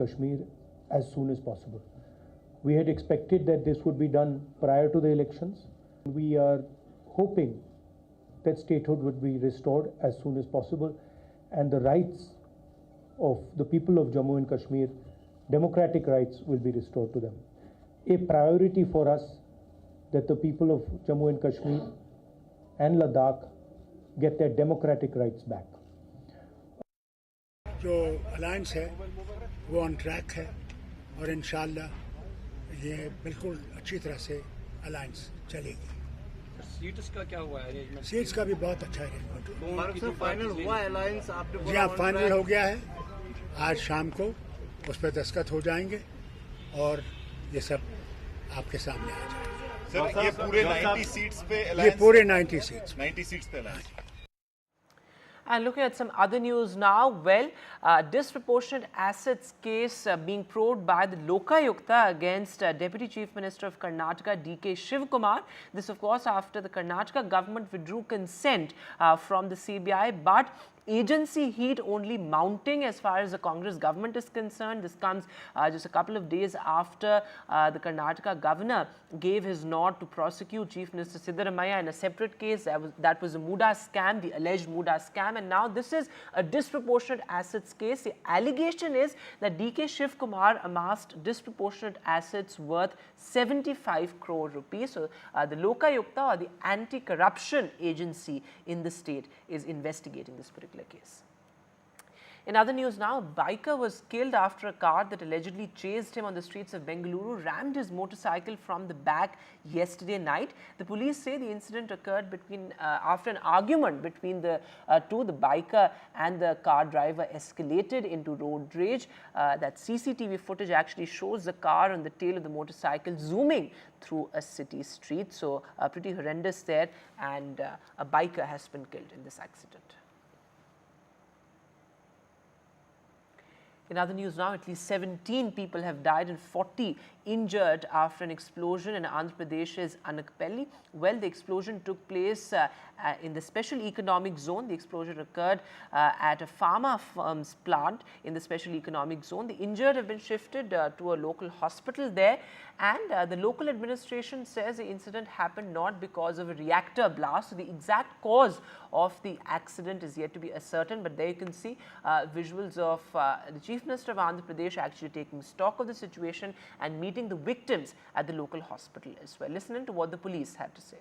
Kashmir as soon as possible. We had expected that this would be done prior to the elections. We are hoping that statehood would be restored as soon as possible and the rights of the people of Jammu and Kashmir, democratic rights, will be restored to them. A priority for us that the people of Jammu and Kashmir and Ladakh get their democratic rights back. जो alliance है वो on track है और इंशाल्लाह ये बिल्कुल अच्छी तरह से अलायंस चलेगी। सीट्स का क्या हुआ है? सीट्स का भी बहुत अच्छा अरेंजमेंट फाइनल हुआ अलायंस आपने? जी हाँ, फाइनल हो गया है। आज शाम को उस पर दस्तखत हो जाएंगे और ये सब आपके सामने आ जाएगा। सर, ये पूरे 90 सीट्स पे ये पूरे 90 सीट्स पे alliance. And looking at some other news now, well, disproportionate assets case being probed by the Lokayukta against Deputy Chief Minister of Karnataka, DK Shivakumar. This, of course, after the Karnataka government withdrew consent from the CBI, but agency heat only mounting as far as the Congress government is concerned. This comes just a couple of days after the Karnataka governor gave his nod to prosecute Chief Minister Siddaramaiah in a separate case. That was a Muda scam, the alleged Muda scam, and now this is a disproportionate assets case. The allegation is that DK Shivakumar amassed disproportionate assets worth 75 crore rupees. So the Lokayukta, or the anti-corruption agency in the state, is investigating this particular case. In other news now, a biker was killed after a car that allegedly chased him on the streets of Bengaluru rammed his motorcycle from the back yesterday night. The police say the incident occurred after an argument between the two. The biker and the car driver escalated into road rage. That CCTV footage actually shows the car on the tail of the motorcycle zooming through a city street. So pretty horrendous there, and a biker has been killed in this accident. In other news now, at least 17 people have died and 40 injured after an explosion in Andhra Pradesh's Anakpalli. Well, the explosion took place in the special economic zone. The explosion occurred at a pharma firm's plant in the special economic zone. The injured have been shifted to a local hospital there, and the local administration says the incident happened not because of a reactor blast. So the exact cause of the accident is yet to be ascertained, but there you can see visuals of the Chief Minister of Andhra Pradesh actually taking stock of the situation and meeting the victims at the local hospital as well. Listen to what the police had to say.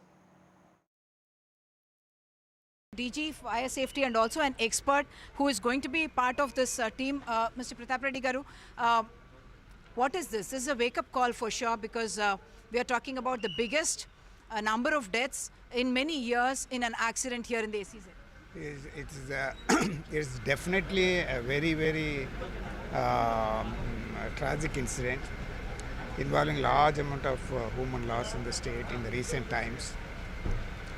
DG Fire Safety and also an expert who is going to be part of this team, Mr. Pratap Reddy Garu. What is this? This is a wake-up call for sure, because we are talking about the biggest number of deaths in many years in an accident here in the SEZ. It's definitely a very, very tragic incident involving large amount of human loss in the state in the recent times.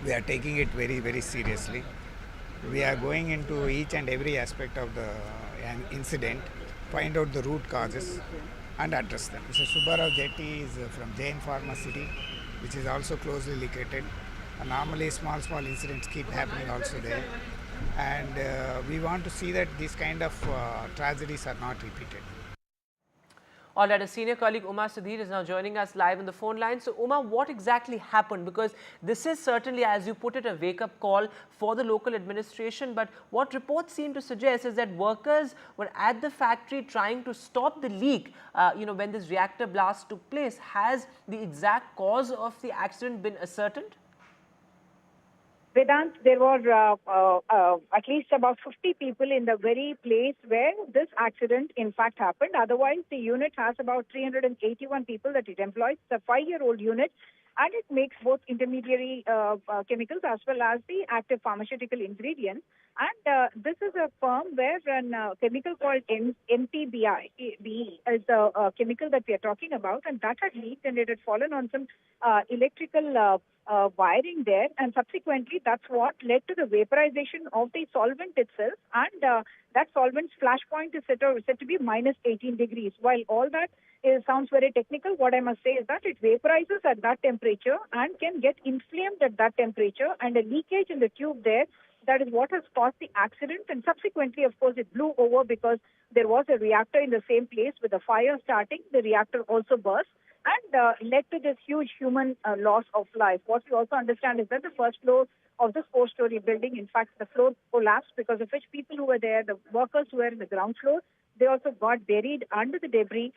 We are taking it very, very seriously. We are going into each and every aspect of the incident, find out the root causes and address them. Mr. Subbarao Jetty is from Jain Pharma City, which is also closely located. Normally small incidents keep happening also there, and we want to see that these kind of tragedies are not repeated. All right, a senior colleague Uma Sudhir is now joining us live on the phone line. So Uma, what exactly happened? Because this is certainly, as you put it, a wake-up call for the local administration, but what reports seem to suggest is that workers were at the factory trying to stop the leak when this reactor blast took place. Has the exact cause of the accident been ascertained? Vedant, there were at least about 50 people in the very place where this accident in fact happened. Otherwise, the unit has about 381 people that it employs. It's a 5-year-old unit, and it makes both intermediary chemicals as well as the active pharmaceutical ingredients. And this is a firm where a chemical called MTBI is the chemical that we are talking about, and that had leaked and it had fallen on some electrical wiring there, and subsequently that's what led to the vaporization of the solvent itself, and that solvent's flash point is said to be minus 18 degrees. While all that sounds very technical, what I must say is that it vaporizes at that temperature and can get inflamed at that temperature, and a leakage in the tube there that is what has caused the accident. And subsequently, of course, it blew over because there was a reactor in the same place with the fire starting. The reactor also burst and led to this huge human loss of life. What we also understand is that the first floor of this 4-story building, in fact, the floor collapsed, because of which people who were there, the workers who were in the ground floor, they also got buried under the debris,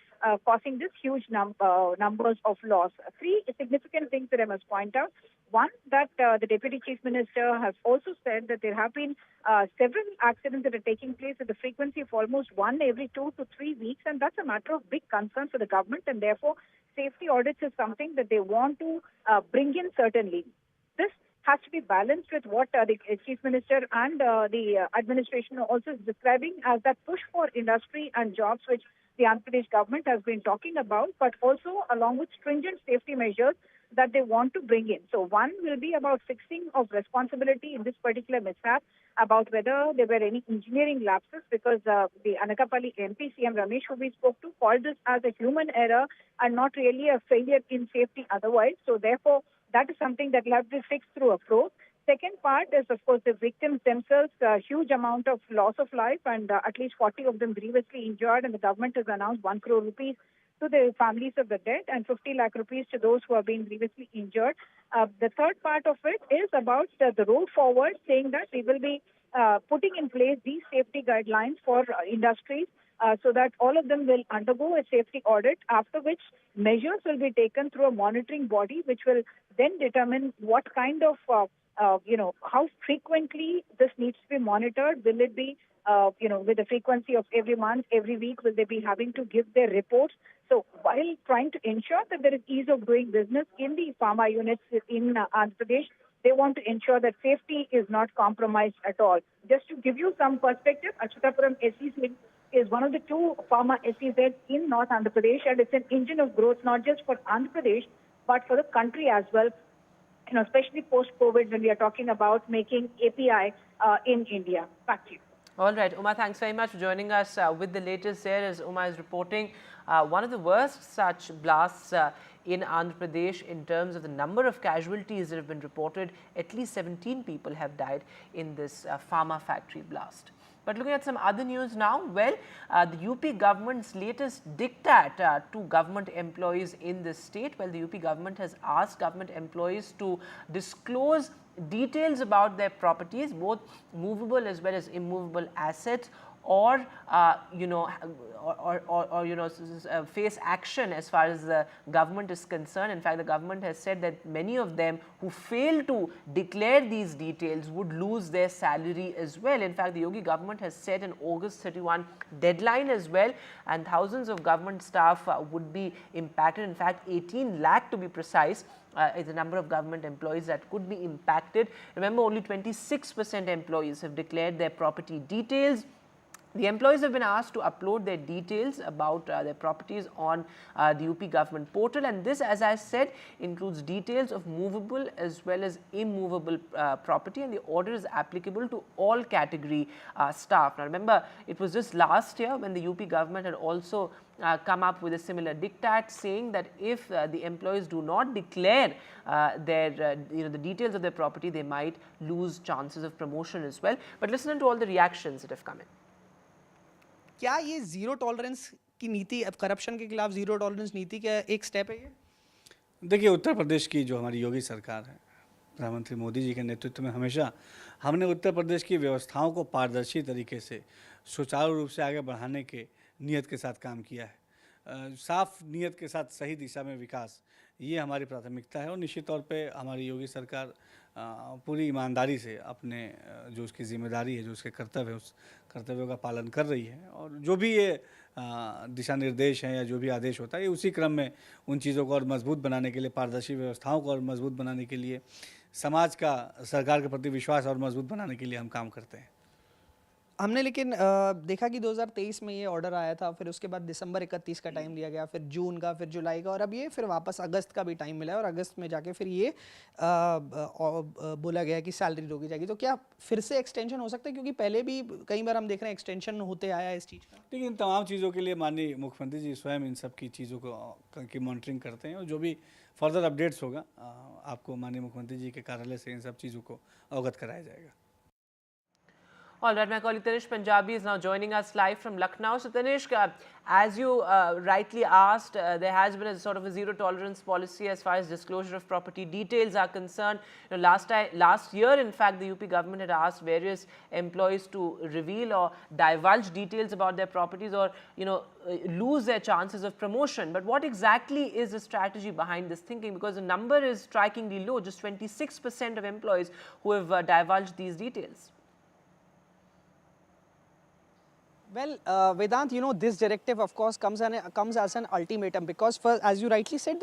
causing this huge numbers of loss. Three significant things that I must point out. One, that the Deputy Chief Minister has also said that there have been several accidents that are taking place at the frequency of almost 1 every 2 to 3 weeks, and that's a matter of big concern for the government, and therefore safety audits is something that they want to bring in certainly. This has to be balanced with what the Chief Minister and the administration also is describing as that push for industry and jobs, which the Andhra Pradesh government has been talking about, but also along with stringent safety measures that they want to bring in. So one will be about fixing of responsibility in this particular mishap, about whether there were any engineering lapses, because the Anakapalli MP, CM Ramesh, who we spoke to, called this as a human error and not really a failure in safety otherwise. So therefore, that is something that will have to be fixed through a probe. Second part is, of course, the victims themselves, a huge amount of loss of life, and at least 40 of them grievously injured, and the government has announced 1 crore rupees to the families of the dead and 50 lakh rupees to those who have been grievously injured. The third part of it is about the road forward, saying that we will be putting in place these safety guidelines for industries, so that all of them will undergo a safety audit, after which measures will be taken through a monitoring body, which will then determine what kind of, how frequently this needs to be monitored. Will it be, with a frequency of every month, every week, will they be having to give their reports? So while trying to ensure that there is ease of doing business in the pharma units in Andhra Pradesh, they want to ensure that safety is not compromised at all. Just to give you some perspective, Achutapuram SEZ is one of the 2 pharma SEZs in North Andhra Pradesh, and it's an engine of growth not just for Andhra Pradesh but for the country as well, especially post-COVID, when we are talking about making API in India. Back to you. All right, Uma, thanks very much for joining us with the latest there. As Uma is reporting, one of the worst such blasts in Andhra Pradesh in terms of the number of casualties that have been reported. At least 17 people have died in this pharma factory blast. But looking at some other news now, well, the UP government's latest dictat to government employees in this state. Well, the UP government has asked government employees to disclose details about their properties, both movable as well as immovable assets, or face action as far as the government is concerned. In fact, the government has said that many of them who fail to declare these details would lose their salary as well. In fact, the Yogi government has set an August 31 deadline as well, and thousands of government staff would be impacted. In fact, 18 lakh to be precise is the number of government employees that could be impacted. Remember, only 26% employees have declared their property details. The employees have been asked to upload their details about their properties on the UP government portal, and this, as I said, includes details of movable as well as immovable property, and the order is applicable to all category staff. Now remember, it was just last year when the UP government had also come up with a similar diktat, saying that if the employees do not declare the details of their property, they might lose chances of promotion as well. But listen to all the reactions that have come in. क्या ये zero tolerance की नीति, अब corruption के खिलाफ zero tolerance नीति का एक स्टेप है ये? देखिए, उत्तर प्रदेश की जो हमारी योगी सरकार है, प्रधानमंत्री मोदी जी के नेतृत्व में हमेशा हमने उत्तर प्रदेश की व्यवस्थाओं को पारदर्शी तरीके से सुचारू रूप से आगे बढ़ाने के नियत के साथ काम किया है। साफ नियत के साथ सही दिशा में विकास, ये हमारी प्राथमिकता है, और निश्चित तौर पे हमारी योगी सरकार पूरी ईमानदारी से अपने जो उसकी जिम्मेदारी है, जो उसके कर्तव्य है, उस कर्तव्यों का पालन कर रही है। और जो भी ये दिशा निर्देश हैं या जो भी आदेश होता है, ये उसी क्रम में उन चीज़ों को और मजबूत बनाने के लिए, पारदर्शी व्यवस्थाओं को और मजबूत बनाने के लिए, समाज का सरकार के प्रति विश्वास और मजबूत बनाने के लिए हम काम करते हैं। हमने लेकिन देखा कि 2023 में ये ऑर्डर आया था, फिर उसके बाद दिसंबर 31 का टाइम दिया गया, फिर जून का, फिर जुलाई का, और अब ये फिर वापस अगस्त का भी टाइम मिला है, और अगस्त में जाके फिर ये बोला गया कि सैलरी रोकी जाएगी। तो क्या फिर से एक्सटेंशन हो सकता है, क्योंकि पहले भी कई बार हम देख रहे हैं एक्सटेंशन होते आया है इस चीज़ का? लेकिन इन तमाम चीज़ों के लिए माननीय मुख्यमंत्री जी स्वयं इन सब की चीज़ों की मॉनिटरिंग करते हैं, और जो भी फर्दर अपडेट्स होगा आपको माननीय मुख्यमंत्री जी के कार्यालय से इन सब चीज़ों को अवगत कराया जाएगा। All right, my colleague Tanish Punjabi is now joining us live from Lucknow. So Tanish, as you rightly asked, there has been a sort of a zero tolerance policy as far as disclosure of property details are concerned. You know, last year, in fact, the UP government had asked various employees to reveal or divulge details about their properties or, you know, lose their chances of promotion. But what exactly is the strategy behind this thinking? Because the number is strikingly low, just 26% of employees who have divulged these details. Well, Vedant, you know, this directive, of course, comes as an ultimatum because, as you rightly said,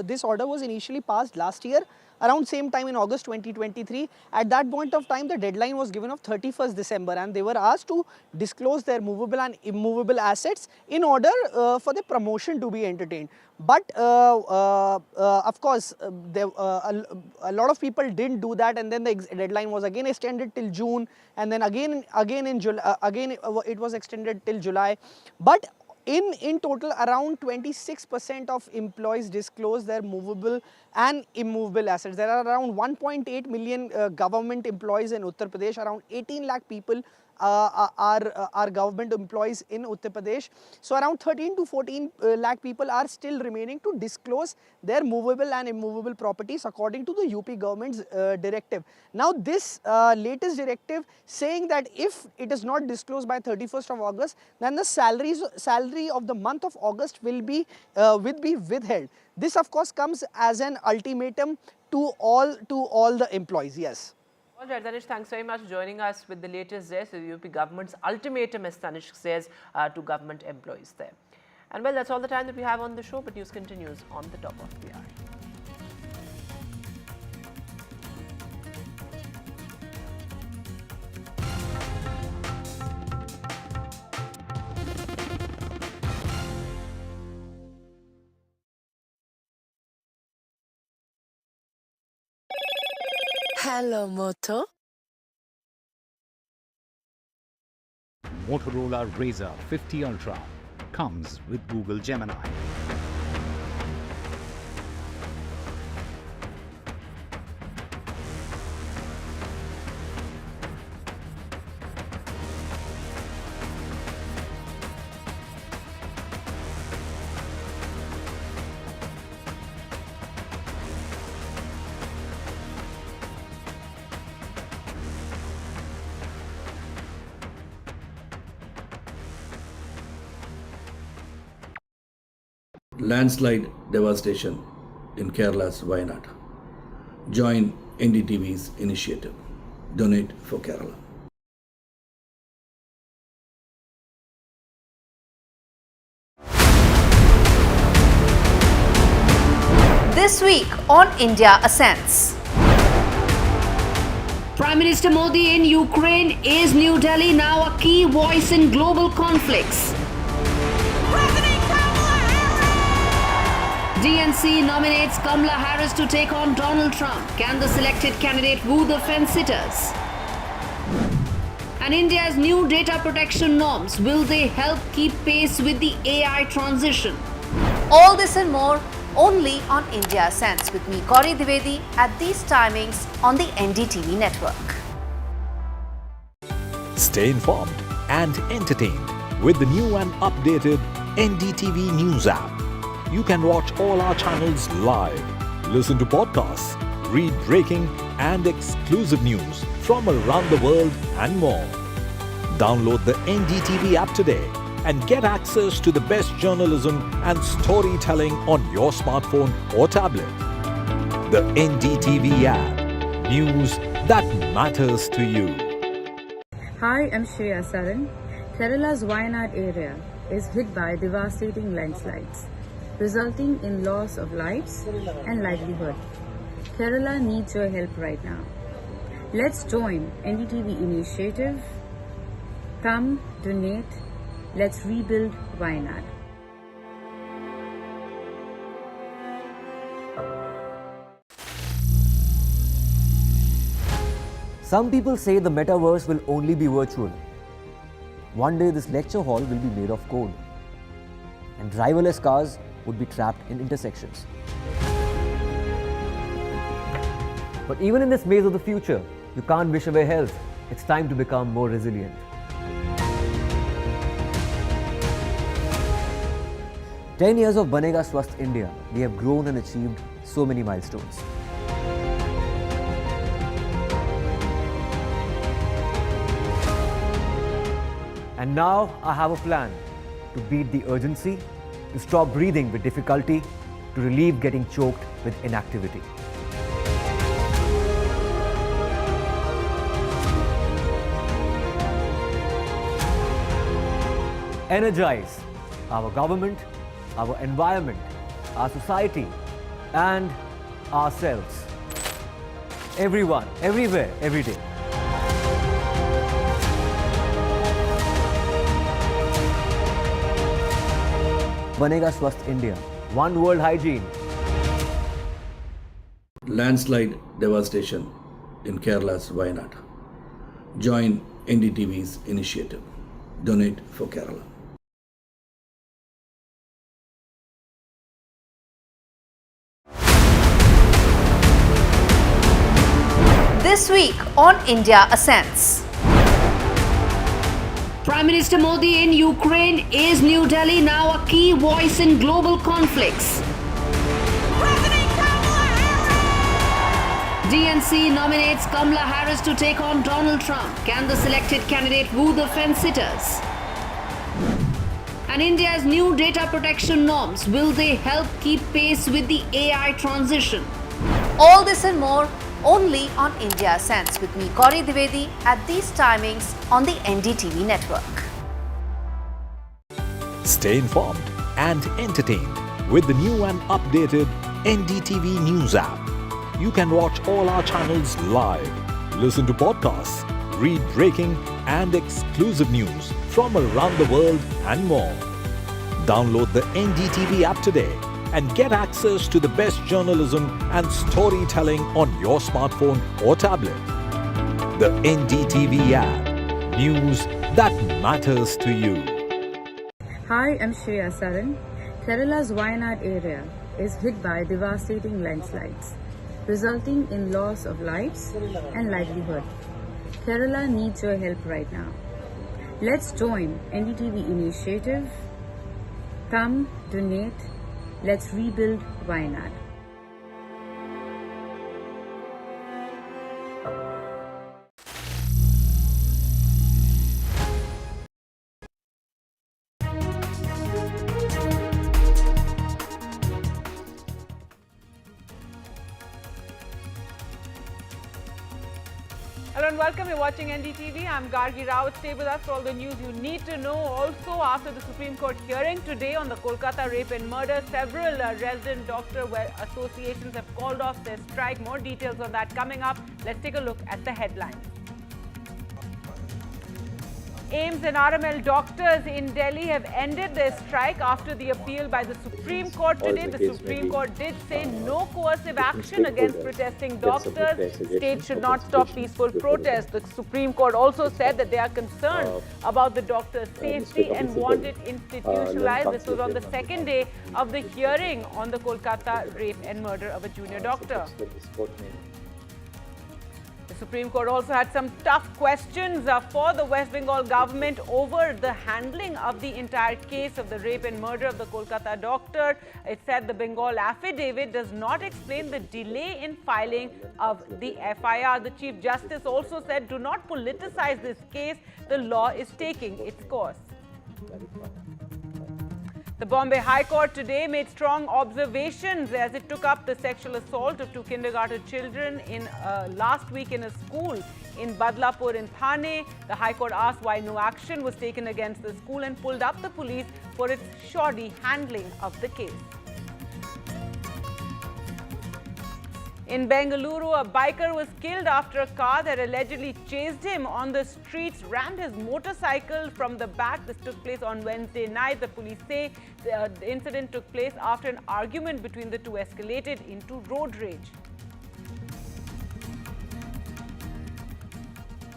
this order was initially passed last year, around same time in August 2023. At that point of time, the deadline was given of 31st December and they were asked to disclose their movable and immovable assets in order for the promotion to be entertained. But of course, a lot of people didn't do that, and then the deadline was again extended till June, and then again in July, it was extended till July. But in total, around 26% of employees disclose their movable and immovable assets. There are around 1.8 million government employees in Uttar Pradesh. Around 18 lakh people are government employees in Uttar Pradesh. So around 13 to 14 lakh people are still remaining to disclose their movable and immovable properties according to the UP government's directive. Now this latest directive saying that if it is not disclosed by 31st of August, then the salary of the month of August will be withheld. This of course comes as an ultimatum to all the employees. Yes. All right, Tanish, thanks very much for joining us with the latest there. So the UP government's ultimatum, as Tanish says, to government employees there. And well, that's all the time that we have on the show, but news continues on the top of the hour. Hello, Moto. Motorola Razr 50 Ultra comes with Google Gemini. Landslide devastation in Kerala's Wayanad. Join NDTV's initiative. Donate for Kerala. This week on India Ascends. Prime Minister Modi in Ukraine. Is New Delhi now a key voice in global conflicts? DNC nominates Kamala Harris to take on Donald Trump. Can the selected candidate woo the fence-sitters? And India's new data protection norms, will they help keep pace with the AI transition? All this and more only on India Ascends with me, Gauri Dwivedi, at these timings on the NDTV network. Stay informed and entertained with the new and updated NDTV News app. You can watch all our channels live, listen to podcasts, read breaking and exclusive news from around the world and more. Download the NDTV app today and get access to the best journalism and storytelling on your smartphone or tablet. The NDTV app. News that matters to you. Hi, I'm Shreya Saran. Kerala's Wayanad area is hit by devastating landslides, resulting in loss of lives and livelihood. Kerala needs your help right now. Let's join NDTV initiative. Come, donate, let's rebuild Wayanad. Some people say the metaverse will only be virtual. One day this lecture hall will be made of code, and driverless cars would be trapped in intersections. But even in this maze of the future, you can't wish away health. It's time to become more resilient. "10 years of Banega Swasth India, we have grown and achieved so many milestones. And now I have a plan to beat the urgency, to stop breathing with difficulty, to relieve getting choked with inactivity. Energize our government, our environment, our society, and ourselves. Everyone, everywhere, every day. Banega Swasth India. One world hygiene. Landslide devastation in Kerala's Wayanad. Join NDTV's initiative. Donate for Kerala. This week on India Ascends. Prime Minister Modi in Ukraine. Is New Delhi now a key voice in global conflicts? DNC nominates Kamala Harris to take on Donald Trump. Can the selected candidate woo the fence-sitters? And India's new data protection norms, will they help keep pace with the AI transition? All this and more only on India Ascends with me, Gauri Dwivedi, at these timings on the NDTV network. Stay informed and entertained with the new and updated NDTV News app. You can watch all our channels live, listen to podcasts, read breaking and exclusive news from around the world and more. Download the NDTV app today and get access to the best journalism and storytelling on your smartphone or tablet. The NDTV app. News that matters to you. Hi, I'm Shreya Saran. Kerala's Wayanad area is hit by devastating landslides, resulting in loss of lives and livelihood. Kerala needs your help right now. Let's join NDTV initiative. Come, donate. Let's rebuild Wayanad. Hello and welcome. You're watching NDTV. I'm Gargi Rao. Stay with us for all the news you need to know. Also, after the Supreme Court hearing today on the Kolkata rape and murder, several resident doctor associations have called off their strike. More details on that coming up. Let's take a look at the headlines. AIIMS and RML doctors in Delhi have ended their strike after the appeal by the Supreme Court today. The Supreme Court did say no coercive action against protesting doctors. States should not stop peaceful protests. The Supreme Court also said that they are concerned about the doctors' safety and want it institutionalized. This was on the second day of the hearing on the Kolkata rape and murder of a junior doctor. The Supreme Court also had some tough questions for the West Bengal government over the handling of the entire case of the rape and murder of the Kolkata doctor. It said the Bengal affidavit does not explain the delay in filing of the FIR. The Chief Justice also said, do not politicize this case. The law is taking its course. The Bombay High Court today made strong observations as it took up the sexual assault of two kindergarten children last week in a school in Badlapur in Thane. The High Court asked why no action was taken against the school and pulled up the police for its shoddy handling of the case. In Bengaluru, a biker was killed after a car that allegedly chased him on the streets rammed his motorcycle from the back. This took place on Wednesday night. The police say the incident took place after an argument between the two escalated into road rage.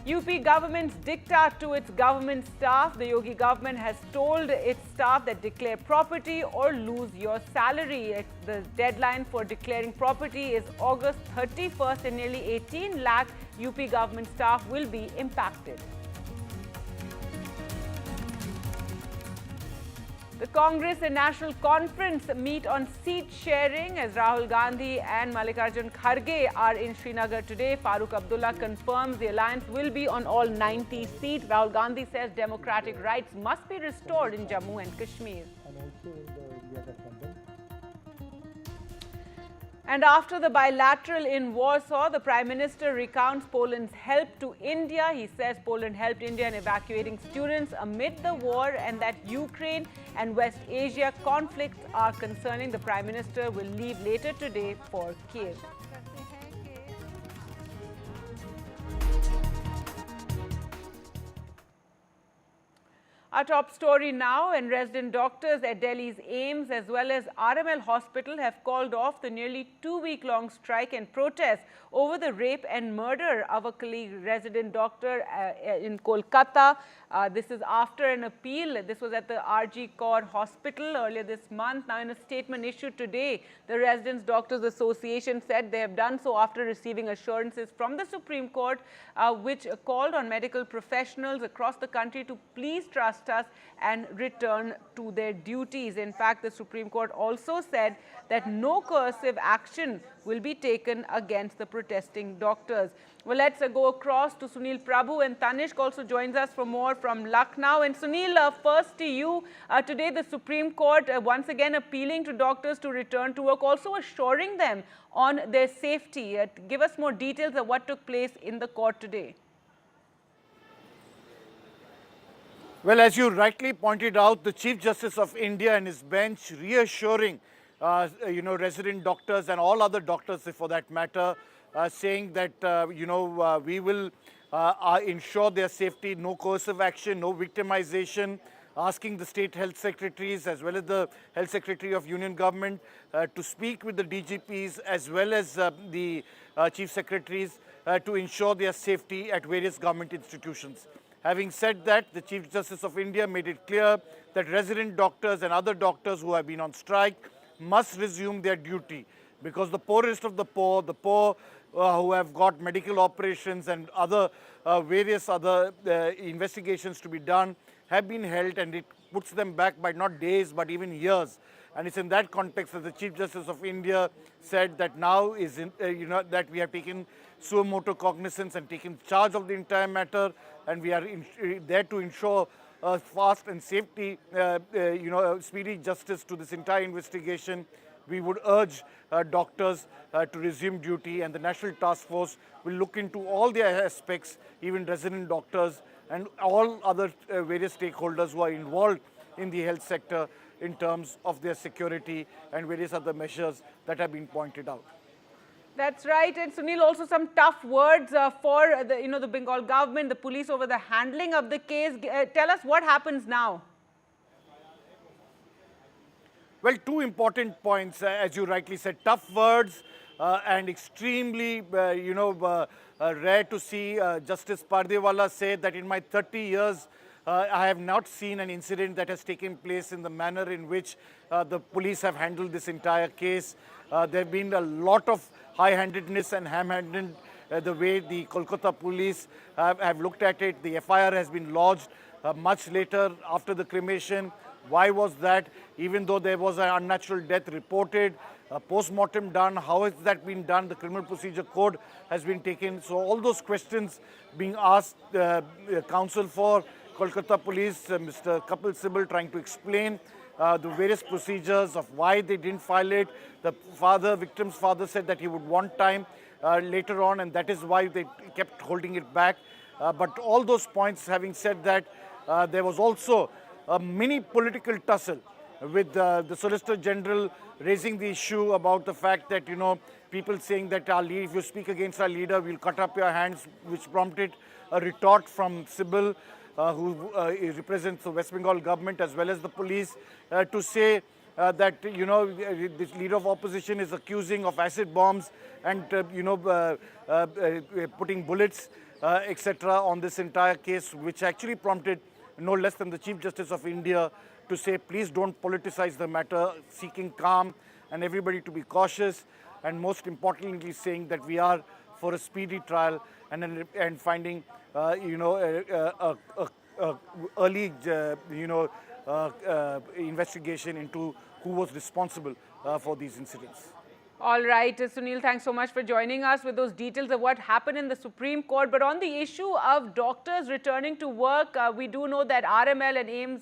UP government's dictat to its government staff. The Yogi government has told its staff that declare property or lose your salary. The deadline for declaring property is August 31st and nearly 18 lakh UP government staff will be impacted. The Congress and National Conference meet on seat sharing as Rahul Gandhi and Mallikarjun Kharge are in Srinagar today. Farooq Abdullah confirms the alliance will be on all 90 seats. Rahul Gandhi says democratic rights must be restored in Jammu and Kashmir. And after the bilateral in Warsaw, the Prime Minister recounts Poland's help to India. He says Poland helped India in evacuating students amid the war and that Ukraine and West Asia conflicts are concerning. The Prime Minister will leave later today for Kiev. Our top story now, and resident doctors at Delhi's AIIMS as well as RML Hospital have called off the nearly 2-week-long strike and protest over the rape and murder of a colleague resident doctor in Kolkata. This is after an appeal. This was at the RG Kaur Hospital earlier this month. Now, in a statement issued today, the Residents Doctors Association said they have done so after receiving assurances from the Supreme Court, which called on medical professionals across the country to please trust us and return to their duties. In fact, the Supreme Court also said that no coercive action will be taken against the protesting doctors. Well, let's go across to Sunil Prabhu, and Tanish also joins us for more from Lucknow. And Sunil, first to you. Today, the Supreme Court once again appealing to doctors to return to work, also assuring them on their safety. Give us more details of what took place in the court today. Well, as you rightly pointed out, the Chief Justice of India and his bench reassuring, resident doctors and all other doctors for that matter, saying that, we will ensure their safety, no coercive action, no victimization, asking the state health secretaries as well as the health secretary of union government to speak with the DGPs as well as the chief secretaries to ensure their safety at various government institutions. Having said that, the Chief Justice of India made it clear that resident doctors and other doctors who have been on strike must resume their duty because the poorest of the poor who have got medical operations and other various other investigations to be done have been held, and it puts them back by not days but even years. And it's in that context that the Chief Justice of India said that now is that we have taken suo motu cognizance and taken charge of the entire matter, and we are there to ensure fast and safety, speedy justice to this entire investigation. We would urge doctors to resume duty, and the National Task Force will look into all the aspects, even resident doctors and all other various stakeholders who are involved in the health sector in terms of their security and various other measures that have been pointed out. That's right. And Sunil, also some tough words for the Bengal government, the police over the handling of the case. Tell us what happens now. Well, two important points, as you rightly said, tough words and extremely, rare to see Justice Pardewala say that in my 30 years, I have not seen an incident that has taken place in the manner in which the police have handled this entire case. There have been a lot of high-handedness and ham-handed the way the Kolkata police have looked at it. The FIR has been lodged much later after the cremation. Why was that? Even though there was an unnatural death reported, post-mortem done, how has that been done? The Criminal Procedure Code has been taken. So all those questions being asked, counsel for Kolkata Police, Mr. Kapil Sibal, trying to explain the various procedures of why they didn't file it. The victim's father said that he would want time later on, and that is why they kept holding it back. But all those points, having said that, there was also a mini political tussle with the Solicitor General raising the issue about the fact that, people saying that if you speak against our leader, we'll cut up your hands, which prompted a retort from Sibal, who represents the West Bengal government as well as the police, to say that, this leader of opposition is accusing of acid bombs and, putting bullets etc. on this entire case, which actually prompted no less than the Chief Justice of India to say, please don't politicize the matter, seeking calm and everybody to be cautious, and most importantly saying that we are for a speedy trial and finding, early, investigation into who was responsible for these incidents. All right, Sunil, thanks so much for joining us with those details of what happened in the Supreme Court. But on the issue of doctors returning to work, we do know that RML and AIIMS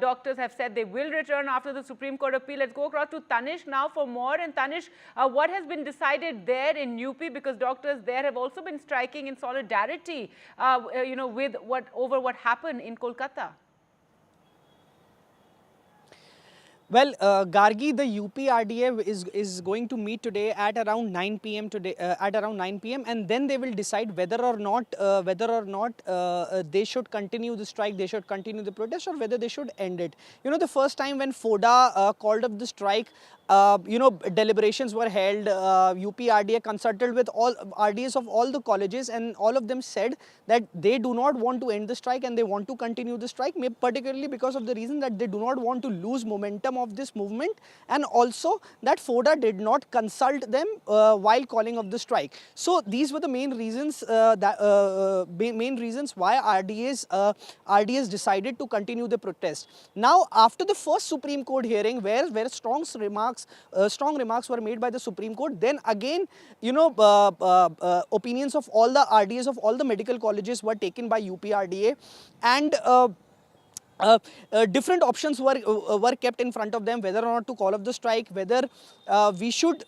doctors have said they will return after the Supreme Court appeal. Let's go across to Tanish now for more. And Tanish, what has been decided there in UP? Because doctors there have also been striking in solidarity, with what happened in Kolkata. Well, Gargi, the UPRDA is going to meet today at around 9 p.m. and then they will decide whether or not they should continue the strike, they should continue the protest, or whether they should end it. You know, the first time when FODA called up the strike, deliberations were held. UPRDA consulted with all RDAs of all the colleges, and all of them said that they do not want to end the strike and they want to continue the strike, particularly because of the reason that they do not want to lose momentum of this movement, and also that FODA did not consult them while calling of the strike. So these were the main reasons why RDAs decided to continue the protest. Now, after the first Supreme Court hearing, where strong remarks were made by the Supreme Court, then again, opinions of all the RDAs of all the medical colleges were taken by UPRDA, and different options were kept in front of them, whether or not to call off the strike, whether we should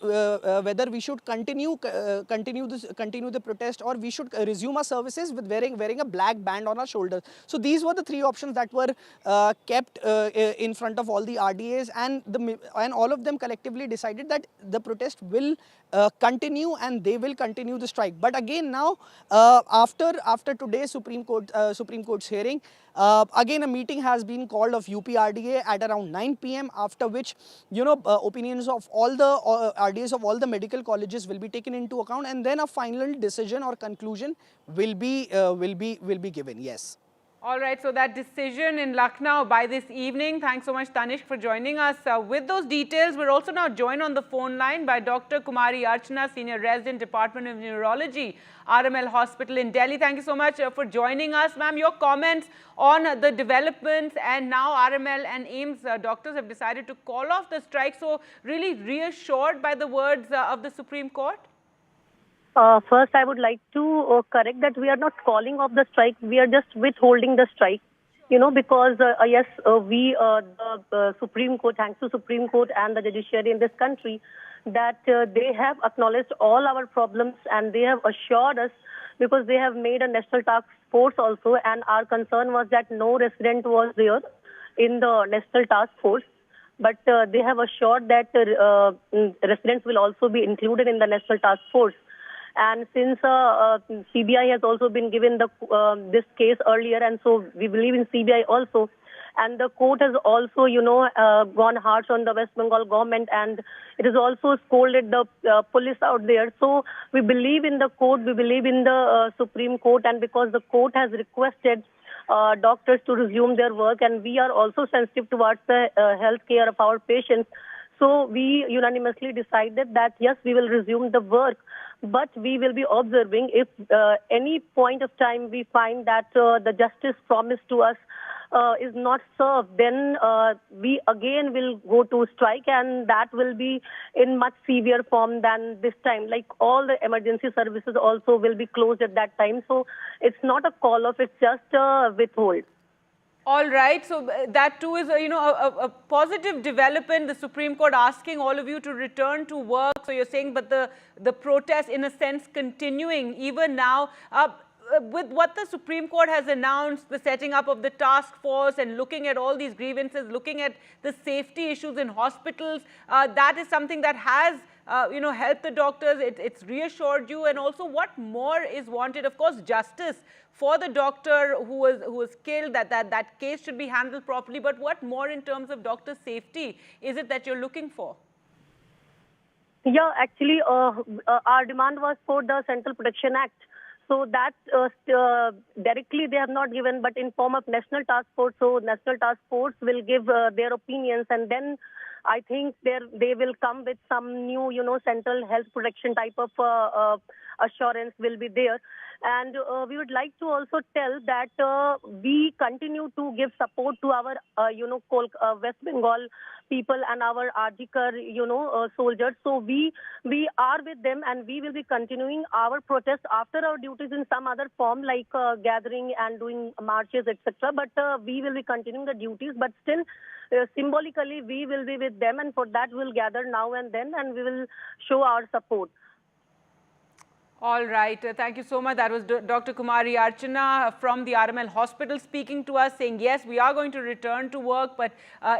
continue the protest, or we should resume our services with wearing a black band on our shoulders. So these were the three options that were kept in front of all the RDAs, and all of them collectively decided that the protest will continue and they will continue the strike. But again, now after today's Supreme Court's hearing, again a meeting has been called of UPRDA at around 9 p.m. after which opinions of all the RDAs of all the medical colleges will be taken into account, and then a final decision or conclusion will be given. Yes. All right, so that decision in Lucknow by this evening. Thanks so much, Tanish, for joining us. With those details, we're also now joined on the phone line by Dr. Kumari Archana, Senior Resident, Department of Neurology, RML Hospital in Delhi. Thank you so much for joining us. Ma'am, your comments on the developments, and now RML and AIIMS doctors have decided to call off the strike. So really reassured by the words of the Supreme Court? First, I would like to correct that we are not calling off the strike. We are just withholding the strike, because yes, the Supreme Court, thanks to Supreme Court and the judiciary in this country, that they have acknowledged all our problems, and they have assured us, because they have made a national task force also, and our concern was that no resident was there in the national task force. But they have assured that residents will also be included in the national task force. And since CBI has also been given this case earlier, and so we believe in CBI also. And the court has also, gone harsh on the West Bengal government, and it has also scolded the police out there. So we believe in the court, we believe in the Supreme Court, and because the court has requested doctors to resume their work, and we are also sensitive towards the health care of our patients. So we unanimously decided that, yes, we will resume the work, but we will be observing if any point of time we find that the justice promised to us is not served, then we again will go to strike, and that will be in much severe form than this time. Like all the emergency services also will be closed at that time. So it's not a call off, it's just a withhold. All right, so that too is a positive development. The Supreme Court asking all of you to return to work. So you're saying, but the protest in a sense continuing even now. With what the Supreme Court has announced, the setting up of the task force and looking at all these grievances, looking at the safety issues in hospitals, that is something that has helped the doctors. It's reassured you, and also what more is wanted? Of course, justice for the doctor who was killed, that case should be handled properly. But what more in terms of doctor safety is it that you're looking for? Yeah, actually, our demand was for the Central Protection Act. So that directly they have not given, but in form of national task force. So national task force will give their opinions, and then I think they will come with some new, central health protection type of assurance will be there. And we would like to also tell that we continue to give support to our, West Bengal people and our Arjikar, soldiers. So we are with them, and we will be continuing our protest after our duties in some other form, like gathering and doing marches, etc. But we will be continuing the duties. But still, symbolically, we will be with them, and for that we'll gather now and then, and we will show our support. All right. Thank you so much. That was Dr. Kumari Archana from the RML hospital speaking to us, saying, yes, we are going to return to work, but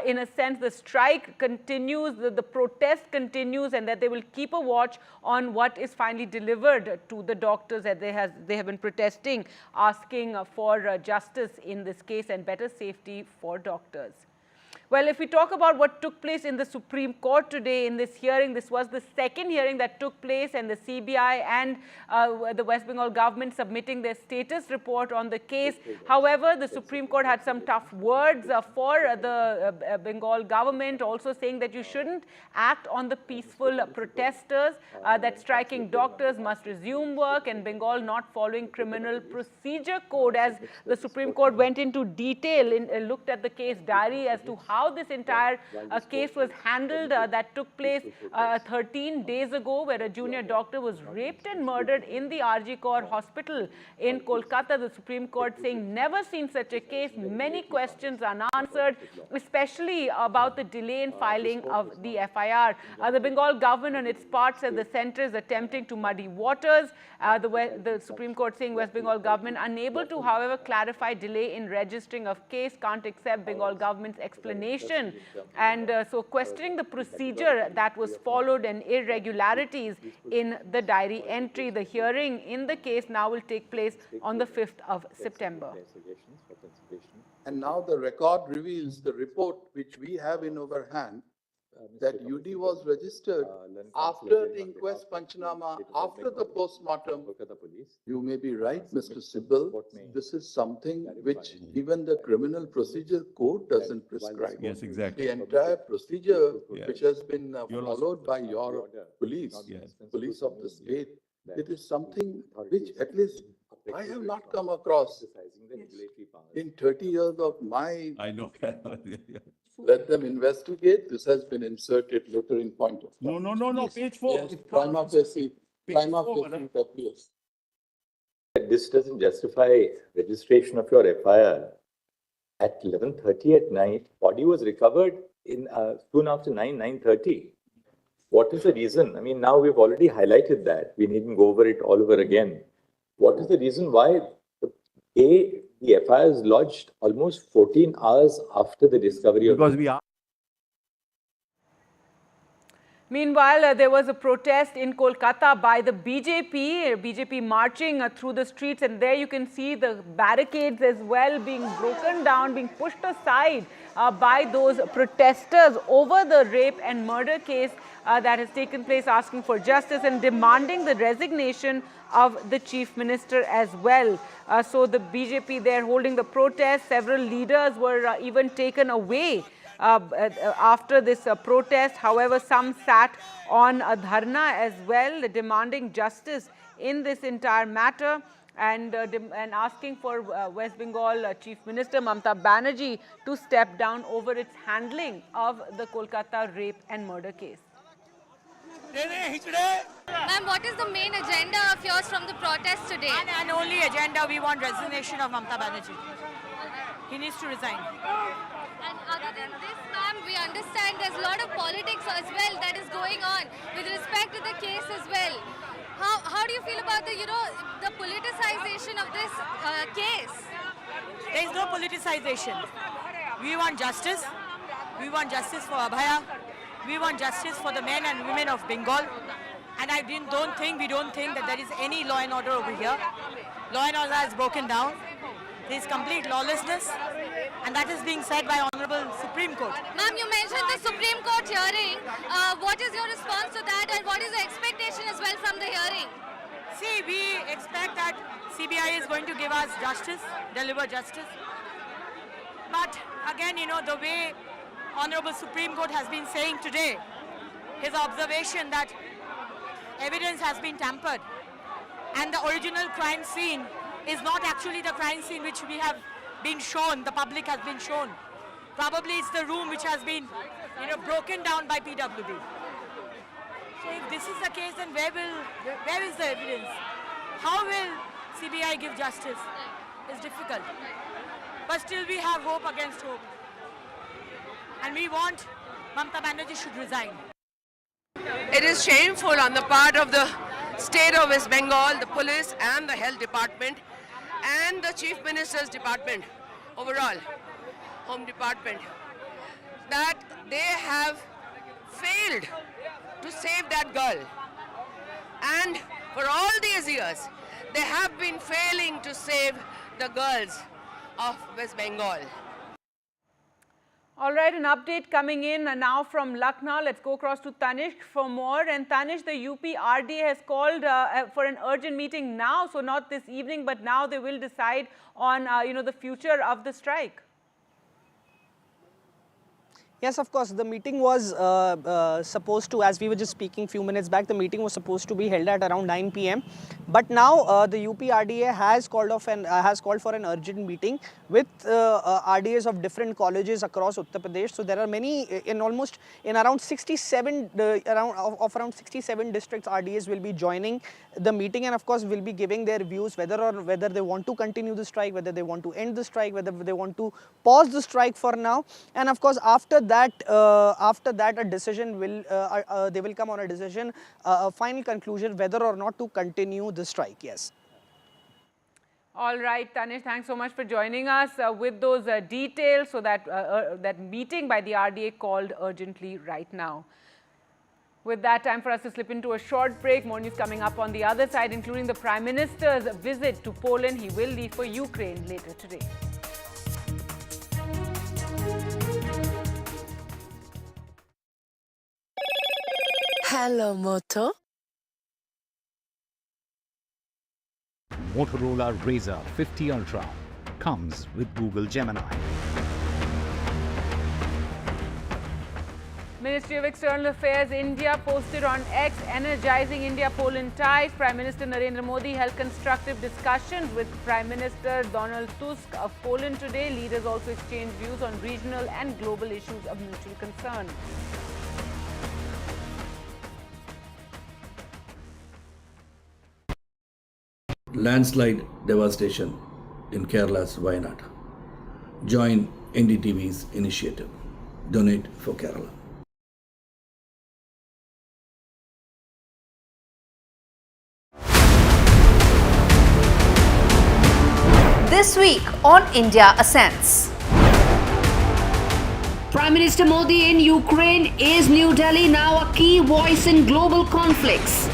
in a sense, the strike continues, the protest continues, and that they will keep a watch on what is finally delivered to the doctors that they have been protesting, asking for justice in this case and better safety for doctors. Well, if we talk about what took place in the Supreme Court today in this hearing, this was the second hearing that took place, and the CBI and the West Bengal government submitting their status report on the case. However, the Supreme Court had some tough words for the Bengal government, also saying that you shouldn't act on the peaceful protesters, that striking doctors must resume work, and Bengal not following criminal procedure code. As the Supreme Court went into detail, looked at the case diary as to how this entire case was handled that took place 13 days ago, where a junior doctor was raped and murdered in the RG Kaur hospital in Kolkata. The Supreme Court saying never seen such a case, many questions unanswered, especially about the delay in filing of the FIR. The Bengal government on its part said the centre is attempting to muddy waters. The Supreme Court saying West Bengal government unable to, however, clarify delay in registering of case, can't accept Bengal government's explanation, and so questioning the procedure that was followed and irregularities in the diary entry. The hearing in the case now will take place on the 5th of September. And now the record reveals the report which we have in our hand, that UD was registered after the inquest Panchanama, after the post-mortem. You may be right, Mr. Sibal. This is something which even the criminal procedure code doesn't prescribe. Yes, exactly. The entire procedure which has been followed by your police, police of the state, it is something which at least I have not come across in 30 years of my... I know. Let them investigate. This has been inserted later in point of time. No. Page 4. Yes, prima facie appears. This doesn't justify registration of your FIR. At 11:30 at night, body was recovered in soon after 9:30. What is the reason? I mean, now we've already highlighted that. We needn't go over it all over again. What is the reason why the FIR is lodged almost 14 hours after the discovery of... Because we are... Meanwhile, there was a protest in Kolkata by the BJP marching through the streets, and there you can see the barricades as well being broken down, being pushed aside by those protesters over the rape and murder case that has taken place, asking for justice and demanding the resignation of the chief minister as well. So the BJP there holding the protest. Several leaders were even taken away after this protest. However, some sat on a dharna as well, demanding justice in this entire matter, and asking for West Bengal Chief Minister Mamata Banerjee to step down over its handling of the Kolkata rape and murder case. Ma'am, what is the main agenda of yours from the protest today? And only agenda, we want resignation of Mamata Banerjee. He needs to resign. And other than this, ma'am, we understand there's a lot of politics as well that is going on with respect to the case as well. How do you feel about the politicization of this case? There is no politicization. We want justice. We want justice for Abhaya. We want justice for the men and women of Bengal. And we don't think that there is any law and order over here. Law and order has broken down. There is complete lawlessness, and that is being said by Honorable Supreme Court. Ma'am, you mentioned the Supreme Court hearing. What is your response to that, and what is the expectation as well from the hearing? See, we expect that CBI is going to give us justice, deliver justice. But again, the way Honorable Supreme Court has been saying today, his observation that evidence has been tampered and the original crime scene is not actually the crime scene which we have been shown, the public has been shown. Probably it's the room which has been, broken down by PWD. So if this is the case, then where is the evidence? How will CBI give justice? It's difficult. But still we have hope against hope. And we want Mamata Banerjee should resign. It is shameful on the part of the state of West Bengal, the police and the health department and the Chief Minister's department, overall, Home Department, that they have failed to save that girl. And for all these years, they have been failing to save the girls of West Bengal. All right, an update coming in now from Lucknow. Let's go across to Tanish for more. And Tanish, the UP RDA has called for an urgent meeting now. So not this evening, but now they will decide on, the future of the strike. Yes, of course. The meeting was supposed to, as we were just speaking a few minutes back, the meeting was supposed to be held at around 9 p.m. But now the UP RDA has called for an urgent meeting with RDAs of different colleges across Uttar Pradesh. So there are many in around 67 around 67 districts. RDAs will be joining the meeting and of course will be giving their views whether they want to continue the strike, whether they want to end the strike, whether they want to pause the strike for now. And of course after that a decision will they will come on a decision, a final conclusion whether or not to continue the strike. Yes. All right, Tanish, thanks so much for joining us with those details. So that that meeting by the RDA called urgently right now. With that, time for us to slip into a short break. More news coming up on the other side, including the Prime Minister's visit to Poland. He will leave for Ukraine later today. Hello, Moto. Motorola Razr 50 Ultra comes with Google Gemini. Ministry of External Affairs India posted on X, energizing India-Poland ties. Prime Minister Narendra Modi held constructive discussions with Prime Minister Donald Tusk of Poland today. Leaders also exchanged views on regional and global issues of mutual concern. Landslide devastation in Kerala's Wayanad. Join NDTV's initiative. Donate for Kerala. This week on India Ascends. Prime Minister Modi in Ukraine. Is New Delhi now a key voice in global conflicts?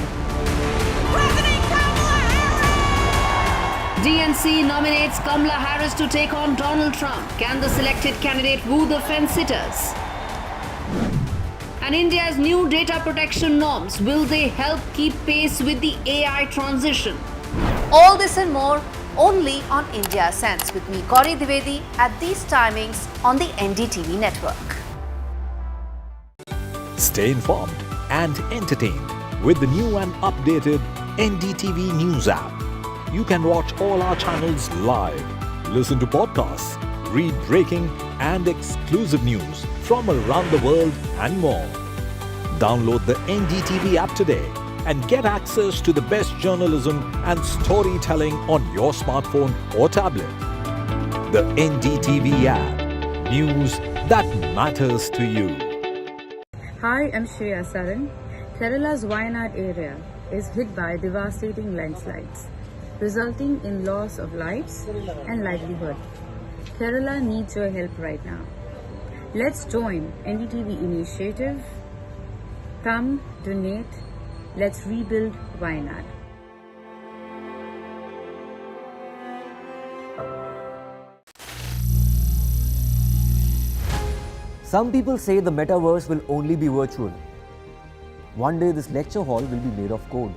DNC nominates Kamala Harris to take on Donald Trump. Can the selected candidate woo the fence-sitters? And India's new data protection norms, will they help keep pace with the AI transition? All this and more only on India Ascends with me, Gauri Dwivedi, at these timings on the NDTV network. Stay informed and entertained with the new and updated NDTV News app. You can watch all our channels live, listen to podcasts, read breaking and exclusive news from around the world and more. Download the NDTV app today and get access to the best journalism and storytelling on your smartphone or tablet. The NDTV app. News that matters to you. Hi, I'm Shreya Saran. Kerala's Wayanad area is hit by devastating landslides, resulting in loss of lives and livelihood. Kerala needs your help right now. Let's join NDTV initiative. Come, donate. Let's rebuild Wayanad. Some people say the metaverse will only be virtual. One day this lecture hall will be made of code.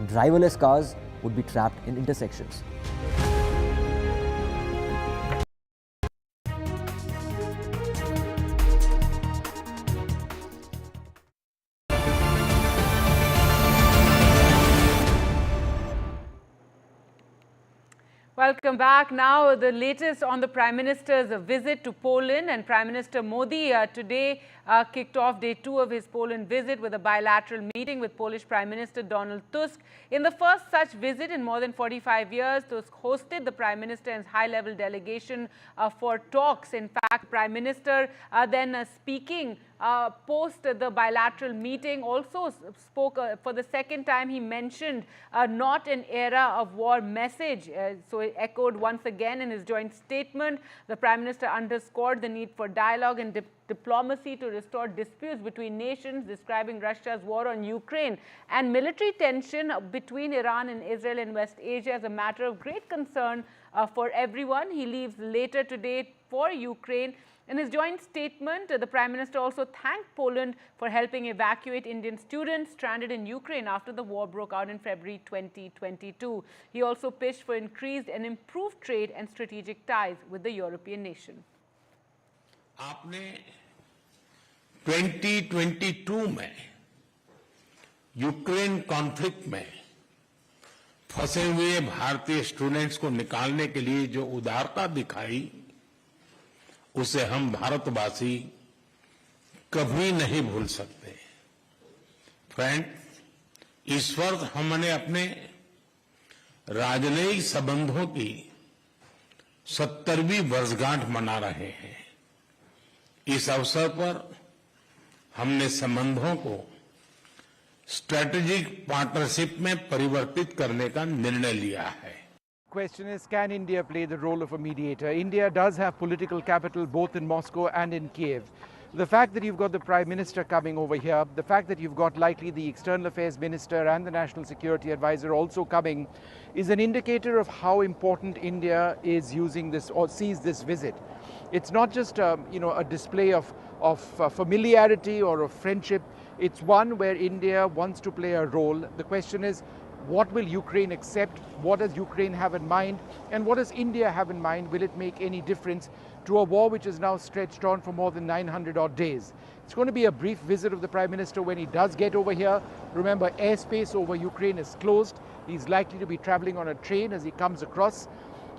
and driverless cars would be trapped in intersections. Welcome back. Now, the latest on the Prime Minister's visit to Poland, and Prime Minister Modi today kicked off day 2 of his Poland visit with a bilateral meeting with Polish Prime Minister Donald Tusk. In the first such visit in more than 45 years, Tusk hosted the Prime Minister and his high-level delegation for talks. In fact, Prime Minister then speaking post the bilateral meeting also spoke for the second time. He mentioned not an era of war message. So it echoed once again in his joint statement. The Prime Minister underscored the need for dialogue and diplomacy to restore disputes between nations, describing Russia's war on Ukraine and military tension between Iran and Israel in West Asia as a matter of great concern for everyone. He leaves later today for Ukraine. In his joint statement, the Prime Minister also thanked Poland for helping evacuate Indian students stranded in Ukraine after the war broke out in February 2022. He also pitched for increased and improved trade and strategic ties with the European nation. आपने 2022 में Ukraine conflict में फंसे हुए भारतीय students को निकालने के लिए जो उदारता दिखाई, उसे हम भारतवासी कभी नहीं भूल सकते। फ्रेंड, इस वर्ष हमने अपने राजनयिक संबंधों की 70वीं वर्षगांठ मना रहे हैं। इस अवसर पर हमने संबंधों को स्ट्रेटेजिक पार्टनरशिप में परिवर्तित करने का निर्णय लिया है। Question is, can India play the role of a mediator? India does have political capital both in Moscow and in Kiev. The fact that you've got the Prime Minister coming over here, the fact that you've got likely the External Affairs Minister and the National Security Advisor also coming is an indicator of how important India is using this or sees this visit. It's not just a display of familiarity or of friendship. It's one where India wants to play a role. The question is, what will Ukraine accept? What does Ukraine have in mind? And what does India have in mind? Will it make any difference to a war which is now stretched on for more than 900 odd days? It's going to be a brief visit of the Prime Minister when he does get over here. Remember, airspace over Ukraine is closed. He's likely to be traveling on a train as he comes across.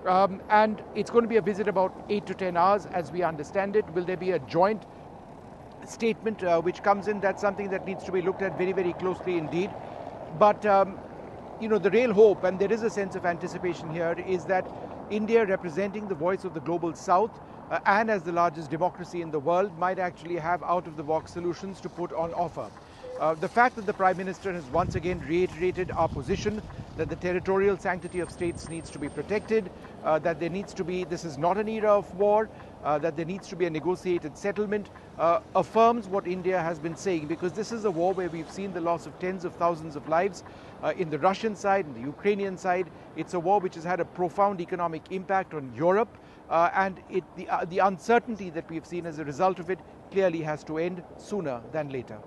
And it's going to be a visit about 8 to 10 hours as we understand it. Will there be a joint statement which comes in? That's something that needs to be looked at very, very closely indeed. But the real hope, and there is a sense of anticipation here, is that India, representing the voice of the global south and as the largest democracy in the world, might actually have out-of-the-box solutions to put on offer. The fact that the Prime Minister has once again reiterated our position that the territorial sanctity of states needs to be protected, that there needs to be, this is not an era of war, that there needs to be a negotiated settlement, affirms what India has been saying, because this is a war where we've seen the loss of tens of thousands of lives in the Russian side, in the Ukrainian side. It's a war which has had a profound economic impact on Europe, and the uncertainty that we've seen as a result of it clearly has to end sooner than later.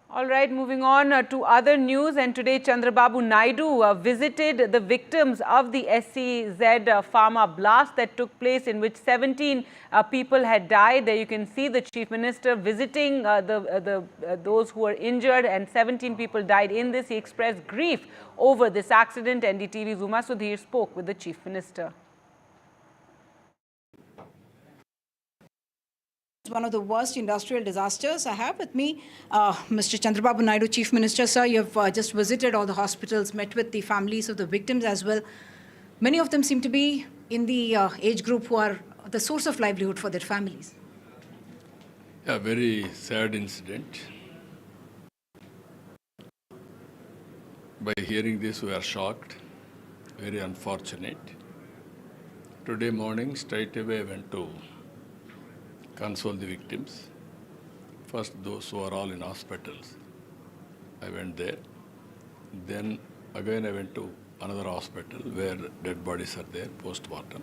All right, moving on to other news, and today Chandrababu Naidu visited the victims of the SEZ pharma blast that took place, in which 17 people had died. There you can see the Chief Minister visiting those who were injured, and 17 people died in this. He expressed grief over this accident. NDTV's Uma Sudhir spoke with the Chief Minister. One of the worst industrial disasters. I have with me Mr. Chandrababu Naidu, Chief Minister. Sir, you have just visited all the hospitals, met with the families of the victims as well. Many of them seem to be in the age group who are the source of livelihood for their families. A very sad incident. By hearing this, we are shocked, very unfortunate. Today morning, straight away I went to console the victims. First, those who are all in hospitals. I went there. Then again I went to another hospital where dead bodies are there, post-mortem.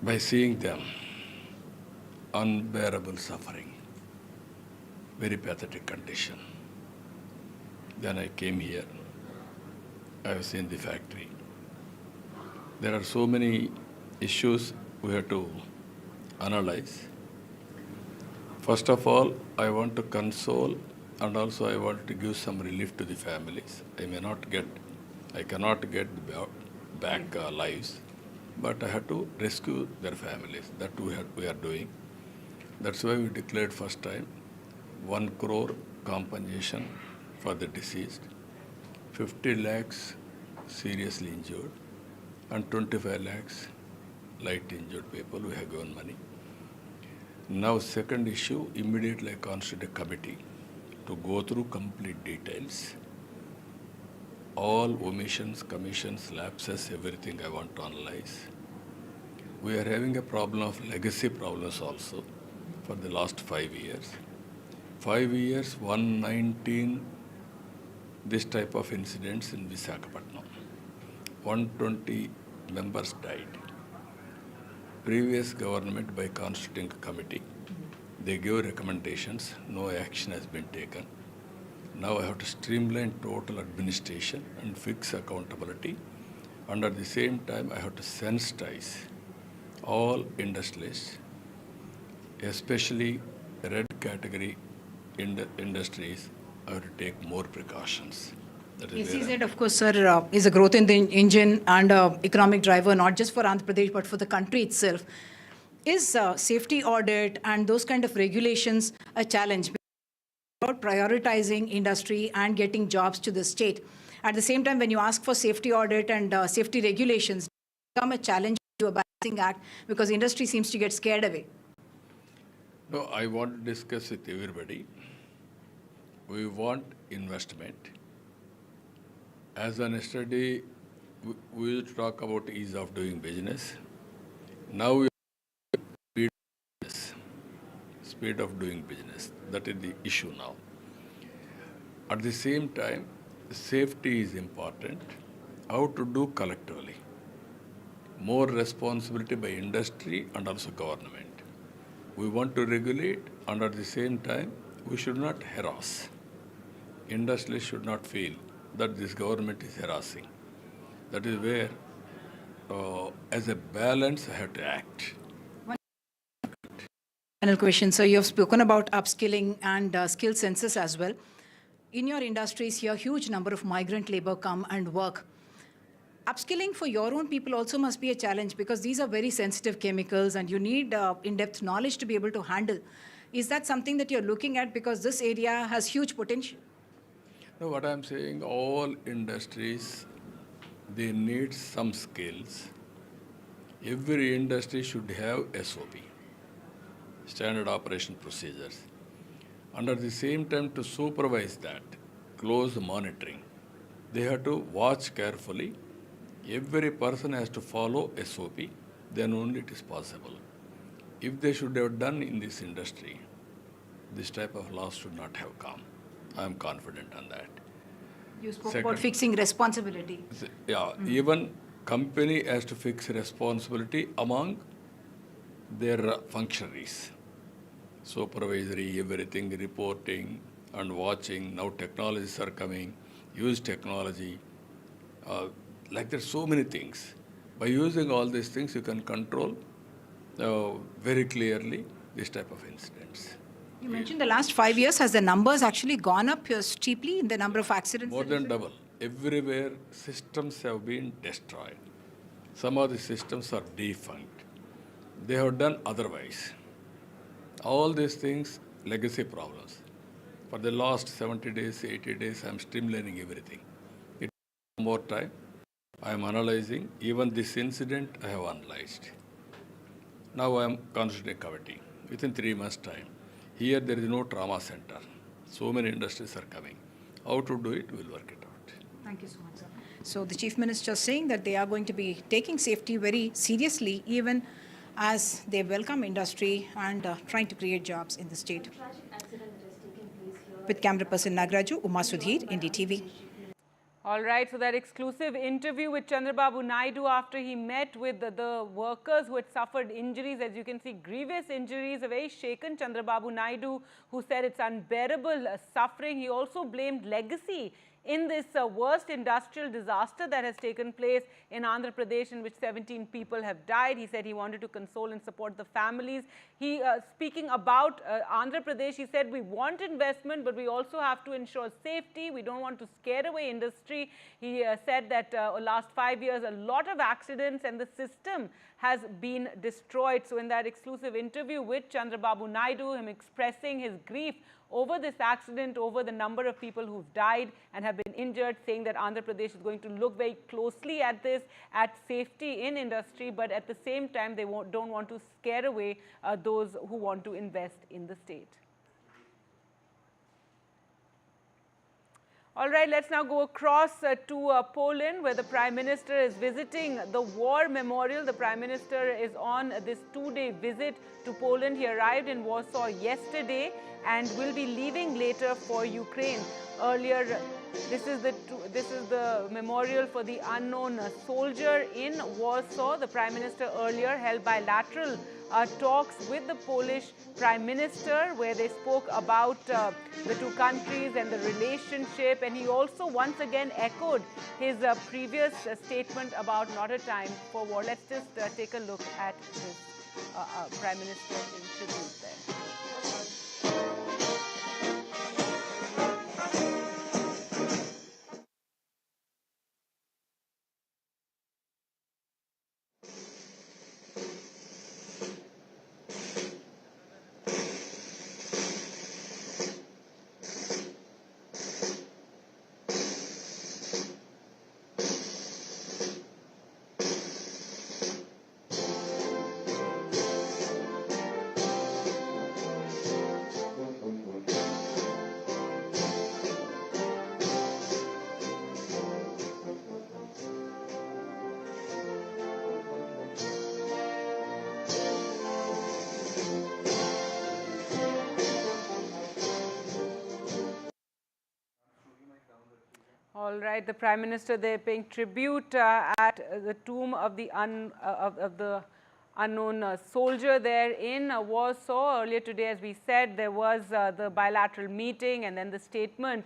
By seeing them, unbearable suffering, very pathetic condition. Then I came here. I have seen the factory. There are so many issues we have to analyze. First of all, I want to console and also I want to give some relief to the families. I cannot get back lives, but I have to rescue their families. That we are doing. That's why we declared first time 1 crore compensation for the deceased, 50 lakhs seriously injured, and 25 lakhs light injured people. We have given money. Now, second issue, immediately I constituted a committee to go through complete details. All omissions, commissions, lapses, everything I want to analyze. We are having a problem of legacy problems also for the last 5 years. 5 years, 119 this type of incidents in Visakhapatnam. 120 members died. Previous government, by constituting a committee, they gave recommendations, no action has been taken. Now I have to streamline total administration and fix accountability. And at the same time, I have to sensitize all industrialists, especially red category industries. I have to take more precautions. SEZ, of course, sir, is a growth in the engine and economic driver, not just for Andhra Pradesh, but for the country itself. Is safety audit and those kind of regulations a challenge? About prioritizing industry and getting jobs to the state. At the same time, when you ask for safety audit and safety regulations, become a challenge to a balancing act because industry seems to get scared away. No, I want to discuss with everybody. We want investment. As on yesterday, we will talk about ease of doing business. Now we have speed of doing business. That is the issue now. At the same time, safety is important. How to do collectively. More responsibility by industry and also government. We want to regulate, and at the same time, we should not harass. Industry should not feel that this government is harassing. That is where, as a balance, I have to act. Final question. So you have spoken about upskilling and skill census as well. In your industries here, huge number of migrant labor come and work. Upskilling for your own people also must be a challenge because these are very sensitive chemicals and you need in-depth knowledge to be able to handle. Is that something that you're looking at because this area has huge potential? No, what I'm saying, all industries, they need some skills. Every industry should have SOP, standard operation procedures. And at the same time, to supervise that, close monitoring, they have to watch carefully. Every person has to follow SOP, then only it is possible. If they should have done in this industry, this type of loss should not have come. I am confident on that. You spoke about fixing responsibility. Yeah, even company has to fix responsibility among their functionaries. Supervisory, everything, reporting and watching. Now technologies are coming. Use technology. Like there's so many things. By using all these things, you can control very clearly this type of incidents. You mentioned the last 5 years. Has the numbers actually gone up steeply in the number of accidents? More than double. Everywhere systems have been destroyed. Some of the systems are defunct. They have done otherwise. All these things, legacy problems. For the last 70 days, 80 days, I am streamlining everything. It takes more time. I am analyzing. Even this incident, I have analyzed. Now I am constituting a committee within 3 months' time. Here there is no trauma center. So many industries are coming. How to do it, we'll work it out. Thank you so much, sir. So the Chief Minister is saying that they are going to be taking safety very seriously, even as they welcome industry and trying to create jobs in the state. With camera person Nagraju, Uma Sudhir, NDTV. All right, so that exclusive interview with Chandrababu Naidu after he met with the workers who had suffered injuries, as you can see, grievous injuries, a very shaken Chandrababu Naidu who said it's unbearable suffering. He also blamed legacy in this worst industrial disaster that has taken place in Andhra Pradesh, in which 17 people have died. He said he wanted to console and support the families. He, speaking about Andhra Pradesh, he said, we want investment, but we also have to ensure safety. We don't want to scare away industry. He said that last 5 years, a lot of accidents and the system has been destroyed. So in that exclusive interview with Chandrababu Naidu, him expressing his grief over this accident, over the number of people who've died and have been injured, saying that Andhra Pradesh is going to look very closely at this, at safety in industry, but at the same time, they don't want to scare away those who want to invest in the state. All right, let's now go across to Poland, where the Prime Minister is visiting the War Memorial. The Prime Minister is on this 2-day visit to Poland. He arrived in Warsaw yesterday and will be leaving later for Ukraine. Earlier, this is the memorial for the unknown soldier in Warsaw. The Prime Minister earlier held bilateral talks with the Polish Prime Minister, where they spoke about the two countries and the relationship, and he also once again echoed his previous statement about not a time for war. Let's just take a look at this Prime Minister interview there. All right, the Prime Minister there paying tribute at the tomb of the unknown soldier there in Warsaw. Earlier today, as we said, there was the bilateral meeting and then the statement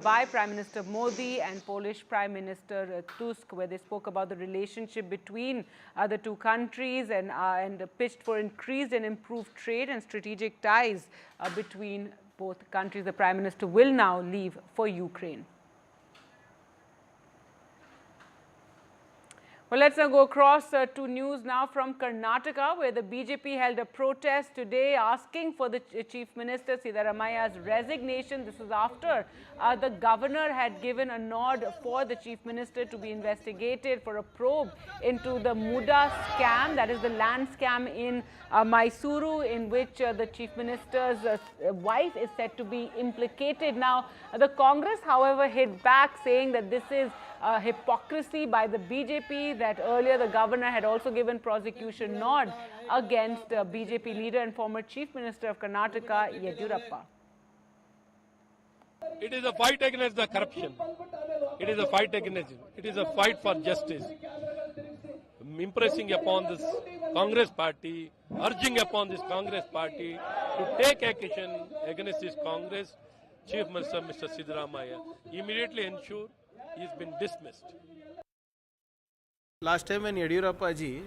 by Prime Minister Modi and Polish Prime Minister Tusk, where they spoke about the relationship between the two countries and pitched for increased and improved trade and strategic ties between both countries. The Prime Minister will now leave for Ukraine. Well, let's now go across to news now from Karnataka, where the BJP held a protest today asking for the Chief Minister Siddaramaya's resignation. This is after the governor had given a nod for the Chief Minister to be investigated for a probe into the Muda scam, that is the land scam in Mysuru, in which the Chief Minister's wife is said to be implicated. Now, the Congress, however, hit back, saying that this is hypocrisy by the BJP, that earlier the governor had also given prosecution nod against BJP leader and former Chief Minister of Karnataka, Yediyurappa. It is a fight against the corruption. It is a fight against it. It is a fight for justice. Impressing upon this Congress party, urging upon this Congress party to take action against this Congress Chief Minister, Mr. Siddaramaya, immediately ensure he has been dismissed. Last time when Yediyurappa ji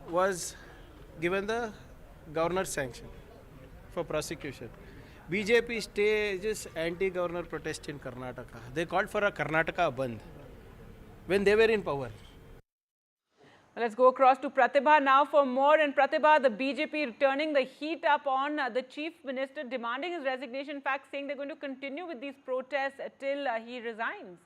was given the governor's sanction for prosecution, BJP stages anti-governor protest in Karnataka. They called for a Karnataka Bandh when they were in power. Let's go across to Pratibha now for more. And Pratibha, the BJP turning the heat up on the Chief Minister, demanding his resignation, in fact saying they're going to continue with these protests till he resigns.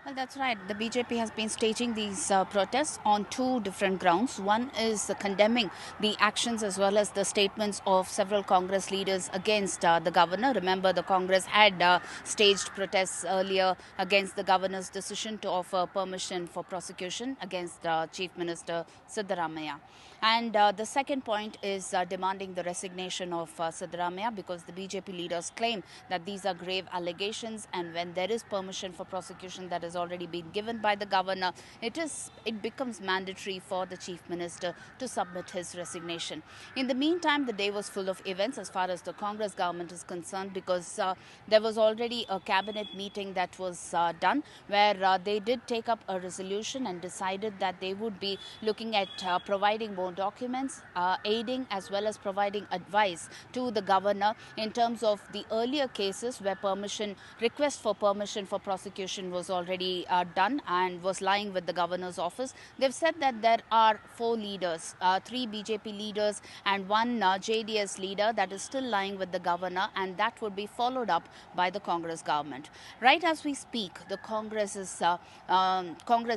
Well, that's right. The BJP has been staging these protests on two different grounds. One is condemning the actions as well as the statements of several Congress leaders against the governor. Remember, the Congress had staged protests earlier against the governor's decision to offer permission for prosecution against Chief Minister Siddaramaiah. And the second point is demanding the resignation of Siddaramaiah, because the BJP leaders claim that these are grave allegations, and when there is permission for prosecution that has already been given by the governor, it becomes mandatory for the Chief Minister to submit his resignation. In the meantime, the day was full of events as far as the Congress government is concerned, because there was already a cabinet meeting that was done where they did take up a resolution and decided that they would be looking at providing more documents, aiding as well as providing advice to the governor in terms of the earlier cases where request for permission for prosecution was already done and was lying with the governor's office. They've said that there are 4 leaders, 3 BJP leaders and 1 JDS leader that is still lying with the governor, and that would be followed up by the Congress government. Right as we speak, the Congress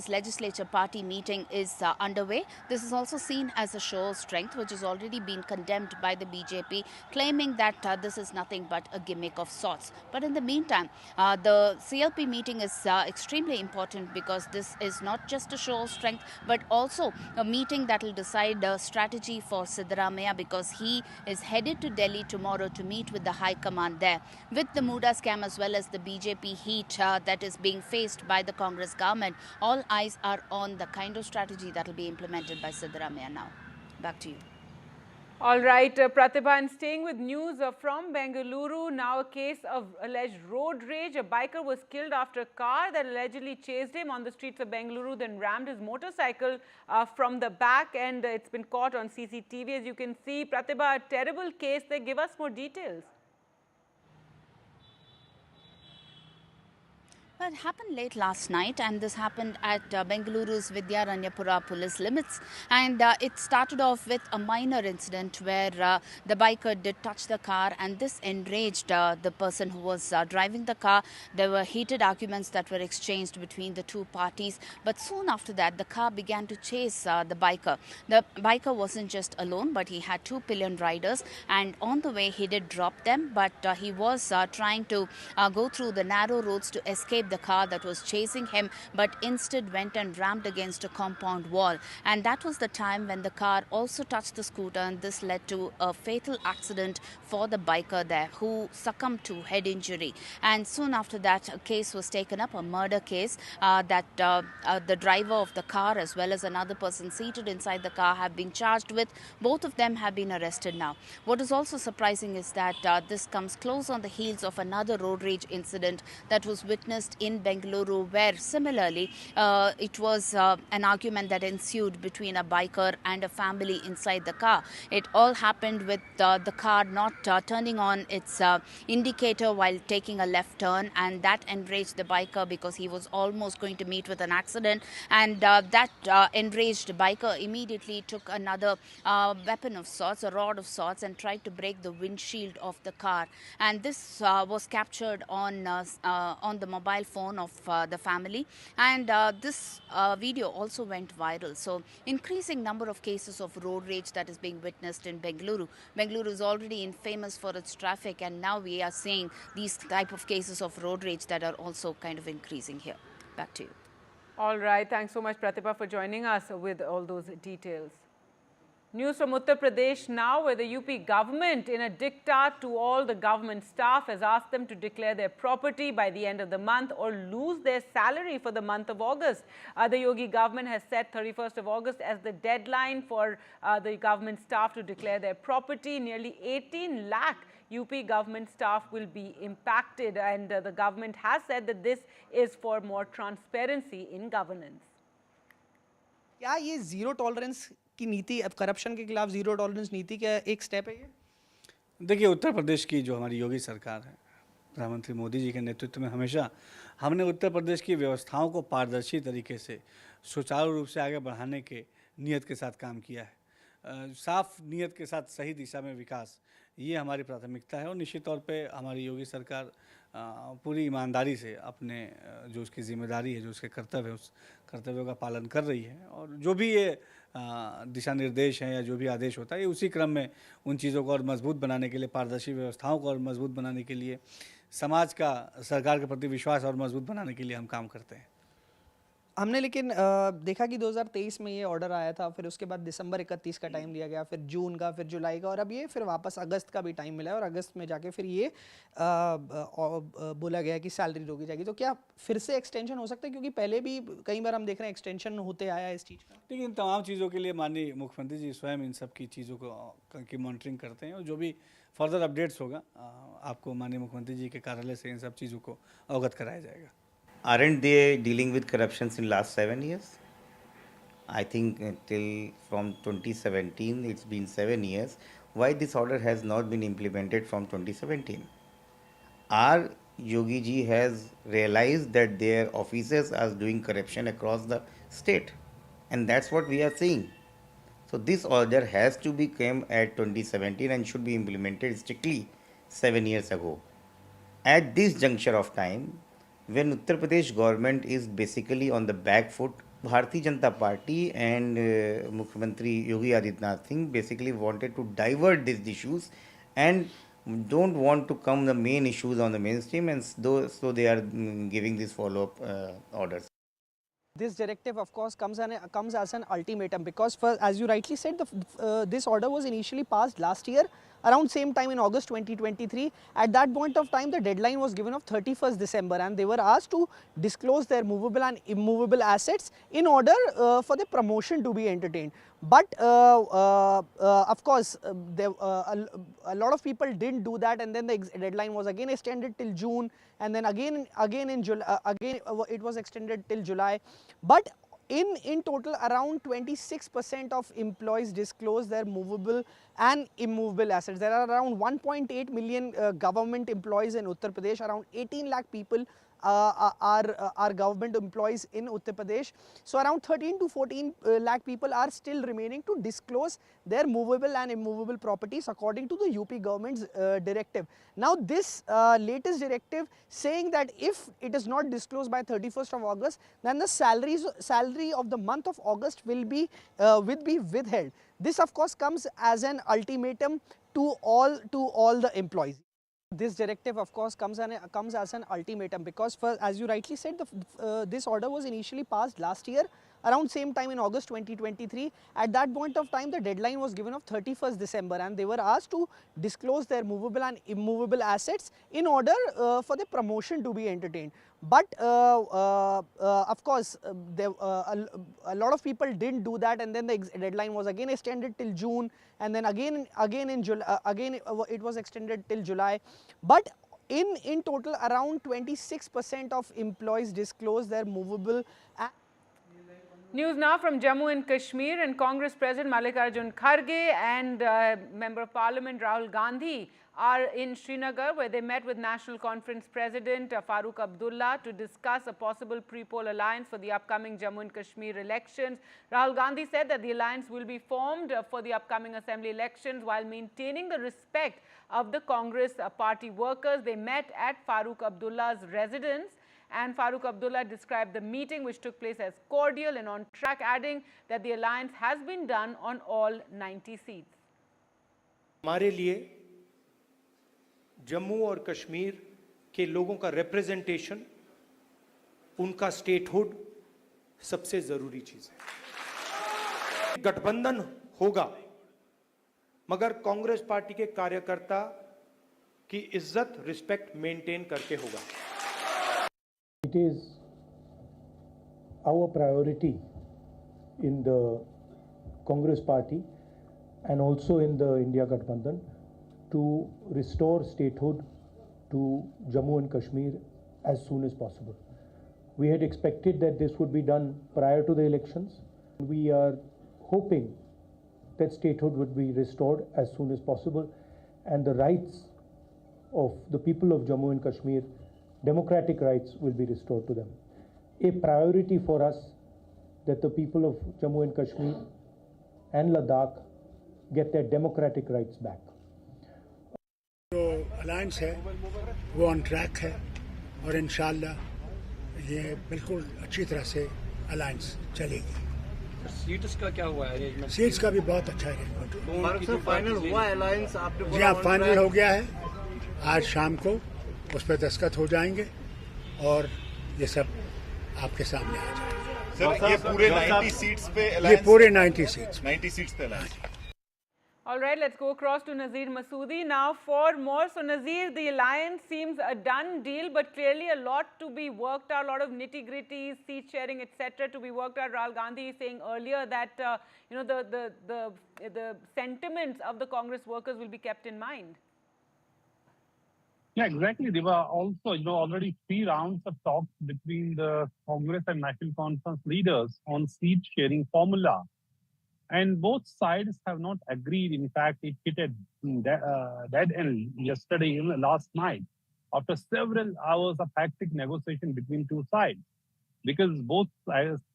legislature party meeting is underway. This is also seen as a show of strength, which has already been condemned by the BJP, claiming that this is nothing but a gimmick of sorts. But in the meantime, the CLP meeting is extremely important, because this is not just a show of strength, but also a meeting that will decide a strategy for Siddaramaiah, because he is headed to Delhi tomorrow to meet with the High Command there. With the Muda scam as well as the BJP heat that is being faced by the Congress government, all eyes are on the kind of strategy that will be implemented by Siddaramaiah now. Back to you. All right, Pratibha, and staying with news from Bengaluru, now a case of alleged road rage. A biker was killed after a car that allegedly chased him on the streets of Bengaluru, then rammed his motorcycle from the back, and it's been caught on CCTV, as you can see. Pratibha, a terrible case. They give us more details. Well, it happened late last night, and this happened at Bengaluru's Vidyaranyapura police limits. And it started off with a minor incident where the biker did touch the car, and this enraged the person who was driving the car. There were heated arguments that were exchanged between the two parties. But soon after that, the car began to chase the biker. The biker wasn't just alone, but he had 2 pillion riders. And on the way, he did drop them, but he was trying to go through the narrow roads to escape the car that was chasing him, but instead went and rammed against a compound wall. And that was the time when the car also touched the scooter, and this led to a fatal accident for the biker there, who succumbed to head injury. And soon after that, a case was taken up, a murder case, that the driver of the car as well as another person seated inside the car have been charged with. Both of them have been arrested now. What is also surprising is that this comes close on the heels of another road rage incident that was witnessed in Bengaluru, where similarly it was an argument that ensued between a biker and a family inside the car. It all happened with the car not turning on its indicator while taking a left turn, and that enraged the biker because he was almost going to meet with an accident. And that enraged biker immediately took another weapon of sorts, a rod of sorts, and tried to break the windshield of the car. And this was captured on the mobile phone of the family, and this video also went viral. So increasing number of cases of road rage that is being witnessed in Bengaluru. Bengaluru is already infamous for its traffic, and now we are seeing these type of cases of road rage that are also kind of increasing here. Back to you. All right, thanks so much, Pratibha, for joining us with all those details. News from Uttar Pradesh now, where the UP government, in a diktat to all the government staff, has asked them to declare their property by the end of the month or lose their salary for the month of August. The Yogi government has set 31st of August as the deadline for the government staff to declare their property. Nearly 18 lakh UP government staff will be impacted, and the government has said that this is for more transparency in governance. क्या ये zero tolerance की नीति, अब corruption के खिलाफ zero tolerance नीति का एक स्टेप है ये? देखिए, उत्तर प्रदेश की जो हमारी योगी सरकार है, प्रधानमंत्री मोदी जी के नेतृत्व में हमेशा हमने उत्तर प्रदेश की व्यवस्थाओं को पारदर्शी तरीके से सुचारू रूप से आगे बढ़ाने के नियत के साथ काम किया है। साफ नीयत के साथ सही दिशा में विकास, ये हमारी प्राथमिकता है। और निश्चित तौर पे हमारी योगी सरकार पूरी ईमानदारी से अपने जो उसकी जिम्मेदारी है, जो उसके कर्तव्य है, उस कर्तव्यों का पालन कर रही है। और जो भी ये दिशा निर्देश हैं या जो भी आदेश होता है, ये उसी क्रम में उन चीज़ों को और मजबूत बनाने के लिए, पारदर्शी व्यवस्थाओं को और मजबूत बनाने के लिए, समाज का सरकार के प्रति विश्वास और मजबूत बनाने के लिए हम काम करते हैं। हमने लेकिन देखा कि 2023 में ये ऑर्डर आया था, फिर उसके बाद दिसंबर 31 का टाइम दिया गया, फिर जून का, फिर जुलाई का, और अब ये फिर वापस अगस्त का भी टाइम मिला है और अगस्त में जाके फिर ये बोला गया कि सैलरी रोकी जाएगी। तो क्या फिर से एक्सटेंशन हो सकता है, क्योंकि पहले भी कई बार हम देख रहे हैं एक्सटेंशन होते आया है इस चीज़ का? लेकिन इन तमाम चीज़ों के लिए माननीय मुख्यमंत्री जी स्वयं इन सब की चीज़ों को की मॉनिटरिंग करते हैं, और जो भी फर्दर अपडेट्स होगा आपको माननीय मुख्यमंत्री जी के कार्यालय से इन सब चीज़ों को अवगत कराया जाएगा। Aren't they dealing with corruptions in last 7 years? I think till from 2017, it's been 7 years. Why this order has not been implemented from 2017? Our Yogi ji has realized that their officers are doing corruption across the state, and that's what we are seeing. So this order has to be came at 2017 and should be implemented strictly 7 years ago. At this juncture of time, when Uttar Pradesh government is basically on the back foot, Bharatiya Janata Party and Mukhyamantri Yogi Adityanath Singh basically wanted to divert these issues and don't want to come the main issues on the mainstream, and so they are giving these follow-up orders. This directive, of course, comes as an ultimatum, because, as you rightly said, this order was initially passed last year, around same time in August 2023. At that point of time, the deadline was given of 31st December, and they were asked to disclose their movable and immovable assets in order for the promotion to be entertained. But of course, a lot of people didn't do that, and then the deadline was again extended till June, and then again in July, again it was extended till July. But in total, around 26% of employees disclose their movable and immovable assets. There are around 1.8 million government employees in Uttar Pradesh. Around 18 lakh people are government employees in Uttar Pradesh. So around 13 to 14 lakh people are still remaining to disclose their movable and immovable properties according to the UP government's directive. Now this latest directive saying that if it is not disclosed by 31st of August, then the salary of the month of August will be withheld. This of course comes as an ultimatum to all the employees. This directive, of course, comes as an ultimatum, because, as you rightly said, this order was initially passed last year, around same time in August 2023. At that point of time, the deadline was given of 31st December, and they were asked to disclose their movable and immovable assets in order for the promotion to be entertained. But of course, a lot of people didn't do that, and then the deadline was again extended till June, and then again in July, again it was extended till July. But in total, around 26% of employees disclose their movable. News now from Jammu and Kashmir, and Congress President Mallikarjun Kharge and Member of Parliament Rahul Gandhi are in Srinagar, where they met with National Conference President Farooq Abdullah to discuss a possible pre-poll alliance for the upcoming Jammu and Kashmir elections. Rahul Gandhi said that the alliance will be formed for the upcoming assembly elections while maintaining the respect of the Congress party workers. They met at Farooq Abdullah's residence, and Farooq Abdullah described the meeting, which took place, as cordial and on track, adding that the alliance has been done on all 90 seats. हमारे लिए जम्मू और कश्मीर के लोगों का representation, उनका statehood सबसे जरूरी चीज है। गठबंधन होगा, मगर कांग्रेस पार्टी के कार्यकर्ता की इज्जत, रिस्पेक्ट मेंटेन करके होगा। It is our priority in the Congress party and also in the India Gathbandhan to restore statehood to Jammu and Kashmir as soon as possible. We had expected that this would be done prior to the elections. We are hoping that statehood would be restored as soon as possible, and the rights of the people of Jammu and Kashmir, democratic rights, will be restored to them. A priority for us that the people of Jammu and Kashmir and Ladakh get their democratic rights back. जो alliance है वो on track है और इंशाल्लाह ये बिल्कुल अच्छी तरह से अलायंस चलेगी। सीट्स का क्या हुआ है? सीट्स का भी बहुत अच्छा अरेंजमेंट हुआ। फाइनल हुआ अलायंस आपने? जी हाँ, फाइनल हो गया है। आज शाम को उस पर दस्तखत हो जाएंगे और ये सब आपके सामने आ जाएगा। सर, ये पूरे 90 सीट्स पे ये पूरे 90 सीट्स पे alliance. All right, let's go across to Nazir Masoodi now for more. So Nazir, the alliance seems a done deal, but clearly a lot to be worked out, a lot of nitty-gritty, seat sharing, etc. to be worked out. Rahul Gandhi is saying earlier that the sentiments of the Congress workers will be kept in mind. Yeah, exactly. There were also, already 3 rounds of talks between the Congress and National Conference leaders on seat sharing formula. And both sides have not agreed. In fact, it hit a dead end yesterday, last night, after several hours of hectic negotiation between 2 sides. Because both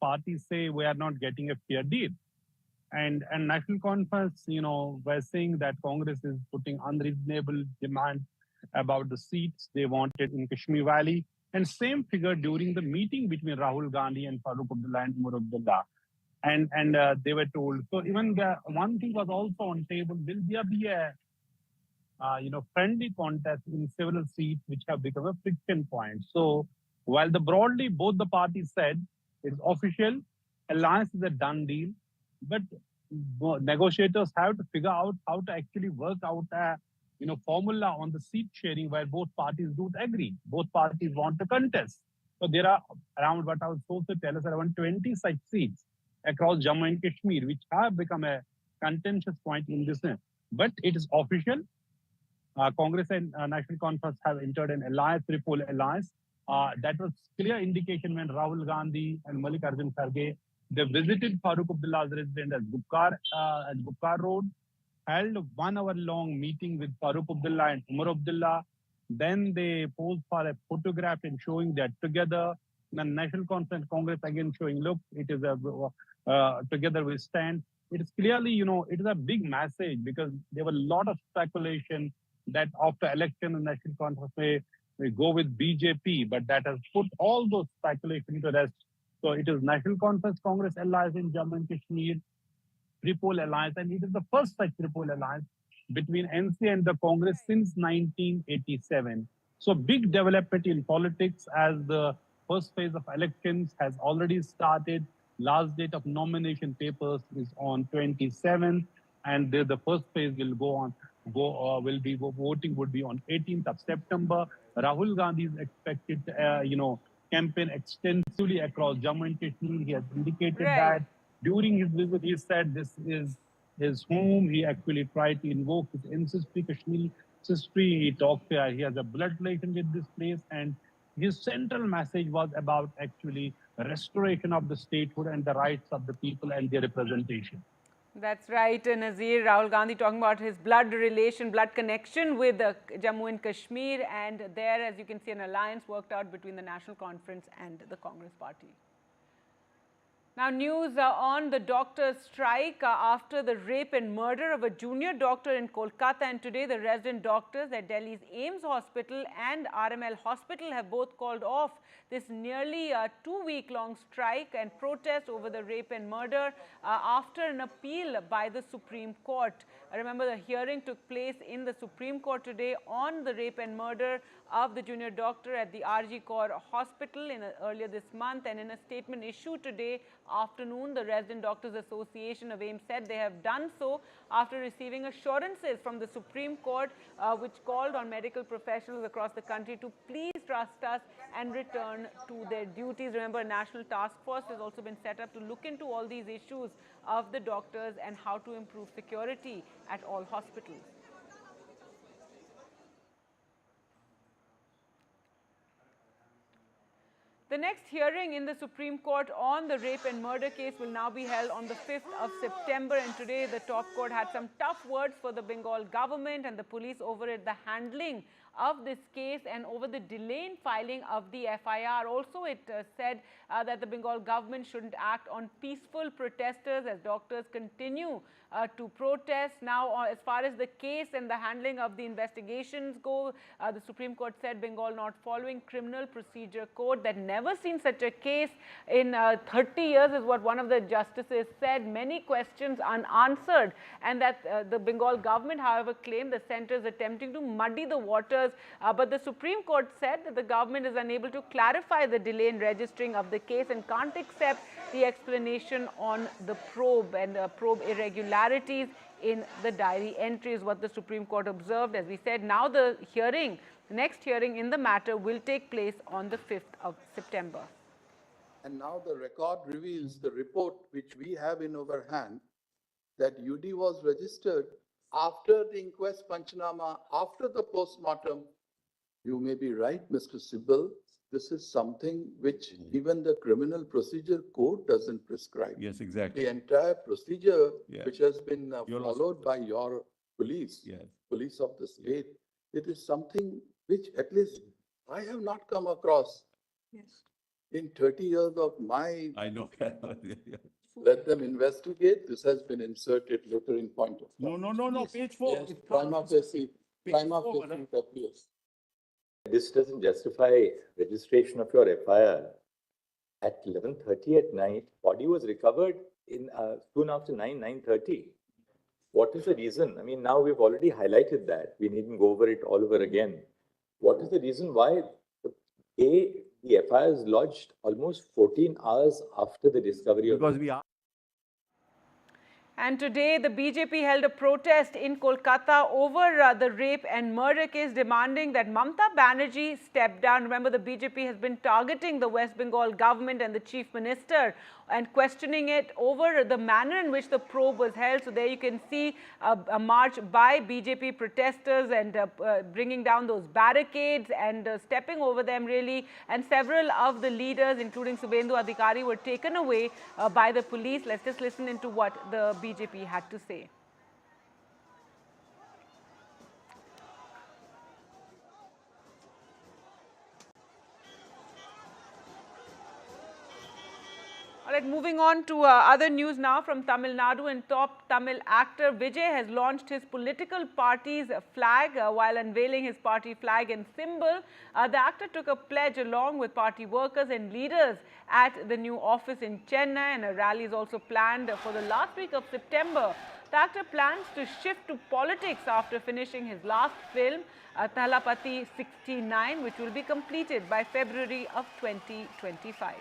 parties say we are not getting a fair deal. And National Conference, were saying that Congress is putting unreasonable demand about the seats they wanted in Kashmir Valley. And same figure during the meeting between Rahul Gandhi and Farooq Abdullah and Umar Abdullah. And they were told. So even one thing was also on table, will there be a friendly contest in several seats which have become a friction point. So while broadly both the parties said it's official, alliance is a done deal, but negotiators have to figure out how to actually work out a formula on the seat sharing where both parties don't agree. Both parties want to contest. So there are around, what I was supposed to tell us, around 20 such seats across Jammu and Kashmir, which have become a contentious point in this. But it is official. Congress and National Conference have entered an alliance, triple alliance. That was clear indication when Rahul Gandhi and Mallikarjun Kharge, they visited Farooq Abdullah's residence at Gupkar Road, held a 1-hour-long meeting with Farooq Abdullah and Umar Abdullah. Then they posed for a photograph and showing that together. The National Conference Congress again showing, look, it is together we stand. It is clearly, it is a big message because there were a lot of speculation that after election the National Conference may go with BJP, but that has put all those speculation to rest. So it is National Conference Congress alliance in Jammu and Kashmir, triple alliance, and it is the first such triple alliance between NC and the Congress since 1987. So big development in politics as the first phase of elections has already started. Last date of nomination papers is on 27th, and the first phase will voting would be on 18th of September. Rahul Gandhi is expected to, campaign extensively across Jammu and Kashmir. He has indicated that during his visit, he said this is his home. He actually tried to invoke his ancestry, Kashmiri history. He talked, he has a blood relation with this place, and his central message was about actually restoration of the statehood and the rights of the people and their representation. That's right, Nazir. Rahul Gandhi talking about his blood relation, blood connection with Jammu and Kashmir, and there, as you can see, an alliance worked out between the National Conference and the Congress Party. Now, news on the doctors' strike after the rape and murder of a junior doctor in Kolkata, and today the resident doctors at Delhi's AIIMS Hospital and RML Hospital have both called off this nearly 2-week-long strike and protest over the rape and murder after an appeal by the Supreme Court. Remember, the hearing took place in the Supreme Court today on the rape and murder of the junior doctor at the RG Kaur Hospital earlier this month, and in a statement issued today afternoon, the Resident Doctors Association of AIIMS said they have done so after receiving assurances from the Supreme Court, which called on medical professionals across the country to please trust us and return to their duties. Remember, a national task force has also been set up to look into all these issues of the doctors and how to improve security at all hospitals. The next hearing in the Supreme Court on the rape and murder case will now be held on the 5th of September, and today the top court had some tough words for the Bengal government and the police over the handling of this case and over the delay in filing of the FIR. Also, it said that the Bengal government shouldn't act on peaceful protesters as doctors continue to protest. Now, as far as the case and the handling of the investigations go, the Supreme Court said Bengal not following criminal procedure code. That never seen such a case in 30 years is what one of the justices said. Many questions unanswered, and that the Bengal government, however, claimed the centre is attempting to muddy the waters. But the Supreme Court said that the government is unable to clarify the delay in registering of the case and can't accept the explanation on the probe and probe irregularities in the diary entries, what the Supreme Court observed. As we said, now the next hearing in the matter will take place on the 5th of September. And now the record reveals the report which we have in our hand that UD was registered after the inquest Panchanama, after the post-mortem. You may be right, Mr. Sibal. This is something which even the criminal procedure code doesn't prescribe. Yes, exactly. The entire procedure which has been followed by your police, police of the state, it is something which at least I have not come across. Yes. In 30 years of my... I know. Let them investigate. This has been inserted later in point of time. No. Page 4. Yes, prima facie it appears. This doesn't justify registration of your FIR. At 11:30 at night, body was recovered in soon after 9:30. What is the reason? I mean, now we've already highlighted that. We needn't go over it all over again. What is the reason why the FIR is lodged almost 14 hours after the discovery of... Because we are... And today, the BJP held a protest in Kolkata over the rape and murder case, demanding that Mamata Banerjee step down. Remember, the BJP has been targeting the West Bengal government and the chief minister and questioning it over the manner in which the probe was held. So there you can see a march by BJP protesters and bringing down those barricades and stepping over them, really. And several of the leaders, including Subhendu Adhikari, were taken away by the police. Let's just listen into what the BJP had to say. All right, moving on to other news now from Tamil Nadu, and top Tamil actor Vijay has launched his political party's flag while unveiling his party flag and symbol. The actor took a pledge along with party workers and leaders at the new office in Chennai, and a rally is also planned for the last week of September. The actor plans to shift to politics after finishing his last film, Thalapathy 69, which will be completed by February of 2025.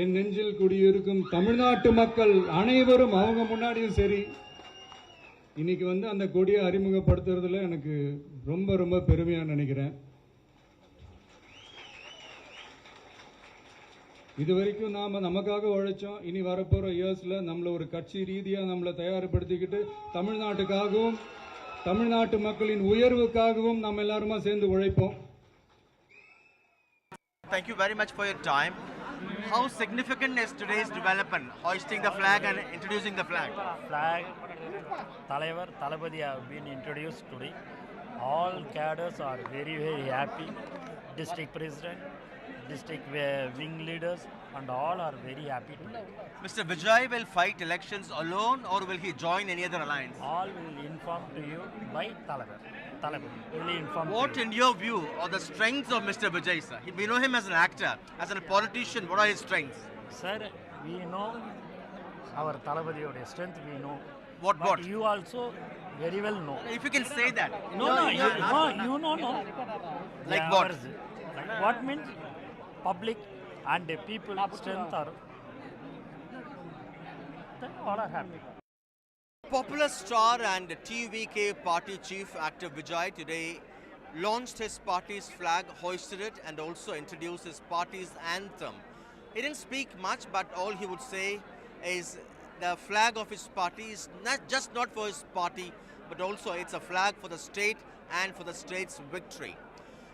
என் நெஞ்சில் குடியிருக்கும் தமிழ்நாட்டு மக்கள் அனைவரும் அவங்க முன்னாடியும் சரி இன்னைக்கு வந்து அந்த கொடியை அறிமுகப்படுத்துறதுல எனக்கு ரொம்ப ரொம்ப பெருமையா நினைக்கிறேன். இதுவரைக்கும் நாம நமக்காக உழைச்சோம். இனி வரப்போற இயர்ஸ்ல நம்மள ஒரு கட்சி ரீதியா நம்மள தயார்படுத்திக்கிட்டு தமிழ்நாட்டுக்காகவும் தமிழ்நாட்டு மக்களின் உயர்வுக்காகவும் நாம் எல்லாரும் சேர்ந்து உழைப்போம். Thank you very much for your time. How significant is today's development, hoisting the flag and introducing the flag? Flag, Talaivar, Talapathy have been introduced today. All cadres are very, very happy. District president, district wing leaders, and all are very happy today. Mr. Vijay will fight elections alone, or will he join any other alliance? All will inform to you by Talaivar. Really inform what, in your view, are the strengths of Mr. Vijay, sir? We know him as an actor, as a politician. What are his strengths? Sir, we know our Talapathy strength. We know. What? You also very well know. If you can say that. No. You know. Like what? What means public and the people strength are. Then all are happy. Popular star and TVK party chief actor Vijay today launched his party's flag, hoisted it, and also introduced his party's anthem. He didn't speak much, but all he would say is the flag of his party is not for his party, but also it's a flag for the state and for the state's victory.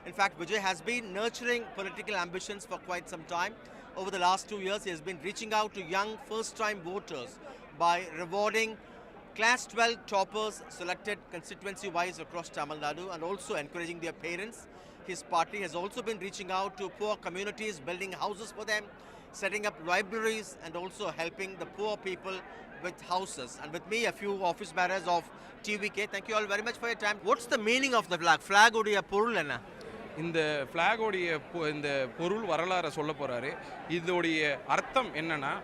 In fact, Vijay has been nurturing political ambitions for quite some time. Over the last 2 years, he has been reaching out to young first-time voters by rewarding Class 12 toppers selected constituency-wise across Tamil Nadu and also encouraging their parents. His party has also been reaching out to poor communities, building houses for them, setting up libraries and also helping the poor people with houses. And with me, a few office bearers of TVK. Thank you all very much for your time. What's the meaning of the flag? Flag udiya porul enna? இந்த ஃப்ளாகோடைய இந்த பொருள் வரலாறை சொல்ல போகிறாரு. இதோடைய அர்த்தம் என்னன்னா,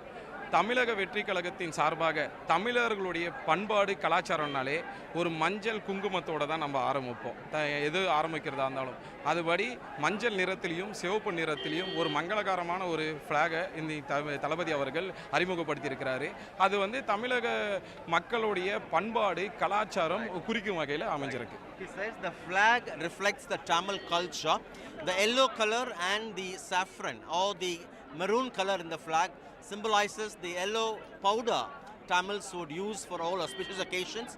தமிழக வெற்றி கழகத்தின் சார்பாக தமிழர்களுடைய பண்பாடு கலாச்சாரம்னாலே ஒரு மஞ்சள் குங்குமத்தோடு தான் நம்ம ஆரம்பிப்போம். எது ஆரம்பிக்கிறதா இருந்தாலும் அதுபடி மஞ்சள் நிறத்திலையும் சிவப்பு நிறத்திலையும் ஒரு மங்களகரமான ஒரு ஃப்ளாகை இந்த தளபதி அவர்கள் அறிமுகப்படுத்தியிருக்கிறாரு. அது தமிழக மக்களுடைய பண்பாடு கலாச்சாரம் குறிக்கும் வகையில் அமைஞ்சிருக்கு. He says the flag reflects the Tamil culture. The yellow color and the saffron or the maroon color in the flag symbolizes the yellow powder Tamils would use for all auspicious occasions.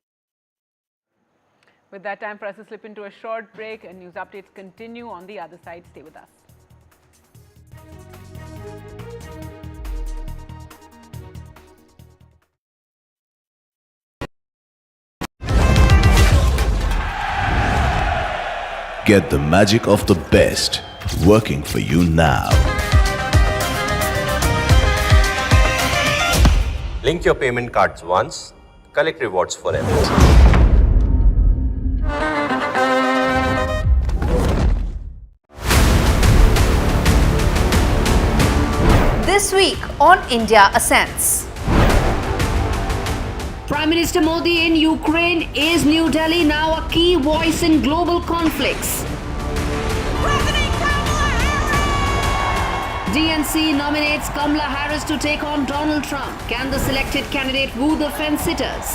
With that, time for us to slip into a short break, and news updates continue on the other side. Stay with us. Get the magic of the best working for you now. Link your payment cards once, collect rewards forever. This week on India Ascends. Prime Minister Modi in Ukraine. Is New Delhi now a key voice in global conflicts? DNC nominates Kamala Harris to take on Donald Trump. Can the selected candidate woo the fence-sitters?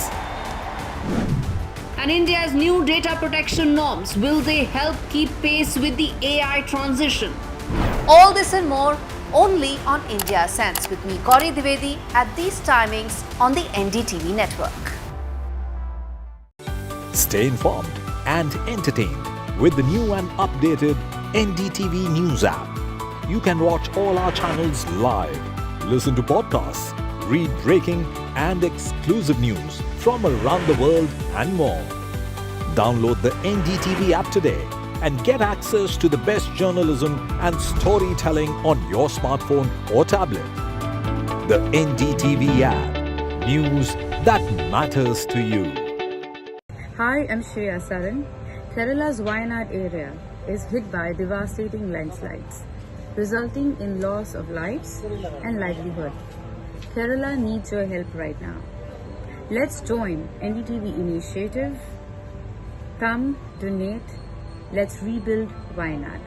And India's new data protection norms, will they help keep pace with the AI transition? All this and more only on India Ascends with me, Gauri Dwivedi, at these timings on the NDTV network. Stay informed and entertained with the new and updated NDTV News app. You can watch all our channels live, listen to podcasts, read breaking and exclusive news from around the world and more. Download the NDTV app today and get access to the best journalism and storytelling on your smartphone or tablet. The NDTV app. News that matters to you. Hi, I'm Shreya Saran. Kerala's Wayanad area is hit by devastating landslides, resulting in loss of lives and livelihood. Kerala needs your help right now. Let's join NDTV initiative. Come, donate. Let's rebuild Wayanad.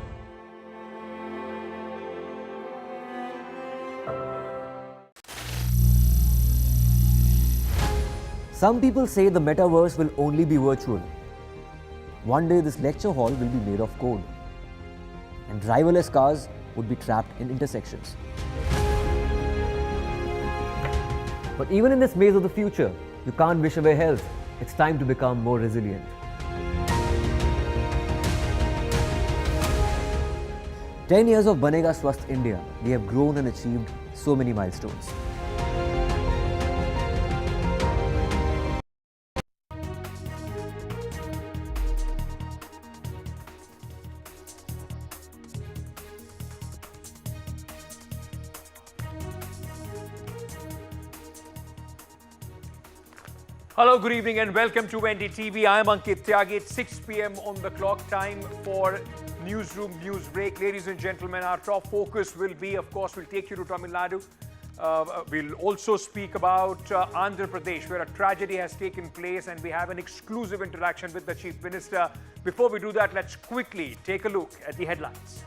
Some people say the metaverse will only be virtual. One day this lecture hall will be made of code, and driverless cars would be trapped in intersections. But even in this maze of the future, you can't wish away health. It's time to become more resilient. 10 years of Banega Swasth India, we have grown and achieved so many milestones. Hello, good evening and welcome to NDTV. I am Ankit Tyagi. It's 6 p.m. on the clock, time for Newsroom News Break. Ladies and gentlemen, our top focus will be, of course, we'll take you to Tamil Nadu. We'll also speak about Andhra Pradesh, where a tragedy has taken place, and we have an exclusive interaction with the Chief Minister. Before we do that, let's quickly take a look at the headlines.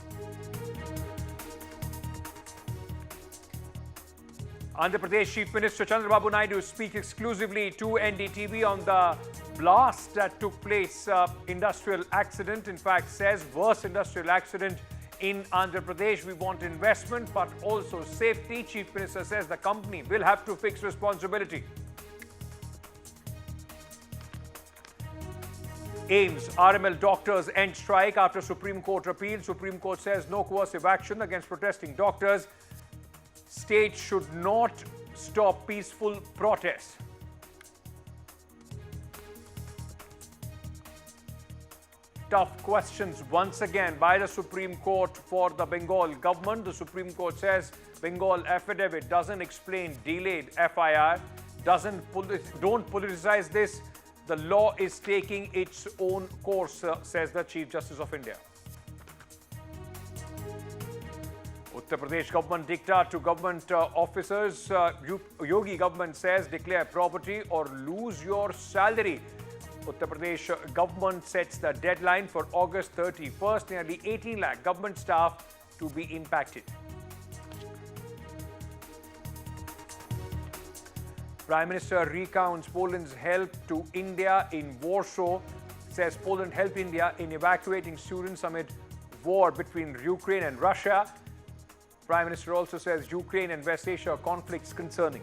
Andhra Pradesh Chief Minister Chandrababu Naidu speaks exclusively to NDTV on the blast that took place, industrial accident. In fact, says worst industrial accident in Andhra Pradesh. We want investment, but also safety. Chief Minister says the company will have to fix responsibility. AIMS RML doctors end strike after Supreme Court appeal. Supreme Court says no coercive action against protesting doctors. State should not stop peaceful protests. tough questions once again by the Supreme Court for the Bengal government. The Supreme Court says Bengal affidavit doesn't explain delayed FIR, don't politicize this. The law is taking its own course, says the Chief Justice of India. Uttar Pradesh government dictat to government officers. Yogi government says declare property or lose your salary. Uttar Pradesh government sets the deadline for August 31st. Nearly 18 lakh government staff to be impacted. Prime Minister recounts Poland's help to India in Warsaw. Says Poland helped India in evacuating students amid war between Ukraine and Russia. Prime Minister also says Ukraine and West Asia conflicts concerning.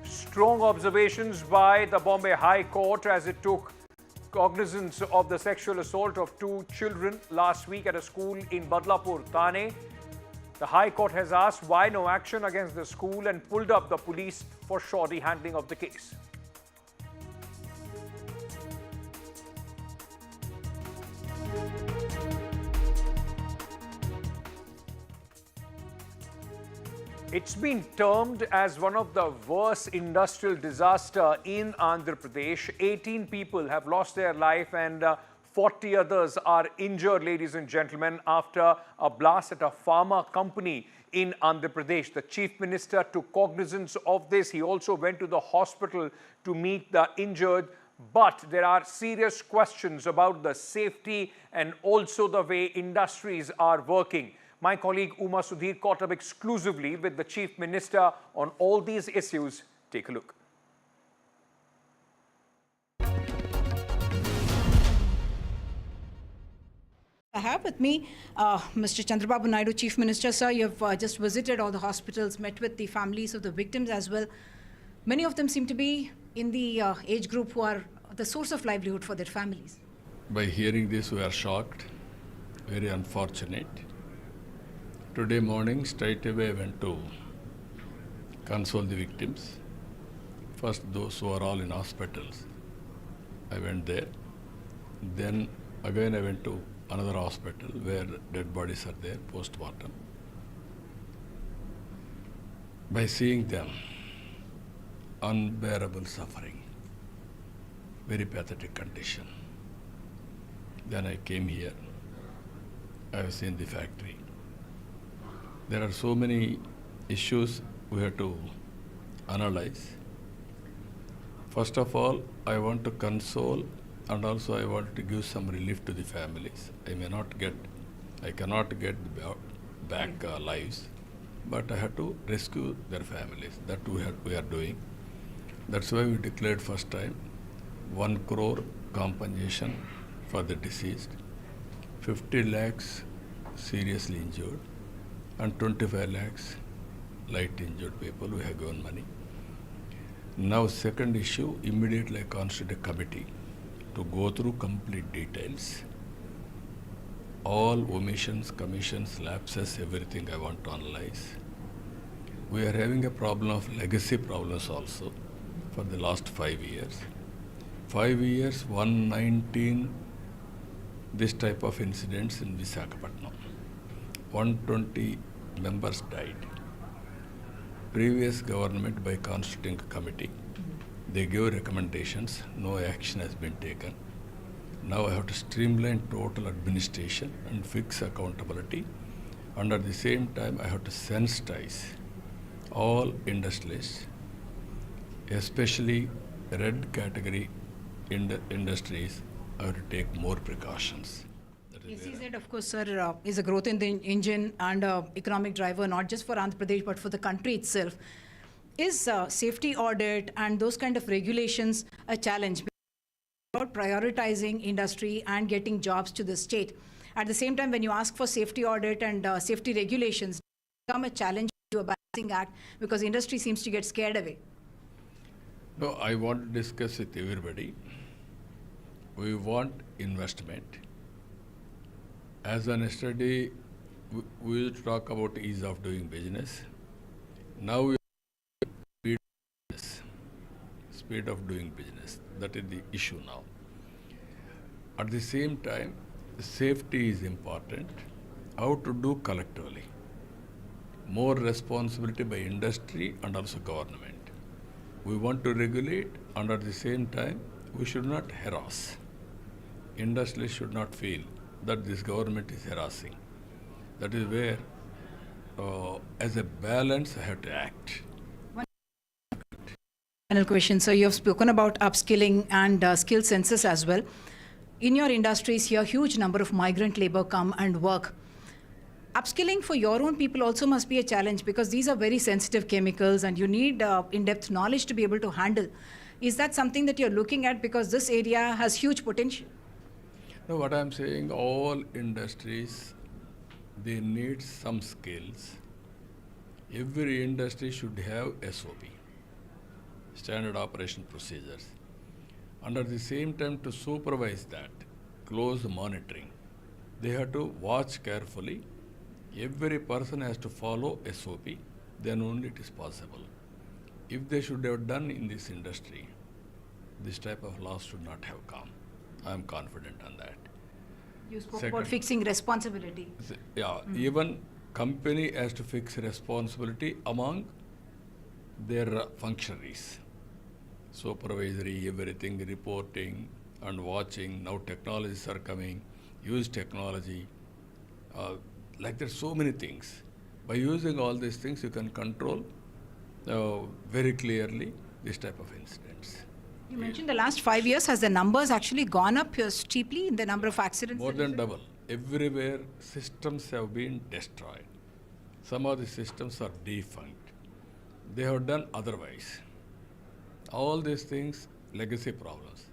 Strong observations by the Bombay High Court as it took cognizance of the sexual assault of 2 children last week at a school in Badlapur, Thane. The High Court has asked why no action against the school and pulled up the police for shoddy handling of the case. It's been termed as one of the worst industrial disasters in Andhra Pradesh. 18 people have lost their life and 40 others are injured, ladies and gentlemen, after a blast at a pharma company in Andhra Pradesh. The Chief Minister took cognizance of this. He also went to the hospital to meet the injured. But there are serious questions about the safety and also the way industries are working. My colleague Uma Sudhir caught up exclusively with the Chief Minister on all these issues. Take a look. I have with me Mr. Chandrababu Naidu, Chief Minister. Sir, you've just visited all the hospitals, met with the families of the victims as well. Many of them seem to be in the age group who are the source of livelihood for their families. By hearing this, we are shocked, very unfortunate. Today morning, straight away I went to console the victims. First, those who are all in hospitals. I went there. Then again I went to another hospital where dead bodies are there, post-mortem. By seeing them, unbearable suffering, very pathetic condition. Then I came here. I have seen the factory. There are so many issues we have to analyze. First of all, I want to console and also I want to give some relief to the families. I cannot get back lives, but I have to rescue their families. That we are doing. That's why we declared first time 1 crore compensation for the deceased, 50 lakhs seriously injured, and 25 lakhs light injured people. We have given money. Now second issue, immediately I constitute a committee to go through complete details. All omissions, commissions, lapses, everything I want to analyze. We are having a problem of legacy problems also for the last 5 years. 5 years, 119 this type of incidents in Visakhapatnam. 120 members died. Previous government, by constituting a committee, they gave recommendations, no action has been taken. Now I have to streamline total administration and fix accountability. And at the same time, I have to sensitize all industrialists, especially red category industries. I have to take more precautions. SEZ, of course, sir, is a growth in the engine and economic driver, not just for Andhra Pradesh, but for the country itself. Is safety audit and those kind of regulations a challenge? About prioritizing industry and getting jobs to the state. At the same time, when you ask for safety audit and safety regulations, become a challenge to a balancing act because industry seems to get scared away. No, I want to discuss with everybody. We want investment. As on yesterday, we will talk about ease of doing business. Now we speed of doing business. That is the issue now. At the same time, safety is important. How to do collectively. More responsibility by industry and also government. We want to regulate, and at the same time, we should not harass. Industry should not feel that this government is harassing. That is where, as a balance, I have to act. Final question. So you have spoken about upskilling and skill census as well. In your industries here, huge number of migrant labor come and work. Upskilling for your own people also must be a challenge because these are very sensitive chemicals and you need in-depth knowledge to be able to handle. Is that something that you're looking at because this area has huge potential? No, what I'm saying, all industries, they need some skills. Every industry should have SOP, standard operation procedures. And at the same time, to supervise that, close monitoring, they have to watch carefully. Every person has to follow SOP, then only it is possible. If they should have done in this industry, this type of loss should not have come. I am confident on that. You spoke about fixing responsibility. Yeah, even company has to fix responsibility among their functionaries. Supervisory, everything, reporting and watching. Now technologies are coming, use technology. Like there's so many things. By using all these things, you can control very clearly this type of incidents. You mentioned the last 5 years, has the numbers actually gone up steeply in the number of accidents? More than double. Everywhere systems have been destroyed. Some of the systems are defunct. They have done otherwise. All these things, legacy problems.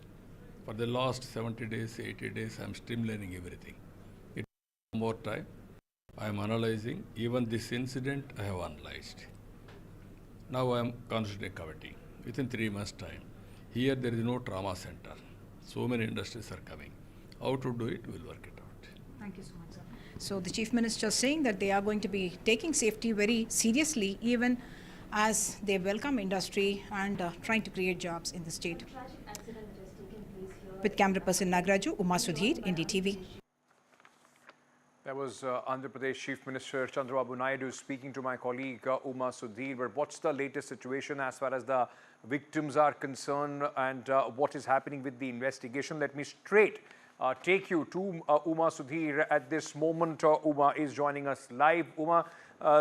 For the last 70 days, 80 days, I'm streamlining everything. It takes more time. I am analyzing. Even this incident, I have analyzed. Now I am constituting a committee. Within 3 months' time. Here there is no trauma center. So many industries are coming. How to do it, we'll work it out. Thank you so much, sir. So the Chief Minister is saying that they are going to be taking safety very seriously, even as they welcome industry and trying to create jobs in the state. With camera person Nagraju, Uma Sudhir, NDTV. That was Andhra Pradesh Chief Minister Chandrababu Naidu speaking to my colleague Uma Sudhir. But what's the latest situation as far as the victims are concerned and what is happening with the investigation? Let me straight take you to Uma Sudhir at this moment. Uma is joining us live. Uma,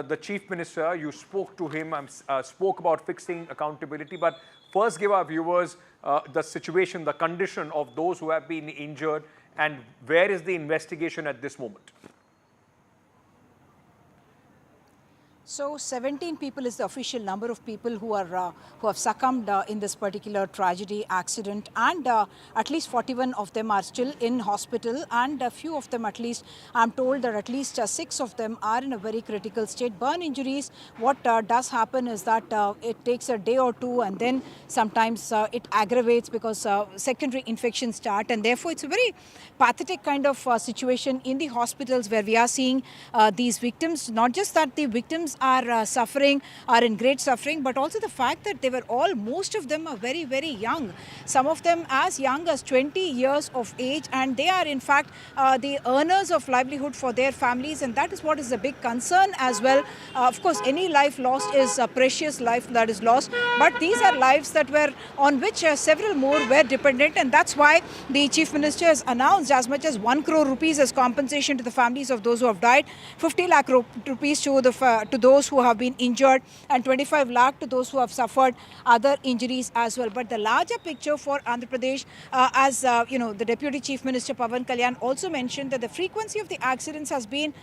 the Chief Minister, you spoke to him, spoke about fixing accountability, but first give our viewers the situation, the condition of those who have been injured and where is the investigation at this moment? So 17 people is the official number of people who have succumbed in this particular tragedy accident, and at least 41 of them are still in hospital, and a few of them, at least I'm told that at least 6 of them are in a very critical state. Burn injuries, what does happen is that it takes a day or two and then sometimes it aggravates because secondary infections start, and therefore it's a very pathetic kind of situation in the hospitals where we are seeing these victims. Not just that the victims are suffering, are in great suffering, but also the fact that they were all, most of them are very, very young. Some of them as young as 20 years of age, and they are in fact the earners of livelihood for their families, and that is what is a big concern as well. Of course, any life lost is a precious life that is lost, but these are lives that were on which several more were dependent, and that's why the Chief Minister has announced as much as 1 crore rupees as compensation to the families of those who have died, 50 lakh rupees to those who have been injured, and 25 lakh to those who have suffered other injuries as well. But the larger picture for Andhra Pradesh, as you know, the Deputy Chief Minister Pawan Kalyan also mentioned that the frequency of the accidents has been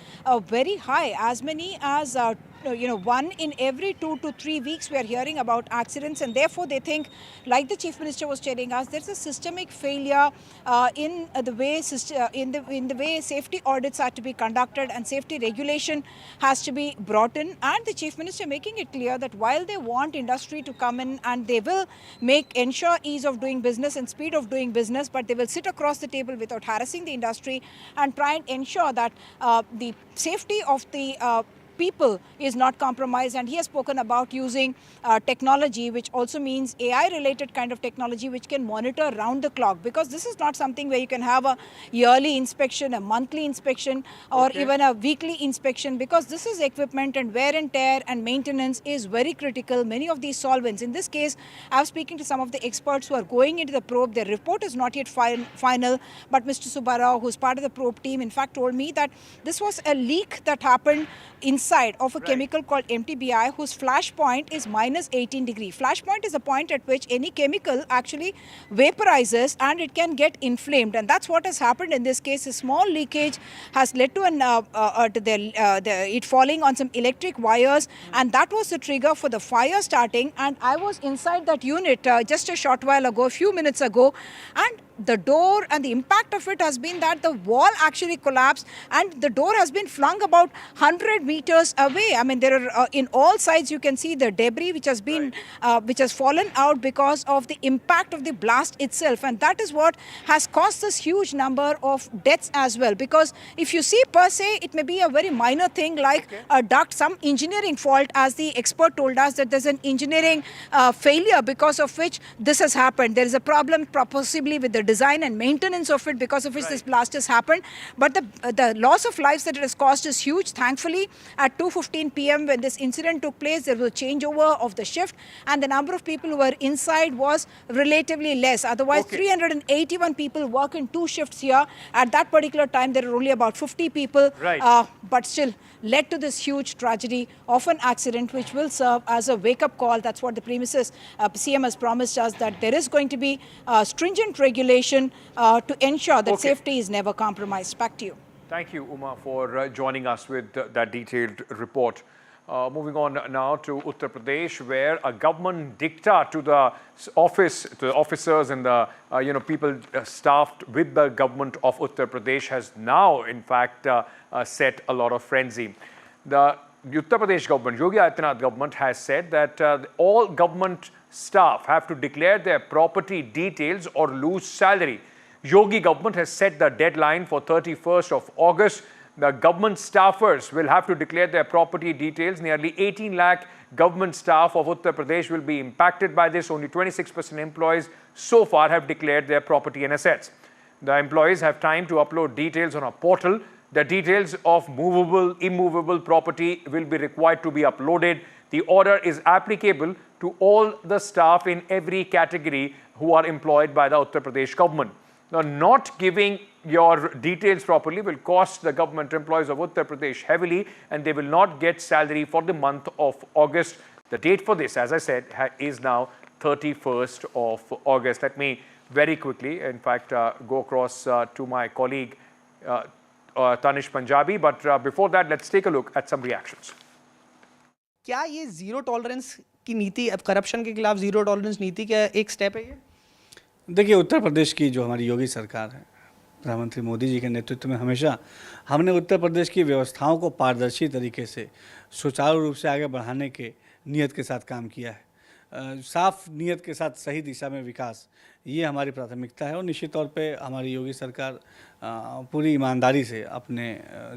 very high, as many as 1 in every 2 to 3 weeks we are hearing about accidents, and therefore they think, like the Chief Minister was telling us, there's a systemic failure in the way safety audits are to be conducted and safety regulation has to be brought in. And the Chief Minister making it clear that while they want industry to come in and they will ensure ease of doing business and speed of doing business, but they will sit across the table without harassing the industry and try and ensure that the safety of the people is not compromised. And he has spoken about using technology, which also means AI-related kind of technology, which can monitor round the clock, because this is not something where you can have a yearly inspection, a monthly inspection, or even a weekly inspection, because this is equipment and wear and tear and maintenance is very critical. Many of these solvents, in this case, I was speaking to some of the experts who are going into the probe. Their report is not yet final, but Mr. Subbarao, who's part of the probe team, in fact told me that this was a leak that happened inside of a chemical called MTBI, whose flash point is minus 18 degree. Flash point is a point at which any chemical actually vaporizes and it can get inflamed, and that's what has happened in this case. A small leakage has led to it falling on some electric wires, and that was the trigger for the fire starting. And I was inside that unit just a short while ago, a few minutes ago, and the door and the impact of it has been that the wall actually collapsed and the door has been flung about 100 meters away. I mean, there are in all sides you can see the debris which has been which has fallen out because of the impact of the blast itself, and that is what has caused this huge number of deaths as well. Because if you see per se, it may be a very minor thing like a duct, some engineering fault, as the expert told us that there's an engineering failure because of which this has happened. There is a problem possibly with the design and maintenance of it, because of which this blast has happened. But the loss of lives that it has caused is huge. Thankfully, at 2:15 p.m. when this incident took place, there was a changeover of the shift, and the number of people who were inside was relatively less. Otherwise, 381 people work in 2 shifts here. At that particular time, there were only about 50 people, but still led to this huge tragedy of an accident, which will serve as a wake-up call. That's what the premises CM has promised us, that there is going to be stringent regulation to ensure that safety is never compromised. Back to you. Thank you, Uma, for joining us with that detailed report. Moving on now to Uttar Pradesh, where a government dictat to the officers and the people staffed with the government of Uttar Pradesh has now, in fact, set a lot of frenzy. The Uttar Pradesh government, Yogi Adityanath government, has said that all government staff have to declare their property details or lose salary. Yogi government has set the deadline for 31st of August. The government staffers will have to declare their property details. Nearly 18 lakh government staff of Uttar Pradesh will be impacted by this. Only 26% employees so far have declared their property and assets. The employees have time to upload details on a portal. The details of movable, immovable property will be required to be uploaded. The order is applicable to all the staff in every category who are employed by the Uttar Pradesh government. Now, not giving your details properly will cost the government employees of Uttar Pradesh heavily, and they will not get salary for the month of August. The date for this, as I said, is now 31st of August. Let me very quickly, in fact, go across to my colleague Tanish Punjabi. But before that, let's take a look at some reactions. क्या ये zero tolerance की नीति, अब corruption के खिलाफ zero tolerance नीति का एक स्टेप है ये? देखिए, उत्तर प्रदेश की जो हमारी योगी सरकार है, प्रधानमंत्री मोदी जी के नेतृत्व में हमेशा हमने उत्तर प्रदेश की व्यवस्थाओं को पारदर्शी तरीके से सुचारू रूप से आगे बढ़ाने के नियत के साथ काम किया है। साफ नियत के साथ सही दिशा में विकास, ये हमारी प्राथमिकता है, और निश्चित तौर पे हमारी योगी सरकार पूरी ईमानदारी से अपने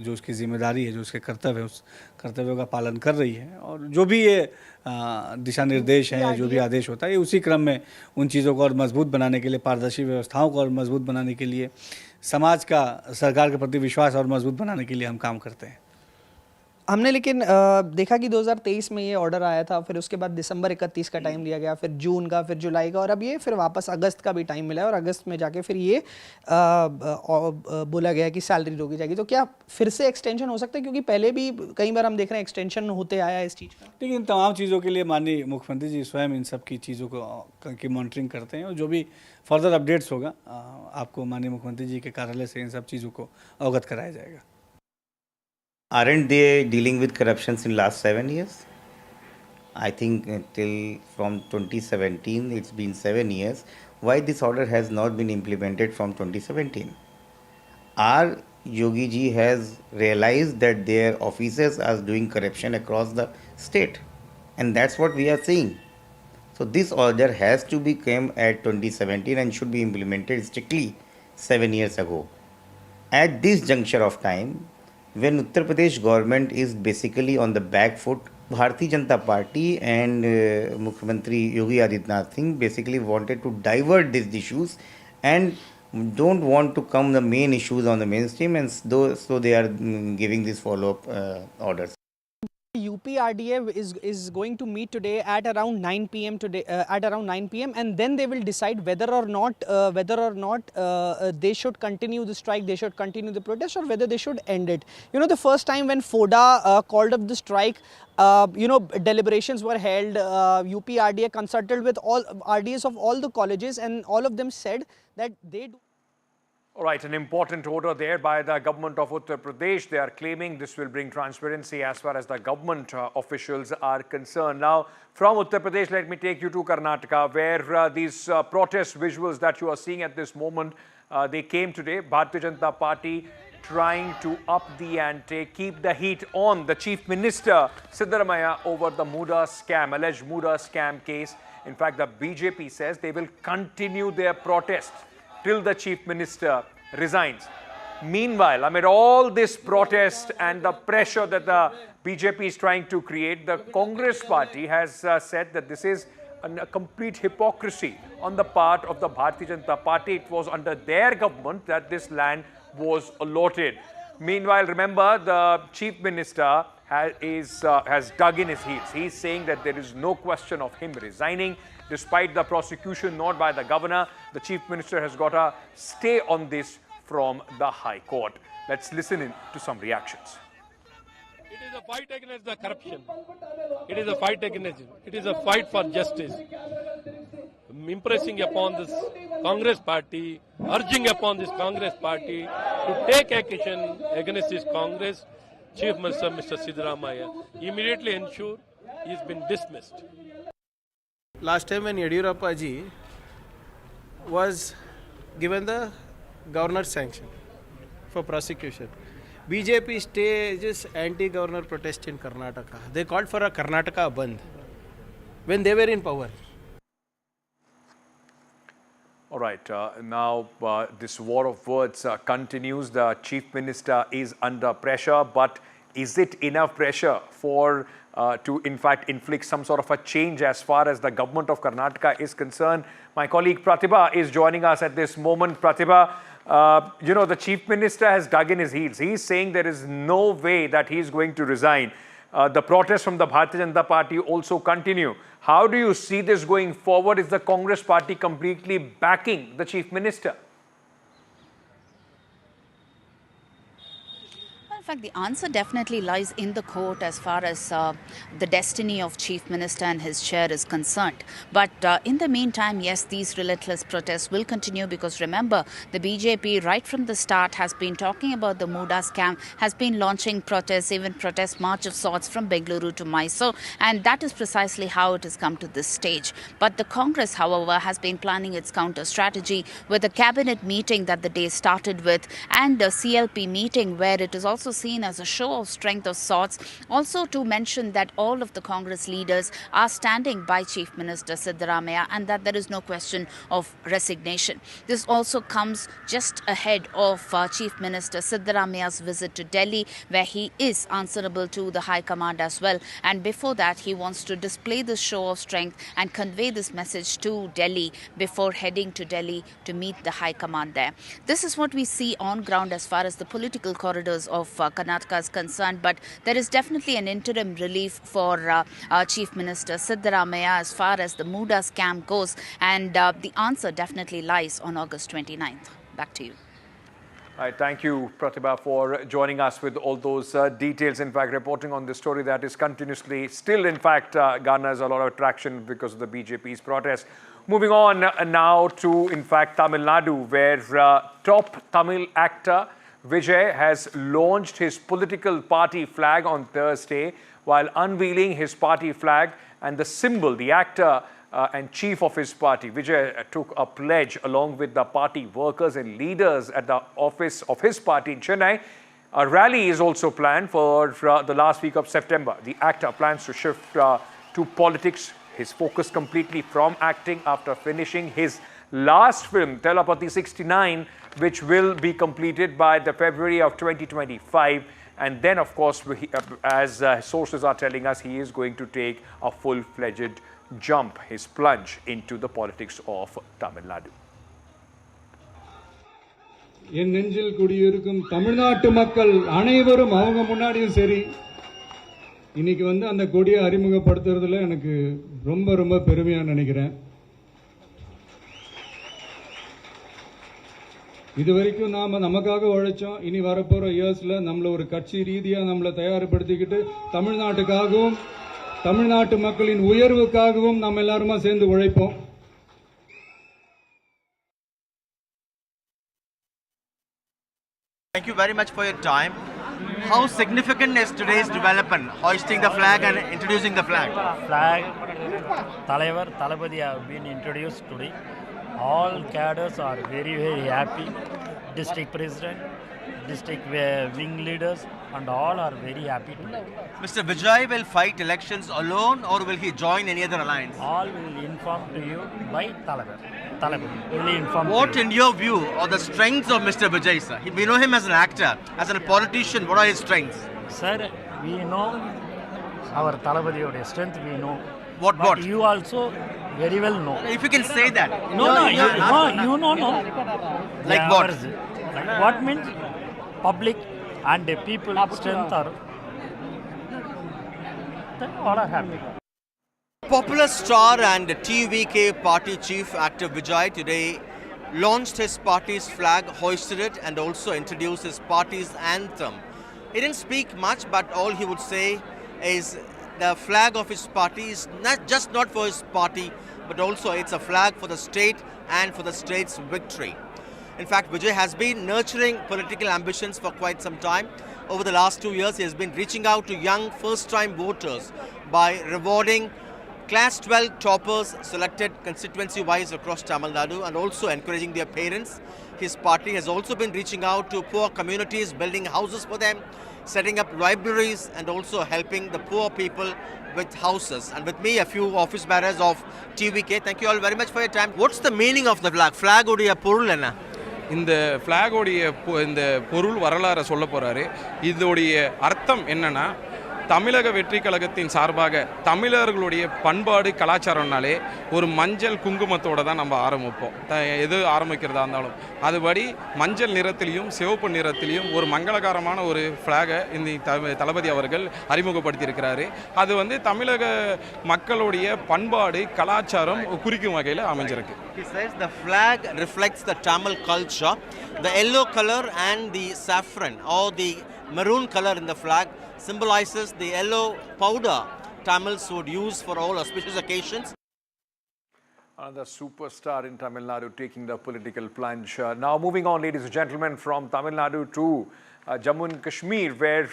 जो उसकी जिम्मेदारी है, जो उसके कर्तव्य है, उस कर्तव्यों का पालन कर रही है। और जो भी ये दिशा निर्देश हैं, जो भी आदेश होता है, ये उसी क्रम में उन चीज़ों को और मजबूत बनाने के लिए, पारदर्शी व्यवस्थाओं को और मजबूत बनाने के लिए, समाज का सरकार के प्रति विश्वास और मजबूत बनाने के लिए हम काम करते हैं। हमने लेकिन देखा कि 2023 में ये ऑर्डर आया था, फिर उसके बाद दिसंबर 31 का टाइम दिया गया, फिर जून का, फिर जुलाई का, और अब ये फिर वापस अगस्त का भी टाइम मिला है, और अगस्त में जाके फिर ये बोला गया कि सैलरी रोकी जाएगी। तो क्या फिर से एक्सटेंशन हो सकता है, क्योंकि पहले भी कई बार हम देख रहे हैं एक्सटेंशन होते आया है इस चीज़ का? लेकिन इन तमाम चीज़ों के लिए माननीय मुख्यमंत्री जी स्वयं इन सब की चीज़ों को की मॉनिटरिंग करते हैं, और जो भी फर्दर अपडेट्स होगा आपको माननीय मुख्यमंत्री जी के कार्यालय से इन सब चीज़ों को अवगत कराया जाएगा। Aren't they dealing with corruptions in last 7 years? I think till from 2017, it's been 7 years. Why this order has not been implemented from 2017? Our Yogi ji has realized that their officers are doing corruption across the state, and that's what we are seeing. So this order has to be came at 2017 and should be implemented strictly 7 years ago. At this juncture of time, when Uttar Pradesh government is basically on the back foot. Bharatiya Janata Party and Mukhyamantri Yogi Adityanath Singh basically wanted to divert these issues and don't want to come the main issues on the mainstream, and so they are giving these follow-up orders. UPRDA is going to meet today at around 9 p.m. and then they will decide whether or not they should continue the strike, they should continue the protest, or whether they should end it. You know, the first time when FODA called up the strike, deliberations were held. UPRDA consulted with all RDs of all the colleges, and all of them said that they do. All right, an important order there by the government of Uttar Pradesh. They are claiming this will bring transparency as far as the government officials are concerned. Now, from Uttar Pradesh, let me take you to Karnataka, where these protest visuals that you are seeing at this moment, they came today. Bharatiya Janata Party trying to up the ante, keep the heat on the Chief Minister Siddaramaiah over the Muda scam, alleged Muda scam case. In fact, the BJP says they will continue their protest till the Chief Minister resigns. Meanwhile, amid all this protest and the pressure that the BJP is trying to create, the Congress party has said that this is a complete hypocrisy on the part of the Bharatiya Janata Party. It was under their government that this land was allotted. Meanwhile, remember, the Chief Minister has dug in his heels. He's saying that there is no question of him resigning. Despite the prosecution not by the governor, the Chief Minister has got a stay on this from the High Court. Let's listen in to some reactions. It is a fight against the corruption. It is a fight against it. It is a fight for justice. Impressing upon this Congress party, urging upon this Congress party to take action against this Congress Chief Minister, Mr. Siddaramaiah, immediately ensure he has been dismissed. Last time when Yediyurappa ji was given the governor's sanction for prosecution, BJP stages anti-governor protest in Karnataka. They called for a Karnataka Bandh when they were in power. All right, now this war of words continues. The Chief Minister is under pressure, but is it enough pressure for to in fact inflict some sort of a change as far as the government of Karnataka is concerned? My colleague Pratibha is joining us at this moment. Pratibha, you know, the Chief Minister has dug in his heels. He's saying there is no way that he's going to resign. The protests from the Bharatiya Janata Party also continue. How do you see this going forward? Is the Congress party completely backing the Chief Minister? In fact, the answer definitely lies in the court as far as the destiny of Chief Minister and his chair is concerned. But in the meantime, yes, these relentless protests will continue because remember, the BJP right from the start has been talking about the Muda scam, has been launching protests, even protest march of sorts from Bengaluru to Mysore, and that is precisely how it has come to this stage. But the Congress, however, has been planning its counter strategy with a cabinet meeting that the day started with and a CLP meeting where it is also seen as a show of strength of sorts. Also to mention that all of the Congress leaders are standing by Chief Minister Siddaramaiah and that there is no question of resignation. This also comes just ahead of Chief Minister Siddaramaiah's visit to Delhi, where he is answerable to the High Command as well. And before that, he wants to display this show of strength and convey this message to Delhi before heading to Delhi to meet the High Command there. This is what we see on ground as far as the political corridors of Karnataka is concerned, but there is definitely an interim relief for Chief Minister Siddaramaiah as far as the Muda scam goes, and the answer definitely lies on August 29th. Back to you. All right, thank you, Pratibha, for joining us with all those details. In fact, reporting on this story that is continuously still, in fact, garners a lot of traction because of the BJP's protest. Moving on now to, in fact, Tamil Nadu, where top Tamil actor Vijay has launched his political party flag on Thursday while unveiling his party flag and the symbol, the actor and chief of his party. Vijay took a pledge along with the party workers and leaders at the office of his party in Chennai. A rally is also planned for the last week of September. The actor plans to shift to politics, his focus completely from acting after finishing his last film, Thalapathy 69, which will be completed by the February of 2025. And then, of course, as sources are telling us, he is going to take a full-fledged jump, his plunge into the politics of Tamil Nadu. என் நெஞ்சில் குடியிருக்கும் தமிழ்நாட்டு மக்கள் அனைவரும் அவங்க முன்னாடியும் சரி இன்னைக்கு வந்து அந்த கொடியை அறிமுகப்படுத்துறதுல எனக்கு ரொம்ப ரொம்ப பெருமையா நினைக்கிறேன். இதுவரைக்கும் நாம நமக்காக உழைச்சோம். இனி வரப்போற இயர்ஸ்ல நம்மள ஒரு கட்சி ரீதியா நம்மளை தயார்படுத்திக்கிட்டு தமிழ்நாட்டுக்காகவும் தமிழ்நாட்டு மக்களின் உயர்வுக்காகவும் நாம் எல்லாருமா சேர்ந்து உழைப்போம். Thank you very much for your time. How significant is today's development, hoisting the flag and introducing the flag? Flag, Talaivar, Talabadi have been introduced today. All cadres are very, very happy. District president, district wing leaders, and all are very happy today. Mr. Vijay will fight elections alone, or will he join any other alliance? All will inform to you by Talaivar. Will inform what, in your view, are the strengths of Mr. Vijay, sir? We know him as an actor, as a politician. What are his strengths? Sir, we know our Talabadiyoda strength. We know. What? You also very well know. If you can say that. No. You know. Like what? Like what means public and the people strength are. Then all are happy. Popular star and TVK party chief actor Vijay today launched his party's flag, hoisted it, and also introduced his party's anthem. He didn't speak much, but all he would say is the flag of his party is not for his party, but also it's a flag for the state and for the state's victory. In fact, Vijay has been nurturing political ambitions for quite some time. Over the last 2 years, he has been reaching out to young first-time voters by rewarding Class 12 toppers selected constituency-wise across Tamil Nadu and also encouraging their parents. His party has also been reaching out to poor communities, building houses for them, setting up libraries and also helping the poor people with houses. And with me, a few office bearers of TVK. Thank you all very much for your time. What's the meaning of the flag? Flag udiya porul enna? இந்த ஃப்ளாகோடைய இந்த பொருள் வரலாறை சொல்ல போகிறாரு. இதோடைய அர்த்தம் என்னென்னா, தமிழக வெற்றி கழகத்தின் சார்பாக தமிழர்களுடைய பண்பாடு கலாச்சாரம்னாலே ஒரு மஞ்சள் குங்குமத்தோடு தான் நம்ம ஆரம்பிப்போம். எது ஆரம்பிக்கிறதா இருந்தாலும் அதுபடி மஞ்சள் நிறத்திலையும் சிவப்பு நிறத்திலையும் ஒரு மங்களகரமான ஒரு ஃப்ளாகை இந்த தளபதி அவர்கள் அறிமுகப்படுத்தியிருக்கிறாரு. அது வந்து தமிழக மக்களுடைய பண்பாடு கலாச்சாரம் குறிக்கும் வகையில் அமைஞ்சிருக்கு. He says the flag reflects the Tamil culture. The yellow color and the saffron or the maroon color in the flag symbolizes the yellow powder Tamils would use for all auspicious occasions. Another superstar in Tamil Nadu taking the political plunge. Now moving on, ladies and gentlemen, from Tamil Nadu to Jammu and Kashmir, where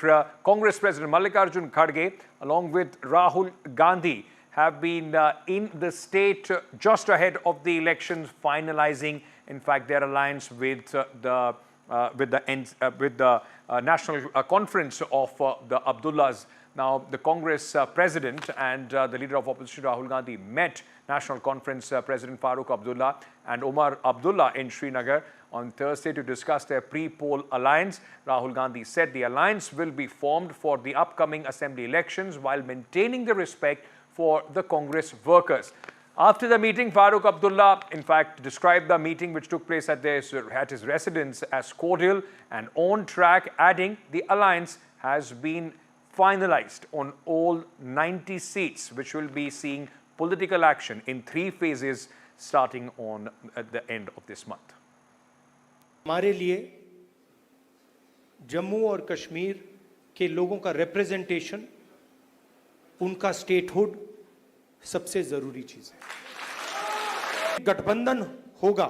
Congress President Mallikarjun Kharge along with Rahul Gandhi have been in the state just ahead of the elections, finalizing in fact their alliance with the National Conference of the Abdullahs. Now, the Congress President and the leader of opposition Rahul Gandhi met National Conference President Farooq Abdullah and Omar Abdullah in Srinagar on Thursday to discuss their pre-poll alliance. Rahul Gandhi said the alliance will be formed for the upcoming assembly elections while maintaining the respect for the Congress workers. After the meeting, Farooq Abdullah, in fact, described the meeting which took place at his residence as cordial and on track, adding the alliance has been finalized on all 90 seats, which will be seeing political action in 3 phases starting at the end of this month. हमारे लिए जम्मू और कश्मीर के लोगों का representation, उनका statehood सबसे जरूरी चीज है. गठबंधन होगा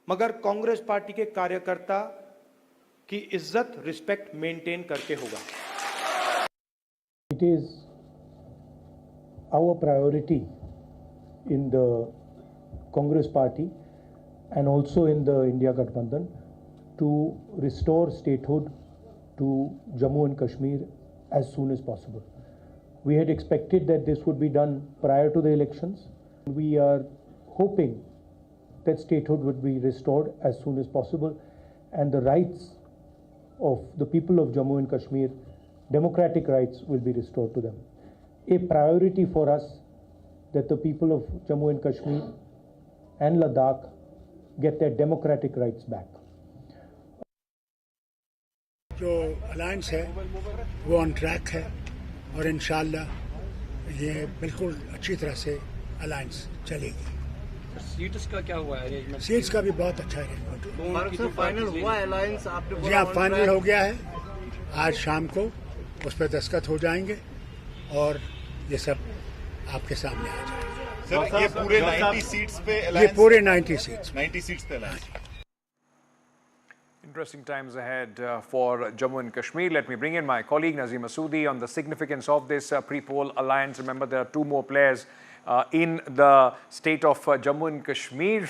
मगर कांग्रेस पार्टी के कार्यकर्ता की इज्जत, रिस्पेक्ट मेंटेन करके होगा. It is our priority in the Congress party and also in the India Gathbandhan to restore statehood to Jammu and Kashmir as soon as possible. We had expected that this would be done prior to the elections. We are hoping that statehood would be restored as soon as possible and the rights of the people of Jammu and Kashmir, democratic rights will be restored to them. A priority for us that the people of Jammu and Kashmir and Ladakh get their democratic rights back. जो alliance है वो on track है और इंशाल्लाह ये बिल्कुल अच्छी तरह से अलायंस चलेगी। सीट्स का क्या हुआ है? सीट्स का भी बहुत अच्छा अरेंजमेंट फाइनल हुआ अलायंस आपने? जी हाँ, फाइनल हो गया है। आज शाम को उस पर दस्तखत हो जाएंगे और ये सब आपके सामने आ जाएगा। सर, ये पूरे 90 सीट्स पे ये पूरे 90 सीट्स पे alliance. Interesting times ahead for Jammu and Kashmir. Let me bring in my colleague Nazim Masoodi on the significance of this pre-poll alliance. Remember, there are two more players in the state of Jammu and Kashmir.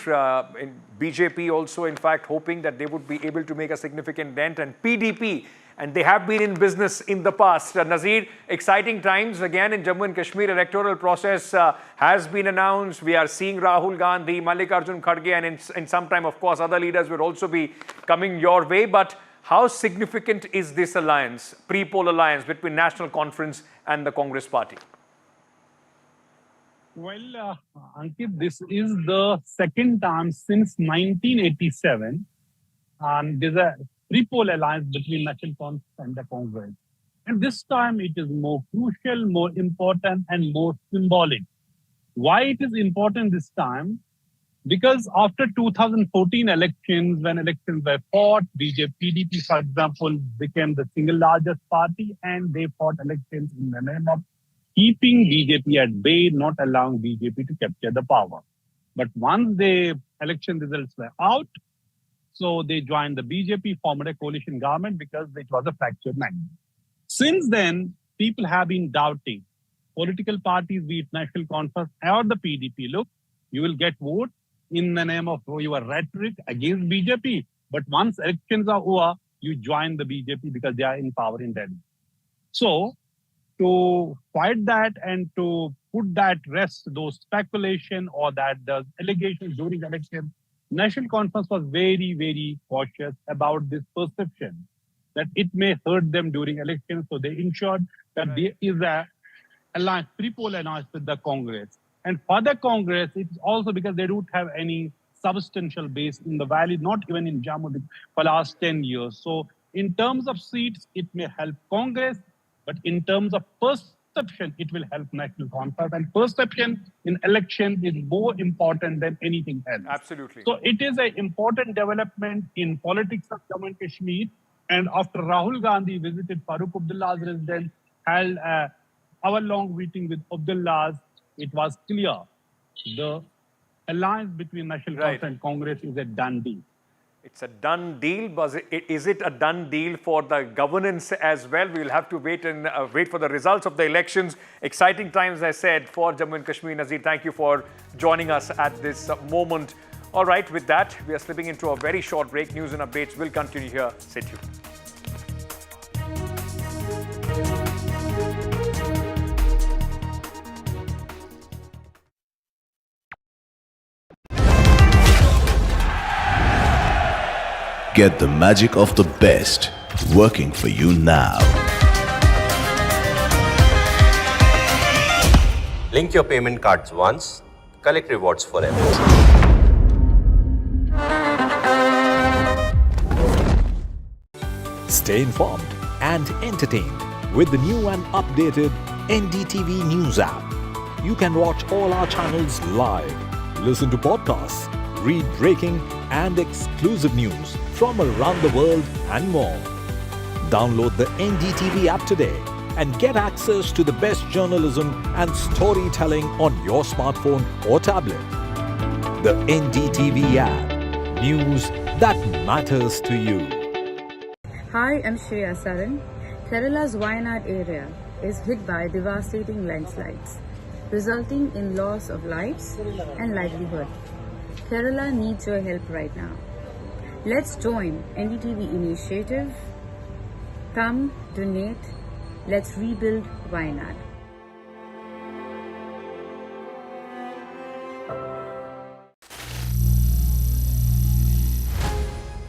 In BJP also, in fact, hoping that they would be able to make a significant dent, and PDP, and they have been in business in the past. Nazir, exciting times again in Jammu and Kashmir. Electoral process has been announced. We are seeing Rahul Gandhi, Mallikarjun Kharge, and in some time, of course, other leaders will also be coming your way. But how significant is this alliance, pre-poll alliance between National Conference and the Congress Party? Well, Ankit, this is the second time since 1987. There's a pre-poll alliance between National Conference and the Congress. And this time it is more crucial, more important, and more symbolic. Why it is important this time? Because after 2014 elections, when elections were fought, PDP, for example, became the single largest party, and they fought elections in the name of keeping BJP at bay, not allowing BJP to capture the power. But once the election results were out, so they joined the BJP, formed a coalition government because it was a fractured mandate. Since then, people have been doubting political parties, be it National Conference or the PDP. Look, you will get votes in the name of your rhetoric against BJP. But once elections are over, you join the BJP because they are in power in Delhi. So, to fight that and to put that rest, those speculation or that the allegations during the election, National Conference was very, very cautious about this perception that it may hurt them during elections. So they ensured that there is a alliance, pre-poll alliance with the Congress. And for the Congress, it's also because they don't have any substantial base in the valley, not even in Jammu for the last 10 years. So in terms of seats, it may help Congress, but in terms of perception, it will help National Conference. And perception in election is more important than anything else. Absolutely. So it is an important development in politics of Jammu and Kashmir. And after Rahul Gandhi visited Farooq Abdullah's residence, held an hour-long meeting with Abdullah's, it was clear the alliance between National Conference and Congress is a done deal. It's a done deal, but is it a done deal for the governance as well? We will have to wait and wait for the results of the elections. Exciting times, as I said, for Jammu and Kashmir. Nazir, thank you for joining us at this moment. All right, with that, we are slipping into a very short break. News and updates will continue here. Stay tuned. Get the magic of the best working for you now. Link your payment cards once, collect rewards forever. Stay informed and entertained with the new and updated NDTV News app. You can watch all our channels live, listen to podcasts, read breaking and exclusive news from around the world and more. Download the NDTV app today and get access to the best journalism and storytelling on your smartphone or tablet. The NDTV app. News that matters to you. Hi, I'm Shreya Saran. Kerala's Wayanad area is hit by devastating landslides, resulting in loss of lives and livelihood. Kerala needs your help right now. Let's join NDTV initiative. Come, donate. Let's rebuild Wayanad.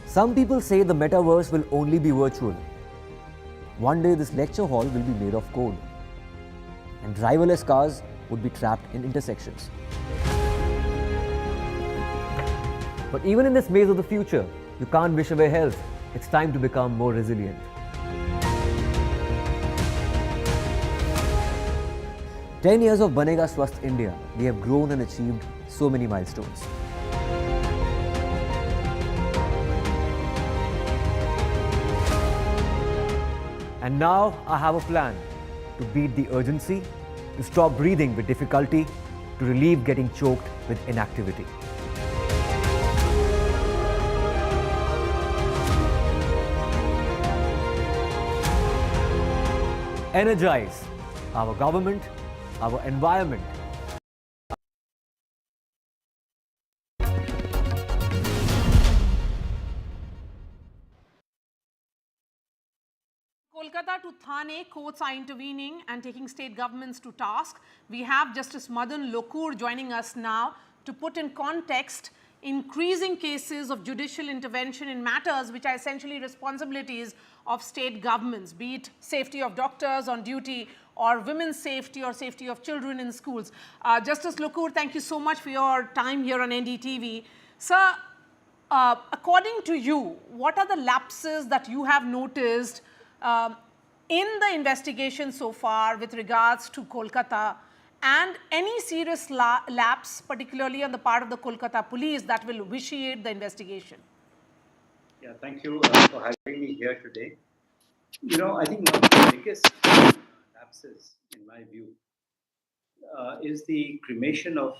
Some people say the metaverse will only be virtual. One day this lecture hall will be made of code, and driverless cars would be trapped in intersections. But even in this maze of the future, you can't wish away health. It's time to become more resilient. "10 years of Banega Swasth India, we have grown and achieved so many milestones. And now I have a plan to beat the urgency, to stop breathing with difficulty, to relieve getting choked with inactivity. Energize our government, our environment." Kolkata to Thane, courts are intervening and taking state governments to task. We have Justice Madan Lokur joining us now to put in context increasing cases of judicial intervention in matters which are essentially responsibilities of state governments, be it safety of doctors on duty or women's safety or safety of children in schools. Justice Lokur, thank you so much for your time here on NDTV. Sir, according to you, what are the lapses that you have noticed in the investigation so far with regards to Kolkata, and any serious lapse, particularly on the part of the Kolkata police, that will vitiate the investigation? Yeah, thank you for having me here today. You know, I think one of the biggest lapses, in my view, is the cremation of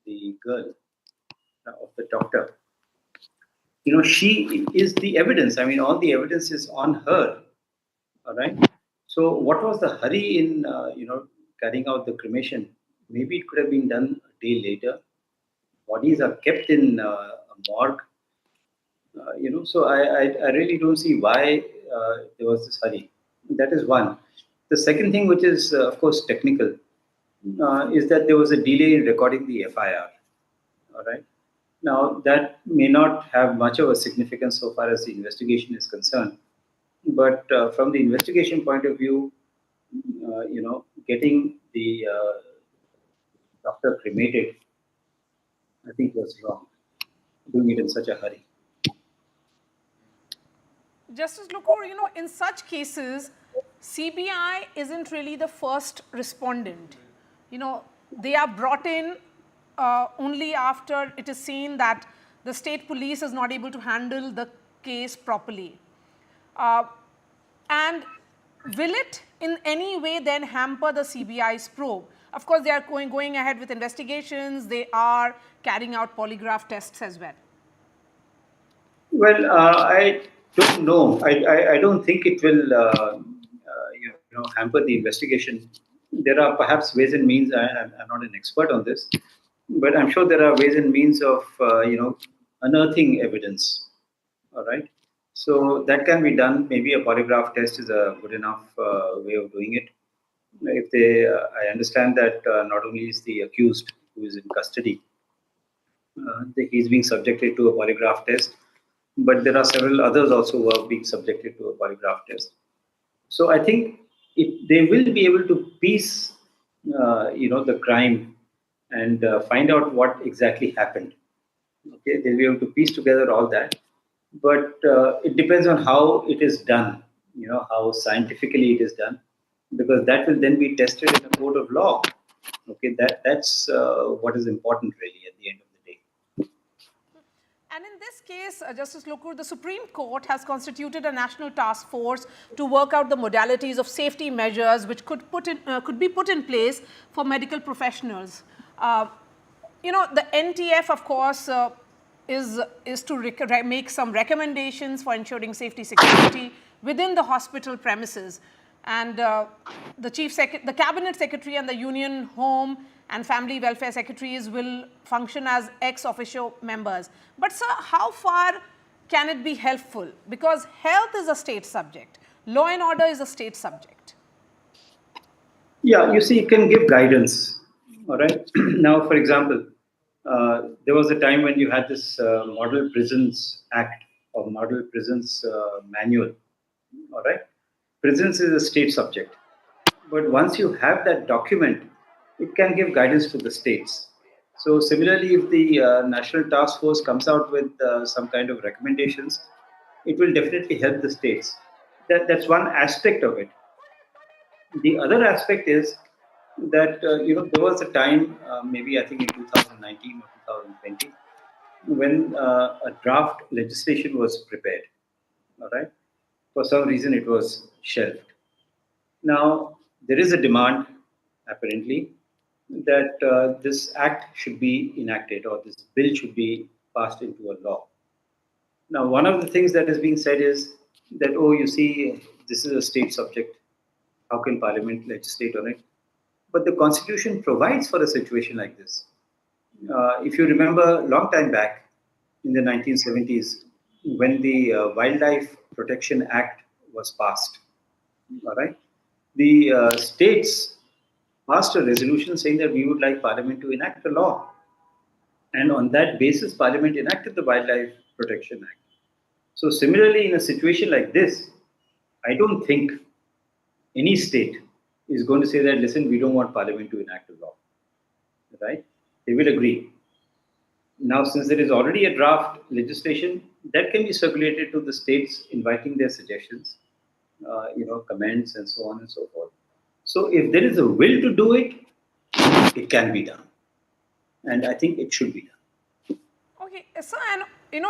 the girl, of the doctor. You know, she is the evidence. I mean, all the evidence is on her. All right. So, what was the hurry in carrying out the cremation? Maybe it could have been done a day later. Bodies are kept in a morgue. So I really don't see why there was this hurry. That is one. The second thing, which is of course technical, is that there was a delay in recording the FIR. All right. Now that may not have much of a significance so far as the investigation is concerned, but from the investigation point of view, getting the doctor cremated, I think was wrong. Doing it in such a hurry. Justice Lokur, in such cases, CBI isn't really the first respondent. They are brought in only after it is seen that the state police is not able to handle the case properly. And will it in any way then hamper the CBI's probe? Of course, they are going ahead with investigations. They are carrying out polygraph tests as well. Well, I don't know. I don't think it will hamper the investigation. There are perhaps ways and means. I'm not an expert on this, but I'm sure there are ways and means of unearthing evidence. All right. So that can be done. Maybe a polygraph test is a good enough way of doing it. If I understand that not only is the accused who is in custody, he's being subjected to a polygraph test, but there are several others also who are being subjected to a polygraph test. So I think they will be able to piece, the crime and find out what exactly happened. Okay, they'll be able to piece together all that, but it depends on how it is done. How scientifically it is done, because that will then be tested in a court of law. Okay, that's what is important really at the end of the day. And in this case, Justice Lokur, the Supreme Court has constituted a national task force to work out the modalities of safety measures which could be put in place for medical professionals. The NTF, of course, is to make some recommendations for ensuring safety security within the hospital premises. And the Cabinet Secretary and the Union Home and Family Welfare Secretaries will function as ex officio members. But sir, how far can it be helpful? Because health is a state subject. Law and order is a state subject. Yeah, you see, it can give guidance. All right. Now, for example, there was a time when you had this Model Prisons Act, or Model Prisons Manual. All right, prisons is a state subject, but once you have that document, it can give guidance to the states. So similarly, if the National Task Force comes out with some kind of recommendations, it will definitely help the states. That's one aspect of it. The other aspect is that there was a time, maybe I think in 2019 or 2020, when a draft legislation was prepared. All right, for some reason it was shelved. Now there is a demand, apparently, that this act should be enacted or this bill should be passed into a law. Now, one of the things that is being said is that, oh, you see, this is a state subject. How can Parliament legislate on it? But the Constitution provides for a situation like this. If you remember, a long time back in the 1970s, when the Wildlife Protection Act was passed, all right, the states passed a resolution saying that we would like Parliament to enact a law. And on that basis, Parliament enacted the Wildlife Protection Act. So similarly, in a situation like this, I don't think any state is going to say that, listen, we don't want Parliament to enact a law, right? They will agree. Now, since there is already a draft legislation, that can be circulated to the states, inviting their suggestions, comments, and so on and so forth. So if there is a will to do it, it can be done. And I think it should be done. Okay, so, and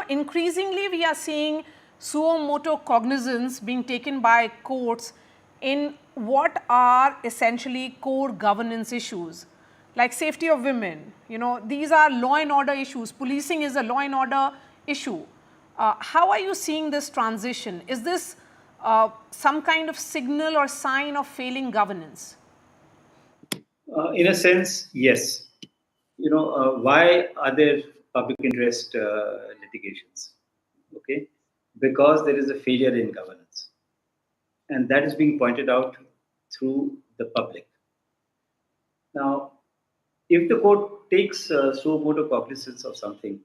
increasingly we are seeing suo motu cognizance being taken by courts in what are essentially core governance issues, like safety of women. These are law and order issues. Policing is a law and order issue. How are you seeing this transition? Is this some kind of signal or sign of failing governance? In a sense, yes. Why are there public interest litigations? Okay, because there is a failure in governance, and that is being pointed out through the public. Now, if the court takes suo motu cognizance of something,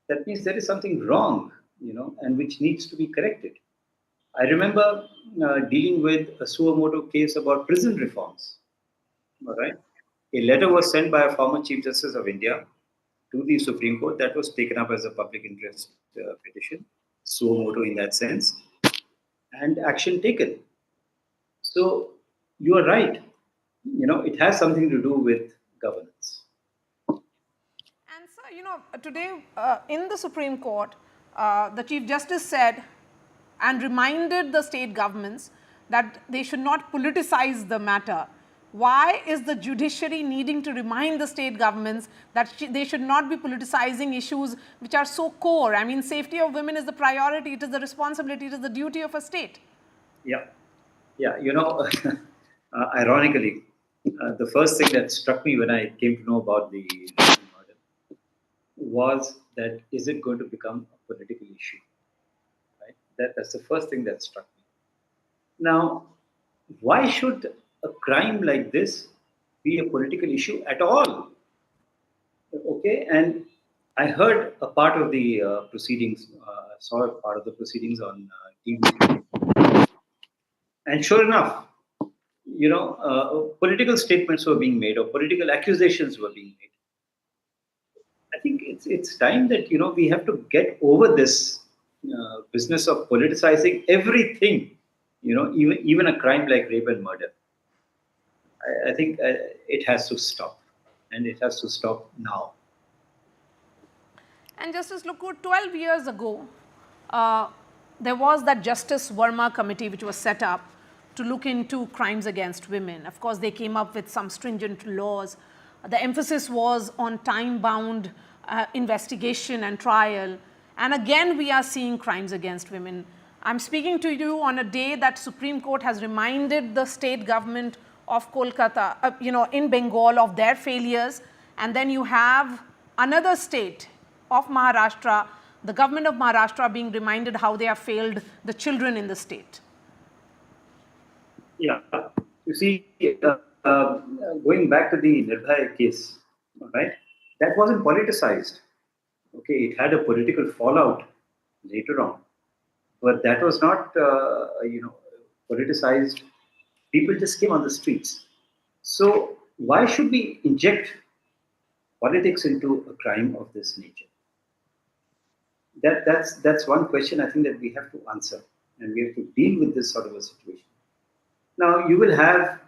that means there is something wrong, and which needs to be corrected. I remember dealing with a suo motu case about prison reforms. All right, a letter was sent by a former Chief Justice of India to the Supreme Court that was taken up as a public interest petition, suo motu in that sense, and action taken. So you are right. It has something to do with governance. And so, today in the Supreme Court, the Chief Justice said and reminded the state governments that they should not politicize the matter. Why is the judiciary needing to remind the state governments that they should not be politicizing issues which are so core? I mean, safety of women is the priority, it is the responsibility, it is the duty of a state. Yeah. Ironically, the first thing that struck me when I came to know about the murder was that, is it going to become a political issue? Right? That's the first thing that struck me. Now, why should a crime like this be a political issue at all? Okay, and I heard a part of the proceedings, saw a part of the proceedings on TV. And sure enough, political statements were being made or political accusations were being made. I think it's time that, we have to get over this business of politicizing everything, even a crime like rape and murder. I think it has to stop, and it has to stop now. And Justice Lokur, 12 years ago, there was that Justice Verma committee which was set up to look into crimes against women. Of course, they came up with some stringent laws. The emphasis was on time-bound investigation and trial. And again, we are seeing crimes against women. I'm speaking to you on a day that Supreme Court has reminded the state government of Kolkata, in Bengal, of their failures. And then you have another state of Maharashtra, the government of Maharashtra being reminded how they have failed the children in the state. Yeah, you see, going back to the Nirbhaya case, right? That wasn't politicized. Okay, it had a political fallout later on. but that was not, politicized. People just came on the streets. So why should we inject politics into a crime of this nature? That's one question I think that we have to answer, and we have to deal with this sort of a situation. Now you will have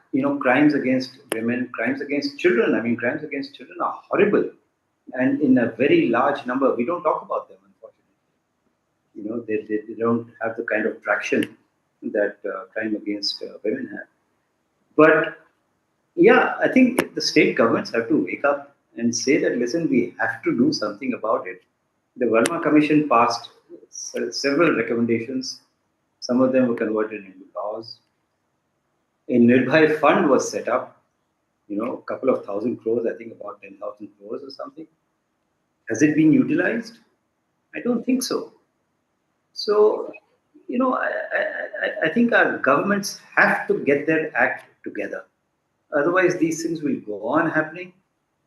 crimes against women, crimes against children. I mean, crimes against children are horrible, and in a very large number. We don't talk about them, unfortunately. They don't have the kind of traction that crime against women have. But yeah, I think the state governments have to wake up and say that, listen, we have to do something about it. The Verma Commission passed several recommendations. Some of them were converted into laws. A Nirbhay fund was set up, a couple of thousand crores, I think about 10,000 crores or something. Has it been utilized? I don't think so. So, I think our governments have to get their act together. Otherwise, these things will go on happening.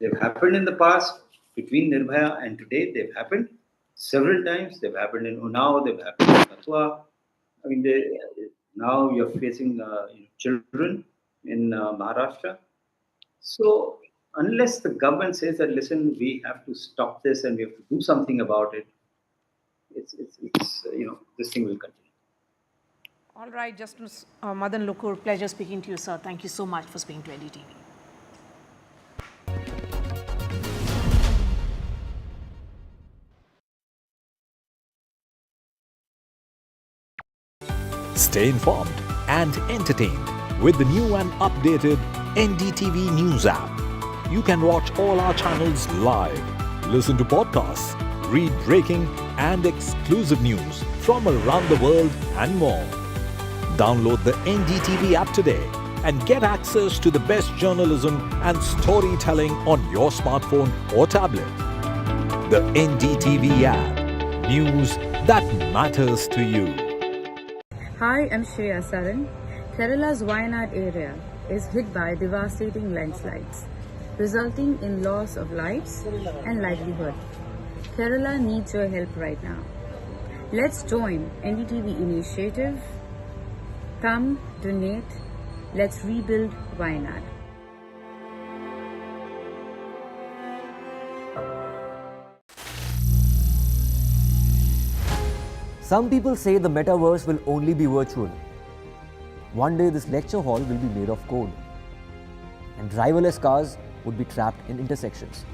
They've happened in the past, between Nirbhaya and today. They've happened several times. They've happened in Unnao. They've happened in Kathua. I mean, now you're facing children in Maharashtra. So unless the government says that, listen, we have to stop this and we have to do something about it, it's this thing will continue. All right, Justice Madan Lokur, pleasure speaking to you, sir. Thank you so much for speaking to NDTV. Stay informed and entertained with the new and updated NDTV News app. You can watch all our channels live, listen to podcasts, read breaking and exclusive news from around the world and more. Download the NDTV app today and get access to the best journalism and storytelling on your smartphone or tablet. The NDTV app. News that matters to you. Hi, I'm Shreya Saran. Kerala's Wayanad area is hit by devastating landslides, resulting in loss of lives and livelihood. Kerala needs your help right now. Let's join NDTV initiative. Come, donate. Let's rebuild Wayanad. Some people say the metaverse will only be virtual. One day this lecture hall will be made of code, and driverless cars would be trapped in intersections.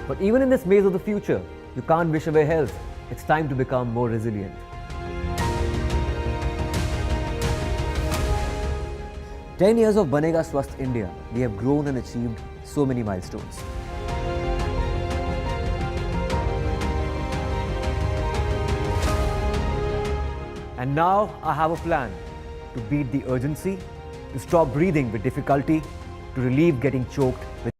But even in this maze of the future, you can't wish away health. It's time to become more resilient. "10 years of Banega Swasth India, we have grown and achieved so many milestones. And now I have a plan to beat the urgency, to stop breathing with difficulty, to relieve getting choked with."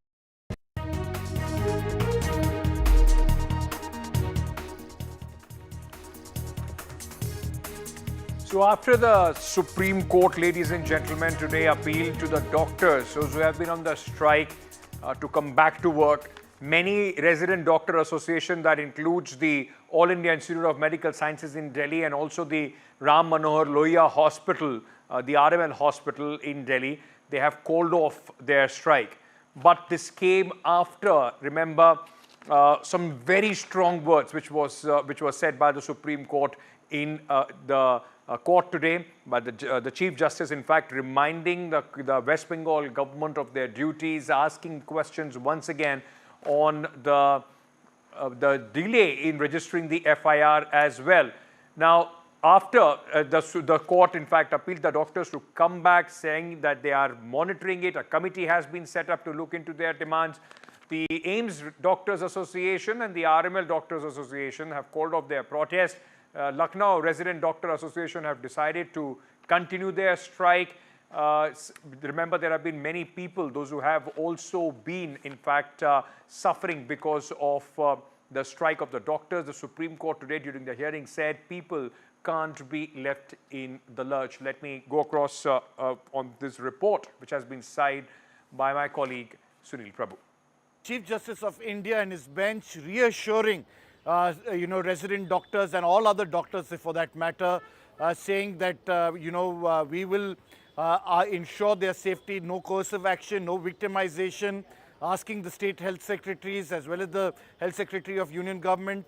So after the Supreme Court, ladies and gentlemen, today appealed to the doctors, those who have been on the strike, to come back to work. Many resident doctor association, that includes the All India Institute of Medical Sciences in Delhi and also the Ram Manohar Lohia Hospital, the RML hospital in Delhi, they have called off their strike. But this came after, remember, some very strong words which was said by the Supreme Court in the court today, by the Chief Justice, in fact, reminding the West Bengal government of their duties, asking questions once again on the delay in registering the FIR as well. Now, after the court, in fact, appealed the doctors to come back, saying that they are monitoring it. A committee has been set up to look into their demands. The AIMS Doctors Association and the RML Doctors Association have called off their protest. Lucknow Resident Doctor Association have decided to continue their strike. Remember, there have been many people, those who have also been, in fact, suffering because of the strike of the doctors. The Supreme Court today, during the hearing, said people can't be left in the lurch. Let me go across on this report, which has been signed by my colleague Sunil Prabhu. Chief Justice of India and his bench reassuring resident doctors and all other doctors for that matter, saying that, we will ensure their safety, no coercive action, no victimization, asking the state health secretaries as well as the health secretary of union government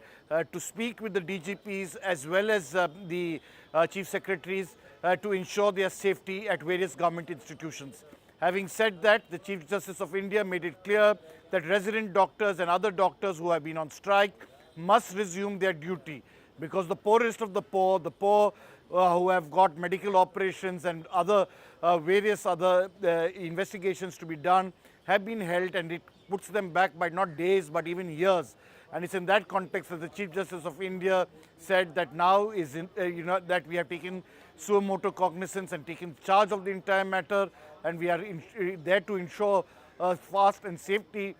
to speak with the DGPs as well as the chief secretaries to ensure their safety at various government institutions. Having said that, the Chief Justice of India made it clear that resident doctors and other doctors who have been on strike must resume their duty, because the poorest of the poor who have got medical operations and other various other investigations to be done have been held, and it puts them back by not days but even years. And it's in that context that the Chief Justice of India said that now is that we have taken suo motu cognizance and taken charge of the entire matter, and we are there to ensure fast and safety,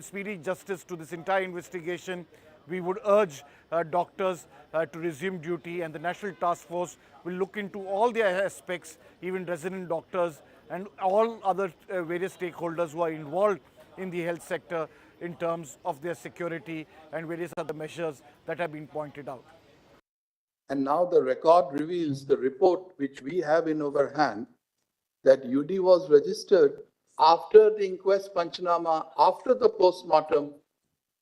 speedy justice to this entire investigation. We would urge doctors to resume duty, and the National Task Force will look into all the aspects, even resident doctors and all other various stakeholders who are involved in the health sector in terms of their security and various other measures that have been pointed out. And now the record reveals the report which we have in our hand that UD was registered after the inquest Panchanama, after the post-mortem.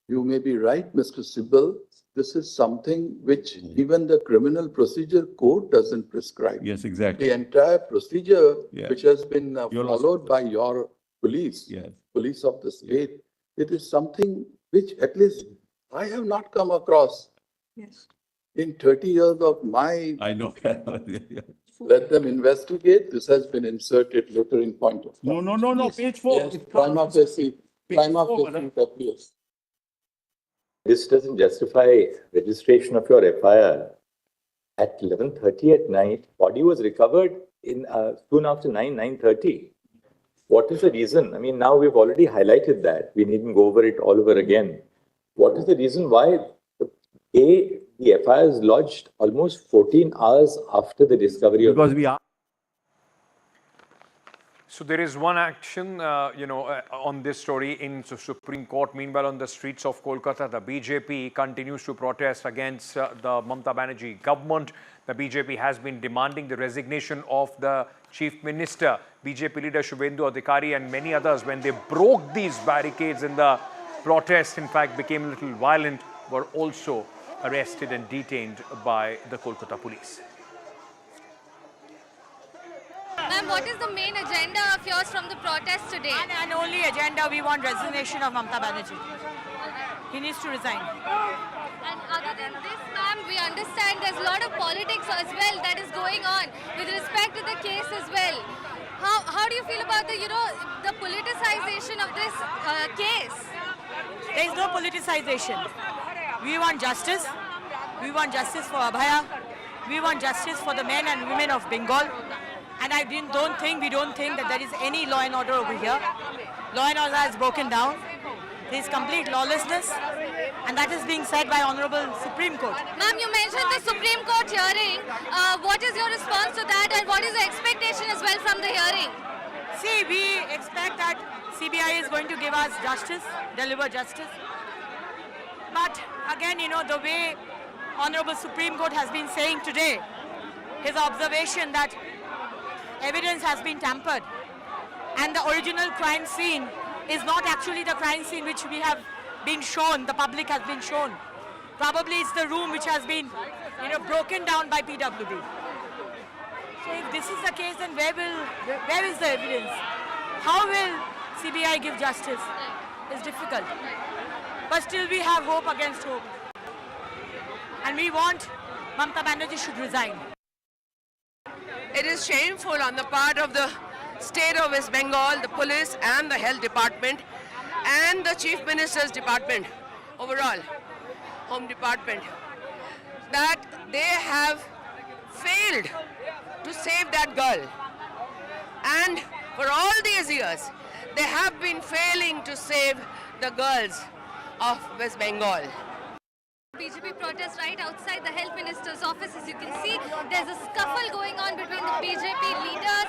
You may be right, Mr. Sibal. This is something which even the Criminal Procedure Code doesn't prescribe. Yes, exactly. The entire procedure which has been followed by your police, police of the state, it is something which at least I have not come across. Yes. In 30 years of my... I know. Let them investigate. This has been inserted later in point of time. No. Page 4. Yes, prima facie appears. This doesn't justify registration of your FIR. At 11:30 at night, body was recovered in soon after 9:30. What is the reason? I mean, now we've already highlighted that. We needn't go over it all over again. What is the reason why the FIR is lodged almost 14 hours after the discovery of... Because we are... So there is one action, on this story in the Supreme Court. Meanwhile, on the streets of Kolkata, the BJP continues to protest against the Mamata Banerjee government. The BJP has been demanding the resignation of the Chief Minister. BJP leader Shubhendu Adhikari and many others, when they broke these barricades in the protest, in fact, became a little violent, were also arrested and detained by the Kolkata police. Ma'am, what is the main agenda of yours from the protest today? And only agenda, we want resignation of Mamata Banerjee. He needs to resign. And other than this, ma'am, we understand there's a lot of politics as well that is going on with respect to the case as well. How do you feel about the politicization of this case? There is no politicization. We want justice. We want justice for Abhaya. We want justice for the men and women of Bengal. And we don't think that there is any law and order over here. Law and order has broken down. There is complete lawlessness, and that is being said by Honorable Supreme Court. Ma'am, you mentioned the Supreme Court hearing. What is your response to that, and what is the expectation as well from the hearing? See, we expect that CBI is going to give us justice, deliver justice. But again, the way Honorable Supreme Court has been saying today, his observation that evidence has been tampered and the original crime scene is not actually the crime scene which we have been shown, the public has been shown. Probably it's the room which has been broken down by PWD. So if this is the case, then where is the evidence? How will CBI give justice? It's difficult. But still we have hope against hope. And we want Mamata Banerjee should resign. It is shameful on the part of the state of West Bengal, the police and the health department and the chief minister's department, overall, home department, that they have failed to save that girl. And for all these years, they have been failing to save the girls of West Bengal. BJP protest right outside the health minister's office. As you can see, there's a scuffle going on between the BJP leaders,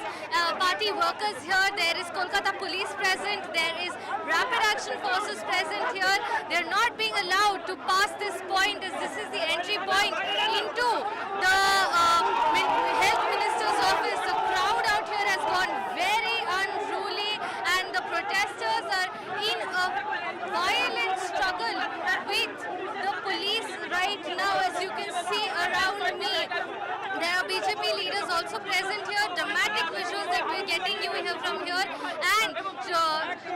party workers here. There is Kolkata police present. There is rapid action forces present here. They're not being allowed to pass this point, as this is the entry point into the health minister's office. The crowd out here has gone very unruly, and the protesters are in a violent struggle with the police right now. As you can see around me, there are BJP leaders also present here. Dramatic visuals that we're getting you here from here. And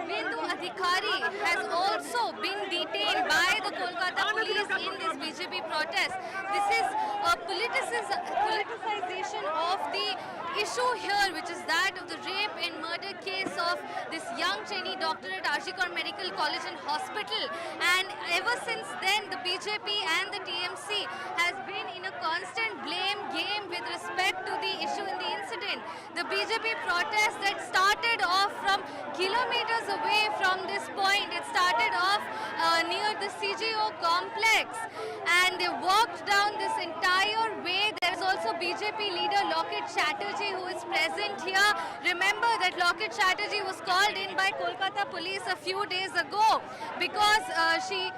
Bindu Adhikari has also been detained by the Kolkata police in this BJP protest. This is a politicization of the issue here, which is that of the rape and murder case of this young trainee doctor at Arjikar Medical College and Hospital. And ever since then, the BJP and the TMC has been in a constant blame game with respect to the issue in the incident. The BJP protest that started off from kilometers away from this point, it started off near the CGO complex, and they walked down this entire way. There is also BJP leader Loket Chatterjee who is present here. Remember that Loket Chatterjee was called in by Kolkata police a few days ago because the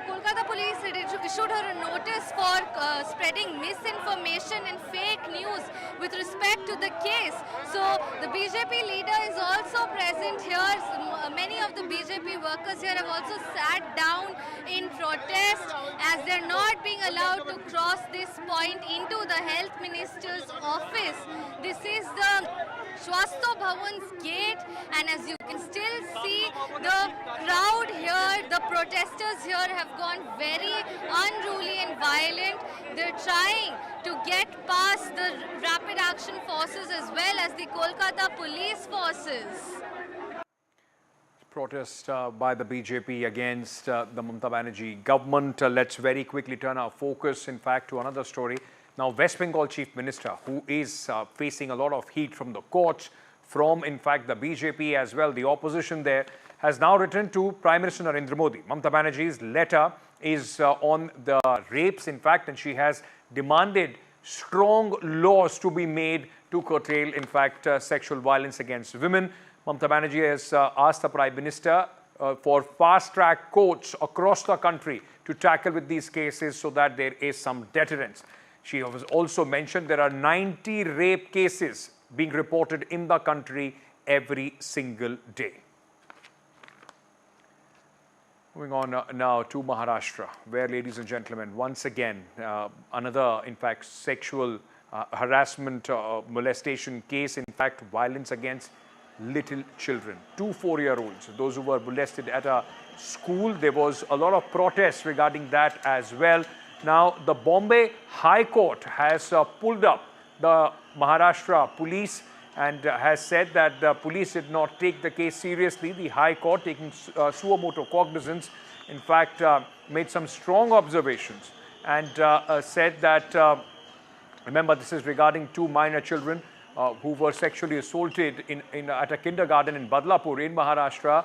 Kolkata police had issued her a notice for spreading misinformation and fake news with respect to the case. So the BJP leader is also present here. Many of the BJP workers here have also sat down in protest as they're not being allowed to cross this point into the health minister's office. This is the Swastha Bhavan's gate, and as you can still see, the crowd here, the protesters here have gone very unruly and violent. They're trying to get past the rapid action forces as well as the Kolkata police forces. Protest by the BJP against the Mamata Banerjee government. Let's very quickly turn our focus, in fact, to another story. Now, West Bengal Chief Minister, who is facing a lot of heat from the courts, from, in fact, the BJP as well, the opposition there, has now written to Prime Minister Narendra Modi. Mamata Banerjee's letter is on the rapes, in fact, and she has demanded strong laws to be made to curtail, in fact, sexual violence against women. Mamata Banerjee has asked the Prime Minister for fast-track courts across the country to tackle with these cases so that there is some deterrence. She has also mentioned there are 90 rape cases being reported in the country every single day. Moving on now to Maharashtra, where, ladies and gentlemen, once again, another, in fact, sexual harassment, molestation case, in fact, violence against little children, 2 4-year-olds, those who were molested at a school. There was a lot of protests regarding that as well. Now, the Bombay High Court has pulled up the Maharashtra police and has said that the police did not take the case seriously. The High Court, taking suo motu cognizance, in fact, made some strong observations and said that, remember, this is regarding 2 minor children who were sexually assaulted at a kindergarten in Badlapur in Maharashtra.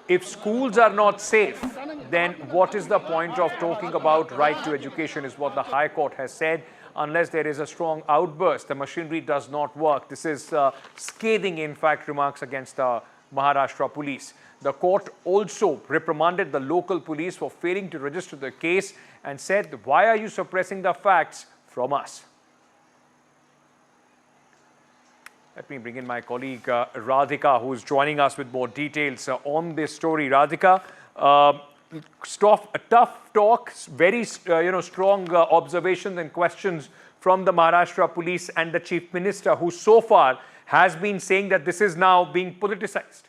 If schools are not safe, then what is the point of talking about right to education, is what the High Court has said. Unless there is a strong outburst, the machinery does not work. This is scathing, in fact, remarks against the Maharashtra police. The court also reprimanded the local police for failing to register the case and said, why are you suppressing the facts from us? Let me bring in my colleague Radhika, who is joining us with more details on this story. Radhika, tough talk, very strong observations and questions from the Maharashtra police and the Chief Minister, who so far has been saying that this is now being politicized.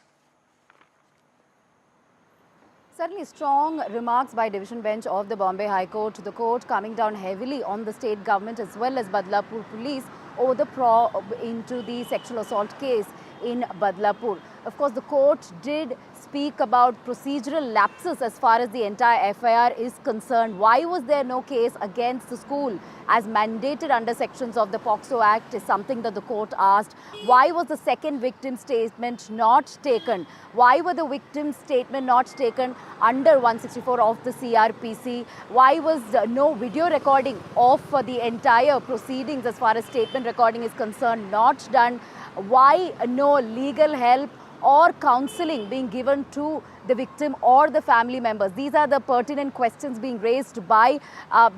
Certainly strong remarks by division bench of the Bombay High Court. The court coming down heavily on the state government as well as Badlapur police over the probe into the sexual assault case in Badlapur. Of course, the court did speak about procedural lapses as far as the entire FIR is concerned. Why was there no case against the school as mandated under sections of the POCSO Act is something that the court asked. Why was the second victim statement not taken? Why were the victim's statement not taken under 164 of the CRPC? Why was no video recording of the entire proceedings as far as statement recording is concerned not done? Why no legal help or counselling being given to the victim or the family members? These are the pertinent questions being raised by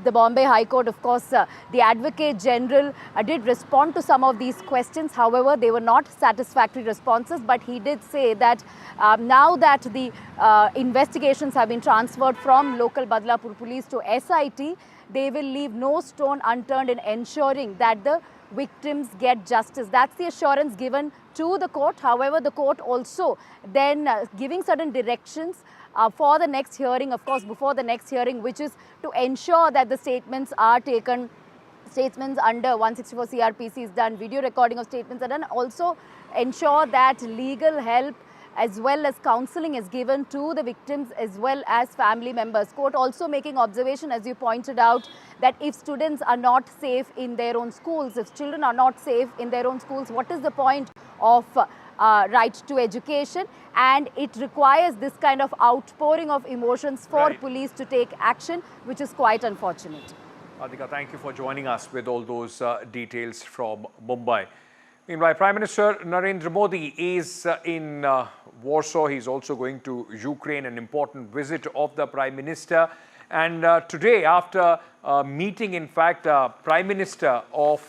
the Bombay High Court. Of course, the Advocate General did respond to some of these questions. However, they were not satisfactory responses, but he did say that now that the investigations have been transferred from local Badlapur police to SIT, they will leave no stone unturned in ensuring that the victims get justice. That's the assurance given to the court. However, the court also then giving certain directions for the next hearing, of course, before the next hearing, which is to ensure that the statements are taken, statements under 164 CRPC is done, video recording of statements are done, also ensure that legal help as well as counselling is given to the victims as well as family members. Court also making observation, as you pointed out, that if students are not safe in their own schools, if children are not safe in their own schools, what is the point of right to education? And it requires this kind of outpouring of emotions for police to take action, which is quite unfortunate. Adhika, thank you for joining us with all those details from Mumbai. Meanwhile, Prime Minister Narendra Modi is in Warsaw. He's also going to Ukraine, an important visit of the Prime Minister. And today, after meeting, in fact, Prime Minister of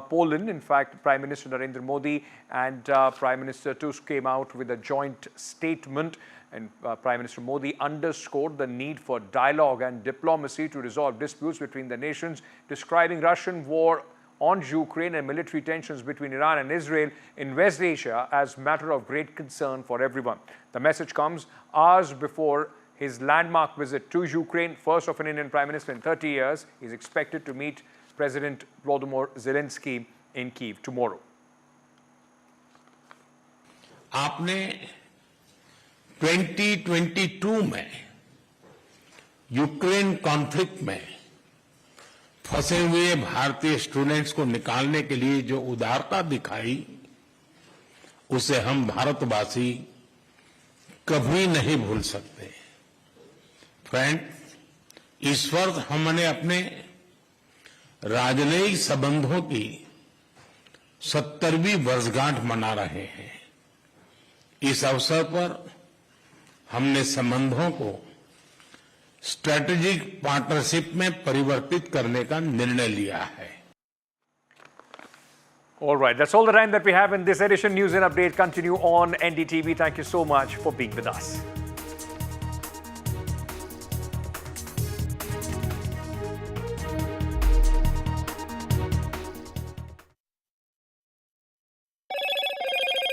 Poland, in fact, Prime Minister Narendra Modi and Prime Minister Tusk came out with a joint statement. And Prime Minister Modi underscored the need for dialogue and diplomacy to resolve disputes between the nations, describing Russian war on Ukraine and military tensions between Iran and Israel in West Asia as matter of great concern for everyone. The message comes hours before his landmark visit to Ukraine, first of an Indian Prime Minister in 30 years. He's expected to meet President Volodymyr Zelensky in Kyiv tomorrow. आपने 2022 में Ukraine conflict में फंसे हुए भारतीय students को निकालने के लिए जो उदारता दिखाई, उसे हम भारतवासी कभी नहीं भूल सकते। फ्रेंड, इस वक्त हमने अपने राजनयिक संबंधों की 70वीं वर्षगांठ मना रहे हैं। इस अवसर पर हमने संबंधों को स्ट्रेटेजिक पार्टनरशिप में परिवर्तित करने का निर्णय लिया है। All right, that's all the time that we have in this edition. News and update continue on NDTV. Thank you so much for being with us.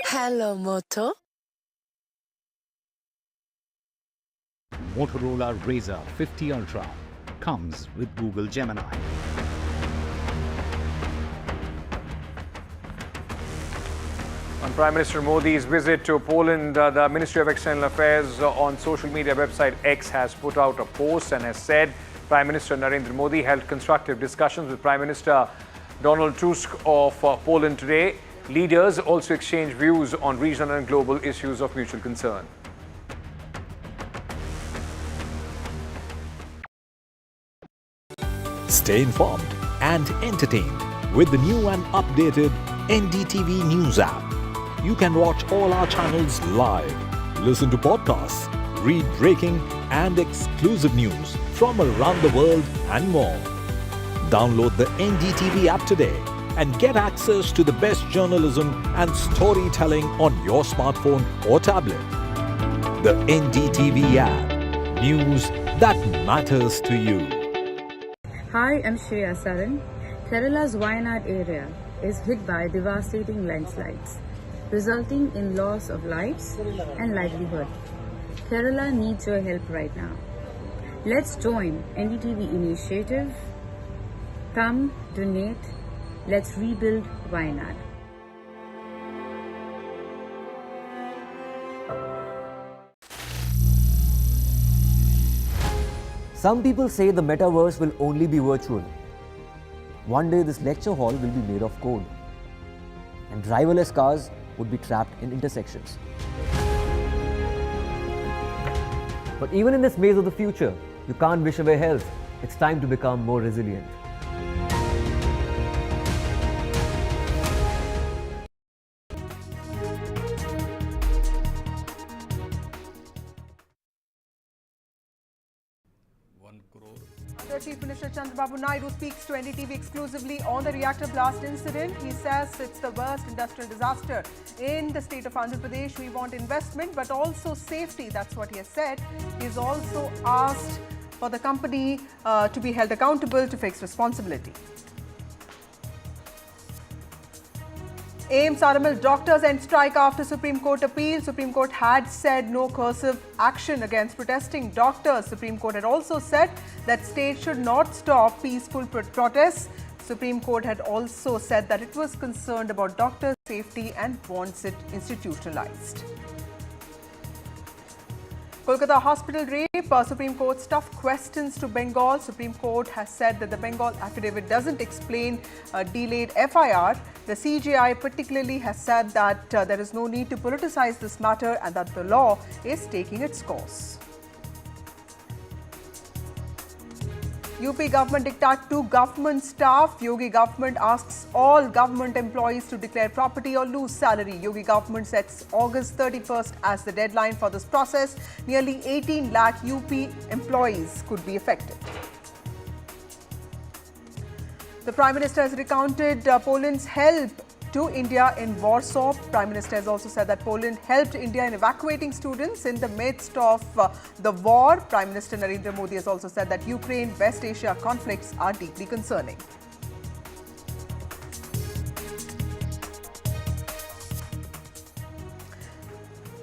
Hello, Moto. Motorola Razr 50 Ultra comes with Google Gemini. On Prime Minister Modi's visit to Poland, the Ministry of External Affairs on social media website X has put out a post and has said Prime Minister Narendra Modi held constructive discussions with Prime Minister Donald Tusk of Poland today. Leaders also exchanged views on regional and global issues of mutual concern. Stay informed and entertained with the new and updated NDTV News app. You can watch all our channels live, listen to podcasts, read breaking and exclusive news from around the world and more. Download the NDTV app today and get access to the best journalism and storytelling on your smartphone or tablet. The NDTV app. News that matters to you. Hi, I'm Shreya Saran. Kerala's Wayanad area is hit by devastating landslides, resulting in loss of lives and livelihood. Kerala needs your help right now. Let's join NDTV initiative. Come, donate. Let's rebuild Wayanad. Some people say the metaverse will only be virtual. One day this lecture hall will be made of code, and driverless cars would be trapped in intersections. But even in this maze of the future, you can't wish away health. It's time to become more resilient. Chief Minister Chandrababu Naidu speaks to NDTV exclusively on the reactor blast incident. He says it's the worst industrial disaster in the state of Andhra Pradesh. We want investment but also safety. That's what he has said. He's also asked for the company to be held accountable to fix responsibility. AIIMS RML doctors end strike after Supreme Court appeal. Supreme Court had said no coercive action against protesting doctors. Supreme Court had also said that state should not stop peaceful protests. Supreme Court had also said that it was concerned about doctors' safety and wants it institutionalized. Kolkata hospital rape, Supreme Court's tough questions to Bengal. Supreme Court has said that the Bengal affidavit doesn't explain delayed FIR. The CJI particularly has said that there is no need to politicize this matter and that the law is taking its course. UP government dictat to government staff. Yogi government asks all government employees to declare property or lose salary. Yogi government sets August 31st as the deadline for this process. Nearly 18 lakh UP employees could be affected. The Prime Minister has recounted Poland's help to India in Warsaw. Prime Minister has also said that Poland helped India in evacuating students in the midst of the war. Prime Minister Narendra Modi has also said that Ukraine-West Asia conflicts are deeply concerning.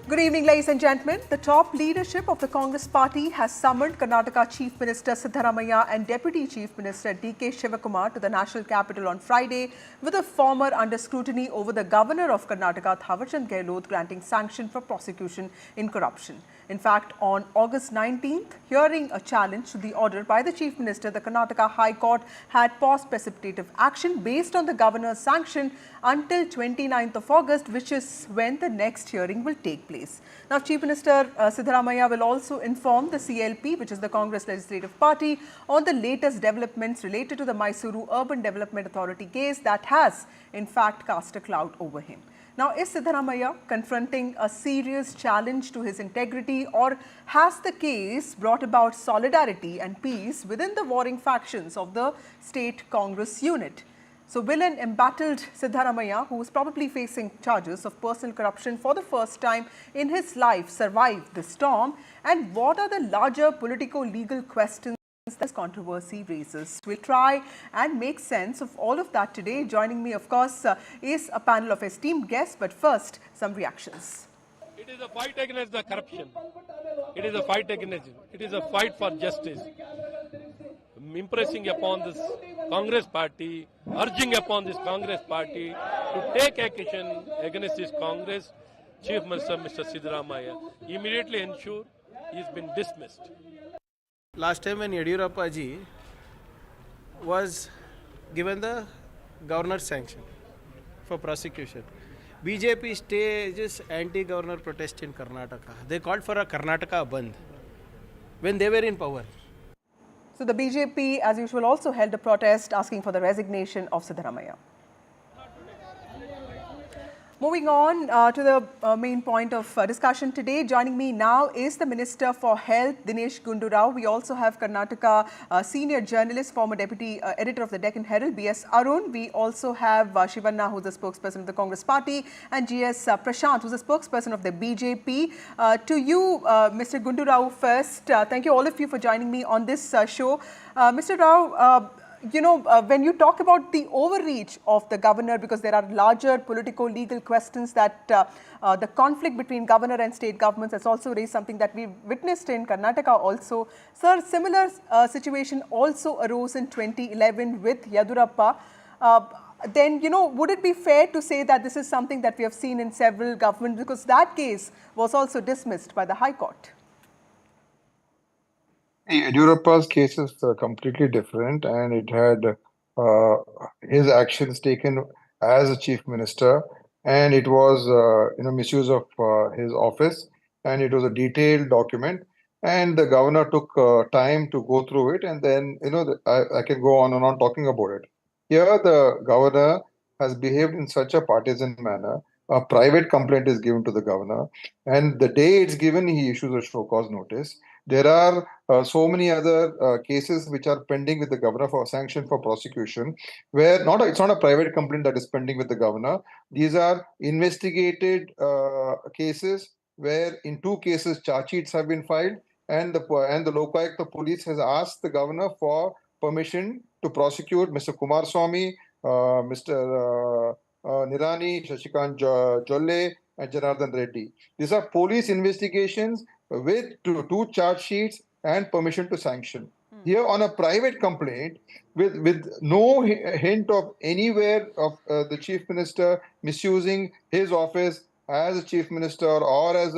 Good evening, ladies and gentlemen. The top leadership of the Congress party has summoned Karnataka Chief Minister Siddaramaiah and Deputy Chief Minister D.K. Shivakumar to the national capital on Friday, with the former under scrutiny over the Governor of Karnataka, Thawarchand Gehlot, granting sanction for prosecution in corruption. In fact, on August 19th, hearing a challenge to the order by the Chief Minister, the Karnataka High Court had paused precipitative action based on the Governor's sanction until 29th of August, which is when the next hearing will take place. Now, Chief Minister Siddaramaiah will also inform the CLP, which is the Congress Legislative Party, on the latest developments related to the Mysuru Urban Development Authority case that has, in fact, cast a cloud over him. Now, is Siddaramaiah confronting a serious challenge to his integrity, or has the case brought about solidarity and peace within the warring factions of the state Congress unit? So, will an embattled Siddaramaiah, who is probably facing charges of personal corruption for the first time in his life, survive the storm? And what are the larger politico-legal questions this controversy raises? We'll try and make sense of all of that today. Joining me, of course, is a panel of esteemed guests, but first, some reactions. It is a fight against the corruption. It is a fight against it. It is a fight for justice. Impressing upon this Congress party, urging upon this Congress party to take action against this Congress Chief Minister, Mr. Siddaramaiah, immediately ensure he has been dismissed. Last time when Yediyurappa ji was given the governor's sanction for prosecution, BJP stages anti-governor protest in Karnataka. They called for a Karnataka Bandh when they were in power. So the BJP, as usual, also held a protest asking for the resignation of Siddaramaiah. Moving on to the main point of discussion today. Joining me now is the Minister for Health, Dinesh Gundurao. We also have Karnataka senior journalist, former deputy editor of the Deccan Herald, B.S. Arun. We also have Shivanna, who's the spokesperson of the Congress party, and G.S. Prashant, who's the spokesperson of the BJP. To you, Mr. Gundurao, first, thank you all of you for joining me on this show. Mr. Rao, when you talk about the overreach of the governor, because there are larger politico-legal questions that the conflict between governor and state governments has also raised, something that we've witnessed in Karnataka also. Sir, similar situation also arose in 2011 with Yediyurappa. Then, would it be fair to say that this is something that we have seen in several governments, because that case was also dismissed by the High Court? Yediyurappa's case is completely different, and it had his actions taken as a chief minister, and it was misuse of his office, and it was a detailed document, and the governor took time to go through it, and then I can go on and on talking about it. Here, the governor has behaved in such a partisan manner. A private complaint is given to the governor, and the day it's given, he issues a show cause notice. There are so many other cases which are pending with the governor for sanction for prosecution, where it's not a private complaint that is pending with the governor. These are investigated cases where in two cases charge sheets have been filed, and the Lokaयुक्त of police has asked the governor for permission to prosecute Mr. Kumaraswamy, Mr. Nirani, Shashikant Jolle, and Janardhan Reddy. These are police investigations with two charge sheets and permission to sanction. Here on a private complaint with no hint of anywhere of the chief minister misusing his office as a chief minister or as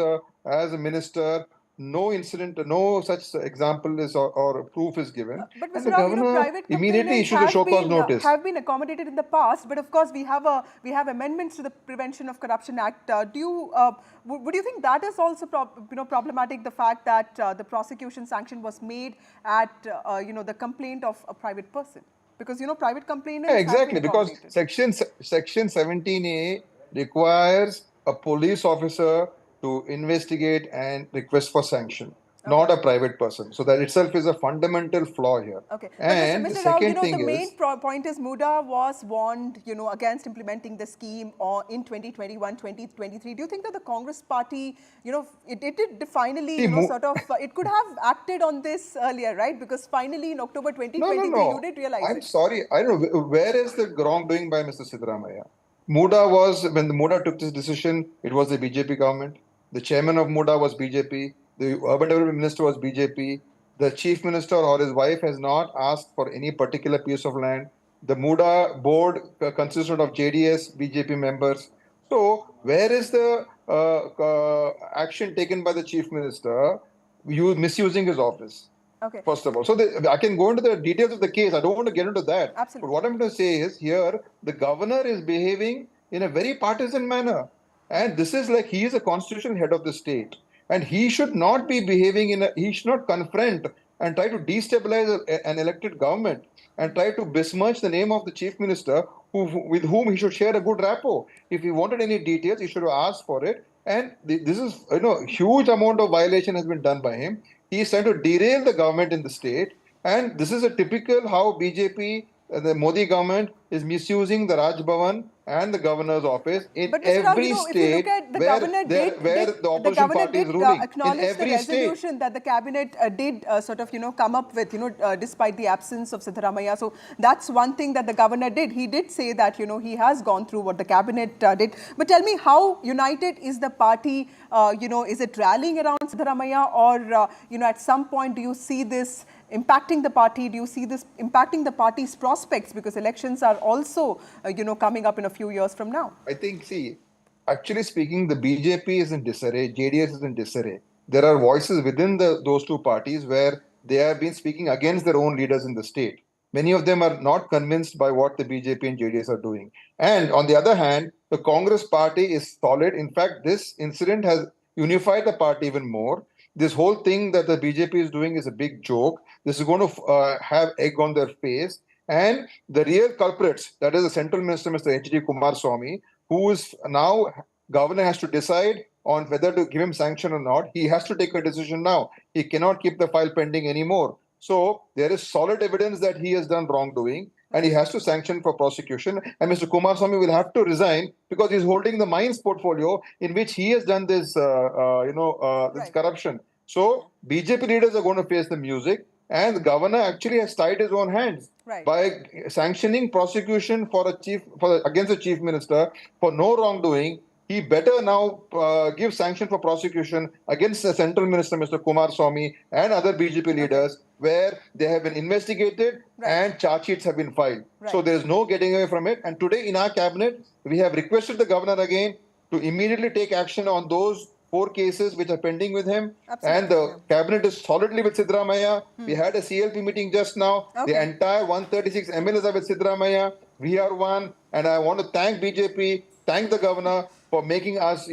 a minister. No incident, no such example is or proof is given. But And Mr. the Rao, governor private immediately complainants issues a show cause notice. have been accommodated in the past, but of course we have amendments to the Prevention of Corruption Act. Would you think that is also problematic? The fact that the prosecution sanction was made at the complaint of a private person, because private complainants Yeah, have exactly, been because section 17A requires a police officer to investigate and request for sanction, not a private person. So that itself is a fundamental flaw here. Okay, And but the Mr. Rao, second the thing main is, point is Muda was warned, against implementing the scheme in 2021, 2023. Do you think that the Congress party, it did finally, it could have acted on this earlier, right? Because finally in October 2023, you did realize I'm it. sorry, I don't know, where is the wrongdoing by Mr. Siddaramaiah? When the Muda took this decision, it was the BJP government. The chairman of Muda was BJP. The urban development minister was BJP. The chief minister or his wife has not asked for any particular piece of land. The Muda board consisted of JDS, BJP members. So where is the action taken by the chief minister misusing his office? Okay. First of all, so I can go into the details of the case. I don't want to get into that. Absolutely. But what I'm going to say is here, the governor is behaving in a very partisan manner. And this is like he is a constitutional head of the state. And he should not be behaving he should not confront and try to destabilize an elected government and try to besmirch the name of the chief minister with whom he should share a good rapport. If he wanted any details, he should have asked for it. And this is, huge amount of violation has been done by him. He is trying to derail the government in the state. And this is a typical how BJP, the Modi government, is misusing the Raj Bhavan and the governor's office in every state where the opposition party is ruling. Acknowledge the resolution that the cabinet did come up with, despite the absence of Siddaramaiah. So that's one thing that the governor did. He did say that, he has gone through what the cabinet did. But tell me, how united is the party? Is it rallying around Siddaramaiah, or, at some point, do you see this impacting the party? Do you see this impacting the party's prospects? Because elections are also, coming up in a few years from now. I think, actually speaking, the BJP is in disarray, JDS is in disarray. There are voices within those two parties where they have been speaking against their own leaders in the state. Many of them are not convinced by what the BJP and JDS are doing. And on the other hand, the Congress party is solid. In fact, this incident has unified the party even more. This whole thing that the BJP is doing is a big joke. This is going to have egg on their face. And the real culprits, that is the central minister, Mr. H.D. Kumaraswamy, who is now, governor has to decide on whether to give him sanction or not. He has to take a decision now. He cannot keep the file pending anymore. So there is solid evidence that he has done wrongdoing, and he has to sanction for prosecution. And Mr. Kumaraswamy will have to resign because he's holding the mines portfolio in which he has done this, this corruption. So BJP leaders are going to face the music, and the governor actually has tied his own hands by sanctioning prosecution against the chief minister for no wrongdoing. He better now give sanction for prosecution against the central minister, Mr. Kumaraswamy, and other BJP leaders, where they have been investigated and charge sheets have been filed. So there is no getting away from it. And today in our cabinet, we have requested the governor again to immediately take action on those 4 cases which are pending with him. And the cabinet is solidly with Siddaramaiah. We had a CLP meeting just now. The entire 136 MLAs are with Siddaramaiah. We are one. And I want to thank BJP, thank the governor for making us,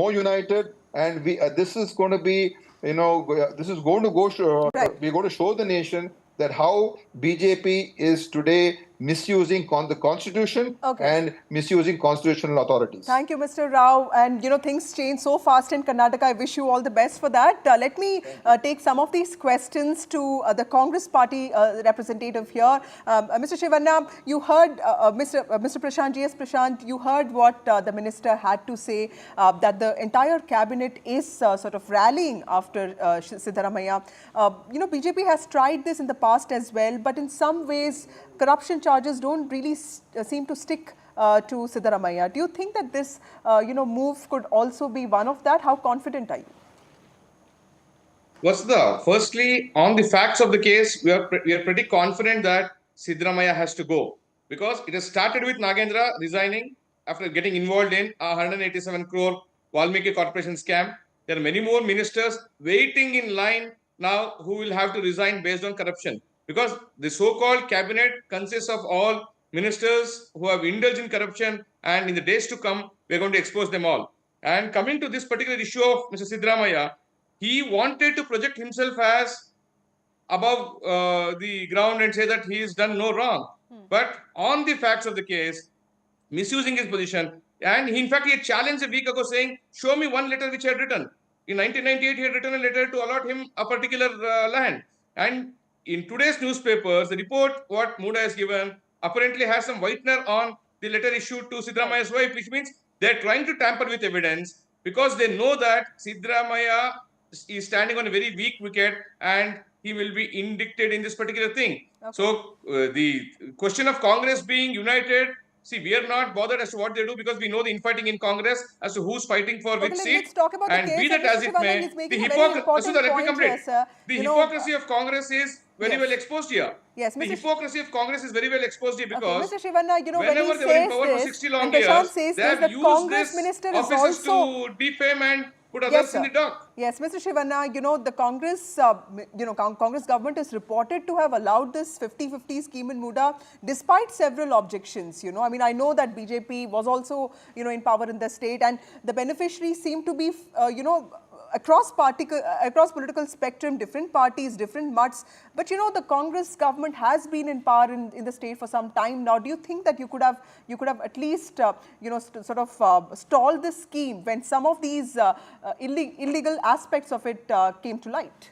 more united. And this is going to be, this is going to go, we're going to show the nation that how BJP is today misusing the constitution and misusing constitutional authorities. Thank you, Mr. Rao. And things change so fast in Karnataka. I wish you all the best for that. Let me take some of these questions to the Congress party representative here. Mr. Shivanna, you heard Mr. Prashant, GS Prashant, you heard what the minister had to say, that the entire cabinet is sort of rallying after Siddaramaiah. BJP has tried this in the past as well, but in some ways, corruption charges don't really seem to stick to Siddaramaiah. Do you think that this, move could also be one of that? How confident are you? Firstly, on the facts of the case, we are pretty confident that Siddaramaiah has to go, because it has started with Nagendra resigning after getting involved in a 187 crore Valmiki Corporation scam. There are many more ministers waiting in line now who will have to resign based on corruption, because the so-called cabinet consists of all ministers who have indulged in corruption, and in the days to come, we are going to expose them all. And coming to this particular issue of Mr. Siddaramaiah, he wanted to project himself as above the ground and say that he has done no wrong. But on the facts of the case, misusing his position, and in fact, he had challenged a week ago saying, show me one letter which I had written. In 1998, he had written a letter to allot him a particular land. And in today's newspapers, the report what Muda has given apparently has some whitener on the letter issued to Siddaramaiah's wife, which means they're trying to tamper with evidence because they know that Siddaramaiah is standing on a very weak wicket and he will be indicted in this particular thing. So the question of Congress being united, see, we are not bothered as to what they do because we know the infighting in Congress as to who's fighting for which seat. Let's talk about and the case, be that as it may, the hypocrisy of Congress is very well exposed here. Yes, the hypocrisy of Congress is very well exposed here because Mr. Shivanna, whenever they were in power for 60 long years, they have used this offices to defame and put others in the dock. Yes, Mr. Shivanna, the Congress, Congress government is reported to have allowed this 50-50 scheme in Muda despite several objections. I mean, I know that BJP was also, in power in the state, and the beneficiaries seem to be, across political spectrum, different parties, different mutts. But the Congress government has been in power in the state for some time now. Do you think that you could have at least stalled this scheme when some of these illegal aspects of it came to light?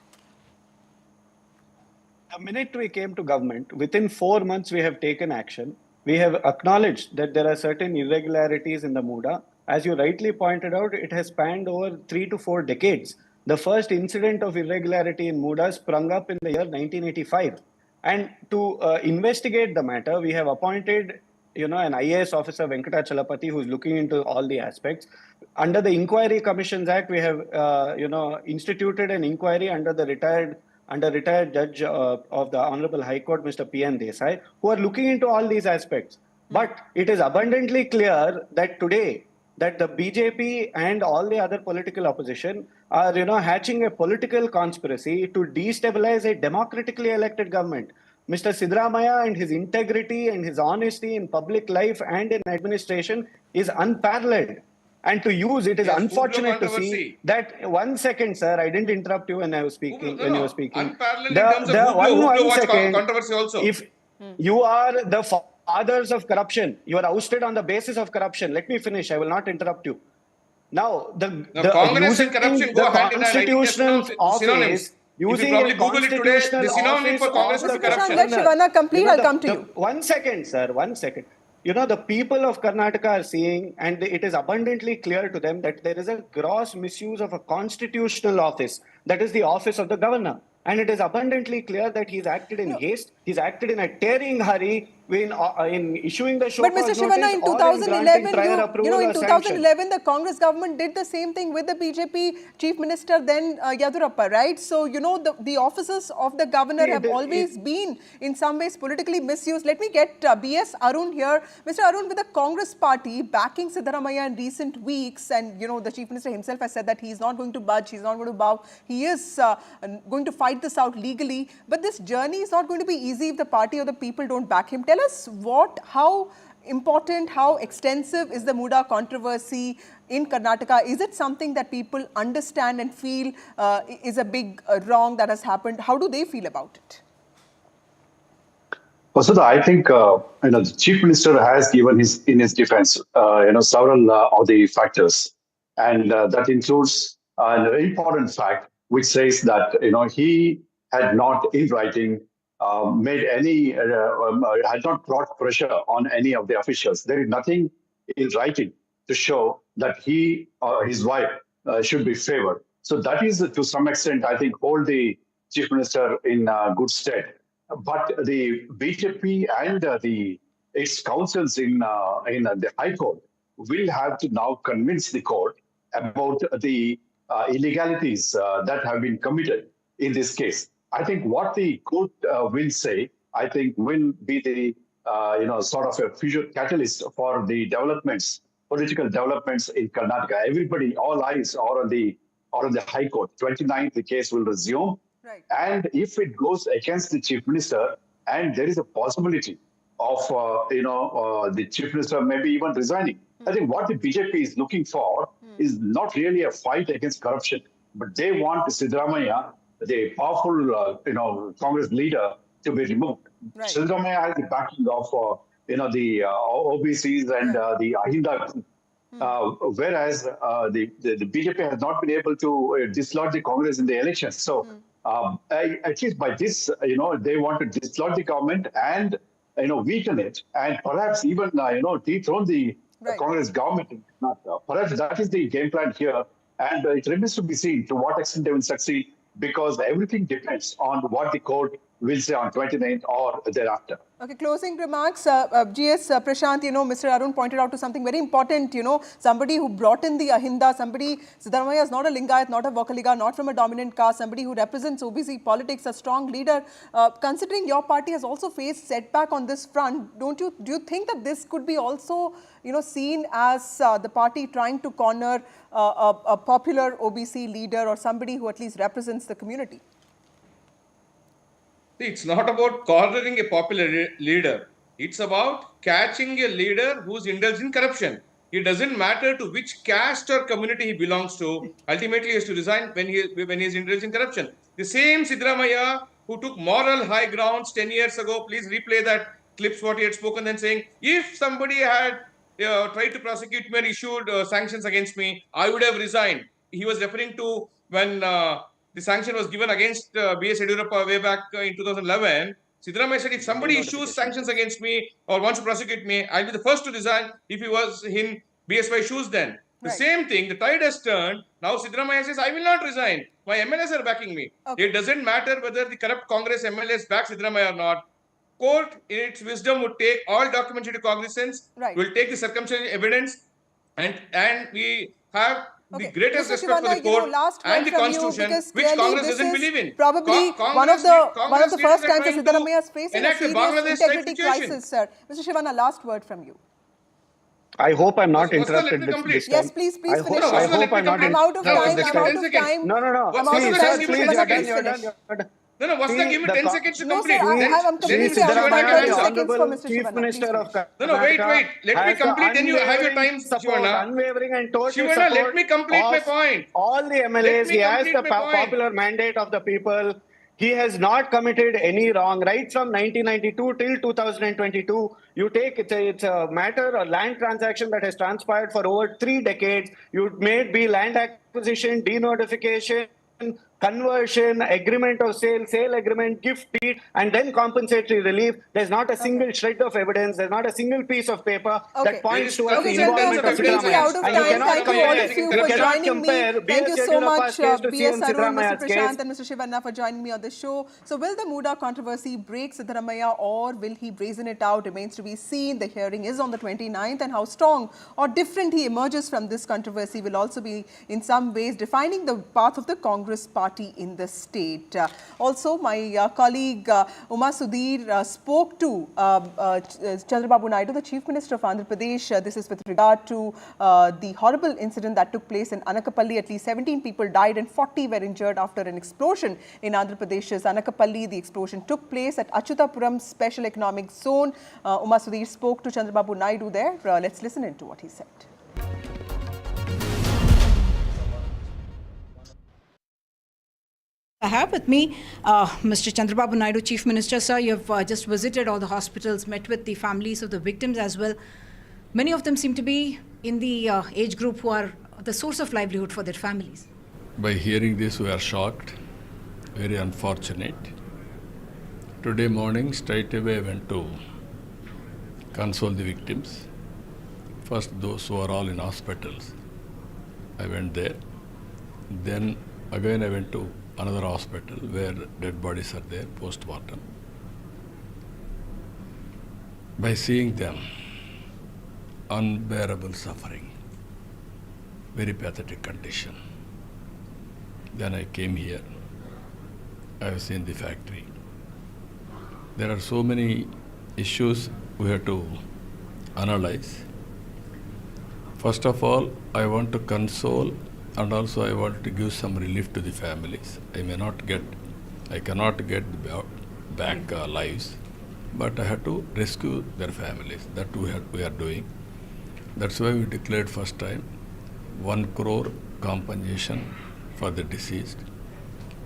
The minute we came to government, within 4 months we have taken action. We have acknowledged that there are certain irregularities in the Muda. As you rightly pointed out, it has spanned over 3 to 4 decades. The first incident of irregularity in Muda sprung up in the year 1985. And to investigate the matter, we have appointed, an IAS officer, Venkatachalapati, who is looking into all the aspects. Under the Inquiry Commissions Act, we have, instituted an inquiry under retired judge of the Honorable High Court, Mr. P.N. Desai, who are looking into all these aspects. But it is abundantly clear that today, that the BJP and all the other political opposition are, hatching a political conspiracy to destabilize a democratically elected government. Mr. Siddaramaiah and his integrity and his honesty in public life and in administration is unparalleled. And to use it is unfortunate to see that 1 second, sir, I didn't interrupt you when I was speaking. When you were speaking, unparalleled in terms of one second, controversy also. If you are the fathers of corruption, you are ousted on the basis of corruption. Let me finish. I will not interrupt you. Now, the Congress and corruption go hand in hand. Constitutional office. Using a constitutional office for Congress Mr. Prashant, let Shivanna complete. I'll come to you. 1 second, sir. 1 second. The people of Karnataka are seeing, and it is abundantly clear to them that there is a gross misuse of a constitutional office. That is the office of the governor. And it is abundantly clear that he's acted in haste. He's acted in a tearing hurry in issuing the show But Mr. cause Shivanna, notice in or in 2011, granting prior approval in or sanction. 2011, the Congress government did the same thing with the BJP Chief Minister then Yadurappa, right? So, the offices of the governor have always been in some ways politically misused. Let me get B.S. Arun here. Mr. Arun, with the Congress party backing Siddaramaiah in recent weeks, and the Chief Minister himself has said that he is not going to budge, he is not going to bow, he is going to fight this out legally. But this journey is not going to be easy if the party or the people don't back him. Tell us how important, how extensive is the Muda controversy in Karnataka? Is it something that people understand and feel is a big wrong that has happened? How do they feel about it? Vasudha, I think the Chief Minister has given in his defense several of the factors, and that includes an important fact which says that he had not in writing made any had not brought pressure on any of the officials. There is nothing in writing to show that he or his wife should be favored. So that is to some extent, I think, hold the Chief Minister in good stead. But the BJP and its counsels in the High Court will have to now convince the court about the illegalities that have been committed in this case. I think what the court will say, I think, will be the sort of a future catalyst for the developments, political developments in Karnataka. Everybody, all eyes are on the High Court. 29th, the case will resume. Right. And if it goes against the Chief Minister, and there is a possibility of the Chief Minister maybe even resigning, I think what the BJP is looking for is not really a fight against corruption, but they want Siddaramaiah, the powerful Congress leader, to be removed. Right. Siddaramaiah has the backing of the OBCs and the Ahinda group. Whereas the BJP has not been able to dislodge the Congress in the elections. So at least by this, they want to dislodge the government and weaken it, and perhaps even dethrone the Congress government. Perhaps that is the game plan here, and it remains to be seen to what extent they will succeed, because everything depends on what the court will say on 29th or thereafter. Okay, closing remarks. GS Prashant, Mr. Arun pointed out to something very important, somebody who brought in the Ahinda, Siddaramaiah is not a Lingayat, not a Vakaliga, not from a dominant caste, somebody who represents OBC politics, a strong leader. Considering your party has also faced setback on this front, do you think that this could be also, seen as the party trying to corner a popular OBC leader or somebody who at least represents the community? It's not about cornering a popular leader. It's about catching a leader who's indulged in corruption. It doesn't matter to which caste or community he belongs to. Ultimately, he has to resign when he is indulged in corruption. The same Siddaramaiah who took moral high grounds 10 years ago, please replay that clips what he had spoken then saying, if somebody had tried to prosecute me and issued sanctions against me, I would have resigned. He was referring to when the sanction was given against B.S. Yadurappa way back in 2011. Siddaramaiah said, if somebody issues sanctions against me or wants to prosecute me, I'll be the first to resign if he was in BSY shoes then. The same thing, the tide has turned. Now Siddaramaiah says, I will not resign. My MLAs are backing me. Okay. It doesn't matter whether the corrupt Congress MLAs back Siddaramaiah or not. Court, in its wisdom, would take all documents into cognizance, will take the circumstantial evidence, and we have the greatest respect for the court and the constitution, which Congress doesn't believe in. Probably one of the first times that Siddaramaiah is facing a serious integrity crisis, sir. Mr. Shivanna, last word from you. I hope I'm not interrupted this time. Yes, please finish. I hope I'm not I'm out of time. No. Please, you're done. No, what's the give me 10 seconds to complete? I'm completely out of time. 30 seconds for Mr. Chief Shivanna. Minister of Karnataka. No, wait. Let me complete, then you have your time, Shivanna. Unwavering and total Shivanna, let me complete my point. All the MLAs, he has the popular mandate of the people. He has not committed any wrong. Right from 1992 till 2022, you take it's a matter, a land transaction that has transpired for over 3 decades. You made be land acquisition, denotification, conversion, agreement of sale agreement, gift deed, and then compensatory relief. There's not a single shred of evidence. There's not a single piece of paper that points towards the involvement of completely out of Siddaramaiah. time. Thank you all of you for joining me. Thank you so much, B.S. Arun, Mr. Prashant and Mr. Shivanna for joining me on the show. So will the Muda controversy break Siddaramaiah or will he brazen it out? Remains to be seen. The hearing is on the 29th, and how strong or different he emerges from this controversy will also be in some ways defining the path of the Congress party in the state. Also, my colleague Uma Sudhir spoke to Chandrababu Naidu, the Chief Minister of Andhra Pradesh. This is with regard to the horrible incident that took place in Anakapalli. At least 17 people died and 40 were injured after an explosion in Andhra Pradesh's Anakapalli. The explosion took place at Achutapuram Special Economic Zone. Uma Sudhir spoke to Chandrababu Naidu there. Let's listen into what he said. I have with me Mr. Chandrababu Naidu, Chief Minister. Sir, you have just visited all the hospitals, met with the families of the victims as well. Many of them seem to be in the age group who are the source of livelihood for their families. By hearing this, we are shocked, very unfortunate. Today morning, straight away I went to console the victims. First, those who are all in hospitals. I went there. Then again I went to another hospital where dead bodies are there, post-mortem. By seeing them, unbearable suffering, very pathetic condition. Then I came here. I have seen the factory. There are so many issues we have to analyze. First of all, I want to console and also I want to give some relief to the families. I cannot get back lives, but I have to rescue their families. That we are doing. That's why we declared first time 1 crore compensation for the deceased,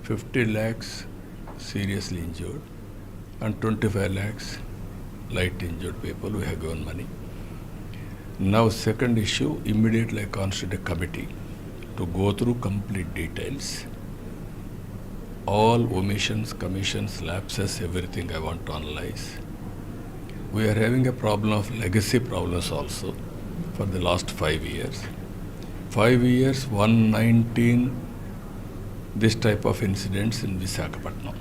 50 lakhs seriously injured, and 25 lakhs light injured people. We have given money. Now, second issue, immediately I constituted a committee to go through complete details. All omissions, commissions, lapses, everything I want to analyze. We are having a problem of legacy problems also for the last 5 years. 5 years, 119 this type of incidents in Visakhapatnam.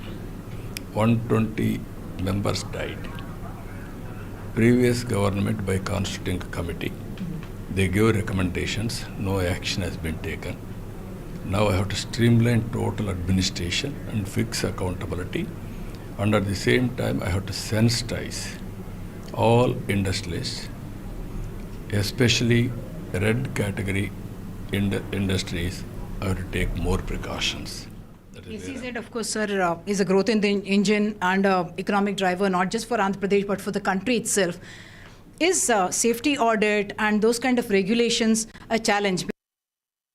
120 members died. Previous government, by constituting a committee, they gave recommendations, no action has been taken. Now I have to streamline total administration and fix accountability. And at the same time, I have to sensitize all industrialists, especially red category industries, I have to take more precautions. SEZ, of course, sir, is a growth in the engine and economic driver, not just for Andhra Pradesh, but for the country itself. Is safety audit and those kind of regulations a challenge?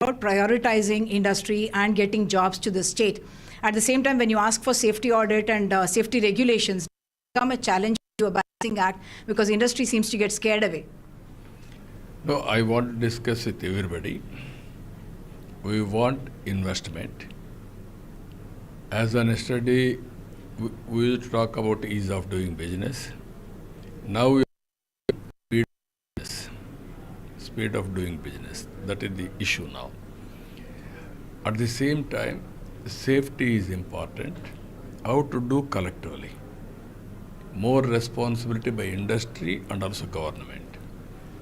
About prioritizing industry and getting jobs to the state. At the same time, when you ask for safety audit and safety regulations, become a challenge to a balancing act because industry seems to get scared away. No, I want to discuss with everybody. We want investment. As an yesterday, we will talk about ease of doing business. Now we are speed of doing business. That is the issue now. At the same time, safety is important. How to do collectively. More responsibility by industry and also government.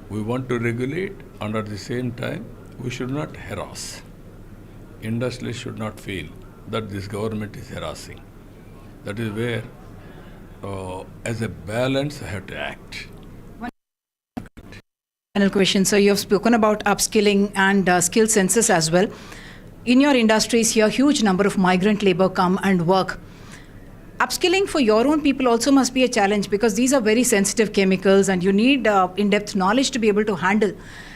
We want to regulate and at the same time, we should not harass. Industry should not feel that this government is harassing. That is where, as a balance, I have to act. Final question. So you have spoken about upskilling and skill census as well. In your industries here, huge number of migrant labor come and work. Upskilling for your own people also must be a challenge because these are very sensitive chemicals and you need in-depth knowledge to be able to handle.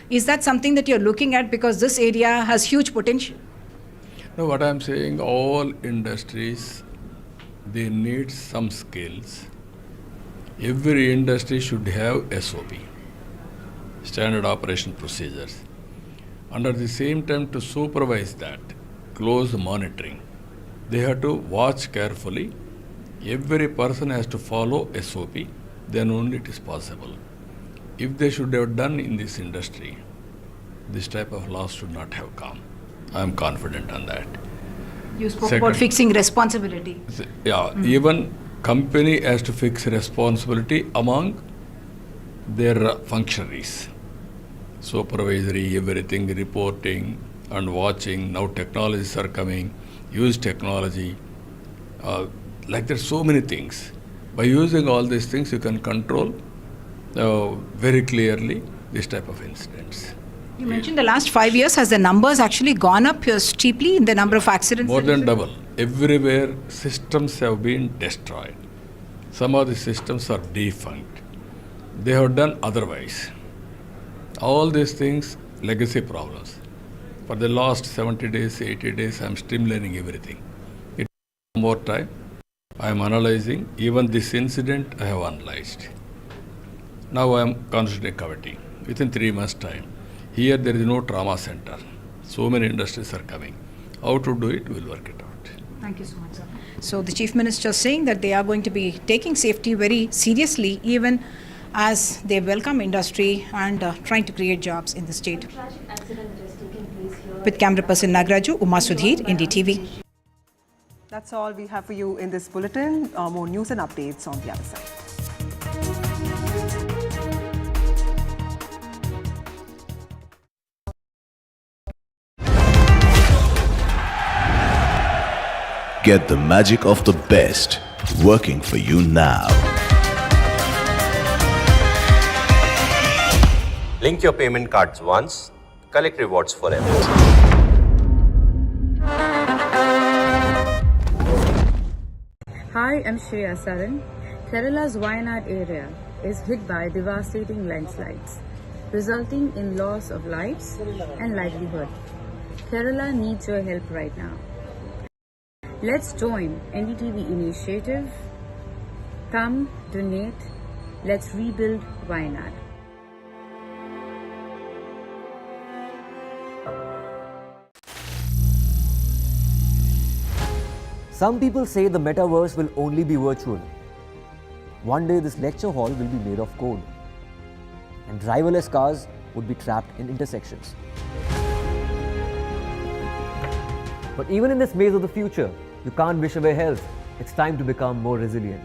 Is that something that you're looking at because this area has huge potential? No, what I'm saying, all industries, they need some skills. Every industry should have SOP, standard operation procedures. And at the same time to supervise that, close monitoring. They have to watch carefully. Every person has to follow SOP, then only it is possible. If they should have done in this industry, this type of laws should not have come. I am confident on that. You spoke about fixing responsibility. Yeah, even company has to fix responsibility among their functionaries. Supervisory, everything, reporting and watching. Now technologies are coming. Use technology. Like there's so many things. By using all these things, you can control very clearly this type of incidents. You mentioned the last 5 years, has the numbers actually gone up steeply in the number of accidents? More than double. Everywhere systems have been destroyed. Some of the systems are defunct. They have done otherwise. All these things, legacy problems. For the last 70 days, 80 days, I am streamlining everything. It takes more time. I am analyzing. Even this incident, I have analyzed. Now I am constituting a committee within 3 months' time. Here there is no trauma center. So many industries are coming. How to do it, we'll work it out. Thank you so much, sir. So the Chief Minister is saying that they are going to be taking safety very seriously, even as they welcome industry and trying to create jobs in the state. With camera person Nagraju, Uma Sudhir, NDTV. That's all we have for you in this bulletin. More news and updates on the other side. Get the magic of the best working for you now. Link your payment cards once, collect rewards forever. Hi, I'm Shreya Saran. Kerala's Wayanad area is hit by devastating landslides, resulting in loss of lives and livelihood. Kerala needs your help right now. Let's join NDTV initiative. Come, donate. Let's rebuild Wayanad. Some people say the metaverse will only be virtual. One day this lecture hall will be made of code, and driverless cars would be trapped in intersections. But even in this maze of the future, you can't wish away health. It's time to become more resilient.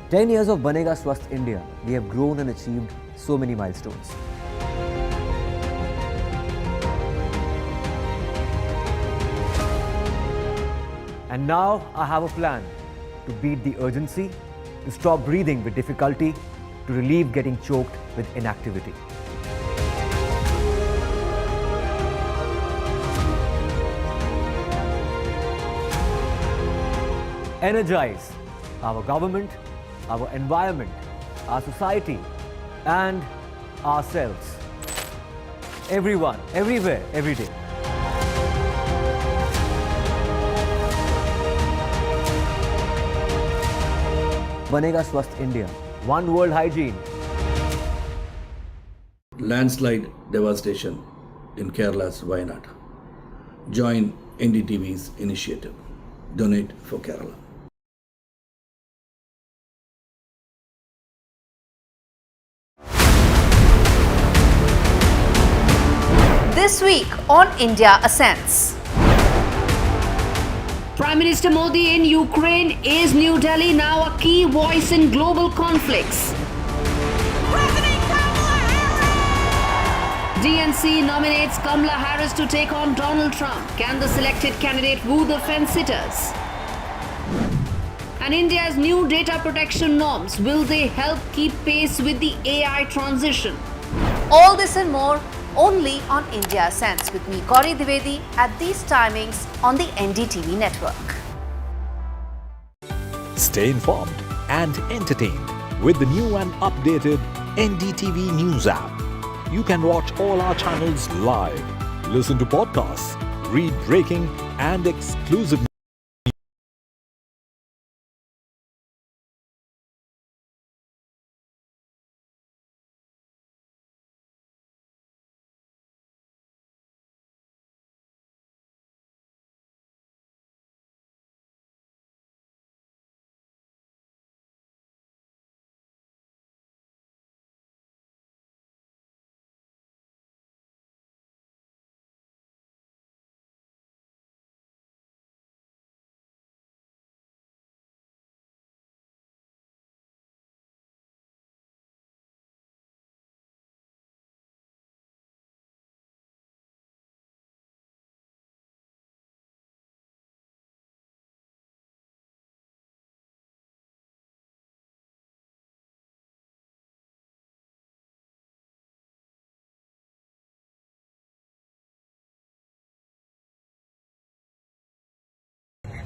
"10 years of Banega Swasth India, we have grown and achieved so many milestones. And now I have a plan to beat the urgency, to stop breathing with difficulty, to relieve getting choked with inactivity. Energize our government, our environment, our society, and ourselves. Everyone, everywhere, every day. Banega Swasth India. One world hygiene. Landslide devastation in Kerala's Wayanad. Join NDTV's initiative. Donate for Kerala. This week on India Ascends. Prime Minister Modi in Ukraine. Is New Delhi now a key voice in global conflicts? DNC nominates Kamala Harris to take on Donald Trump. Can the selected candidate woo the fence-sitters? And India's new data protection norms, will they help keep pace with the AI transition? All this and more only on India Ascends with me, Gauri Dwivedi, at these timings on the NDTV network. Stay informed and entertained with the new and updated NDTV News app. You can watch all our channels live, listen to podcasts, read breaking and exclusive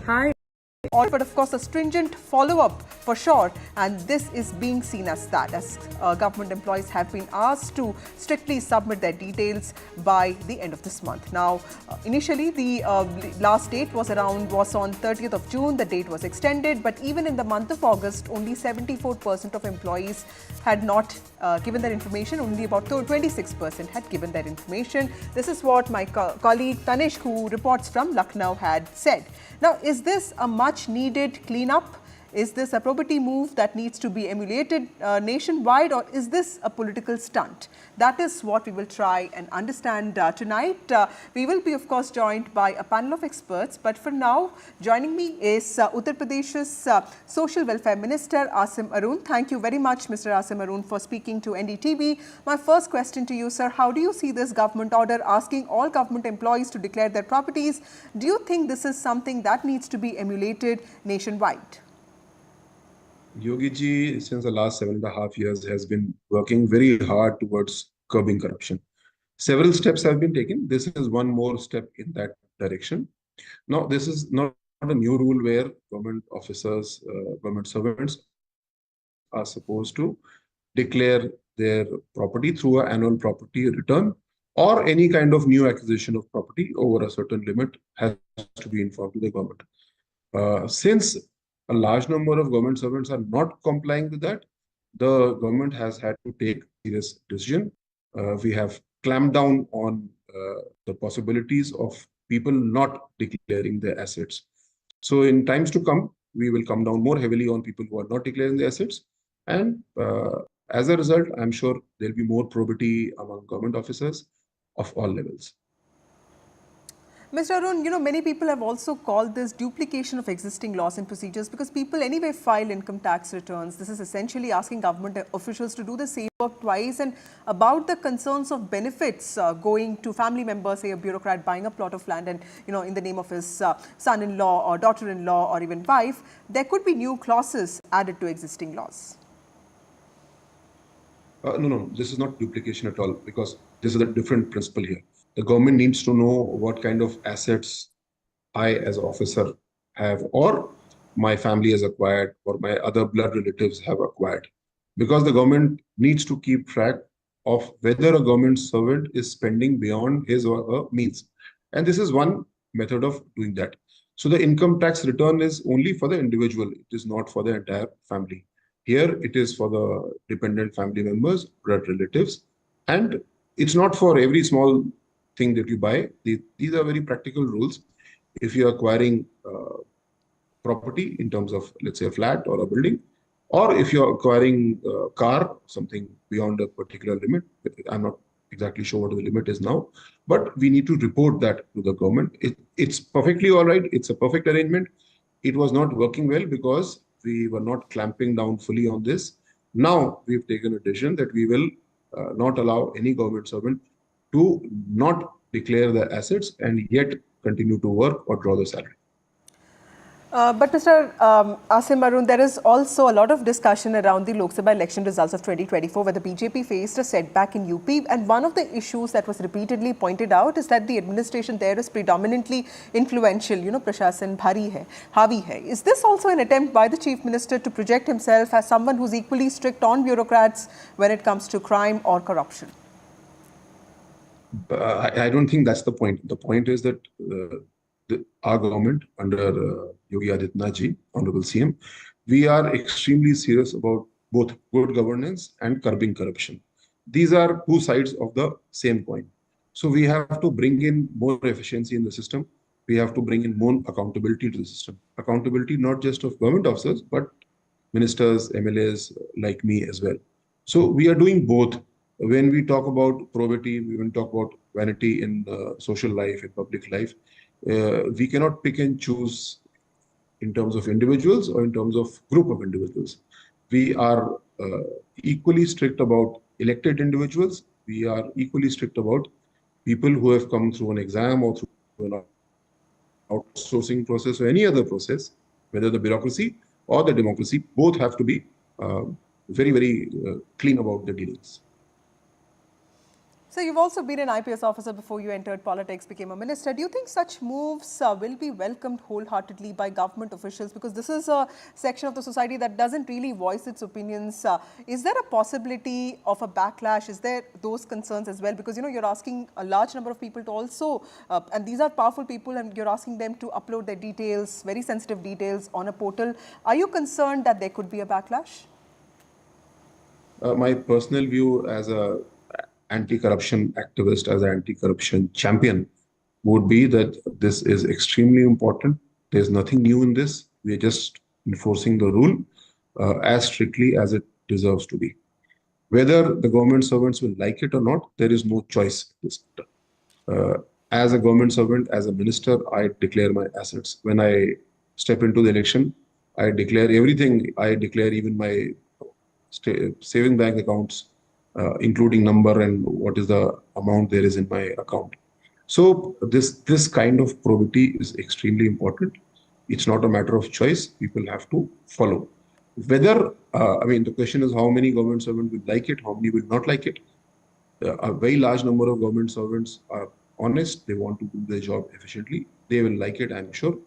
Hi. But of course, a stringent follow-up for sure, and this is being seen as that, as government employees have been asked to strictly submit their details by the end of this month. Now, initially the last date was on 30th of June. The date was extended, but even in the month of August, only 74% of employees had not given their information. Only about 26% had given their information. This is what my colleague Tanish, who reports from Lucknow, had said. Now, is this a much needed cleanup? Is this a probity move that needs to be emulated nationwide, or is this a political stunt? That is what we will try and understand tonight. We will be, of course, joined by a panel of experts. But for now, joining me is Uttar Pradesh's Social Welfare Minister, Asim Arun. Thank you very much, Mr. Asim Arun, for speaking to NDTV. My first question to you, sir, how do you see this government order asking all government employees to declare their properties? Do you think this is something that needs to be emulated nationwide? Yogi ji, since the last 7.5 years, has been working very hard towards curbing corruption. Several steps have been taken. This is one more step in that direction. Now, this is not a new rule where government officers, government servants are supposed to declare their property through an annual property return, or any kind of new acquisition of property over a certain limit has to be informed to the government. Since a large number of government servants are not complying with that, the government has had to take a serious decision. We have clamped down on the possibilities of people not declaring their assets. So in times to come, we will come down more heavily on people who are not declaring their assets. And as a result, I'm sure there'll be more probity among government officers of all levels. Mr. Arun, many people have also called this duplication of existing laws and procedures, because people anyway file income tax returns. This is essentially asking government officials to do the same work twice. And about the concerns of benefits going to family members, say a bureaucrat buying a plot of land and, in the name of his son-in-law or daughter-in-law or even wife, there could be new clauses added to existing laws. No, this is not duplication at all, because this is a different principle here. The government needs to know what kind of assets I as an officer have, or my family has acquired, or my other blood relatives have acquired. Because the government needs to keep track of whether a government servant is spending beyond his or her means. And this is one method of doing that. So the income tax return is only for the individual. It is not for the entire family. Here it is for the dependent family members, blood relatives, and it's not for every small thing that you buy. These are very practical rules. If you're acquiring property in terms of, let's say, a flat or a building, or if you're acquiring a car, something beyond a particular limit, I'm not exactly sure what the limit is now, but we need to report that to the government. It's perfectly all right. It's a perfect arrangement. It was not working well because we were not clamping down fully on this. Now we've taken a decision that we will not allow any government servant to not declare their assets and yet continue to work or draw the salary. But Mr. Asim Arun, there is also a lot of discussion around the Lok Sabha election results of 2024, where the BJP faced a setback in UP. And one of the issues that was repeatedly pointed out is that the administration there is predominantly influential, prashasan bhari hai, havi hai. Is this also an attempt by the Chief Minister to project himself as someone who's equally strict on bureaucrats when it comes to crime or corruption? I don't think that's the point. The point is that our government under Yogi Adityanath ji, Honorable CM, we are extremely serious about both good governance and curbing corruption. These are two sides of the same coin. So we have to bring in more efficiency in the system. We have to bring in more accountability to the system. Accountability not just of government officers, but ministers, MLAs like me as well. So we are doing both. When we talk about probity, when we talk about vanity in social life, in public life, we cannot pick and choose in terms of individuals or in terms of group of individuals. We are equally strict about elected individuals. We are equally strict about people who have come through an exam or through an outsourcing process or any other process, whether the bureaucracy or the democracy, both have to be very, very clean about the dealings. So you've also been an IPS officer before you entered politics, became a minister. Do you think such moves will be welcomed wholeheartedly by government officials? Because this is a section of the society that doesn't really voice its opinions. Is there a possibility of a backlash? Is there those concerns as well? Because, you know, you're asking a large number of people to also, and these are powerful people, and you're asking them to upload their details, very sensitive details on a portal. Are you concerned that there could be a backlash? My personal view as a anti-corruption activist, as an anti-corruption champion, would be that this is extremely important. There's nothing new in this. We are just enforcing the rule as strictly as it deserves to be. Whether the government servants will like it or not, there is no choice in this matter. As a government servant, as a minister, I declare my assets. When I step into the election, I declare everything. I declare even my saving bank accounts, including number and what is the amount there is in my account. So this kind of probity is extremely important. It's not a matter of choice. People have to follow. Whether, I mean, the question is how many government servants will like it, how many will not like it. A very large number of government servants are honest. They want to do their job efficiently. They will like it, I'm sure.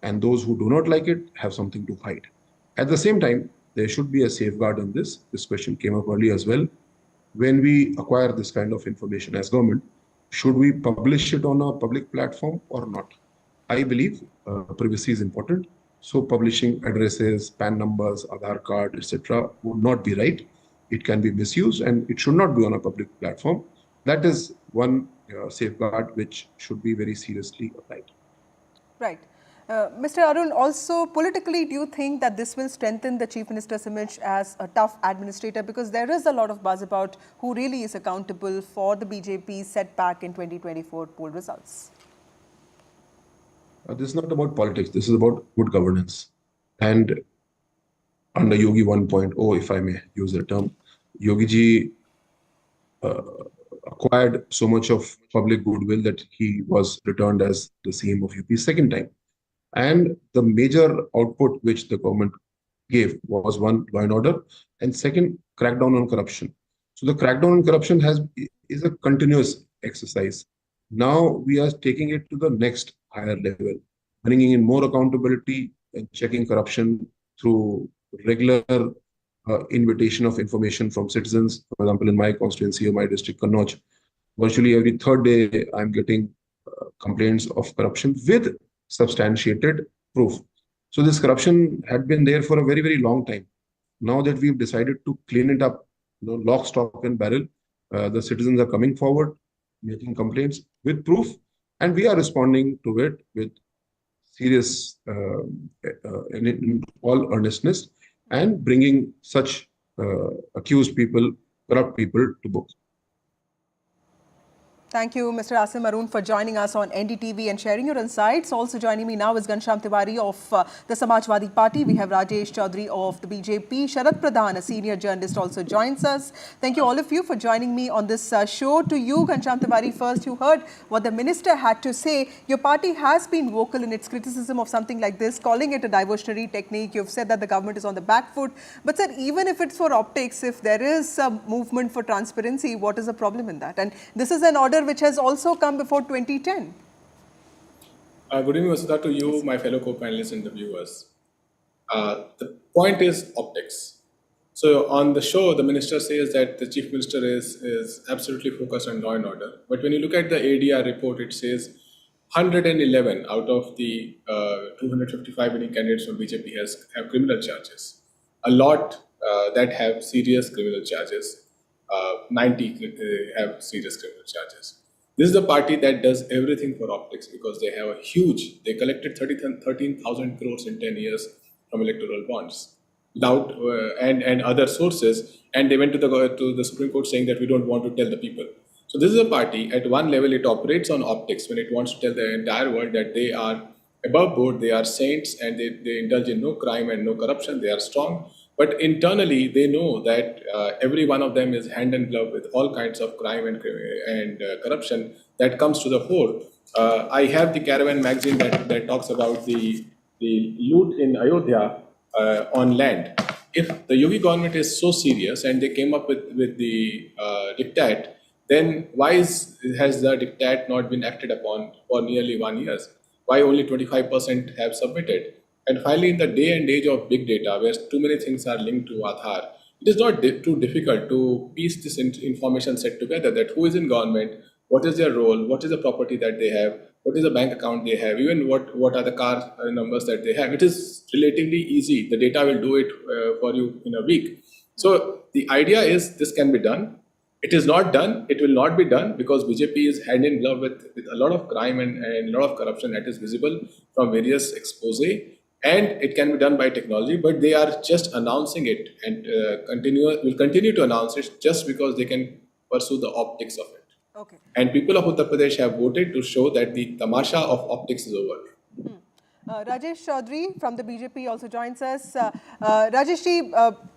And those who do not like it have something to hide. At the same time, there should be a safeguard on this. This question came up earlier as well. When we acquire this kind of information as government, should we publish it on a public platform or not? I believe privacy is important. So publishing addresses, PAN numbers, Aadhaar card, etc. would not be right. It can be misused and it should not be on a public platform. That is one safeguard which should be very seriously applied. Right. Mr. Arun, also politically, do you think that this will strengthen the Chief Minister's image as a tough administrator? Because there is a lot of buzz about who really is accountable for the BJP setback in 2024 poll results. This is not about politics. This is about good governance. And under Yogi 1.0, if I may use the term, Yogi ji acquired so much of public goodwill that he was returned as the CM of UP second time. And the major output which the government gave was one, law and order, and second, crackdown on corruption. So the crackdown on corruption is a continuous exercise. Now we are taking it to the next higher level, bringing in more accountability and checking corruption through regular invitation of information from citizens. For example, in my constituency or my district, Kannauj, virtually every third day I'm getting complaints of corruption with substantiated proof. So this corruption had been there for a very, very long time. Now that we've decided to clean it up, lock, stock and barrel, the citizens are coming forward, making complaints with proof, and we are responding to it with serious, in all earnestness, and bringing such accused people, corrupt people to book. Thank you, Mr. Asim Arun, for joining us on NDTV and sharing your insights. Also joining me now is Ghanshyam Tiwari of the Samajwadi Party. We have Rajesh Chaudhary of the BJP. Sharad Pradhan, a senior journalist, also joins us. Thank you all of you for joining me on this show. To you, Ghanshyam Tiwari, first, you heard what the minister had to say. Your party has been vocal in its criticism of something like this, calling it a diversionary technique. You've said that the government is on the back foot. But sir, even if it's for optics, if there is a movement for transparency, what is the problem in that? And this is an order which has also come before 2010. Good evening, Vasudha, to you, my fellow co-panelists and the viewers. The point is optics. So on the show, the minister says that the chief minister is absolutely focused on law and order. But when you look at the ADR report, it says 111 out of the 255 winning candidates from BJP have criminal charges. A lot that have serious criminal charges. 90 have serious criminal charges. This is the party that does everything for optics because they have they collected 13,000 crores in 10 years from electoral bonds without and other sources, and they went to the Supreme Court saying that we don't want to tell the people. So this is a party, at one level it operates on optics when it wants to tell the entire world that they are above board, they are saints, and they indulge in no crime and no corruption, they are strong. But internally, they know that every one of them is hand in glove with all kinds of crime and corruption that comes to the fore. I have the Caravan magazine that talks about the loot in Ayodhya on land. If the Yogi government is so serious and they came up with the dictat, then why has the dictat not been acted upon for nearly 1 year? Why only 25% have submitted? And finally, in the day and age of big data, where too many things are linked to Aadhaar, it is not too difficult to piece this information set together, that who is in government, what is their role, what is the property that they have, what is the bank account they have, even what are the car numbers that they have. It is relatively easy. The data will do it for you in a week. So the idea is this can be done. It is not done. It will not be done because BJP is hand in glove with a lot of crime and a lot of corruption that is visible from various expose. And it can be done by technology, but they are just announcing it and will continue to announce it just because they can pursue the optics of it. Okay. And people of Uttar Pradesh have voted to show that the tamasha of optics is over. Rajesh Chaudhary from the BJP also joins us. Rajesh ji,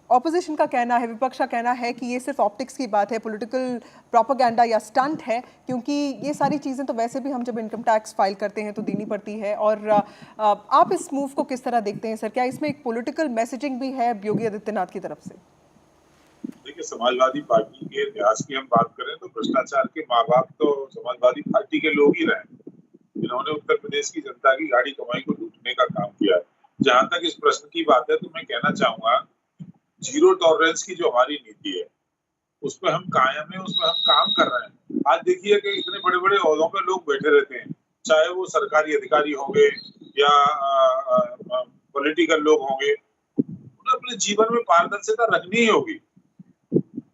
opposition का कहना है, विपक्ष का कहना है कि ये सिर्फ ऑप्टिक्स की बात है, पॉलिटिकल प्रोपेगेंडा या स्टंट है, क्योंकि ये सारी चीज़ें तो वैसे भी हम जब इनकम टैक्स फाइल करते हैं तो देनी पड़ती है। और आप इस मूव को किस तरह देखते हैं सर? क्या इसमें एक पॉलिटिकल मैसेजिंग भी है योगी आदित्यनाथ की तरफ से? देखिए, समाजवादी पार्टी के इतिहास की हम बात करें तो भ्रष्टाचार के माँ बाप तो समाजवादी पार्टी के लोग ही रहे। इन्होंने उत्तर प्रदेश की जनता की गाड़ी कमाई को लूटने का काम किया है। जहां तक इस प्रश्न की बात है तो मैं कहना चाहूंगा, जीरो टॉलरेंस की जो हमारी नीति है उस पर हम कायम है, उस पर हम काम कर रहे हैं। आज देखिए कि इतने बड़े बड़े ओहदों पे लोग बैठे रहते हैं, चाहे वो सरकारी अधिकारी होंगे या पॉलिटिकल लोग होंगे, उन्हें अपने जीवन में पारदर्शिता रखनी ही होगी।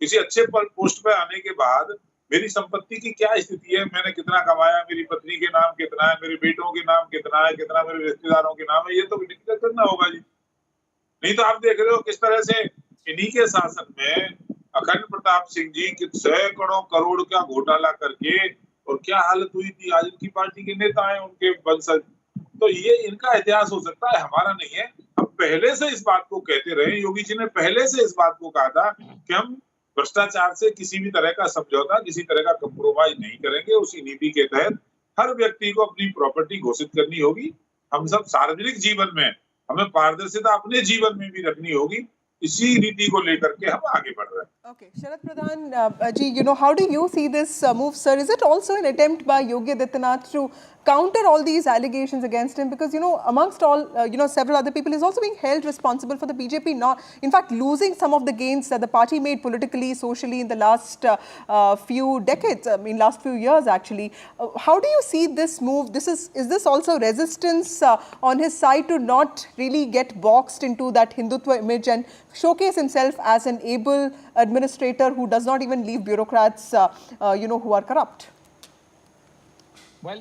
किसी अच्छे पोस्ट पे आने के बाद मेरी संपत्ति की क्या स्थिति है, मैंने कितना कमाया, मेरी पत्नी के नाम कितना है, मेरे बेटों के नाम कितना है, कितना मेरे रिश्तेदारों के नाम है, ये तो डिक्लेयर करना होगा जी। नहीं तो आप देख रहे हो किस तरह से इन्हीं के शासन में अखंड प्रताप सिंह जी सैकड़ों करोड़ का घोटाला करके और क्या हालत हुई थी। आज इनकी पार्टी के नेता हैं, उनके वंशज। तो ये इनका इतिहास हो सकता है, हमारा नहीं है। हम पहले से इस बात को कहते रहे, योगी जी ने पहले से इस बात को कहा था कि हम भ्रष्टाचार से किसी भी तरह का समझौता, किसी तरह का कंप्रोमाइज नहीं करेंगे। उसी नीति के तहत हर व्यक्ति को अपनी प्रॉपर्टी घोषित करनी होगी। हम सब सार्वजनिक जीवन में हमें पारदर्शिता अपने जीवन में भी रखनी होगी। इसी नीति को लेकर के हम आगे बढ़ रहे हैं। Okay, Sharad Pradhan ji, how do you see this move, sir? Is it also an attempt by Yogi Adityanath to counter all these allegations against him? Because amongst all, several other people, is also being held responsible for the BJP not, in fact, losing some of the gains that the party made politically, socially in the last few decades. I mean, last few years actually. How do you see this move? Is this also resistance on his side to not really get boxed into that Hindutva image and showcase himself as an able administrator who does not even leave bureaucrats, who are corrupt? Well,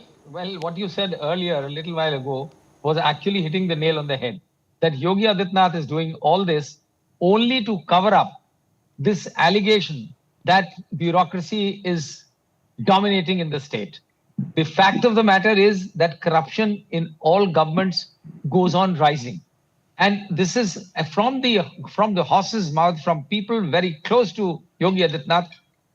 what you said earlier, a little while ago, was actually hitting the nail on the head. That Yogi Adityanath is doing all this only to cover up this allegation that bureaucracy is dominating in the state. The fact of the matter is that corruption in all governments goes on rising. And this is from the horse's mouth, from people very close to Yogi Adityanath.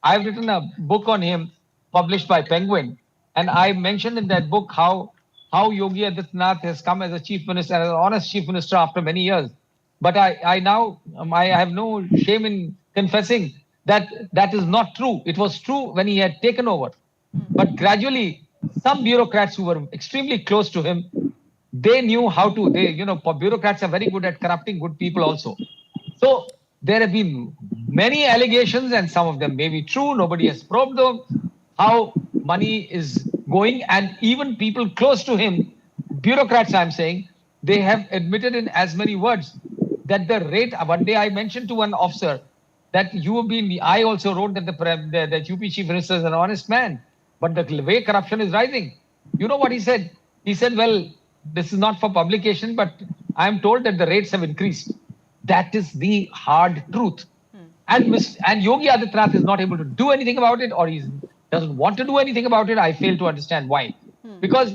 I've written a book on him, published by Penguin, and I mentioned in that book how Yogi Adityanath has come as a chief minister, as an honest chief minister after many years. But I have no shame in confessing that that is not true. It was true when he had taken over. But gradually, some bureaucrats who were extremely close to him, they knew how to, bureaucrats are very good at corrupting good people also. So there have been many allegations and some of them may be true. Nobody has probed them, how money is going, and even people close to him, bureaucrats I'm saying, they have admitted in as many words that the rate, one day I mentioned to one officer that I also wrote that the UP chief minister is an honest man, but the way corruption is rising. You know what he said? He said, well, this is not for publication, but I am told that the rates have increased. That is the hard truth. And Yogi Adityanath is not able to do anything about it, or he doesn't want to do anything about it. I fail to understand why. Because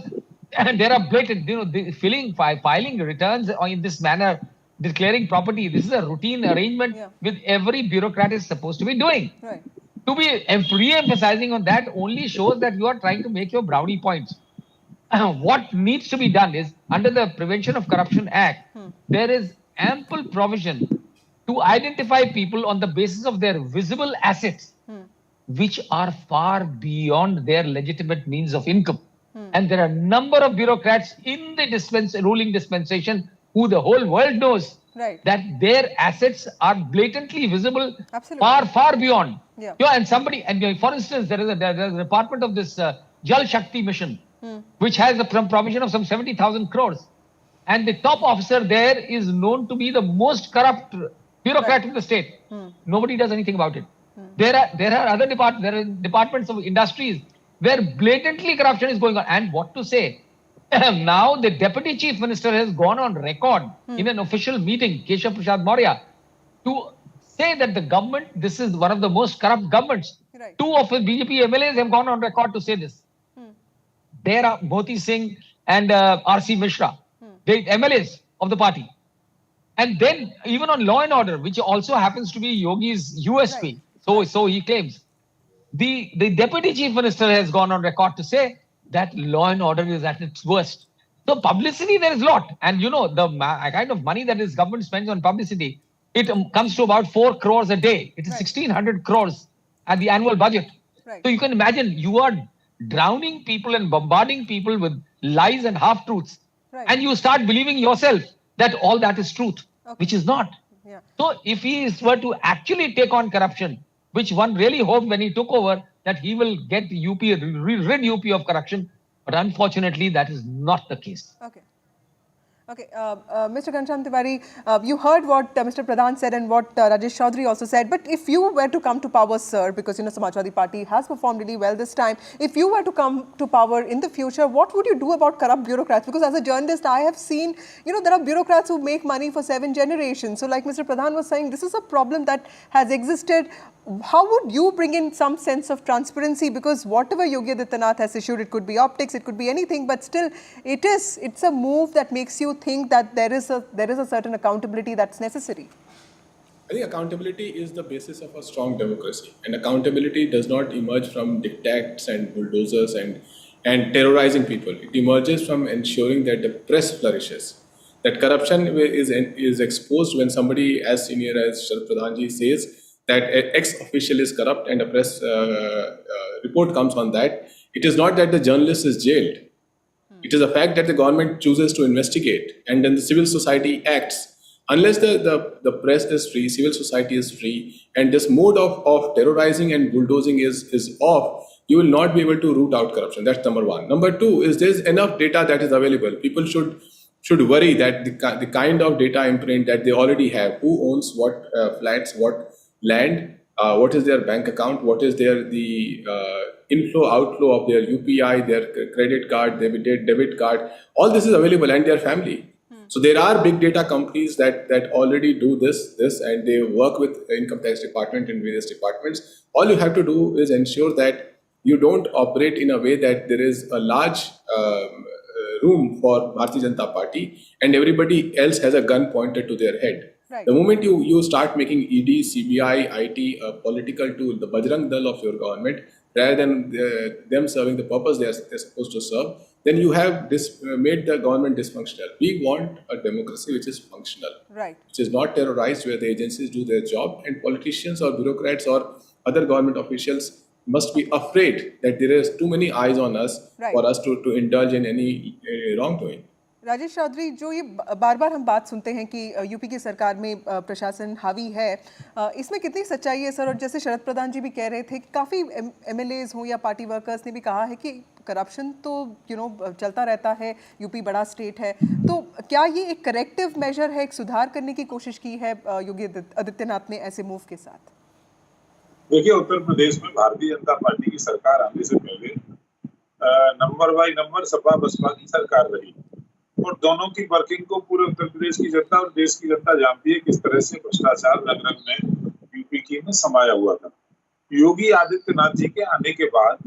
there are blatant, filing returns in this manner, declaring property. This is a routine arrangement with every bureaucrat is supposed to be doing. Right. To be re-emphasizing on that only shows that you are trying to make your brownie points. What needs to be done is, under the Prevention of Corruption Act, there is ample provision to identify people on the basis of their visible assets. which are far beyond their legitimate means of income. And there are a number of bureaucrats in the ruling dispensation who the whole world knows that their assets are blatantly visible, far beyond. Yeah. And somebody, and for instance, there is a department of this Jal Shakti mission, which has a provision of some 70,000 crores. And the top officer there is known to be the most corrupt bureaucrat in the state. Nobody does anything about it. There are other departments of industries where blatantly corruption is going on. And what to say? Now the deputy chief minister has gone on record in an official meeting, Keshav Prasad Maurya, to say that the government, this is one of the most corrupt governments. Two of the BJP MLAs have gone on record to say this. There are Moti Singh and R.C. Mishra, the MLAs of the party. And then even on law and order, which also happens to be Yogi's USP, so he claims, the deputy chief minister has gone on record to say that law and order is at its worst. So publicity, there is a lot. And you know, the kind of money that this government spends on publicity, it comes to about 4 crores a day. It is 1,600 crores at the annual budget. So you can imagine, you are drowning people and bombarding people with lies and half-truths. And you start believing yourself that all that is truth, which is not. So if he were to actually take on corruption, which one really hoped when he took over that he will get UP, rid UP of corruption, but unfortunately that is not the case. Okay, Mr. Ghanshyam Tiwari, you heard what Mr. Pradhan said and what Rajesh Chaudhary also said. But if you were to come to power, sir, because you know Samajwadi Party has performed really well this time, if you were to come to power in the future, what would you do about corrupt bureaucrats? Because as a journalist, I have seen, you know, there are bureaucrats who make money for 7 generations. So like Mr. Pradhan was saying, this is a problem that has existed. How would you bring in some sense of transparency? Because whatever Yogi Adityanath has issued, it could be optics, it could be anything, but still it's a move that makes you think that there is a certain accountability that's necessary. I think accountability is the basis of a strong democracy, and accountability does not emerge from dictats and bulldozers and terrorizing people. It emerges from ensuring that the press flourishes, that corruption is exposed when somebody as senior as Sharad Pradhanji says that an ex-official is corrupt and a press report comes on that. It is not that the journalist is jailed. It is a fact that the government chooses to investigate, and then the civil society acts. Unless the press is free, civil society is free, and this mode of terrorizing and bulldozing is off, you will not be able to root out corruption. That's number one. Number two is there's enough data that is available. People should worry that the kind of data imprint that they already have, who owns what flats, what land, what is their bank account, what is the inflow, outflow of their UPI, their credit card, debit card, all this is available, and their family. So there are big data companies that already do this, and they work with income tax department and various departments. All you have to do is ensure that you don't operate in a way that there is a large room for Bharatiya Janata Party and everybody else has a gun pointed to their head. The moment you start making ED, CBI, IT a political tool, the Bajrang Dal of your government, rather than them serving the purpose they're supposed to serve, then you have made the government dysfunctional. We want a democracy which is functional, which is not terrorized, where the agencies do their job, and politicians or bureaucrats or other government officials must be afraid that there is too many eyes on us for us to indulge in any wrongdoing. Rajesh Chaudhary, जो ये बार बार हम बात सुनते हैं कि UP की सरकार में प्रशासन हावी है, इसमें कितनी सच्चाई है सर? और जैसे शरद प्रधान जी भी कह रहे थे कि काफ़ी एमएलएज हों या पार्टी वर्कर्स ने भी कहा है कि करप्शन तो चलता रहता है, यूपी बड़ा स्टेट है, तो क्या ये एक करेक्टिव मेजर है, एक सुधार करने की कोशिश की है योगी आदित्यनाथ ने ऐसे मूव के साथ? देखिए, उत्तर प्रदेश में भारतीय जनता पार्टी की सरकार आने से पहले number by number SP BSP की सरकार रही, और दोनों की वर्किंग को पूरे उत्तर प्रदेश की जनता और देश की जनता जानती है किस तरह से भ्रष्टाचार रंग रंग में यूपी की में समाया हुआ था। योगी आदित्यनाथ जी के आने के बाद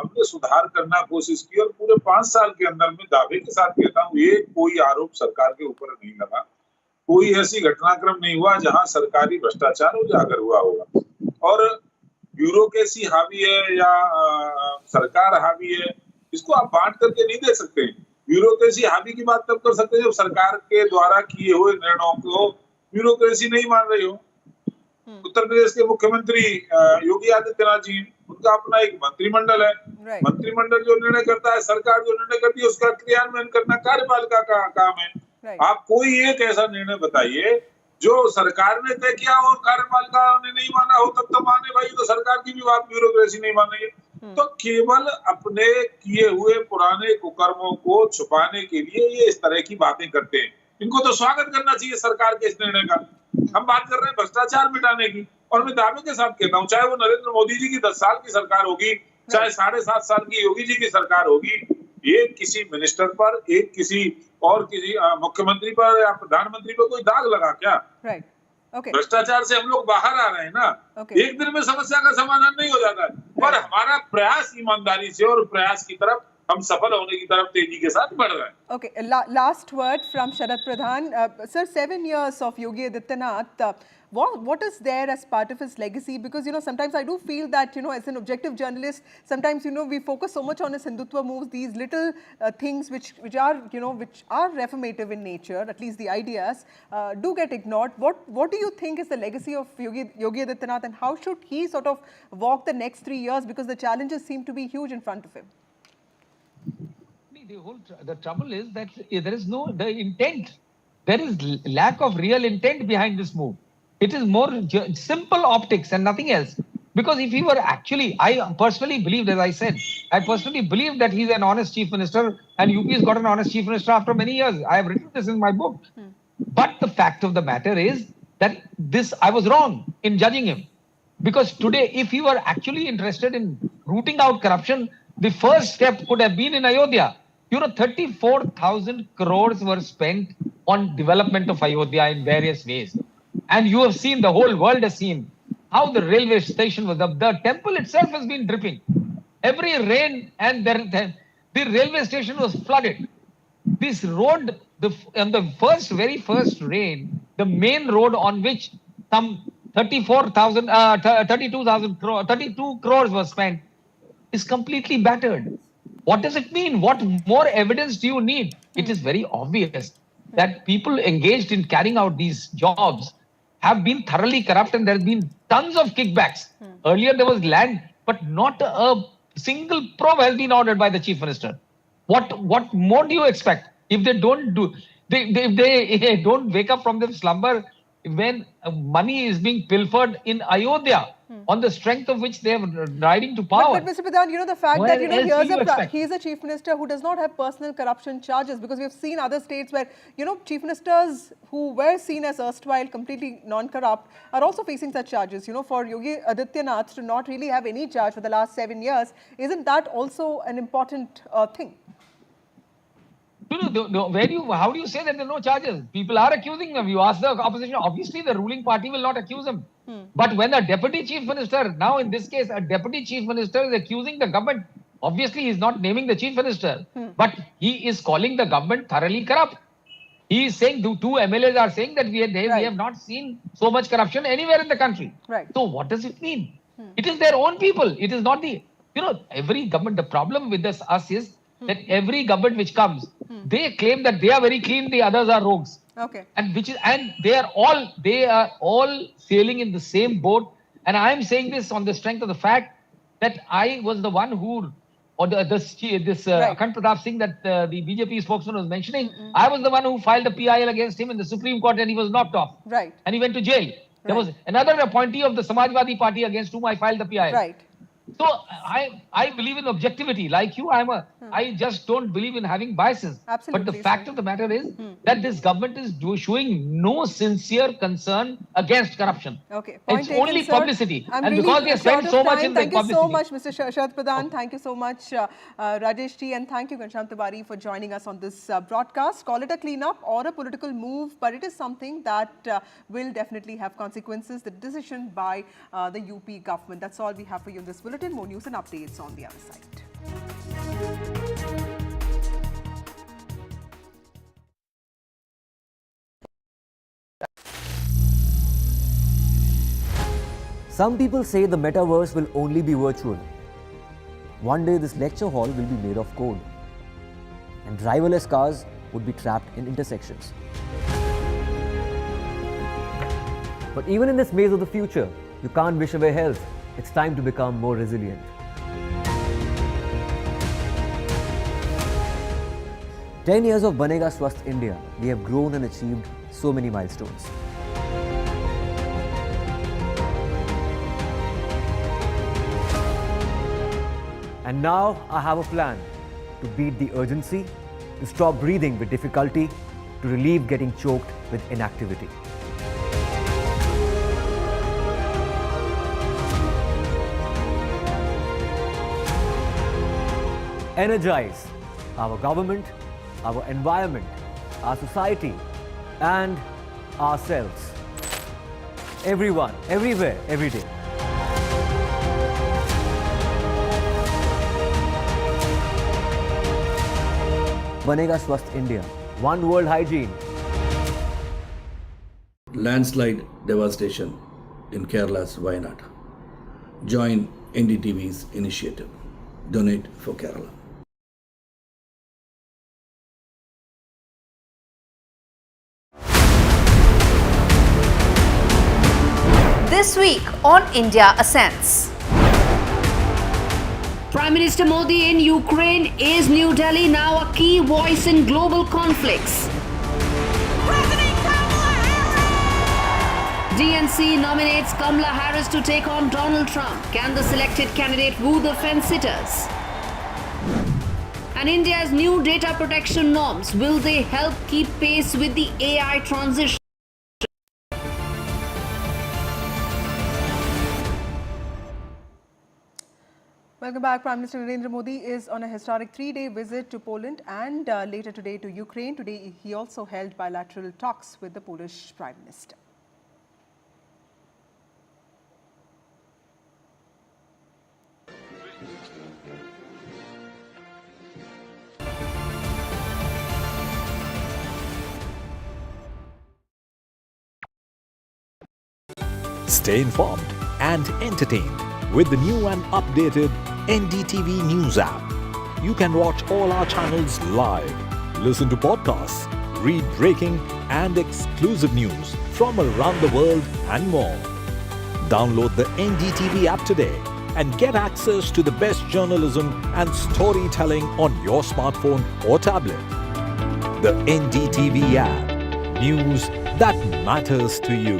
हमने सुधार करना कोशिश की, और पूरे 5 साल के अंदर में दावे के साथ कहता हूँ, ये कोई आरोप सरकार के ऊपर नहीं लगा, कोई ऐसी घटनाक्रम नहीं हुआ जहां सरकारी भ्रष्टाचार उजागर हुआ होगा। और ब्यूरोक्रेसी हावी है या सरकार हावी है, इसको आप बांट करके नहीं दे सकते। ब्यूरोक्रेसी हावी की बात तब कर सकते हैं जब सरकार के द्वारा किए हुए निर्णयों को ब्यूरोक्रेसी नहीं मान रही हो। उत्तर प्रदेश के मुख्यमंत्री योगी आदित्यनाथ जी उनका अपना एक मंत्रिमंडल है। मंत्रिमंडल जो निर्णय करता है, सरकार जो निर्णय करती है, उसका क्रियान्वयन करना कार्यपालिका का काम है। आप कोई एक ऐसा निर्णय बताइए जो सरकार ने तय किया और कार्यपालिका ने नहीं माना हो, तब तो माने भाई, तो सरकार की भी बात ब्यूरोक्रेसी नहीं मान रही है। तो केवल अपने किए हुए पुराने कुकर्मों को छुपाने के लिए ये इस तरह की बातें करते हैं। इनको तो स्वागत करना चाहिए सरकार के इस निर्णय का। हम बात कर रहे हैं भ्रष्टाचार मिटाने की, और मैं दावे के साथ कहता हूँ, चाहे वो नरेंद्र मोदी जी की 10 साल की सरकार होगी, चाहे 7.5 साल की योगी जी की सरकार होगी, एक किसी मिनिस्टर पर, एक किसी मुख्यमंत्री पर या प्रधानमंत्री पर कोई दाग लगा क्या? भ्रष्टाचार से हम लोग बाहर आ रहे हैं ना। एक दिन में समस्या का समाधान नहीं हो जाता है, पर हमारा प्रयास ईमानदारी से और प्रयास की तरफ, हम सफल होने की तरफ तेजी के साथ बढ़ रहे हैं। Okay, last word from Sharad Pradhan. Sir, 7 years of Yogi Adityanath, what is there as part of his legacy? Because, sometimes I do feel that, as an objective journalist, sometimes, we focus so much on his Hindutva moves, these little things which are reformative in nature, at least the ideas, do get ignored. What do you think is the legacy of Yogi Adityanath, and how should he sort of walk the next 3 years? Because the challenges seem to be huge in front of him. The trouble is that there is the intent. There is lack of real intent behind this move. It is more simple optics and nothing else. Because if he were actually, I personally believe, as I said, I personally believe that he's an honest chief minister, and UP has got an honest chief minister after many years. I have written this in my book. But the fact of the matter is that I was wrong in judging him. Because today, if he were actually interested in rooting out corruption, the first step could have been in Ayodhya. 34,000 crores were spent on development of Ayodhya in various ways. And you have seen, the whole world has seen, how the railway station was up. The temple itself has been dripping. Every rain and the railway station was flooded. This road, on the very first rain, the main road on which some 32 crores was spent is completely battered. What does it mean? What more evidence do you need? It is very obvious that people engaged in carrying out these jobs have been thoroughly corrupt, and there have been tons of kickbacks. Earlier there was land, but not a single probe has been ordered by the chief minister. What more do you expect? If they don't if they don't wake up from their slumber when money is being pilfered in Ayodhya, on the strength of which they are riding to power. But Mr. Pradhan, the fact that he is a chief minister who does not have personal corruption charges, because we have seen other states where chief ministers who were seen as erstwhile completely non-corrupt are also facing such charges. For Yogi Adityanath to not really have any charge for the last 7 years, isn't that also an important thing? How do you say that there are no charges? People are accusing them. You ask the opposition, obviously the ruling party will not accuse him. But when a deputy chief minister, now in this case, a deputy chief minister is accusing the government, obviously he is not naming the chief minister, but he is calling the government thoroughly corrupt. He is saying, two MLAs are saying that we have not seen so much corruption anywhere in the country. So what does it mean? It is their own people. It is not every government. The problem with us is that every government which comes, they claim that they are very clean, the others are rogues. Okay. And they are all sailing in the same boat. And I am saying this on the strength of the fact that I was the one who, or Akhand Pratap Singh that the BJP spokesman was mentioning, I was the one who filed a PIL against him in the Supreme Court, and he was knocked off. Right. And he went to jail. There was another appointee of the Samajwadi Party against whom I filed the PIL. Right. So I believe in objectivity. Like you, I just don't believe in having biases. Absolutely. But the fact of the matter is that this government is showing no sincere concern against corruption. Okay. It's only publicity. And really because they spend so much in the publicity. Thank you so much, Mr. Sharad Pradhan. Thank you so much, Rajesh Ji, and thank you, Ghanshyam Tiwari, for joining us on this broadcast. Call it a cleanup or a political move, but it is something that will definitely have consequences. The decision by the UP government. That's all we have for you in this bulletin. More news and updates on the other side. Some people say the metaverse will only be virtual. One day this lecture hall will be made of code, and driverless cars would be trapped in intersections. But even in this maze of the future, you can't wish away health. It's time to become more resilient. "10 years of Banega Swasth India, we have grown and achieved so many milestones. And now I have a plan to beat the urgency, to stop breathing with difficulty, to relieve getting choked with inactivity. Energize our government, our environment, our society, and ourselves. Everyone, everywhere, every day. Banega Swasth India. One world hygiene. Landslide devastation in Kerala's Wayanad. Join NDTV's initiative. Donate for Kerala. This week on India Ascends. Prime Minister Modi in Ukraine. Is New Delhi now a key voice in global conflicts? DNC nominates Kamala Harris to take on Donald Trump. Can the selected candidate woo the fence-sitters? And India's new data protection norms, will they help keep pace with the AI transition? Welcome back. Prime Minister Narendra Modi is on a historic 3-day visit to Poland and later today to Ukraine. Today he also held bilateral talks with the Polish Prime Minister. Stay informed and entertained with the new and updated NDTV News app. You can watch all our channels live, listen to podcasts, read breaking and exclusive news from around the world and more. Download the NDTV app today and get access to the best journalism and storytelling on your smartphone or tablet. The NDTV app. News that matters to you.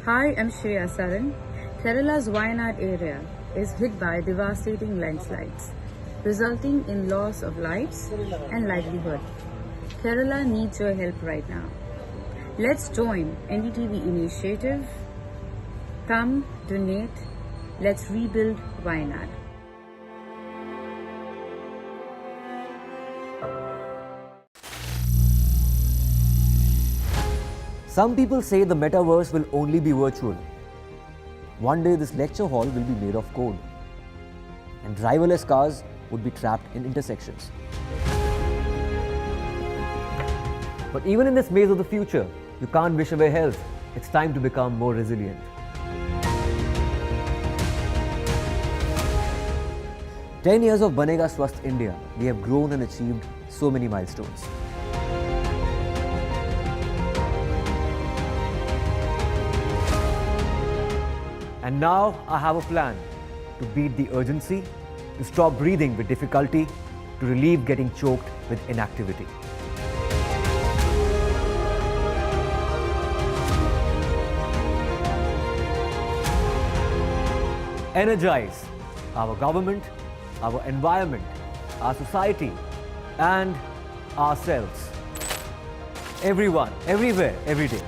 Hi, I'm Shreya Saran. Kerala's Wayanad area is hit by devastating landslides, resulting in loss of lives and livelihood. Kerala needs your help right now. Let's join NDTV initiative. Come, donate. Let's rebuild Wayanad. Some people say the metaverse will only be virtual. One day this lecture hall will be made of code, and driverless cars would be trapped in intersections. But even in this maze of the future, you can't wish away health. It's time to become more resilient. "10 years of Banega Swasth India, we have grown and achieved so many milestones. And now I have a plan to beat the urgency, to stop breathing with difficulty, to relieve getting choked with inactivity. Energize our government, our environment, our society, and ourselves. Everyone, everywhere, every day.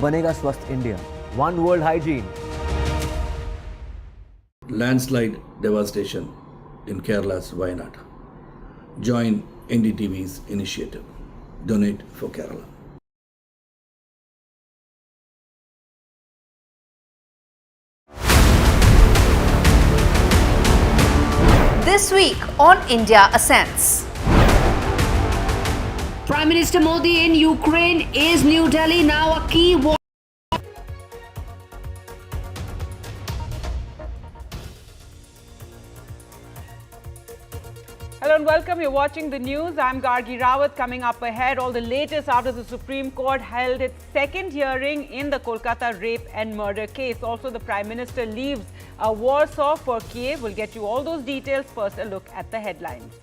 Banega Swasth India. One world hygiene. Landslide devastation in Kerala's Wayanad. Join NDTV's initiative. Donate for Kerala. This week on India Ascends. Prime Minister Modi in Ukraine. Is New Delhi now a key voice? Hello and welcome. You're watching the news. I'm Gargi Rawat. Coming up ahead, all the latest after the Supreme Court held its second hearing in the Kolkata rape and murder case. Also, the Prime Minister leaves Warsaw for Kiev. We'll get you all those details. First, a look at the headlines.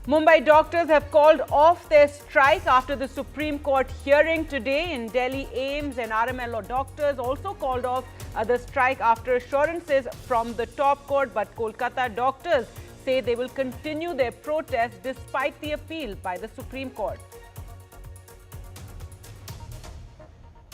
Mumbai doctors have called off their strike after the Supreme Court hearing today. In Delhi, AIIMS and RMLO doctors also called off the strike after assurances from the top court. But Kolkata doctors say they will continue their protest despite the appeal by the Supreme Court.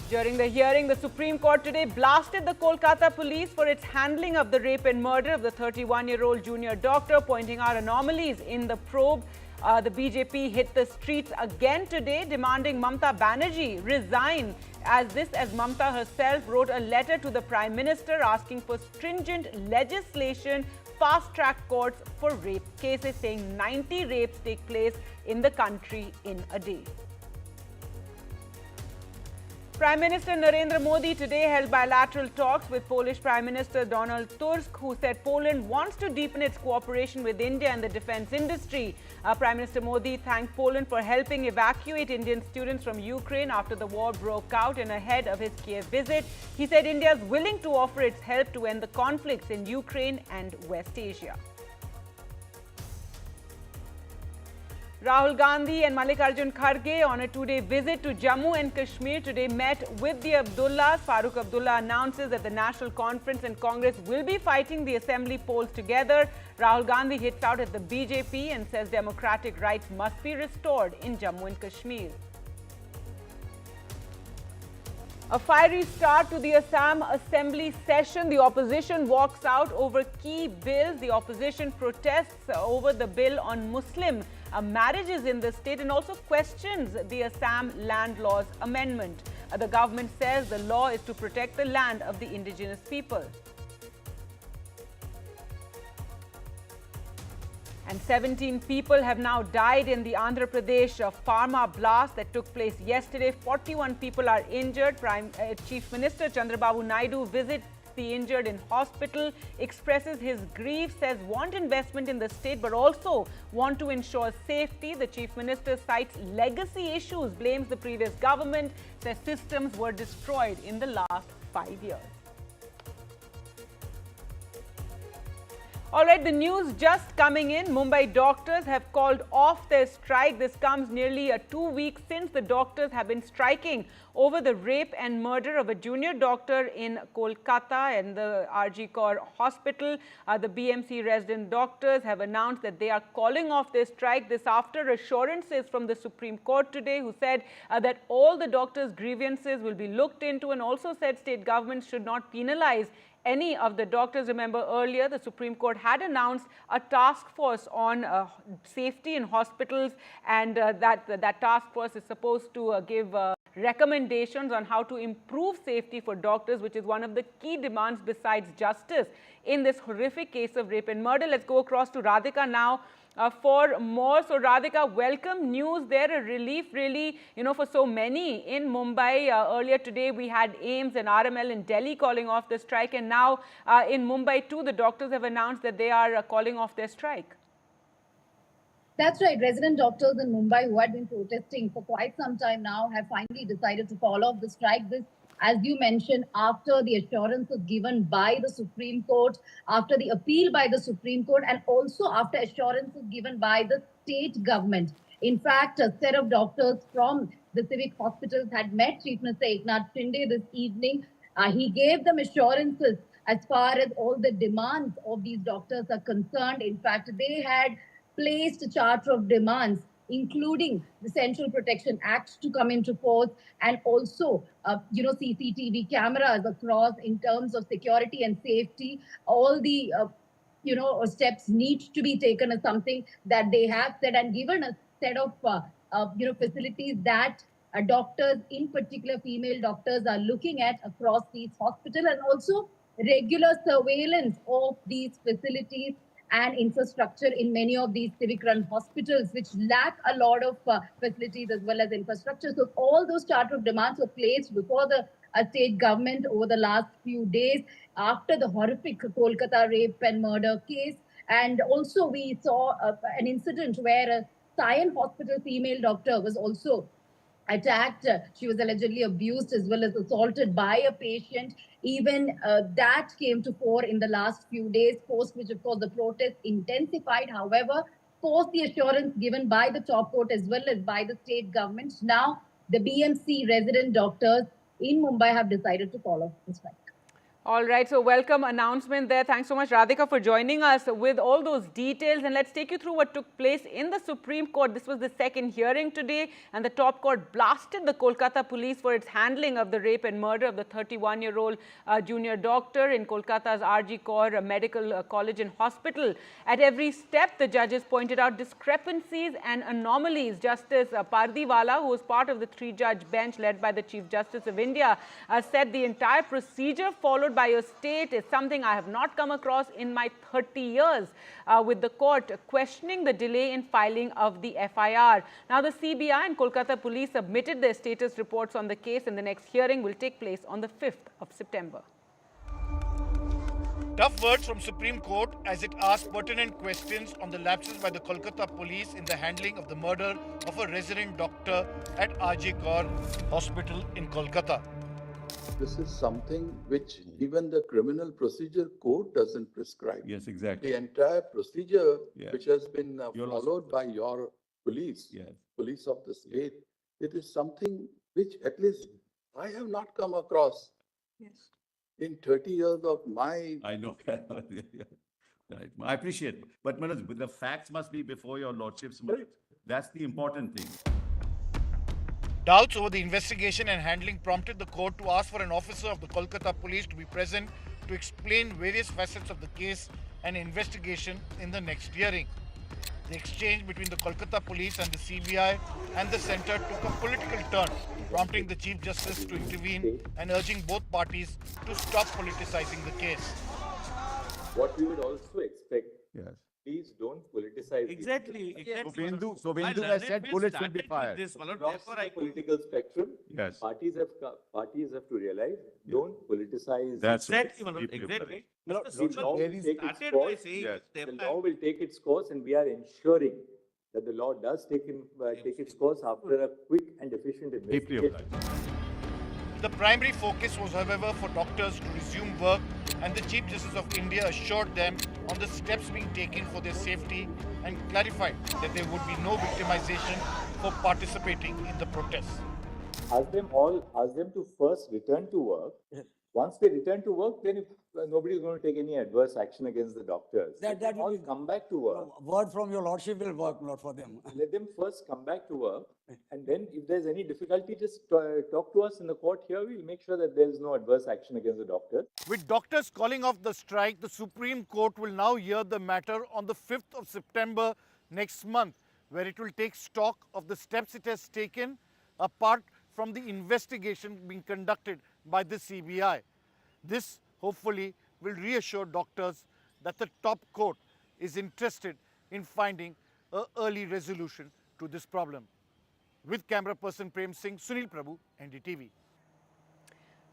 During the hearing, the Supreme Court today blasted the Kolkata police for its handling of the rape and murder of the 31-year-old junior doctor, pointing out anomalies in the probe. The BJP hit the streets again today, demanding Mamata Banerjee resign, as Mamata herself wrote a letter to the Prime Minister asking for stringent legislation, fast-track courts for rape cases, saying 90 rapes take place in the country in a day. Prime Minister Narendra Modi today held bilateral talks with Polish Prime Minister Donald Tusk, who said Poland wants to deepen its cooperation with India and the defense industry. Prime Minister Modi thanked Poland for helping evacuate Indian students from Ukraine after the war broke out, and ahead of his Kiev visit, he said India is willing to offer its help to end the conflicts in Ukraine and West Asia. Rahul Gandhi and Mallikarjun Kharge on a two-day visit to Jammu and Kashmir today met with the Abdullahs. Farooq Abdullah announces that the National Conference and Congress will be fighting the assembly polls together. Rahul Gandhi hits out at the BJP and says democratic rights must be restored in Jammu and Kashmir. A fiery start to the Assam Assembly session. The opposition walks out over key bills. The opposition protests over the bill on Muslim marriages in the state and also questions the Assam Land Laws Amendment. The government says the law is to protect the land of the indigenous people. And 17 people have now died in the Andhra Pradesh pharma blast that took place yesterday. 41 people are injured. Chief Minister Chandrababu Naidu visits the injured in hospital, expresses his grief, says want investment in the state but also want to ensure safety. The Chief Minister cites legacy issues, blames the previous government, says systems were destroyed in the last 5 years. All right, the news just coming in. Mumbai doctors have called off their strike. This comes nearly 2 weeks since the doctors have been striking over the rape and murder of a junior doctor in Kolkata and the RG Kaur hospital. The BMC resident doctors have announced that they are calling off their strike. This after assurances from the Supreme Court today, who said that all the doctors' grievances will be looked into, and also said state governments should not penalize any of the doctors. Remember earlier, the Supreme Court had announced a task force on safety in hospitals, and that task force is supposed to give recommendations on how to improve safety for doctors, which is one of the key demands besides justice in this horrific case of rape and murder. Let's go across to Radhika now for more. So Radhika, welcome news there, a relief really, for so many in Mumbai. Earlier today we had AIIMS and RML in Delhi calling off the strike, and now in Mumbai too, the doctors have announced that they are calling off their strike. That's right. Resident doctors in Mumbai who had been protesting for quite some time now have finally decided to call off the strike. This, as you mentioned, after the assurances given by the Supreme Court, after the appeal by the Supreme Court, and also after assurances given by the state government. In fact, a set of doctors from the civic hospitals had met Chief Minister Eknath Shinde this evening. He gave them assurances as far as all the demands of these doctors are concerned. In fact, they had placed a charter of demands, including the Central Protection Act to come into force, and also, CCTV cameras across in terms of security and safety. All the, steps need to be taken as something that they have said, and given a set of, facilities that doctors, in particular female doctors, are looking at across these hospitals, and also regular surveillance of these facilities and infrastructure in many of these civic-run hospitals, which lack a lot of facilities as well as infrastructure. So all those charter of demands were placed before the state government over the last few days after the horrific Kolkata rape and murder case. And also we saw an incident where a Sion Hospital female doctor was also attacked. She was allegedly abused as well as assaulted by a patient. Even that came to fore in the last few days, post which, of course, the protests intensified. However, post the assurance given by the top court as well as by the state government, now the BMC resident doctors in Mumbai have decided to call off the strike. All right, so welcome announcement there. Thanks so much, Radhika, for joining us with all those details. And let's take you through what took place in the Supreme Court. This was the second hearing today, and the top court blasted the Kolkata police for its handling of the rape and murder of the 31-year-old junior doctor in Kolkata's RG Kaur Medical College and Hospital. At every step, the judges pointed out discrepancies and anomalies. Justice Pardiwala, who was part of the three-judge bench led by the Chief Justice of India, said the entire procedure followed by your state is something I have not come across in my 30 years, with the court questioning the delay in filing of the FIR. Now, the CBI and Kolkata police submitted their status reports on the case, and the next hearing will take place on the 5th of September. Tough words from Supreme Court as it asked pertinent questions on the lapses by the Kolkata police in the handling of the murder of a resident doctor at RG Kaur Hospital in Kolkata. This is something which even the Criminal Procedure Code doesn't prescribe. Yes, exactly. The entire procedure Yeah. which has been followed by your police, Yes. police of the state, it is something which at least I have not come across in 30 years of my... I know. Right. I appreciate it. But Manoj, the facts must be before your lordship's mind. That's the important thing. Doubts over the investigation and handling prompted the court to ask for an officer of the Kolkata police to be present to explain various facets of the case and investigation in the next hearing. The exchange between the Kolkata police and the CBI and the centre took a political turn, prompting the Chief Justice to intervene and urging both parties to stop politicizing the case. What we would also expect, yes, please don't politicize exactly. Exactly. So Bindu has said bullets will be fired. Across the political spectrum, Yes. parties have to realize, don't politicize. That's it. exactly. The law will take its course. The law will take its course, and we are ensuring that the law does take its course after a quick and efficient investigation. The primary focus was, however, for doctors to resume work, and the Chief Justice of India assured them on the steps being taken for their safety and clarified that there would be no victimization for participating in the protests. Ask them to first return to work. Once they return to work, then nobody is going to take any adverse action against the doctors. That will come back to work. Word from your lordship will work, not for them. Let them first come back to work, and then if there's any difficulty, just talk to us in the court here. We'll make sure that there's no adverse action against the doctor. With doctors calling off the strike, the Supreme Court will now hear the matter on the 5th of September next month, where it will take stock of the steps it has taken, apart from the investigation being conducted by the CBI. This, hopefully, will reassure doctors that the top court is interested in finding an early resolution to this problem. With camera person Prem Singh, Sunil Prabhu, NDTV.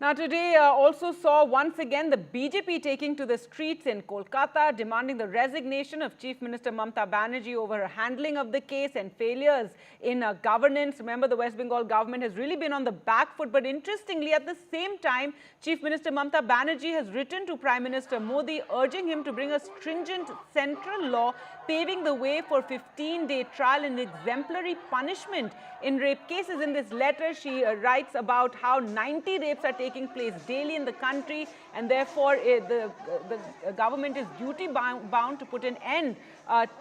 Now, today also saw once again the BJP taking to the streets in Kolkata, demanding the resignation of Chief Minister Mamata Banerjee over her handling of the case and failures in governance. Remember, the West Bengal government has really been on the back foot. But interestingly, at the same time, Chief Minister Mamata Banerjee has written to Prime Minister Modi, urging him to bring a stringent central law paving the way for 15-day trial and exemplary punishment in rape cases. In this letter, she writes about how 90 rapes are taking place daily in the country, and therefore the government is duty-bound to put an end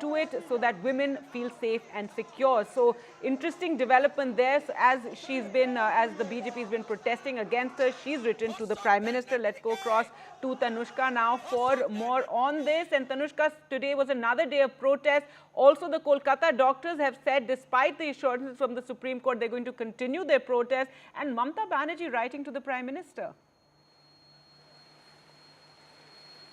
to it so that women feel safe and secure. So, interesting development there. So as the BJP has been protesting against her, she's written to the Prime Minister. Let's go across to Tanushka now for more on this. And Tanushka, today was another day of protest. Also, the Kolkata doctors have said, despite the assurances from the Supreme Court, they're going to continue their protest. And Mamata Banerjee writing to the Prime Minister.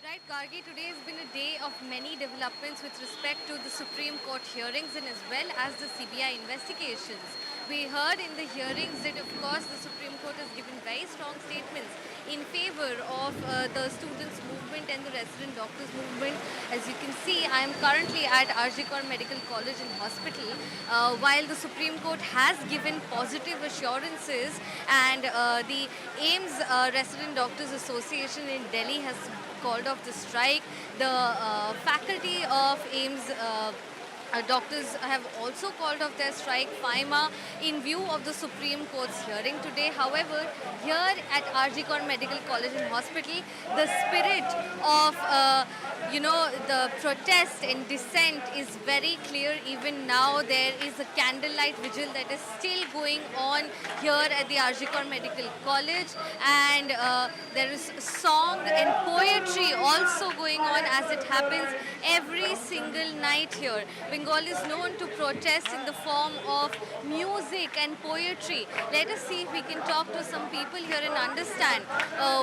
Right, Gargi, today has been a day of many developments with respect to the Supreme Court hearings and as well as the CBI investigations. We heard in the hearings that, of course, the Supreme Court has given very strong statements in favor of the students' movement and the resident doctors' movement. As you can see, I am currently at RG Medical College and Hospital, while the Supreme Court has given positive assurances, and the AIIMS Resident Doctors Association in Delhi has called off the strike. The faculty of AIIMS doctors have also called off their strike, FIMA, in view of the Supreme Court's hearing today. However, here at RG Medical College and Hospital, the spirit of the protest and dissent is very clear. Even now, there is a candlelight vigil that is still going on here at the RG Medical College, and there is song and poetry also going on, as it happens every single night here. Bengal is known to protest in the form of music and poetry. Let us see if we can talk to some people here and understand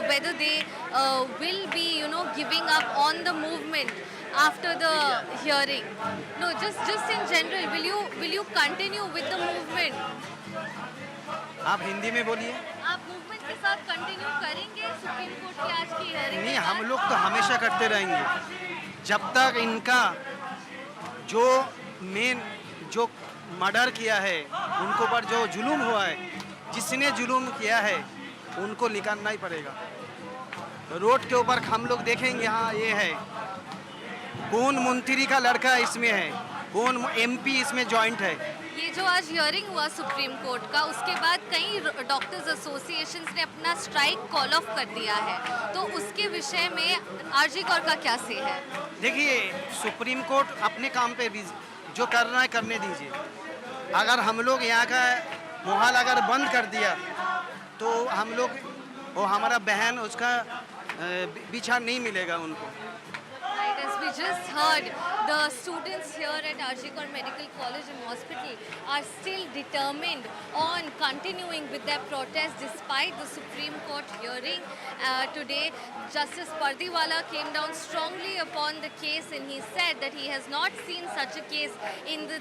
whether they will be, giving up on the movement after the hearing. No, just in general, will you continue with the movement? आप हिंदी में बोलिए। आप movement के साथ continue करेंगे supreme court की आज की हेयरिंग? नहीं, हम लोग तो हमेशा करते रहेंगे जब तक इनका जो मर्डर किया है, उनको पर जो जुल्म हुआ है, जिसने जुल्म किया है उनको निकालना ही पड़ेगा। रोड के ऊपर हम लोग देखेंगे, हाँ ये है, कौन मंत्री का लड़का इसमें है, कौन MP इसमें जॉइंट है। ये जो आज हियरिंग हुआ सुप्रीम कोर्ट का, उसके बाद कई डॉक्टर्स एसोसिएशंस ने अपना स्ट्राइक कॉल ऑफ कर दिया है, तो उसके विषय में आरजी कौर का क्या से है? देखिए, सुप्रीम कोर्ट अपने काम पे भी जो करना है करने दीजिए। अगर हम लोग यहाँ का मोहल अगर बंद कर दिया तो हम लोग, वो हमारा बहन, उसका बिछा नहीं मिलेगा उनको। Right, as we just heard, the students here at RG Medical College and Hospital are still determined on continuing with their protest despite the Supreme Court hearing today. Justice Pardiwala came down strongly upon the case, and he said that he has not seen such a case in the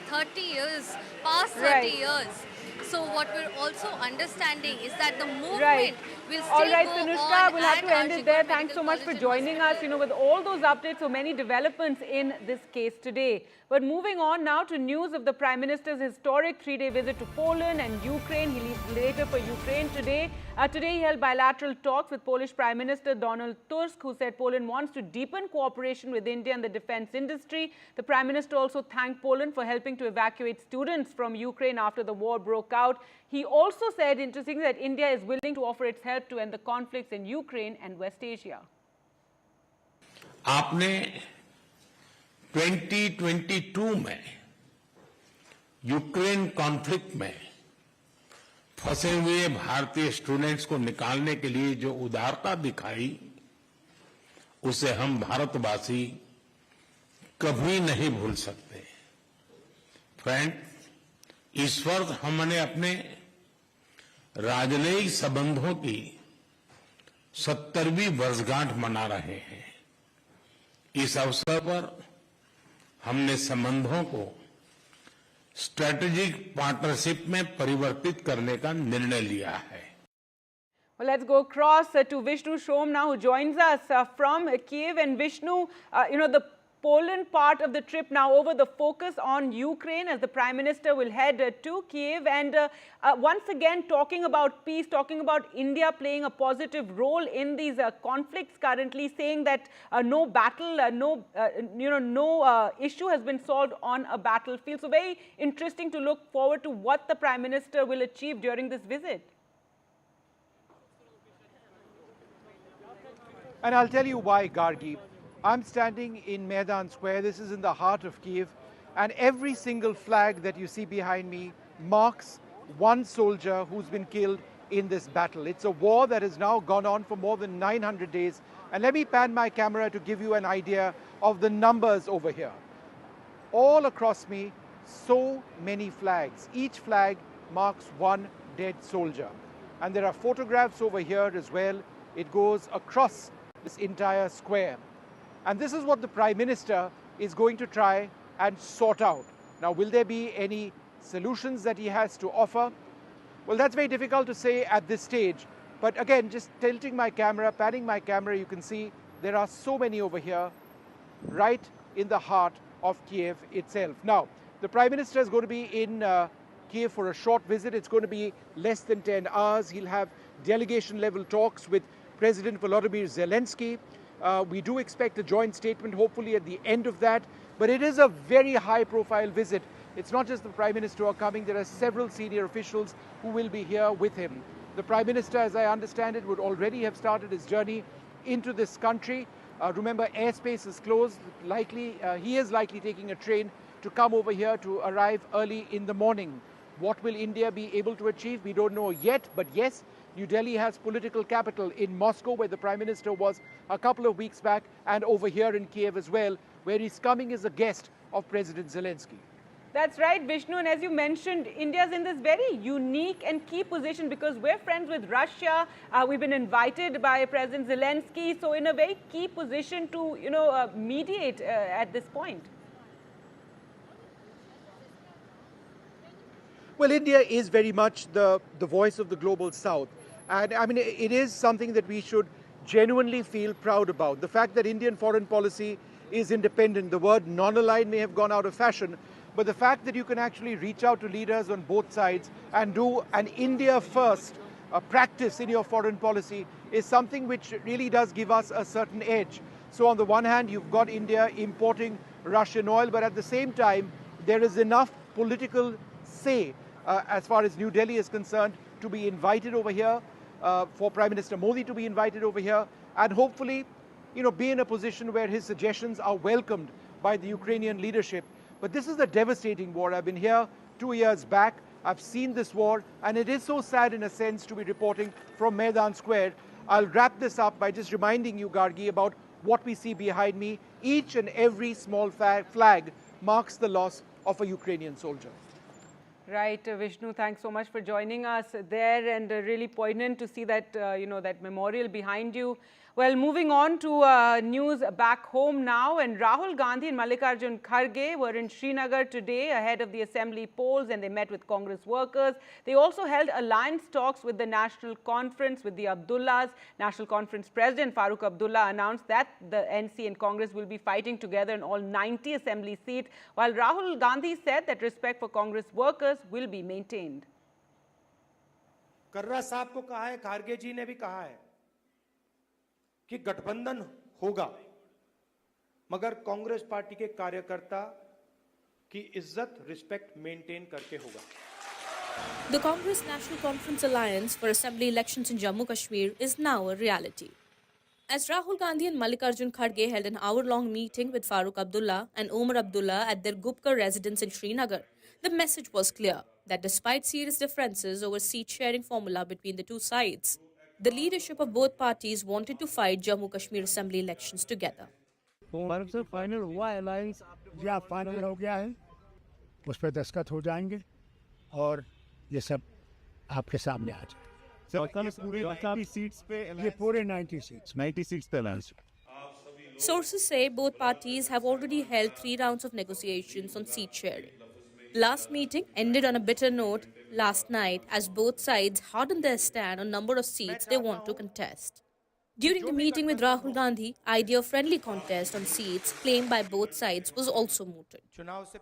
past 30 years. So what we're also understanding is that the movement will still all right, go Tanushka, on. we'll have to end it there. Thanks so much for joining us, with all those updates, so many developments in this case today. But moving on now to news of the Prime Minister's historic 3-day visit to Poland and Ukraine. He leaves later for Ukraine today. Today he held bilateral talks with Polish Prime Minister Donald Tusk, who said Poland wants to deepen cooperation with India in the defense industry. The Prime Minister also thanked Poland for helping to evacuate students from Ukraine after the war broke out. He also said, interestingly, that India is willing to offer its help to end the conflicts in Ukraine and West Asia. आपने 2022 में Ukraine conflict में फंसे हुए भारतीय students को निकालने के लिए जो उदारता दिखाई, उसे हम भारतवासी कभी नहीं भूल सकते। फ्रेंड, इस वक्त हमने अपने राजनयिक संबंधों की 70वीं वर्षगांठ मना रहे हैं। इस अवसर पर हमने संबंधों को स्ट्रेटेजिक पार्टनरशिप में परिवर्तित करने का निर्णय लिया है। Well, let's go across to Vishnu Shom now, who joins us from Kiev. And Vishnu, the Poland part of the trip now over, the focus on Ukraine as the Prime Minister will head to Kiev, and once again talking about peace, talking about India playing a positive role in these conflicts currently, saying that no battle, no issue has been solved on a battlefield. So very interesting to look forward to what the Prime Minister will achieve during this visit. And I'll tell you why, Gargi. I'm standing in Maidan Square. This is in the heart of Kiev. And every single flag that you see behind me marks one soldier who's been killed in this battle. It's a war that has now gone on for more than 900 days. And let me pan my camera to give you an idea of the numbers over here. All across me, so many flags. Each flag marks one dead soldier. And there are photographs over here as well. It goes across this entire square. And this is what the Prime Minister is going to try and sort out. Now, will there be any solutions that he has to offer? Well, that's very difficult to say at this stage. But again, just tilting my camera, panning my camera, you can see there are so many over here, right in the heart of Kiev itself. Now, the Prime Minister is going to be in Kiev for a short visit. It's going to be less than 10 hours. He'll have delegation-level talks with President Volodymyr Zelensky. We do expect a joint statement, hopefully at the end of that. But it is a very high-profile visit. It's not just the Prime Minister who are coming. There are several senior officials who will be here with him. The Prime Minister, as I understand it, would already have started his journey into this country. Remember, airspace is closed. He is likely taking a train to come over here to arrive early in the morning. What will India be able to achieve? We don't know yet, but yes, New Delhi has political capital in Moscow, where the Prime Minister was a couple of weeks back, and over here in Kiev as well, where he's coming as a guest of President Zelensky. That's right, Vishnu. And as you mentioned, India's in this very unique and key position because we're friends with Russia. We've been invited by President Zelensky. So in a very key position to, mediate at this point. Well, India is very much the voice of the global south. And I mean, it is something that we should genuinely feel proud about. The fact that Indian foreign policy is independent, the word non-aligned may have gone out of fashion, but the fact that you can actually reach out to leaders on both sides and do an India first practice in your foreign policy is something which really does give us a certain edge. So on the one hand, you've got India importing Russian oil, but at the same time, there is enough political say as far as New Delhi is concerned to be invited over here, for Prime Minister Modi to be invited over here, and hopefully, be in a position where his suggestions are welcomed by the Ukrainian leadership. But this is a devastating war. I've been here 2 years back. I've seen this war, and it is so sad in a sense to be reporting from Maidan Square. I'll wrap this up by just reminding you, Gargi, about what we see behind me. Each and every small flag marks the loss of a Ukrainian soldier. Right, Vishnu, thanks so much for joining us there, and really poignant to see that, that memorial behind you. Well, moving on to news back home now, and Rahul Gandhi and Mallikarjun Kharge were in Srinagar today ahead of the assembly polls, and they met with Congress workers. They also held alliance talks with the National Conference, with the Abdullahs. National Conference President Farooq Abdullah announced that the NC and Congress will be fighting together in all 90 assembly seats, while Rahul Gandhi said that respect for Congress workers will be maintained. कर्रा साहब को कहा है, खारगे जी ने भी कहा है कि गठबंधन होगा, मगर कांग्रेस पार्टी के कार्यकर्ता की इज्जत, रिस्पेक्ट मेंटेन करके होगा. The Congress National Conference Alliance for Assembly elections in Jammu Kashmir is now a reality. As Rahul Gandhi and Mallikarjun Kharge held an hour-long meeting with Farooq Abdullah and Omar Abdullah at their Gupkar residence in Srinagar, the message was clear that despite serious differences over seat-sharing formula between the two sides, the leadership of both parties wanted to fight Jammu Kashmir Assembly elections together. Final हुआ है, alliance या final हो गया है, उस पर दस्तखत हो जाएंगे और ये सब आपके सामने आ जाए. ये पूरे 90 seats पे alliance. Sources say both parties have already held 3 rounds of negotiations on seat sharing. The last meeting ended on a bitter note last night as both sides hardened their stand on number of seats they want to contest. During the meeting with Rahul Gandhi, idea of friendly contest on seats claimed by both sides was also mooted.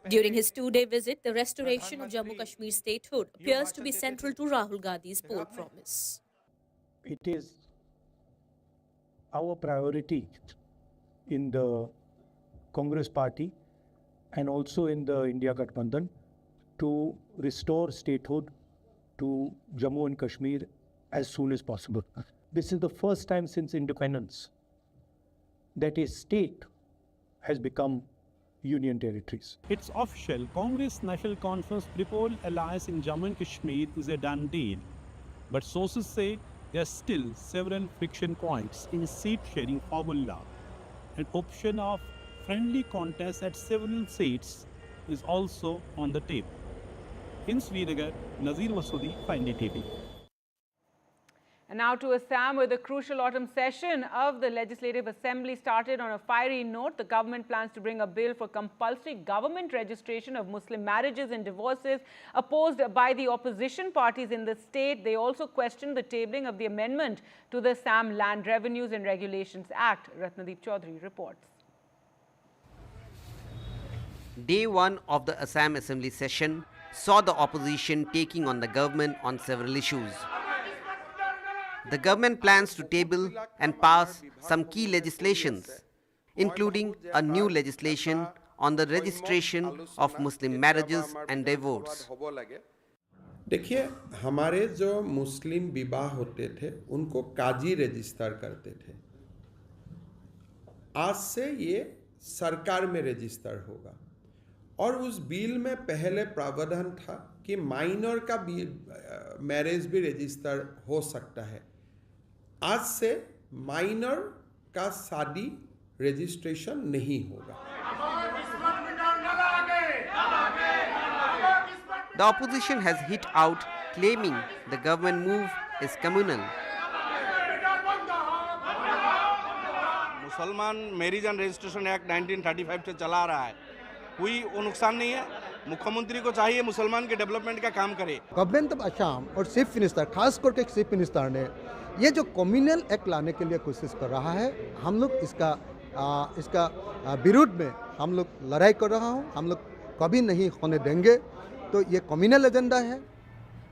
During his 2-day visit, the restoration of Jammu Kashmir statehood appears to be central to Rahul Gandhi's poll promise. It is our priority in the Congress party and also in the India Gathbandhan to restore statehood to Jammu and Kashmir as soon as possible. This is the first time since independence that a state has become union territories. It's official. Congress National Conference Triple Alliance in Jammu and Kashmir is a done deal. But sources say there are still several friction points in seat-sharing formula. An option of friendly contest at several seats is also on the table. In Srinagar, Nazir Masoodi, NDTV. And now to Assam, where the crucial autumn session of the Legislative Assembly started on a fiery note. The government plans to bring a bill for compulsory government registration of Muslim marriages and divorces, opposed by the opposition parties in the state. They also questioned the tabling of the amendment to the Assam Land Revenues and Regulations Act. Ratnadeep Chaudhary reports. Day one of the Assam Assembly session saw the opposition taking on the government on several issues. The government plans to table and pass some key legislations, including a new legislation on the registration of Muslim marriages and divorce. देखिए, हमारे जो मुस्लिम विवाह होते थे उनको काजी register करते थे। आज से ये सरकार में रजिस्टर होगा और उस बिल में पहले प्रावधान था कि माइनर का मैरिज भी रजिस्टर हो सकता है। आज से माइनर का शादी रजिस्ट्रेशन नहीं होगा। The opposition has hit out, claiming the government move is communal. मुसलमान मैरिज एंड रजिस्ट्रेशन एक्ट 1935 से चला रहा है, कोई वो नुकसान नहीं है। मुख्यमंत्री को चाहिए मुसलमान के डेवलपमेंट का काम करे। गवर्नमेंट ऑफ असम और चीफ मिनिस्टर, खास करके चीफ मिनिस्टर ने ये जो कम्युनल एक्ट लाने के लिए कोशिश कर रहा है, हम लोग इसका विरोध में हम लोग लड़ाई कर रहा हूँ, हम लोग कभी नहीं होने देंगे। तो ये कम्युनल एजेंडा है।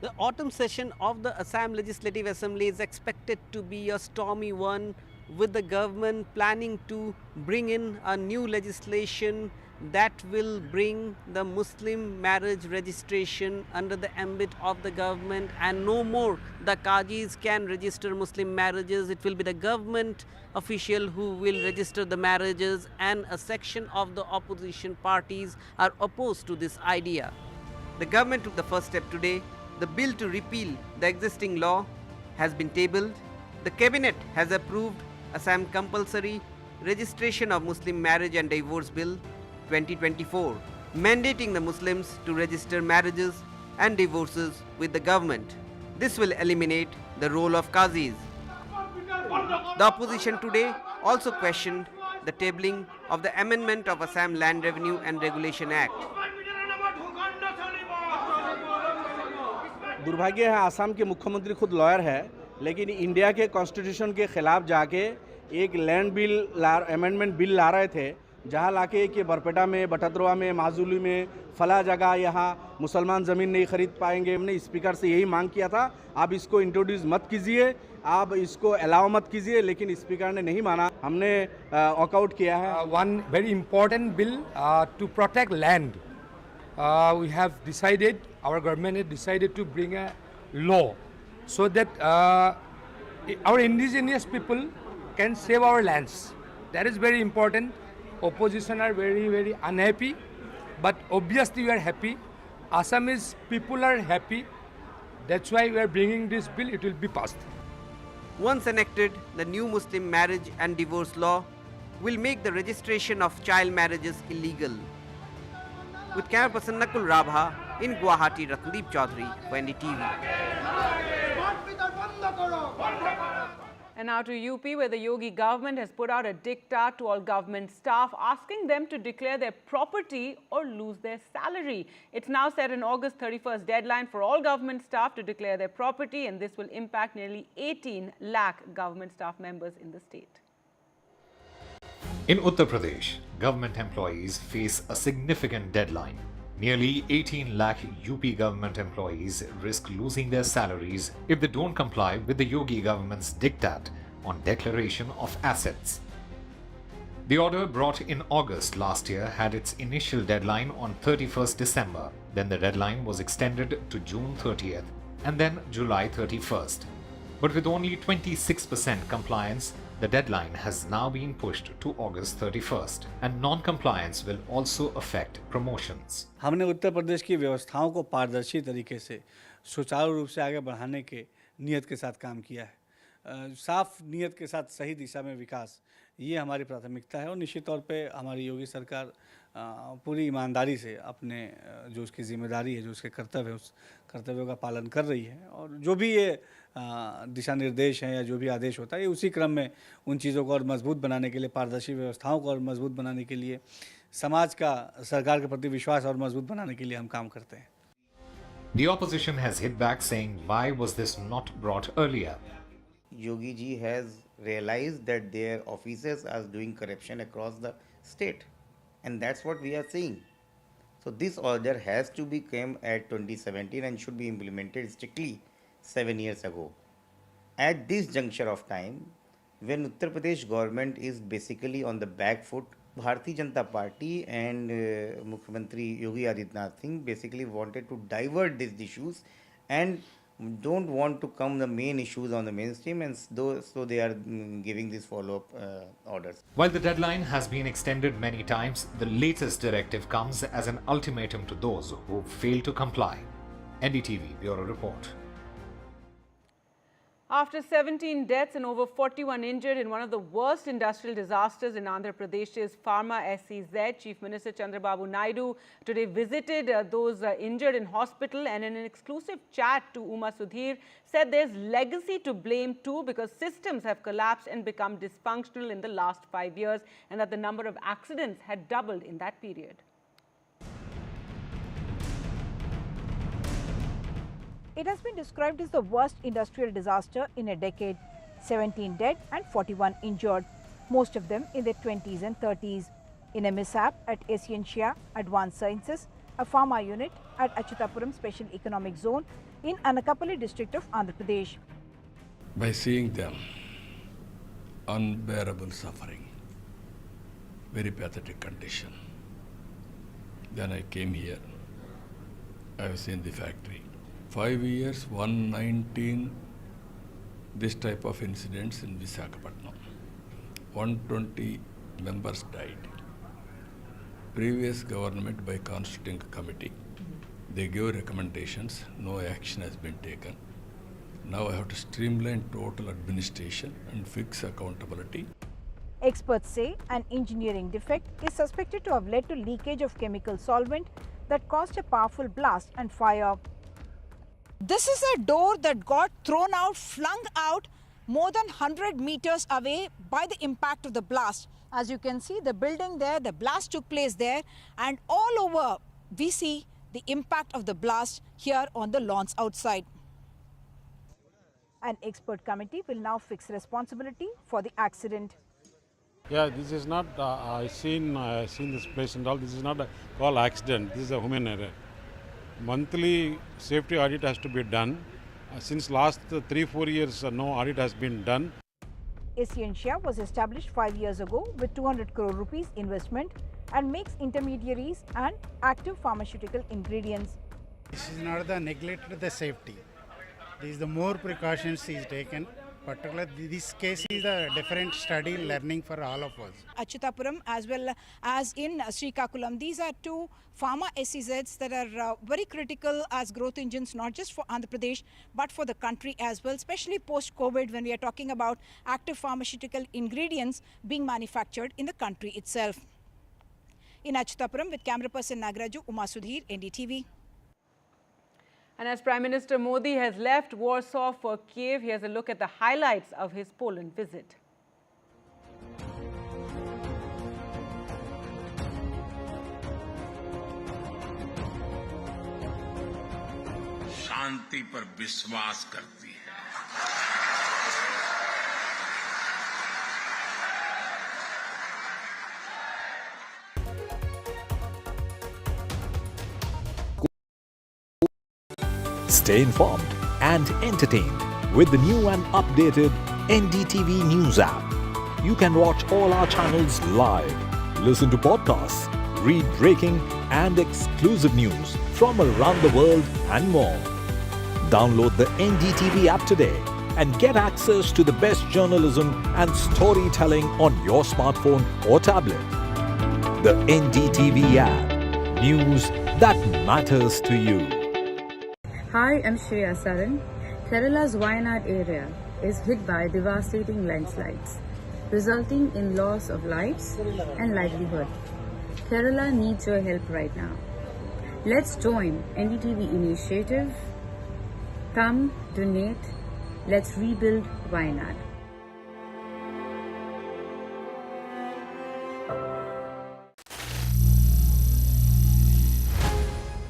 The autumn session of the Assam Legislative Assembly is expected to be a stormy one, with the government planning to bring in a new legislation that will bring the Muslim marriage registration under the ambit of the government, and no more the Qazis can register Muslim marriages. It will be the government official who will register the marriages, and a section of the opposition parties are opposed to this idea. The government took the first step today. The bill to repeal the existing law has been tabled. The cabinet has approved Assam Compulsory Registration of Muslim Marriage and Divorce Bill 2024, mandating the Muslims to register marriages and divorces with the government. This will eliminate the role of Qazis. The opposition today also questioned the tabling of the amendment of Assam Land Revenue and Regulation Act. दुर्भाग्य है, आसाम के मुख्यमंत्री खुद lawyer है, लेकिन India के constitution के खिलाफ जाके एक लैंड बिल अमेंडमेंट बिल ला रहे थे, जहां लाके कि बरपेटा में, बटद्रोआ में, माजुली में, फला जगह यहाँ मुसलमान ज़मीन नहीं खरीद पाएंगे। हमने स्पीकर से यही मांग किया था, आप इसको इंट्रोड्यूस मत कीजिए, आप इसको अलाउ मत कीजिए, लेकिन स्पीकर ने नहीं माना। हमने वॉकआउट किया है। One very important bill to protect land, we have decided, our government has decided to bring a law so that our indigenous people can save our lands. That is very important. Opposition are very, very unhappy, but obviously we are happy. Assamese people are happy. That's why we are bringing this bill. It will be passed. Once enacted, the new Muslim marriage and divorce law will make the registration of child marriages illegal. With camera person Nakul Rabha in Guwahati, Ratnadeep Chaudhary for NDTV. And now to UP, where the Yogi government has put out a dictat to all government staff, asking them to declare their property or lose their salary. It's now set an August 31st deadline for all government staff to declare their property, and this will impact nearly 18 lakh government staff members in the state. In Uttar Pradesh, government employees face a significant deadline. Nearly 18 lakh UP government employees risk losing their salaries if they don't comply with the Yogi government's diktat on declaration of assets. The order brought in August last year had its initial deadline on 31st December. Then the deadline was extended to June 30th and then July 31st. But with only 26% compliance, the deadline has now been pushed to August 31st, and non-compliance will also affect promotions. हमने उत्तर प्रदेश की व्यवस्थाओं को पारदर्शी तरीके से सुचारू रूप से आगे बढ़ाने के नियत के साथ काम किया है। साफ नियत के साथ सही दिशा में विकास, ये हमारी प्राथमिकता है और निश्चित तौर पे हमारी योगी सरकार पूरी ईमानदारी से अपने जो उसकी जिम्मेदारी है, जो उसके कर्तव्य है, उस कर्तव्यों का पालन कर रही है। और जो भी ये दिशा निर्देश हैं या जो भी आदेश होता है, ये उसी क्रम में उन चीज़ों को और मजबूत बनाने के लिए, पारदर्शी व्यवस्थाओं को और मजबूत बनाने के लिए, समाज का सरकार के प्रति विश्वास और मजबूत बनाने के लिए हम काम करते हैं। The opposition has hit back saying, why was this not brought earlier? Yogi ji has realized that their officers are doing corruption across the state, and that's what we are seeing. So this order has to be came at 2017 and should be implemented strictly 7 years ago. At this juncture of time, when Uttar Pradesh government is basically on the back foot, Bharatiya Janata Party and Mukhyamantri Yogi Adityanath Singh basically wanted to divert these issues and don't want to come the main issues on the mainstream, and so they are giving these follow-up orders. While the deadline has been extended many times, the latest directive comes as an ultimatum to those who fail to comply. NDTV Bureau Report. After 17 deaths and over 41 injured in one of the worst industrial disasters in Andhra Pradesh's Pharma SEZ, Chief Minister Chandrababu Naidu today visited those injured in hospital, and in an exclusive chat to Uma Sudhir said there's legacy to blame too, because systems have collapsed and become dysfunctional in the last 5 years, and that the number of accidents had doubled in that period. It has been described as the worst industrial disaster in a decade. 17 dead and 41 injured, most of them in their 20s and 30s, in a mishap at Asiancia Advanced Sciences, a pharma unit at Achutapuram Special Economic Zone in Anakapalli district of Andhra Pradesh. By seeing them, unbearable suffering, very pathetic condition. Then I came here. I was in the factory. 5 years, 119 this type of incidents in Visakhapatnam. 120 members died. Previous government by constituting committee, they gave recommendations, no action has been taken. Now I have to streamline total administration and fix accountability. Experts say an engineering defect is suspected to have led to leakage of chemical solvent that caused a powerful blast and fire. This is a door that got thrown out, flung out more than 100 meters away by the impact of the blast. As you can see, the building there, the blast took place there, and all over we see the impact of the blast here on the lawns outside. An expert committee will now fix responsibility for the accident. Yeah, this is not, I seen this place and all, this is not a call accident, this is a human error. Monthly safety audit has to be done. Since last 3-4 years, no audit has been done. Asiancia was established 5 years ago with 200 crore rupees investment and makes intermediaries and active pharmaceutical ingredients. This is not the neglect of the safety. This is the more precautions is taken. Particularly, this case is a different study learning for all of us. Achutapuram as well as in Srikakulam, these are two pharma SEZs that are very critical as growth engines, not just for Andhra Pradesh, but for the country as well, especially post-COVID when we are talking about active pharmaceutical ingredients being manufactured in the country itself. In Achutapuram, with camera person Nagaraju, Uma Sudhir, NDTV. And as Prime Minister Modi has left Warsaw for Kiev, here's a look at the highlights of his Poland visit. शांति पर विश्वास करती है। Stay informed and entertained with the new and updated NDTV News app. You can watch all our channels live, listen to podcasts, read breaking and exclusive news from around the world and more. Download the NDTV app today and get access to the best journalism and storytelling on your smartphone or tablet. The NDTV app. News that matters to you. Hi, I'm Shreya Saran. Kerala's Wayanad area is hit by devastating landslides, resulting in loss of lives and livelihood. Kerala needs your help right now. Let's join NDTV initiative. Come, donate, Let's rebuild Wayanad.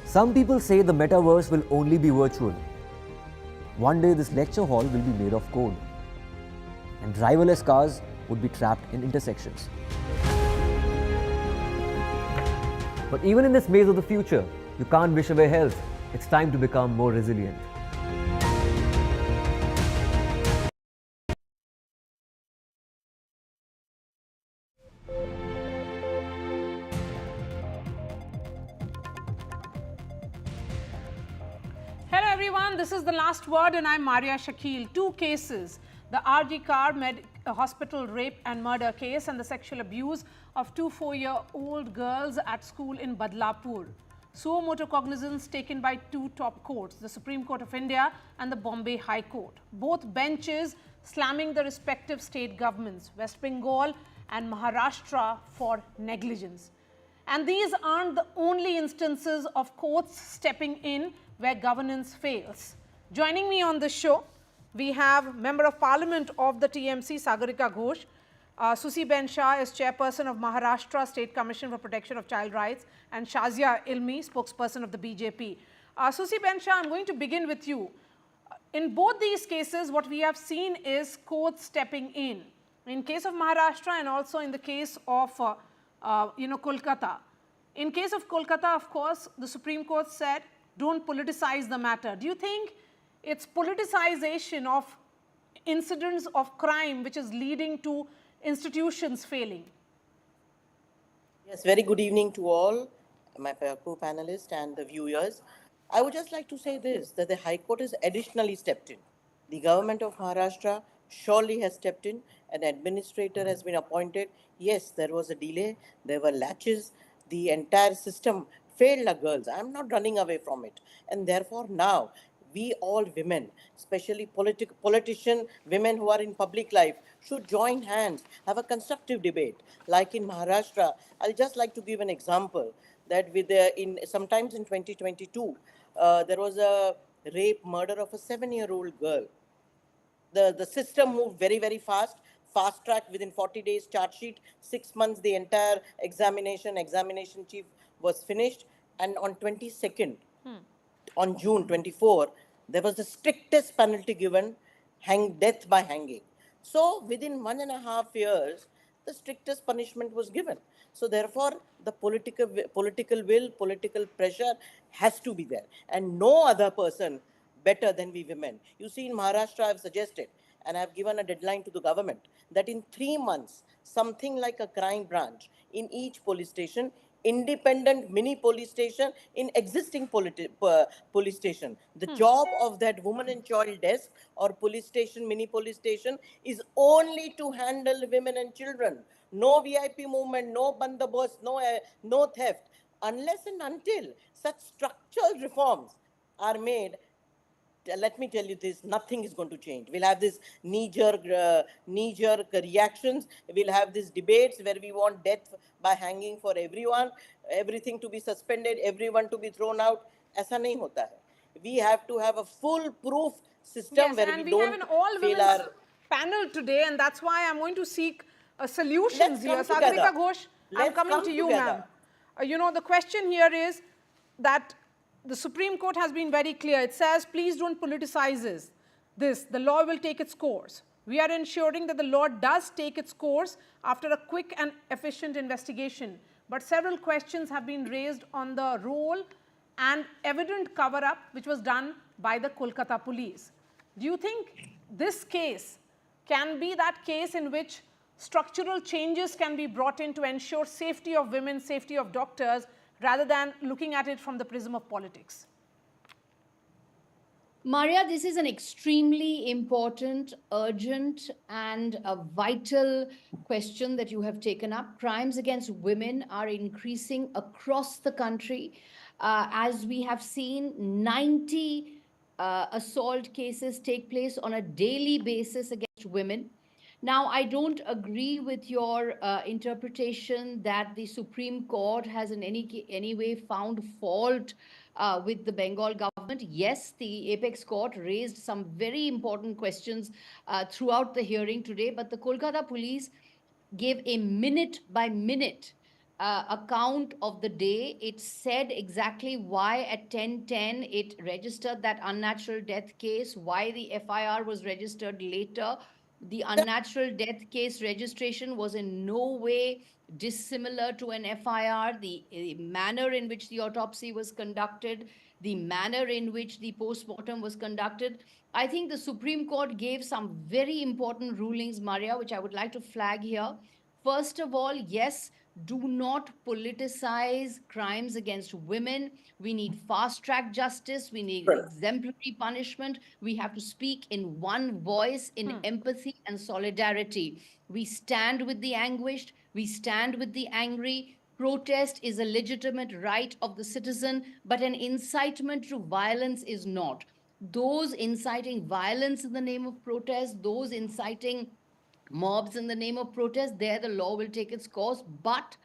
Some people say the metaverse will only be virtual. One day this lecture hall will be made of code, and driverless cars would be trapped in intersections. But even in this maze of the future, you can't wish away health. It's time to become more resilient. Hello everyone, this is The Last Word and I'm Maria Shakil. Two cases, the RG Car Hospital rape and murder case and the sexual abuse of two 4-year-old girls at school in Badlapur. Suo motu cognizance taken by two top courts, the Supreme Court of India and the Bombay High Court. Both benches slamming the respective state governments, West Bengal and Maharashtra, for negligence. And these aren't the only instances of courts stepping in where governance fails. Joining me on the show, we have Member of Parliament of the TMC, Sagarika Ghosh. Susi Ben Shah is Chairperson of Maharashtra State Commission for Protection of Child Rights, and Shazia Ilmi, spokesperson of the BJP. Susi Ben Shah, I'm going to begin with you. In both these cases, what we have seen is courts stepping in. In case of Maharashtra and also in the case of Kolkata. In case of Kolkata, of course, the Supreme Court said, don't politicize the matter. Do you think it's politicization of incidents of crime which is leading to institutions failing? Yes, very good evening to all, my co-panelists and the viewers. I would just like to say this, that the High Court has additionally stepped in. The government of Maharashtra surely has stepped in. An administrator has been appointed. Yes, there was a delay. There were latches. The entire system failed our girls. I'm not running away from it. And therefore now, we all women, especially politicians, women who are in public life, should join hands, have a constructive debate. Like in Maharashtra, I'll just like to give an example that sometimes in 2022, there was a rape, murder of a 7-year-old girl. The system moved very, very fast. Fast track within 40 days, charge sheet, 6 months, the entire examination chief was finished. And on 22nd, on June 24, there was the strictest penalty given, death by hanging. So within 1.5 years, the strictest punishment was given. So therefore, the political will, political pressure has to be there. And no other person better than we women. You see, in Maharashtra, I've suggested, and I've given a deadline to the government, that in 3 months, something like a crime branch in each police station, independent mini police station in existing police station. The job of that woman and child desk or police station, mini police station, is only to handle women and children. No VIP movement, no bandobast, no theft. Unless and until such structural reforms are made, let me tell you this, nothing is going to change. We'll have this knee-jerk reactions. We'll have these debates where we want death by hanging for everyone, everything to be suspended, everyone to be thrown out. Aisa nahi hota hai. We have to have a full-proof system where we don't have an all-women's panel today, and that's why I'm going to seek solutions here. Sagarika Ghosh, I'm coming to you, ma'am. The question here is that the Supreme Court has been very clear. It says, please don't politicize this. The law will take its course. We are ensuring that the law does take its course after a quick and efficient investigation. But several questions have been raised on the role and evident cover-up which was done by the Kolkata police. Do you think this case can be that case in which structural changes can be brought in to ensure safety of women, safety of doctors, rather than looking at it from the prism of politics? Maria, this is an extremely important, urgent, and a vital question that you have taken up. Crimes against women are increasing across the country. As we have seen, 90 assault cases take place on a daily basis against women. Now, I don't agree with your interpretation that the Supreme Court has in any way found fault with the Bengal government. Yes, the apex court raised some very important questions throughout the hearing today, but the Kolkata police gave a minute by minute account of the day. It said exactly why at 10:10 it registered that unnatural death case, why the FIR was registered later. The unnatural death case registration was in no way dissimilar to an FIR. The manner in which the autopsy was conducted, the manner in which the post-mortem was conducted. I think the Supreme Court gave some very important rulings, Maria, which I would like to flag here. First of all, yes, do not politicize crimes against women. We need fast track justice. We need exemplary punishment. We have to speak in one voice, in empathy and solidarity. We stand with the anguished. We stand with the angry. Protest is a legitimate right of the citizen, but an incitement to violence is not. Those inciting violence in the name of protest, those inciting mobs in the name of protest, there the law will take its course. But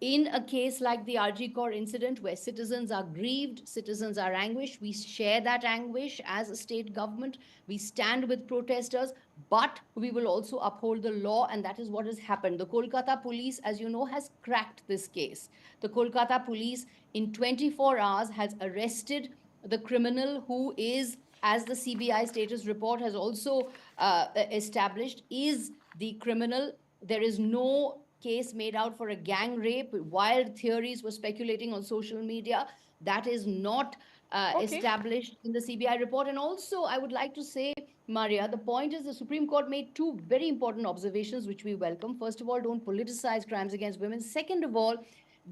in a case like the RG Kaur incident, where citizens are grieved, citizens are anguished, we share that anguish as a state government. We stand with protesters, but we will also uphold the law, and that is what has happened. The Kolkata police, as you know, has cracked this case. The Kolkata police in 24 hours has arrested the criminal who is, as the CBI status report has also established, is the criminal. There is no case made out for a gang rape. Wild theories were speculating on social media. That is not established in the CBI report. And also, I would like to say, Maria, the point is the Supreme Court made two very important observations, which we welcome. First of all, don't politicize crimes against women. Second of all,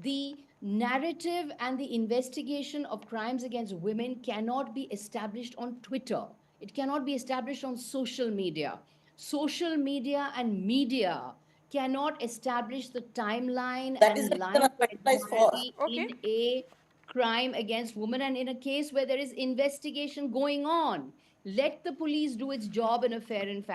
the narrative and the investigation of crimes against women cannot be established on Twitter. It cannot be established on social media. Social media and media cannot establish the timeline and line in a crime against women, and in a case where there is investigation going on. Let the police do its job in a fair and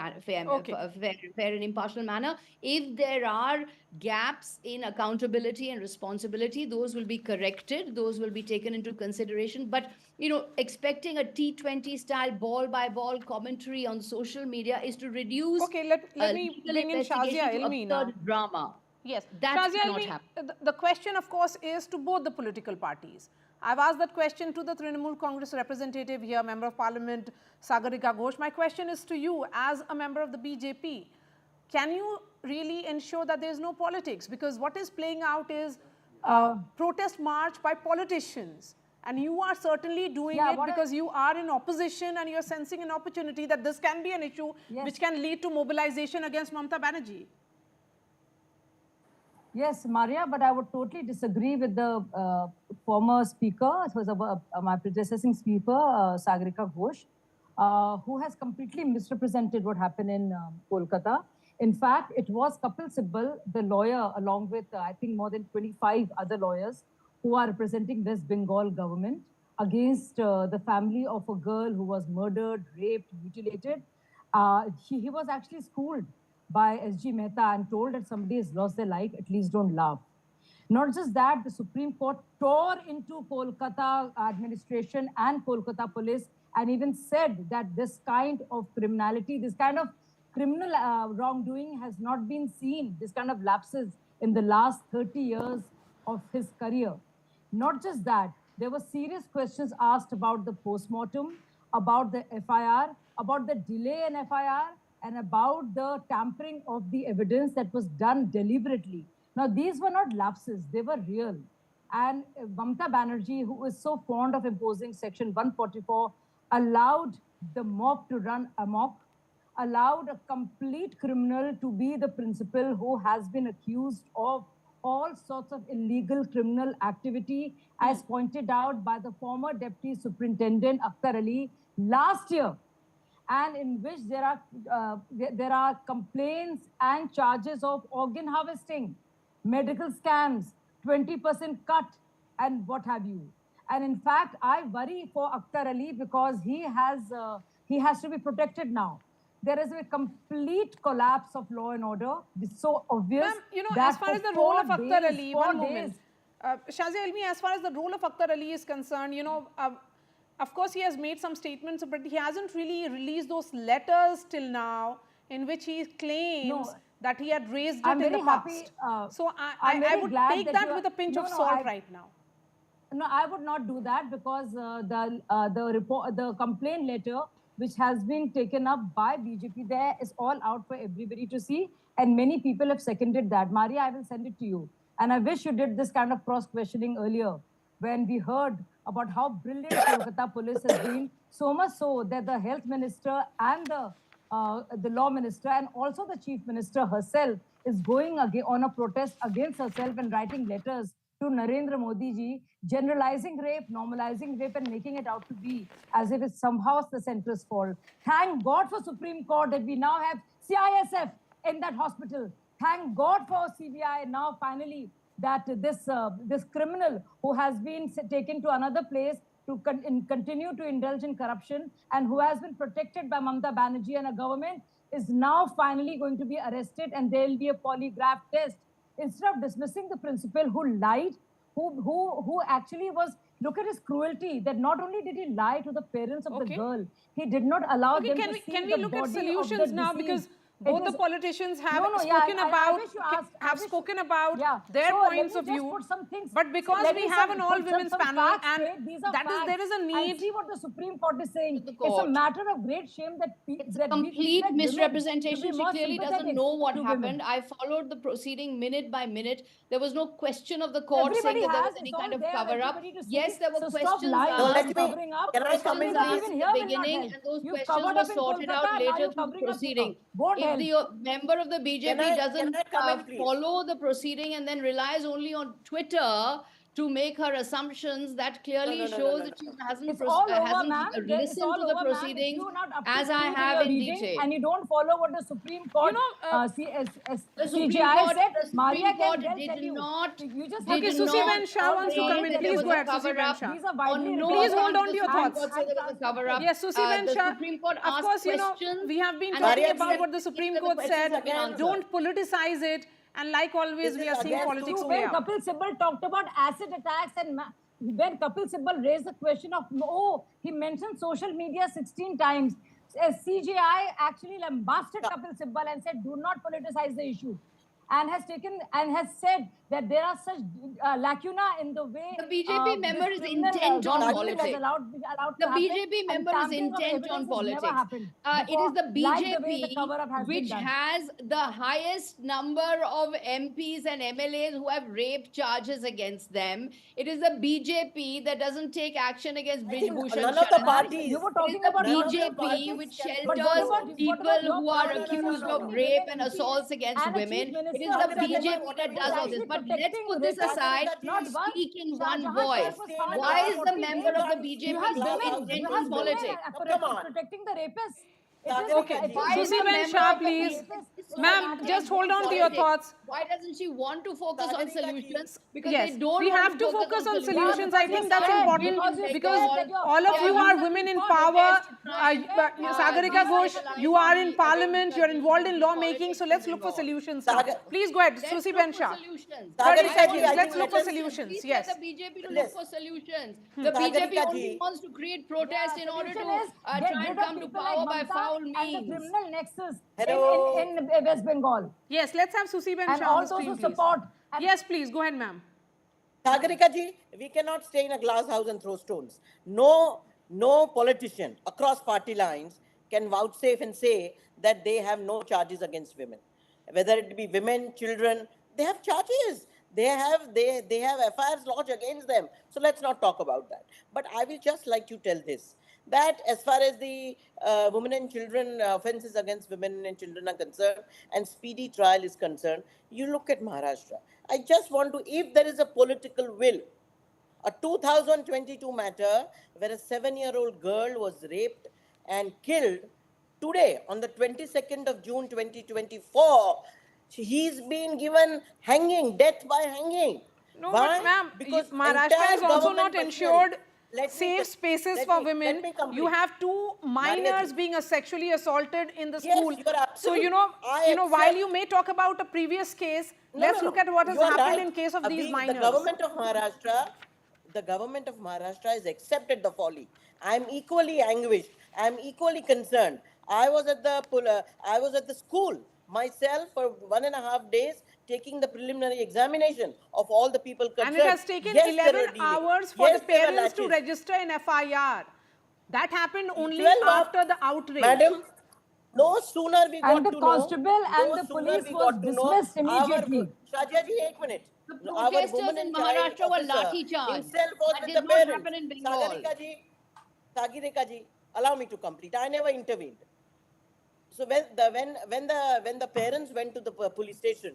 impartial manner. If there are gaps in accountability and responsibility, those will be corrected. Those will be taken into consideration. But, you know, expecting a T20 style ball by ball commentary on social media is to reduce let me bring in Shazia Ilmi now. Drama. Yes, That Shazia cannot Ilmi, happen. the question, of course, is to both the political parties. I've asked that question to the Trinamool Congress representative here, Member of Parliament Sagarika Ghosh. My question is to you as a member of the BJP. Can you really ensure that there is no politics? Because what is playing out is protest march by politicians. And you are certainly doing it because you are in opposition and you're sensing an opportunity that this can be an issue which can lead to mobilization against Mamata Banerjee. Yes, Maria, but I would totally disagree with the former speaker, it was my predecessing speaker, Sagarika Ghosh, who has completely misrepresented what happened in Kolkata. In fact, it was Kapil Sibal, the lawyer, along with, I think, more than 25 other lawyers who are representing West Bengal government against the family of a girl who was murdered, raped, mutilated. He was actually schooled by S.G. Mehta and told that somebody has lost their life, at least don't laugh. Not just that, the Supreme Court tore into Kolkata administration and Kolkata police and even said that this kind of criminality, this kind of criminal wrongdoing has not been seen, this kind of lapses in the last 30 years of his career. Not just that, there were serious questions asked about the post-mortem, about the FIR, about the delay in FIR, and about the tampering of the evidence that was done deliberately. Now, these were not lapses, they were real. And Mamata Banerjee, who is so fond of imposing Section 144, allowed the mob to run amok, allowed a complete criminal to be the principal who has been accused of all sorts of illegal criminal activity, as pointed out by the former Deputy Superintendent Akhtar Ali last year, and in which there are complaints and charges of organ harvesting, medical scams, 20% cut, and what have you. And in fact, I worry for Akhtar Ali because he has to be protected now. There is a complete collapse of law and order. It's so obvious. You know, as far as the role of Akhtar Ali, one moment. Shazia Ilmi, as far as the role of Akhtar Ali is concerned, of course he has made some statements, but he hasn't really released those letters till now in which he claims that he had raised it in the past. So I would take that with a pinch of salt right now. No, I would not do that because the complaint letter which has been taken up by BJP there is all out for everybody to see, and many people have seconded that. Maria, I will send it to you. And I wish you did this kind of cross-questioning earlier when we heard about how brilliant Kolkata police has been, so much so that the health minister and the law minister and also the chief minister herself is going on a protest against herself and writing letters to Narendra Modi ji, generalizing rape, normalizing rape, and making it out to be as if it's somehow the centrist fault. Thank God for Supreme Court that we now have CISF in that hospital. Thank God for CBI now finally that this criminal who has been taken to another place to continue to indulge in corruption and who has been protected by Mamata Banerjee and a government is now finally going to be arrested, and there will be a polygraph test. Instead of dismissing the principal who lied, who actually was, look at his cruelty, that not only did he lie to the parents of the girl, he did not allow them to see the body of the Can we look at solutions now? Because both the politicians have spoken about their points of view, but because we have an all-women's panel and there is a need. See what the Supreme Court is saying. It's a matter of great shame that it's a complete misrepresentation. She clearly doesn't know what happened. I followed the proceeding minute by minute. There was no question of the court saying that there was any kind of cover-up. Yes, there were questions covering up. Can I come in the beginning, and those questions were sorted out later through the proceeding. If the member of the BJP doesn't follow the proceeding and then relies only on Twitter to make her assumptions, that clearly shows that she hasn't listened to the proceedings as I have in detail. And you don't follow what the Supreme Court, the Supreme Court did not. Okay, Susi Ben Shah wants to come in. Please go ahead, Susi Ben Shah. Please hold on to your thoughts. Yes, Susi Ben Shah. Of course, we have been talking about what the Supreme Court said. Don't politicize it. And like always, we are seeing politics play out. Kapil Sibal talked about acid attacks, and when Kapil Sibal raised the question of, he mentioned social media 16 times. CJI actually lambasted Kapil Sibal and said, do not politicize the issue. And has said that there are such lacuna in the way the BJP member is intent on politics. The BJP member is intent on politics. It is the BJP which has the highest number of MPs and MLAs who have rape charges against them. It is the BJP that doesn't take action against Brij Bhushan. None of the parties. You were talking about BJP, which shelters people who are accused of rape and assaults against women. It is the BJP that does all this. But let's put this aside, speak in one voice. Why is the member of the BJP so intent on politics? Protecting the rapists. Okay, Susi Ben Shah, please. Ma'am, just hold on to your thoughts. Why doesn't she want to focus on solutions? Because yes, they don't we have to focus on solutions. I think that's important because all of you are women in power. Sagarika Ghosh, you are in parliament, you are involved in lawmaking, so let's look for solutions now. Please go ahead, Susi Ben Shah. 30 seconds, let's look for solutions. Yes. The BJP to look for solutions. The BJP only wants to create protests in order to try and come to power by foul means. And the criminal nexus in West Bengal. Yes, let's have Susi Ben Shah on the screen, please. Yes, please, go ahead, ma'am. Sagarika ji, we cannot stay in a glass house and throw stones. No politician across party lines can vouchsafe and say that they have no charges against women. Whether it be women, children, they have charges. They have FIRs lodged against them. So let's not talk about that. But I will just like to tell this, that as far as the women and children offences against women and children are concerned and speedy trial is concerned, you look at Maharashtra. I just want to, if there is a political will, a 2022 matter where a 7-year-old girl was raped and killed today on the 22nd of June 2024, he's been given hanging, death by hanging. No, but ma'am, Maharashtra is also not ensured safe spaces for women. You have two minors being sexually assaulted in the school. So, while you may talk about a previous case, let's look at what has happened in case of these minors. The government of Maharashtra has accepted the folly. I am equally anguished. I am equally concerned. I was at the school myself for 1.5 days taking the preliminary examination of all the people concerned. And it has taken 11 hours for the parents to register an FIR. That happened only after the outrage. Madam, no sooner we got to know. And the constable and the police was dismissed immediately. Shajaji, 1 minute. The protesters in Maharashtra were lathi charged. That did not happen in Bengal. Sagarika ji, allow me to complete. I never intervened. So when the parents went to the police station,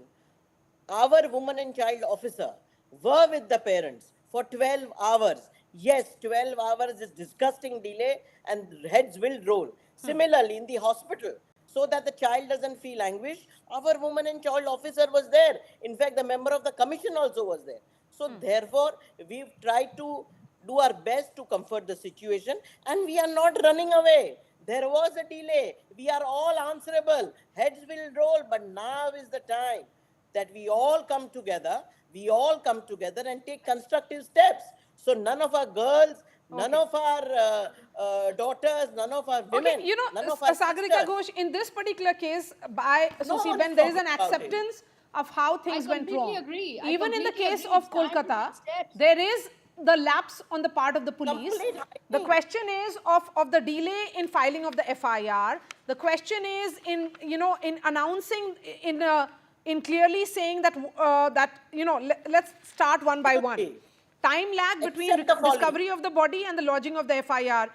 our woman and child officer were with the parents for 12 hours. Yes, 12 hours is disgusting delay and heads will roll. Similarly, in the hospital, so that the child doesn't feel anguish, our woman and child officer was there. In fact, the member of the commission also was there. So therefore, we've tried to do our best to comfort the situation, and we are not running away. There was a delay. We are all answerable. Heads will roll, but now is the time that we all come together. We all come together and take constructive steps. So none of our girls, none of our daughters, none of our women, none of our Sagarika Ghosh, in this particular case, by Susiben, there is an acceptance of how things went wrong. Agree. Even in the case of Kolkata, there is the lapse on the part of the police. The question is of the delay in filing of the FIR. The question is in announcing, in clearly saying that let's start one by one. Time lag between discovery of the body and the lodging of the FIR,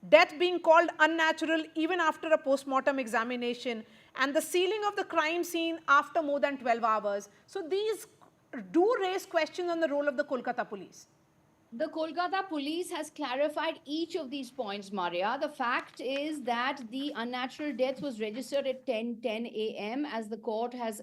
death being called unnatural even after a post-mortem examination, and the sealing of the crime scene after more than 12 hours. So these do raise questions on the role of the Kolkata police. The Kolkata police has clarified each of these points, Maria. The fact is that the unnatural death was registered at 10 a.m. as the court has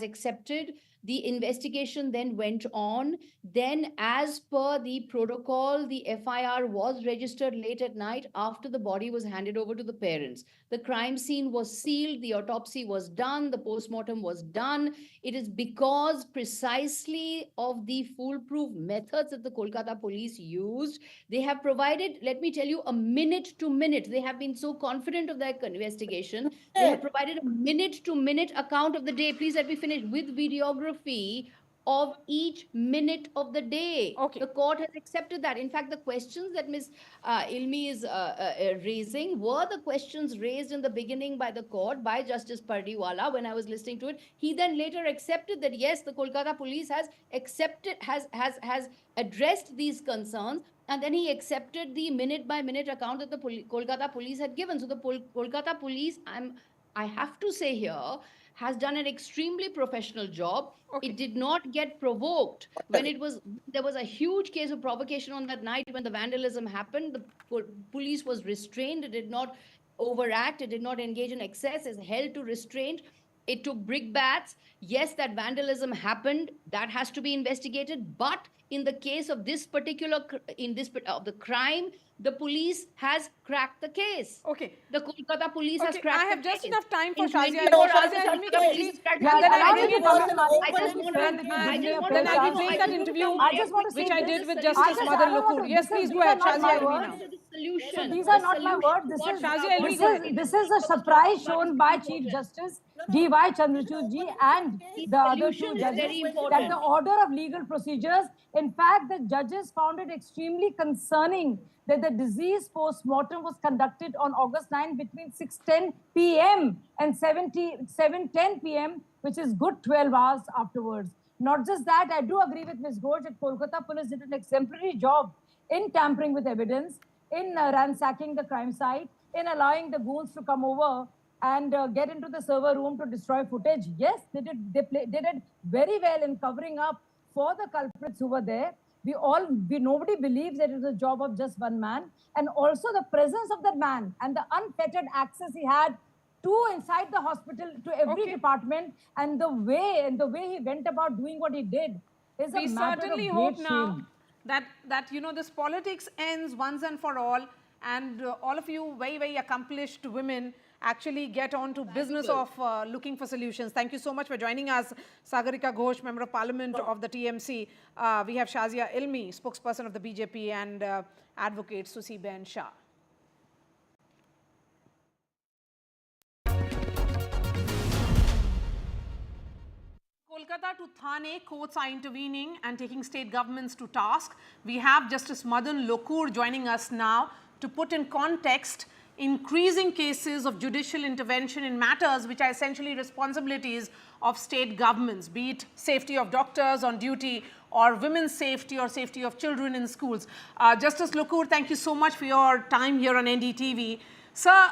accepted. The investigation then went on. Then, as per the protocol, the FIR was registered late at night after the body was handed over to the parents. The crime scene was sealed, the autopsy was done, the postmortem was done. It is because precisely of the foolproof methods that the Kolkata police used. They have provided, let me tell you, a minute to minute. They have been so confident of their investigation. They have provided a minute to minute account of the day. Please let me finish, with videography of each minute of the day. Okay. The court has accepted that. In fact, the questions that Ms. Ilmi is raising were the questions raised in the beginning by the court, by Justice Pardiwala. When I was listening to it, he then later accepted that, yes, the Kolkata police has accepted, has addressed these concerns. And then he accepted the minute by minute account that the Kolkata police had given. So the Kolkata police, I have to say here, has done an extremely professional job. Okay. It did not get provoked. When there was a huge case of provocation on that night when the vandalism happened, the police was restrained. It did not overact. It did not engage in excess. It was held to restraint. It took brickbats. Yes, that vandalism happened. That has to be investigated. But in the case of this particular, the crime, the police has cracked the case. Okay. The Kolkata police has cracked the case. I have just enough time for Shazia. Shazia, let me complete. Then I will play that interview which I did with Justice Madan Lokur. Yes, please go ahead, Shazia Elvi now. Solution. These are not my words. This is a surprise shown by Chief Justice D.Y. Chandrachud ji and the other two judges that the order of legal procedures, in fact, the judges found it extremely concerning that the disease post-mortem was conducted on August 9 between 6:10 p.m. and 7:10 p.m., which is good 12 hours afterwards. Not just that, I do agree with Ms. Ghosh that Kolkata police did an exemplary job in tampering with evidence, in ransacking the crime site, in allowing the goons to come over and get into the server room to destroy footage. Yes, they did very well in covering up for the culprits who were there. Nobody believes that it was a job of just one man, and also the presence of that man and the unfettered access he had to inside the hospital, to every department, and the way he went about doing what he did is a matter of great shame. that you know, this politics ends once and for all, and all of you very accomplished women actually get on to business of looking for solutions. Thank you so much for joining us. Sagarika Ghosh, Member of Parliament of the TMC. We have Shazia Ilmi, spokesperson of the BJP, and advocate Susi Ben Shah. Kolkata to Thane, courts are intervening and taking state governments to task. We have Justice Madan Lokur joining us now to put in context increasing cases of judicial intervention in matters which are essentially responsibilities of state governments, be it safety of doctors on duty or women's safety or safety of children in schools. Justice Lokur, thank you so much for your time here on NDTV. Sir,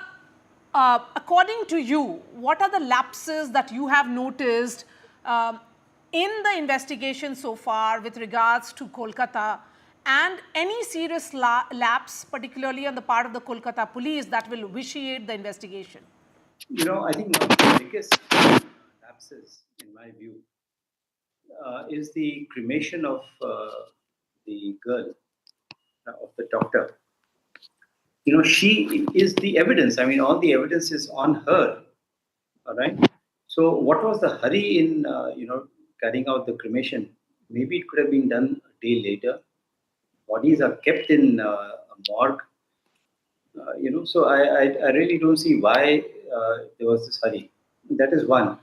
according to you, what are the lapses that you have noticed in the investigation so far with regards to Kolkata, and any serious lapse, particularly on the part of the Kolkata police, that will vitiate the investigation? You know, I think one of the biggest lapses, in my view, is the cremation of the girl, of the doctor. You know, she is the evidence. I mean, all the evidence is on her. All right. So, what was the hurry in, carrying out the cremation? Maybe it could have been done a day later. Bodies are kept in a morgue. So I really don't see why there was this hurry. That is one.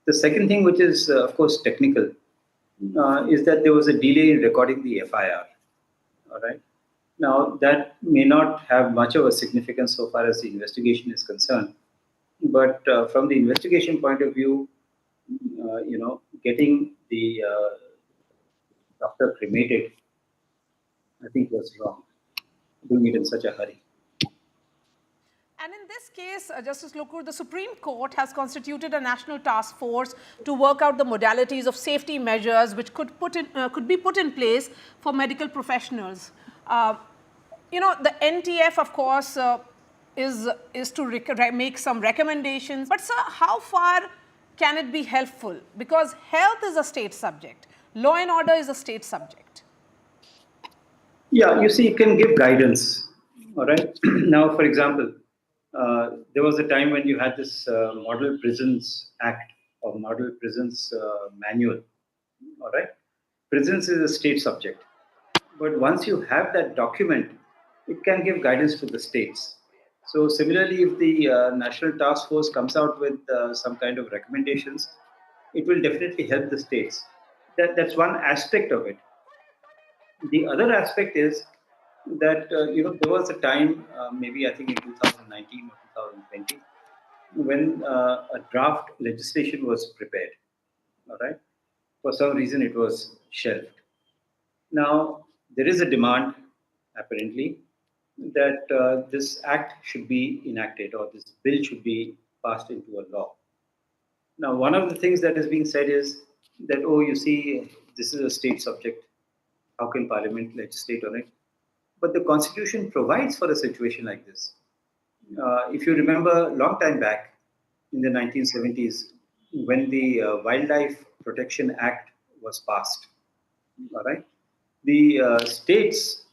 The second thing, which is, of course, technical, is that there was a delay in recording the FIR. All right. Now, that may not have much of a significance so far as the investigation is concerned. But from the investigation point of view, getting the doctor cremated, I think was wrong, doing it in such a hurry. And in this case, Justice Lokur, the Supreme Court has constituted a national task force to work out the modalities of safety measures which could be put in place for medical professionals. The NTF, of course, is to make some recommendations. But sir, how far can it be helpful? Because health is a state subject. Law and order is a state subject. Yeah, you see, it can give guidance. All right. Now, for example, there was a time when you had this Model Prisons Act or Model Prisons Manual. All right. Prisons is a state subject. But once you have that document, it can give guidance to the states. So similarly, if the National Task Force comes out with some kind of recommendations, it will definitely help the states. That's one aspect of it. The other aspect is that, there was a time, maybe I think in 2019 or 2020, when a draft legislation was prepared. All right. For some reason, it was shelved. Now, there is a demand, apparently, that this act should be enacted or this bill should be passed into a law. Now, one of the things that is being said is that, oh, you see, this is a state subject. How can Parliament legislate on it? But the Constitution provides for a situation like this. If you remember, a long time back in the 1970s, when the Wildlife Protection Act was passed, all right, the states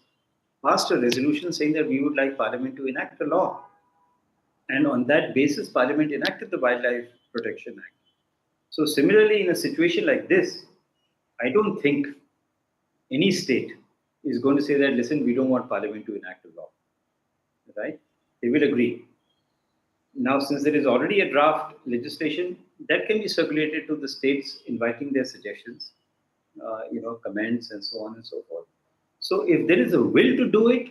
passed a resolution saying that we would like Parliament to enact a law. And on that basis, Parliament enacted the Wildlife Protection Act. So similarly, in a situation like this, I don't think any state is going to say that, listen, we don't want Parliament to enact a law. Right? They will agree. Now, since there is already a draft legislation, that can be circulated to the states, inviting their suggestions, comments, and so on and so forth. So if there is a will to do it,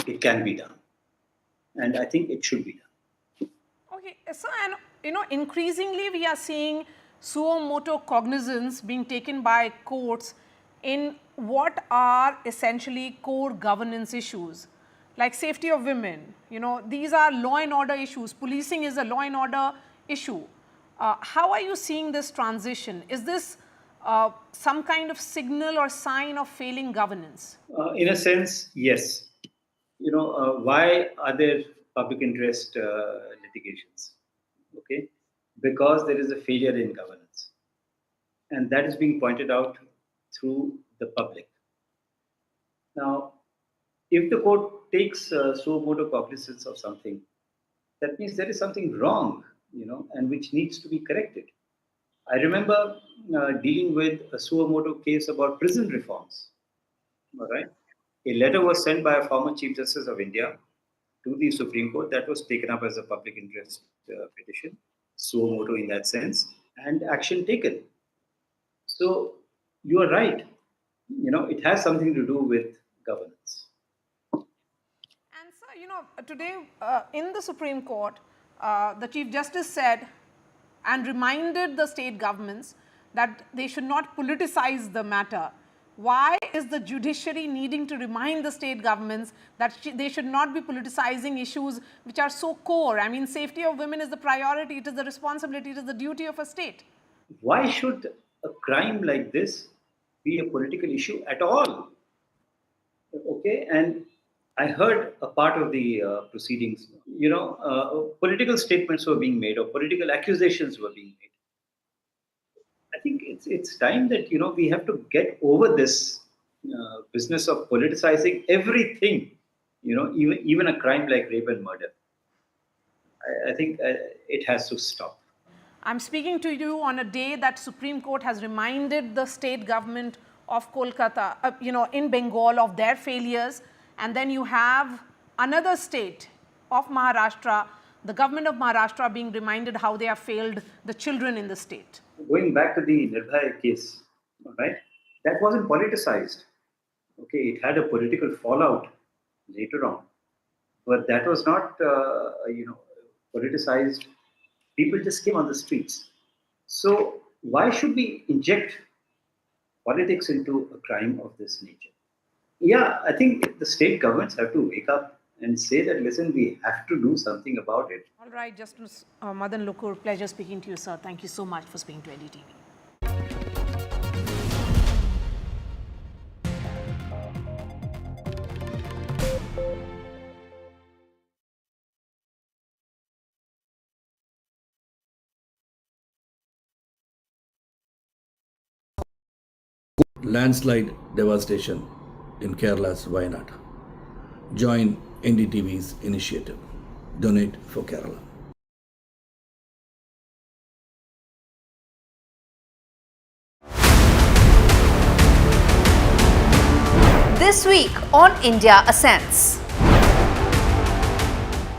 it can be done. And I think it should be done. Okay, so, and increasingly we are seeing suo motu cognizance being taken by courts in what are essentially core governance issues, like safety of women. These are law and order issues. Policing is a law and order issue. How are you seeing this transition? Is this some kind of signal or sign of failing governance? In a sense, yes. Why are there public interest litigations? Okay, because there is a failure in governance, and that is being pointed out through the public. Now, if the court takes suo motu cognizance of something, that means there is something wrong, and which needs to be corrected. I remember dealing with a suo motu case about prison reforms. All right. A letter was sent by a former Chief Justice of India to the Supreme Court that was taken up as a public interest petition, suo motu in that sense, and action taken. So you are right. It has something to do with governance. And so, today in the Supreme Court, the Chief Justice said and reminded the state governments that they should not politicize the matter. Why is the judiciary needing to remind the state governments that they should not be politicizing issues which are so core? I mean, safety of women is the priority, it is the responsibility, it is the duty of a state. Why should a crime like this be a political issue at all? Okay, and I heard a part of the proceedings, political statements were being made or political accusations were being made. I think it's time that, we have to get over this business of politicizing everything, even a crime like rape and murder. I think it has to stop. I'm speaking to you on a day that Supreme Court has reminded the state government of Kolkata, in Bengal, of their failures. And then you have another state of Maharashtra, the government of Maharashtra being reminded how they have failed the children in the state. Going back to the Nirbhaya case, right? That wasn't politicized. Okay, it had a political fallout later on, but that was not, politicized. People just came on the streets. So why should we inject politics into a crime of this nature? Yeah, I think the state governments have to wake up and say that, listen, we have to do something about it. All right, Justice Madan Lukur, pleasure speaking to you, sir. Thank you so much for speaking to NDTV. Landslide devastation in Kerala's Wayanad. Join NDTV's initiative. Donate for Kerala. This week on India Ascends.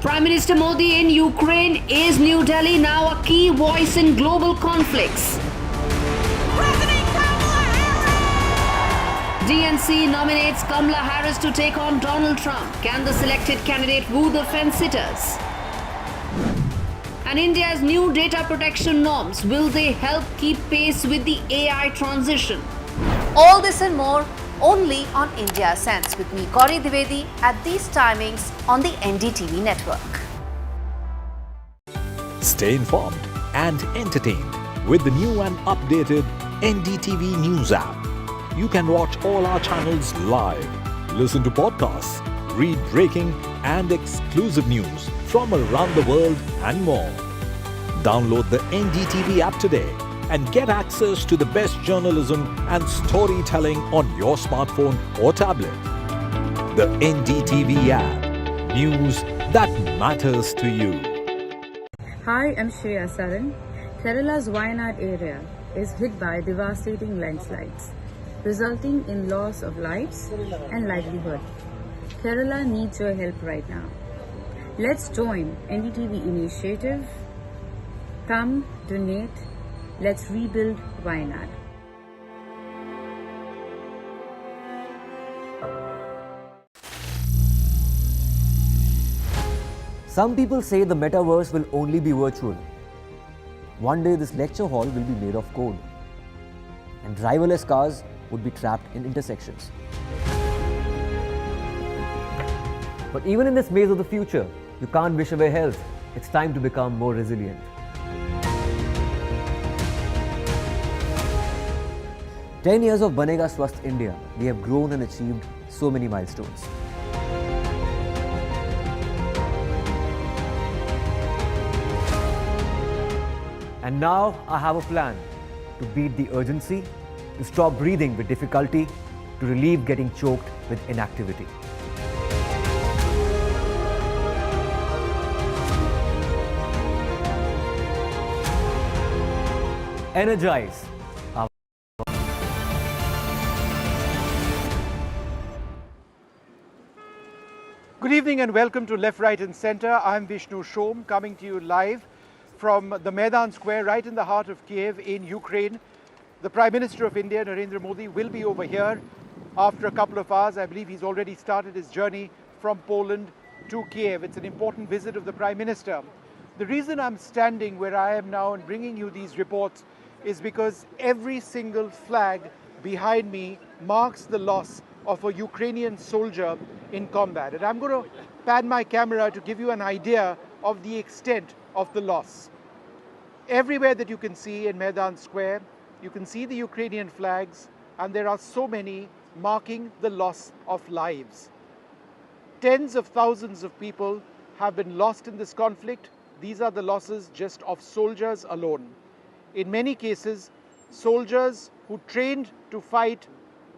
Prime Minister Modi in Ukraine. Is New Delhi now a key voice in global conflicts? DNC nominates Kamala Harris to take on Donald Trump. Can the selected candidate woo the fence-sitters? And India's new data protection norms, will they help keep pace with the AI transition? All this and more only on India Ascends with me, Gauri Dwivedi, at these timings on the NDTV network. Stay informed and entertained with the new and updated NDTV News app. You can watch all our channels live, listen to podcasts, read breaking and exclusive news from around the world and more. Download the NDTV app today and get access to the best journalism and storytelling on your smartphone or tablet. The NDTV app. News that matters to you. Hi, I'm Shreya Saran. Kerala's Wayanad area is hit by devastating landslides, resulting in loss of lives and livelihood. Kerala needs your help right now. Let's join NDTV initiative. Come, donate. Let's rebuild Wayanad. Some people say the metaverse will only be virtual. One day this lecture hall will be made of code, and driverless cars would be trapped in intersections. But even in this maze of the future, you can't wish away health. It's time to become more resilient. 10 years of Banega Swasth India, we have grown and achieved so many milestones. And now I have a plan to beat the urgency, to stop breathing with difficulty, to relieve getting choked with inactivity. Energize. Good evening and welcome to Left, Right and Centre. I'm Vishnu Shom, coming to you live from the Maidan Square right in the heart of Kiev in Ukraine. The Prime Minister of India, Narendra Modi, will be over here after a couple of hours. I believe he's already started his journey from Poland to Kiev. It's an important visit of the Prime Minister. The reason I'm standing where I am now and bringing you these reports is because every single flag behind me marks the loss of a Ukrainian soldier in combat. And I'm going to pan my camera to give you an idea of the extent of the loss. Everywhere that you can see in Maidan Square, you can see the Ukrainian flags, and there are so many marking the loss of lives. Tens of thousands of people have been lost in this conflict. These are the losses just of soldiers alone. In many cases, soldiers who trained to fight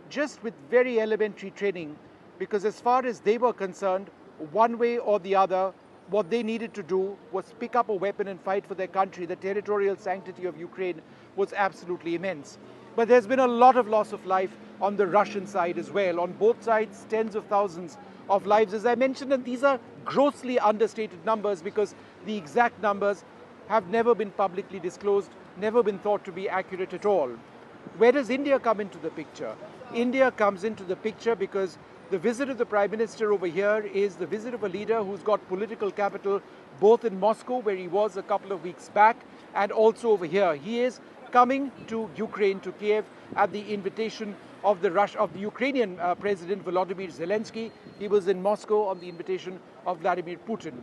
just with very elementary training, because as far as they were concerned, one way or the other, what they needed to do was pick up a weapon and fight for their country. The territorial sanctity of Ukraine was absolutely immense. But there's been a lot of loss of life on the Russian side as well. On both sides, tens of thousands of lives, as I mentioned, and these are grossly understated numbers because the exact numbers have never been publicly disclosed, never been thought to be accurate at all. Where does India come into the picture? India comes into the picture because the visit of the Prime Minister over here is the visit of a leader who's got political capital both in Moscow, where he was a couple of weeks back, and also over here. He is coming to Ukraine, to Kiev, at the invitation of the Ukrainian President Volodymyr Zelensky. He was in Moscow on the invitation of Vladimir Putin.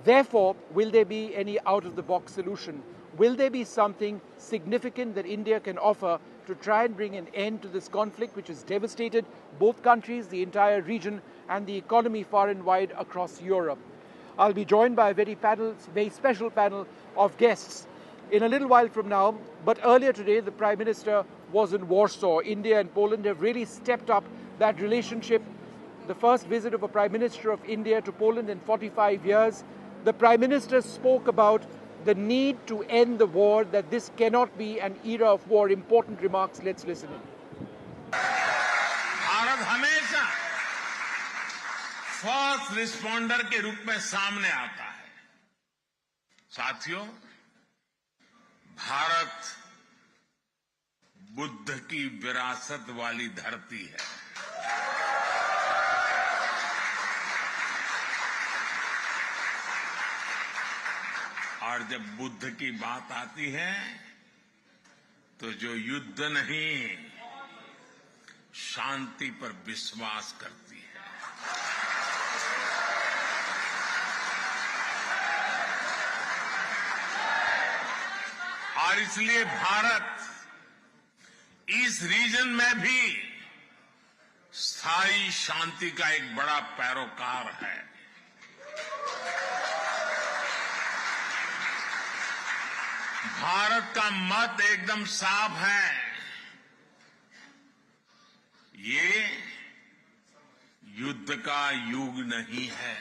Therefore, will there be any out-of-the-box solution? Will there be something significant that India can offer to try and bring an end to this conflict, which has devastated both countries, the entire region, and the economy far and wide across Europe? I'll be joined by a very special panel of guests in a little while from now. But earlier today, the Prime Minister was in Warsaw. India and Poland have really stepped up that relationship. The first visit of a Prime Minister of India to Poland in 45 years. The Prime Minister spoke about the need to end the war, that this cannot be an era of war. Important remarks. Let's listen in. Bharat हमेशा first responder के रूप में सामने आता है। साथियों, भारत बुद्ध की विरासत वाली धरती है। और जब बुद्ध की बात आती है तो जो युद्ध नहीं, शांति पर विश्वास करती है। और इसलिए भारत इस रीजन में भी स्थायी शांति का एक बड़ा पैरोकार है। भारत का मत एकदम साफ है। ये युद्ध का युग नहीं है।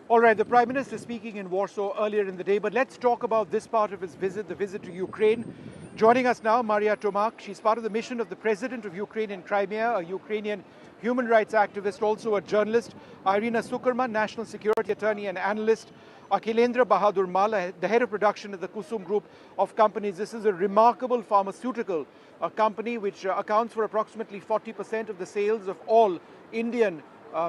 All right, the Prime Minister speaking in Warsaw earlier in the day, but let's talk about this part of his visit, the visit to Ukraine. Joining us now, Maria Tomak. She's part of the mission of the President of Ukraine in Crimea, a Ukrainian human rights activist, also a journalist. Irina Sukerman, national security attorney and analyst. Akhilendra Bahadur Mala, the head of production of the Kusum Group of companies. This is a remarkable pharmaceutical company which accounts for approximately 40% of the sales of all Indian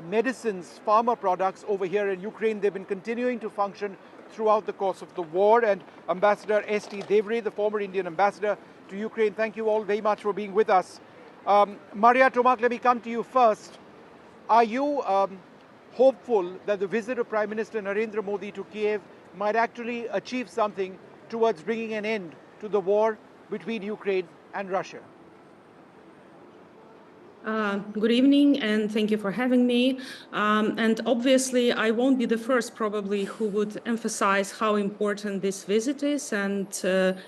medicines, pharma products over here in Ukraine. They've been continuing to function throughout the course of the war. And Ambassador S.T. Devre, the former Indian ambassador to Ukraine, thank you all very much for being with us. Maria Tomak, let me come to you first. Are you hopeful that the visit of Prime Minister Narendra Modi to Kiev might actually achieve something towards bringing an end to the war between Ukraine and Russia? Good evening, and thank you for having me. And obviously, I won't be the first, probably, who would emphasize how important this visit is, and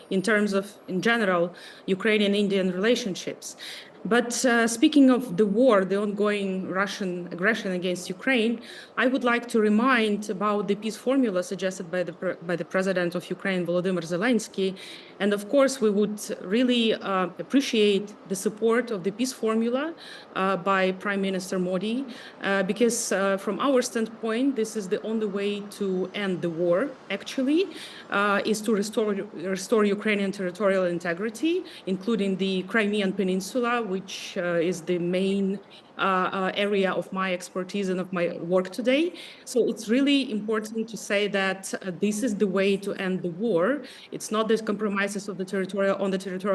in terms of, in general, Ukrainian-Indian relationships. But speaking of the war, the ongoing Russian aggression against Ukraine, I would like to remind about the peace formula suggested by the President of Ukraine, Volodymyr Zelensky. And of course, we would really appreciate the support of the peace formula by Prime Minister Modi, because from our standpoint, this is the only way to end the war, actually, is to restore Ukrainian territorial integrity, including the Crimean Peninsula, which is the main area of my expertise and of my work today. So it's really important to say that this is the way to end the war. It's not the compromises of the territorial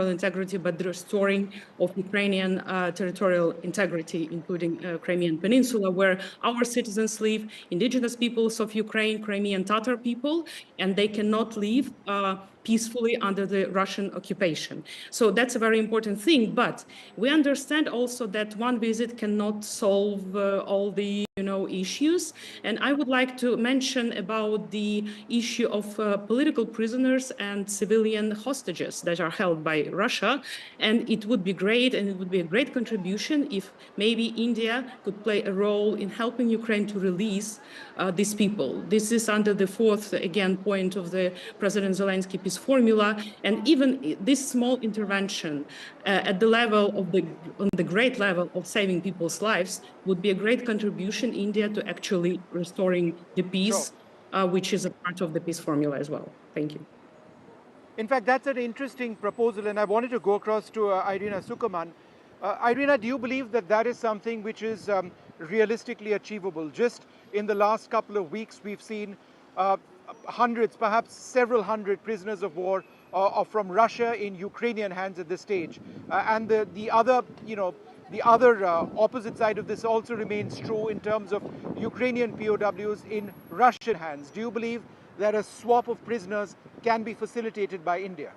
integrity, but the restoring of Ukrainian territorial integrity, including Crimean Peninsula, where our citizens live, indigenous peoples of Ukraine, Crimean Tatar people, and they cannot live peacefully under the Russian occupation. So that's a very important thing. But we understand also that one visit cannot solve all the issues. And I would like to mention about the issue of political prisoners and civilian hostages that are held by Russia. And it would be great, and it would be a great contribution if maybe India could play a role in helping Ukraine to release these people. This is under the fourth, again, point of the President Zelensky peace formula. And even this small intervention at the level of on the great level of saving people's lives would be a great contribution in India to actually restoring the peace, which is a part of the peace formula as well. Thank you. In fact, that's an interesting proposal, and I wanted to go across to Irina Sukuman. Irina, do you believe that that is something which is realistically achievable? Just in the last couple of weeks, we've seen hundreds, perhaps several hundred prisoners of war from Russia in Ukrainian hands at this stage. And the other, the other opposite side of this also remains true in terms of Ukrainian POWs in Russian hands. Do you believe that a swap of prisoners can be facilitated by India?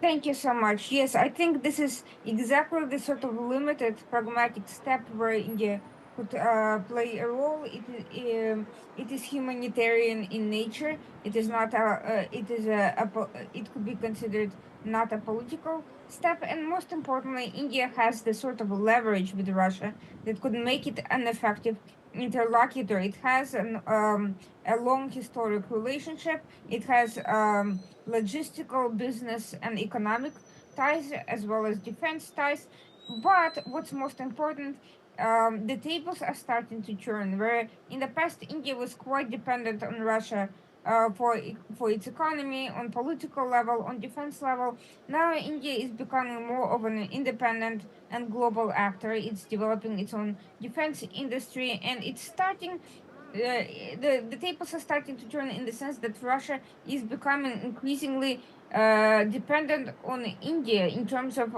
Thank you so much. Yes, I think this is exactly the sort of limited pragmatic step where India could play a role. It is humanitarian in nature. It is not it could be considered not a political step. And most importantly, India has the sort of leverage with Russia that could make it an effective interlocutor. It has a long historic relationship. It has logistical, business, and economic ties, as well as defense ties. But what's most important, the tables are starting to turn, where in the past India was quite dependent on Russia for its economy, on political level, on defense level. Now India is becoming more of an independent and global actor. It's developing its own defense industry, and it's starting. The tables are starting to turn in the sense that Russia is becoming increasingly dependent on India in terms of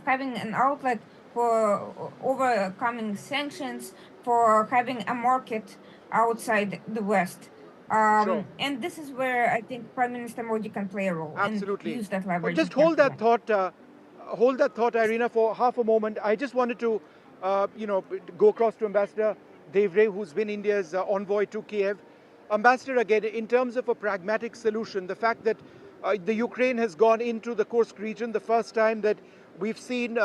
having an outlet for overcoming sanctions, for having a market outside the West. And this is where I think Prime Minister Modi can play a role and use that leverage. Just hold that thought, Irina, for half a moment. I just wanted to, go across to Ambassador Devre, who's been India's envoy to Kiev. Ambassador, again, in terms of a pragmatic solution, the fact that the Ukraine has gone into the Kursk region, the first time that we've seen,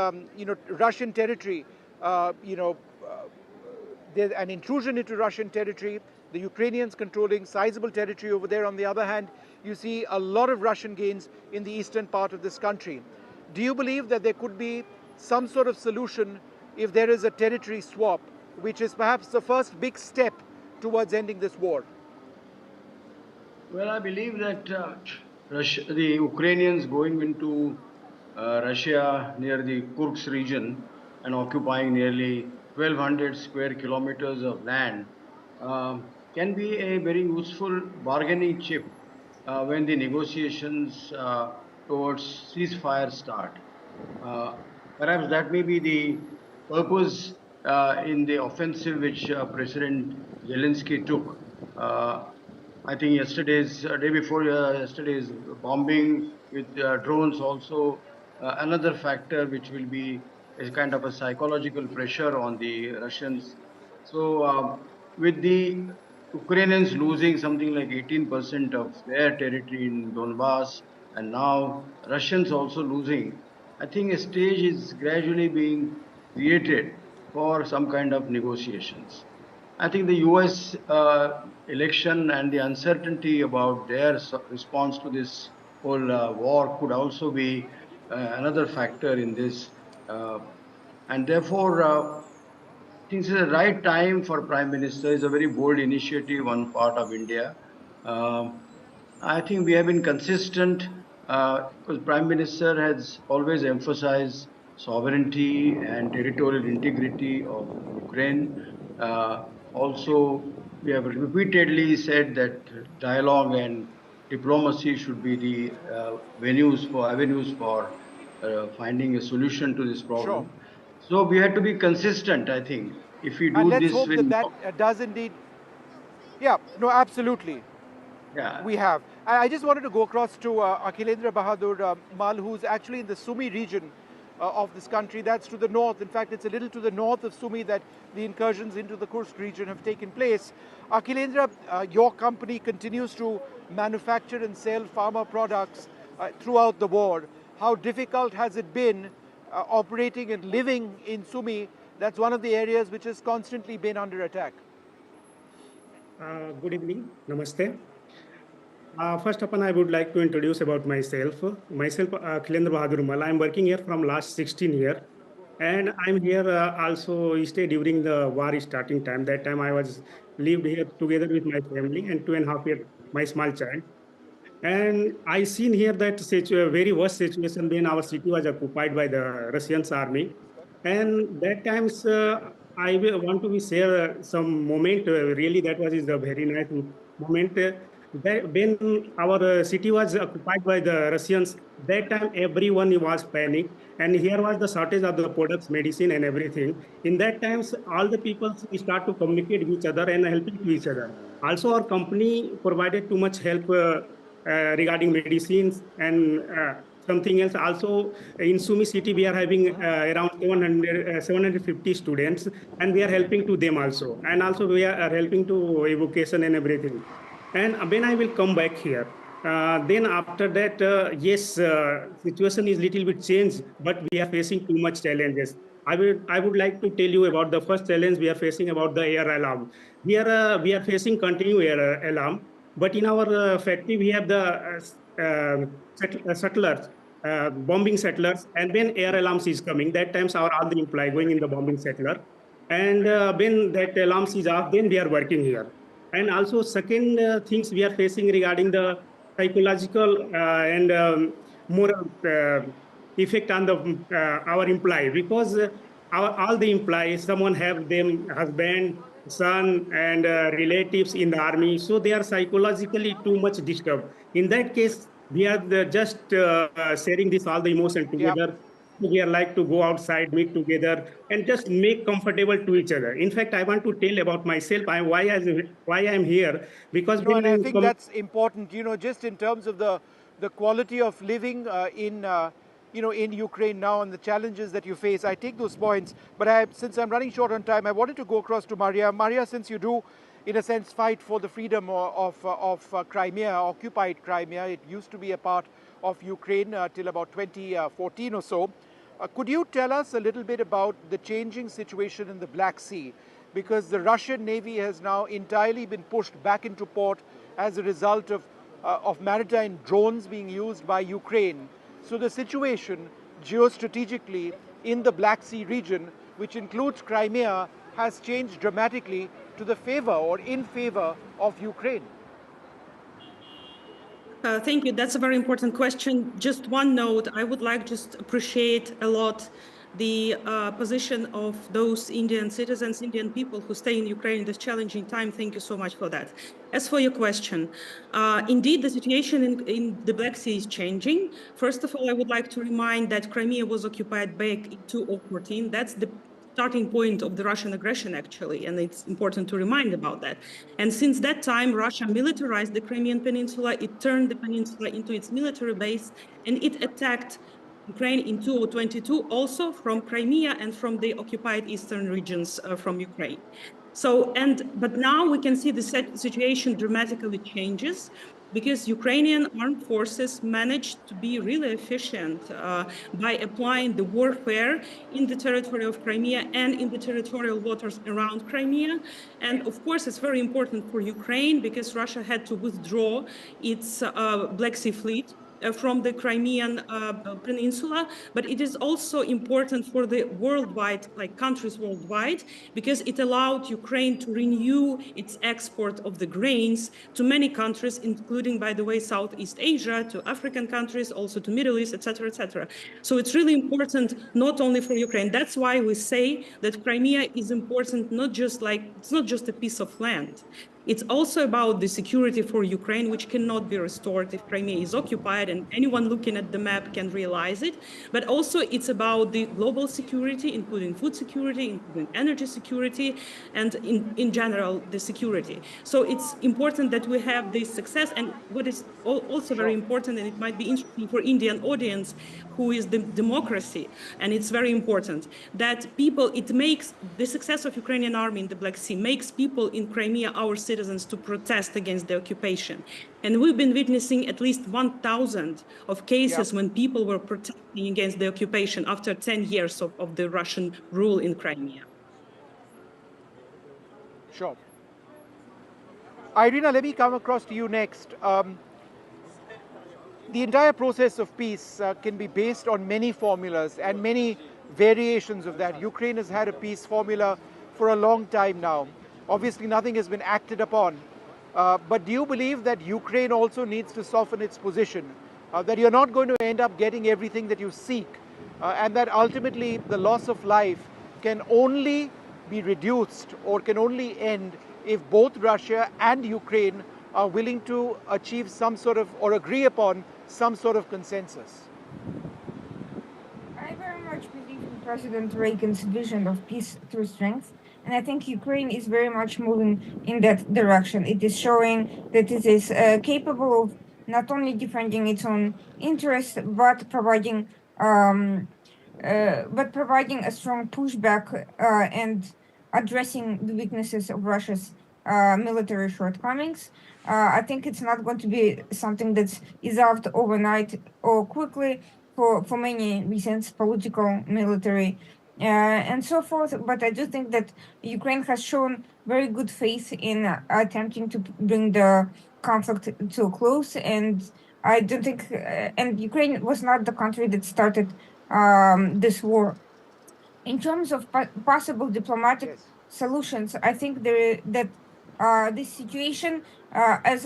Russian territory, there's an intrusion into Russian territory, the Ukrainians controlling sizable territory over there. On the other hand, you see a lot of Russian gains in the eastern part of this country. Do you believe that there could be some sort of solution if there is a territory swap, which is perhaps the first big step towards ending this war? Well, I believe that the Ukrainians going into Russia near the Kursk region and occupying nearly 1,200 square kilometers of land can be a very useful bargaining chip when the negotiations towards ceasefire start. Perhaps that may be the purpose in the offensive which President Zelensky took. I think day before yesterday's bombing with drones also another factor which will be a kind of a psychological pressure on the Russians. So, with the Ukrainians losing something like 18% of their territory in Donbass, and now Russians also losing, I think a stage is gradually being created for some kind of negotiations. I think the US election and the uncertainty about their response to this whole war could also be another factor in this. And therefore, I think this is the right time for Prime Minister. It's a very bold initiative on part of India. I think we have been consistent because Prime Minister has always emphasized sovereignty and territorial integrity of Ukraine. Also, we have repeatedly said that dialogue and diplomacy should be the avenues for finding a solution to this problem. Sure. So we have to be consistent, I think. If we do And let's this, hope that does indeed. Yeah, no, absolutely. Yeah. We have. I just wanted to go across to Akhilendra Bahadur Mal, who's actually in the Sumy region of this country. That's to the north. In fact, it's a little to the north of Sumy that the incursions into the Kursk region have taken place. Akhilendra, your company continues to manufacture and sell pharma products throughout the war. How difficult has it been operating and living in Sumy? That's one of the areas which has constantly been under attack. Good evening. Namaste. First of all, I would like to introduce about myself. Myself, Akhilendra Bahadur Mal. I'm working here from last 16 years. And I'm here also stay during the war starting time. That time I was lived here together with my family and 2.5 years, my small child. And I seen here that very worst situation when our city was occupied by the Russian army. And that times I want to share some moment. Really, that was a very nice moment. When our city was occupied by the Russians, that time everyone was panic, and here was the shortage of the products, medicine, and everything. In that times, all the people start to communicate with each other and helping to each other. Also, our company provided too much help regarding medicines and something else. Also, in Sumy city, we are having around 750 students, and we are helping to them also. And also, we are helping to education and everything. And when I will come back here, then after that, yes, situation is little bit changed, but we are facing too much challenges. I would like to tell you about the first challenge we are facing about the air alarm. Here we are facing continuous air alarm, but in our factory we have the settlers, bombing settlers, and when air alarms is coming, that times all the employee going in the bombing settler, and when that alarms is off, then we are working here. And also second things we are facing regarding the psychological and moral effect on the our employee, because all the employees, someone have them husband, son, and relatives in the army, so they are psychologically too much disturbed. In that case, we are just sharing this all the emotion together. Yep. We are like to go outside, meet together, and just make comfortable to each other. In fact, I want to tell about myself. Why I'm here, because and I think that's important. Just in terms of the quality of living in Ukraine now and the challenges that you face. I take those points, but since I'm running short on time, I wanted to go across to Maria. Maria, since you do, in a sense, fight for the freedom of Crimea, occupied Crimea. It used to be a part of Ukraine till about 2014 or so. Could you tell us a little bit about the changing situation in the Black Sea? Because the Russian Navy has now entirely been pushed back into port as a result of maritime drones being used by Ukraine. So the situation geostrategically in the Black Sea region, which includes Crimea, has changed dramatically to the favor or in favor of Ukraine. Thank you. That's a very important question. Just one note, I would like just appreciate a lot the position of those Indian citizens, Indian people who stay in Ukraine in this challenging time. Thank you so much for that. As for your question, indeed, the situation in the Black Sea is changing. First of all, I would like to remind that Crimea was occupied back in 2014. That's the starting point of the Russian aggression, actually, and it's important to remind about that. And since that time, Russia militarized the Crimean Peninsula. It turned the peninsula into its military base, and it attacked Ukraine in 2022, also from Crimea and from the occupied eastern regions from Ukraine. But now we can see the situation dramatically changes because Ukrainian armed forces managed to be really efficient by applying the warfare in the territory of Crimea and in the territorial waters around Crimea. And of course, it's very important for Ukraine because Russia had to withdraw its Black Sea fleet from the Crimean peninsula, but it is also important for the worldwide, like countries worldwide, because it allowed Ukraine to renew its export of the grains to many countries, including, by the way, Southeast Asia, to African countries, also to Middle East, etc., etc. So it's really important not only for Ukraine. That's why we say that Crimea is important, it's not just a piece of land. It's also about the security for Ukraine, which cannot be restored if Crimea is occupied, and anyone looking at the map can realize it. But also it's about the global security, including food security, including energy security, and in general, the security. So it's important that we have this success. And what is also very important, and it might be interesting for Indian audience, who is the democracy, and it's very important that it makes the success of Ukrainian army in the Black Sea makes people in Crimea, our citizens, to protest against the occupation. And we've been witnessing at least 1,000 of cases when people were protesting against the occupation after 10 years of the Russian rule in Crimea. Sure. Irina, let me come across to you next. The entire process of peace can be based on many formulas and many variations of that. Ukraine has had a peace formula for a long time now. Obviously, nothing has been acted upon. But do you believe that Ukraine also needs to soften its position? That you're not going to end up getting everything that you seek, and that ultimately the loss of life can only be reduced or can only end if both Russia and Ukraine are willing to achieve some sort of, or agree upon some sort of consensus? I very much believe in President Reagan's vision of peace through strength. And I think Ukraine is very much moving in that direction. It is showing that it is capable of not only defending its own interests, but providing a strong pushback and addressing the weaknesses of Russia's military shortcomings. I think it's not going to be something that's resolved overnight or quickly for many reasons, political, military, and so forth. But I do think that Ukraine has shown very good faith in attempting to bring the conflict to a close. And I don't think, and Ukraine was not the country that started this war. In terms of possible diplomatic solutions, I think that this situation, as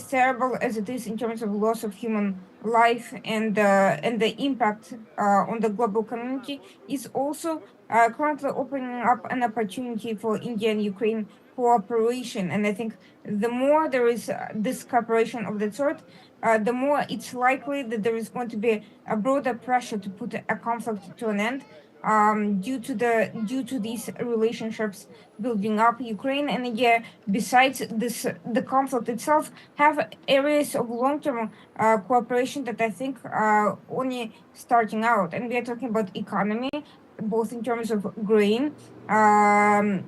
terrible as it is in terms of loss of human life and the impact on the global community, is also currently opening up an opportunity for India and Ukraine cooperation. And I think the more there is this cooperation of that sort, the more it's likely that there is going to be a broader pressure to put a conflict to an end. Due to these relationships building up, Ukraine and India, besides this, the conflict itself, have areas of long-term cooperation that I think are only starting out. And we are talking about economy, both in terms of grain and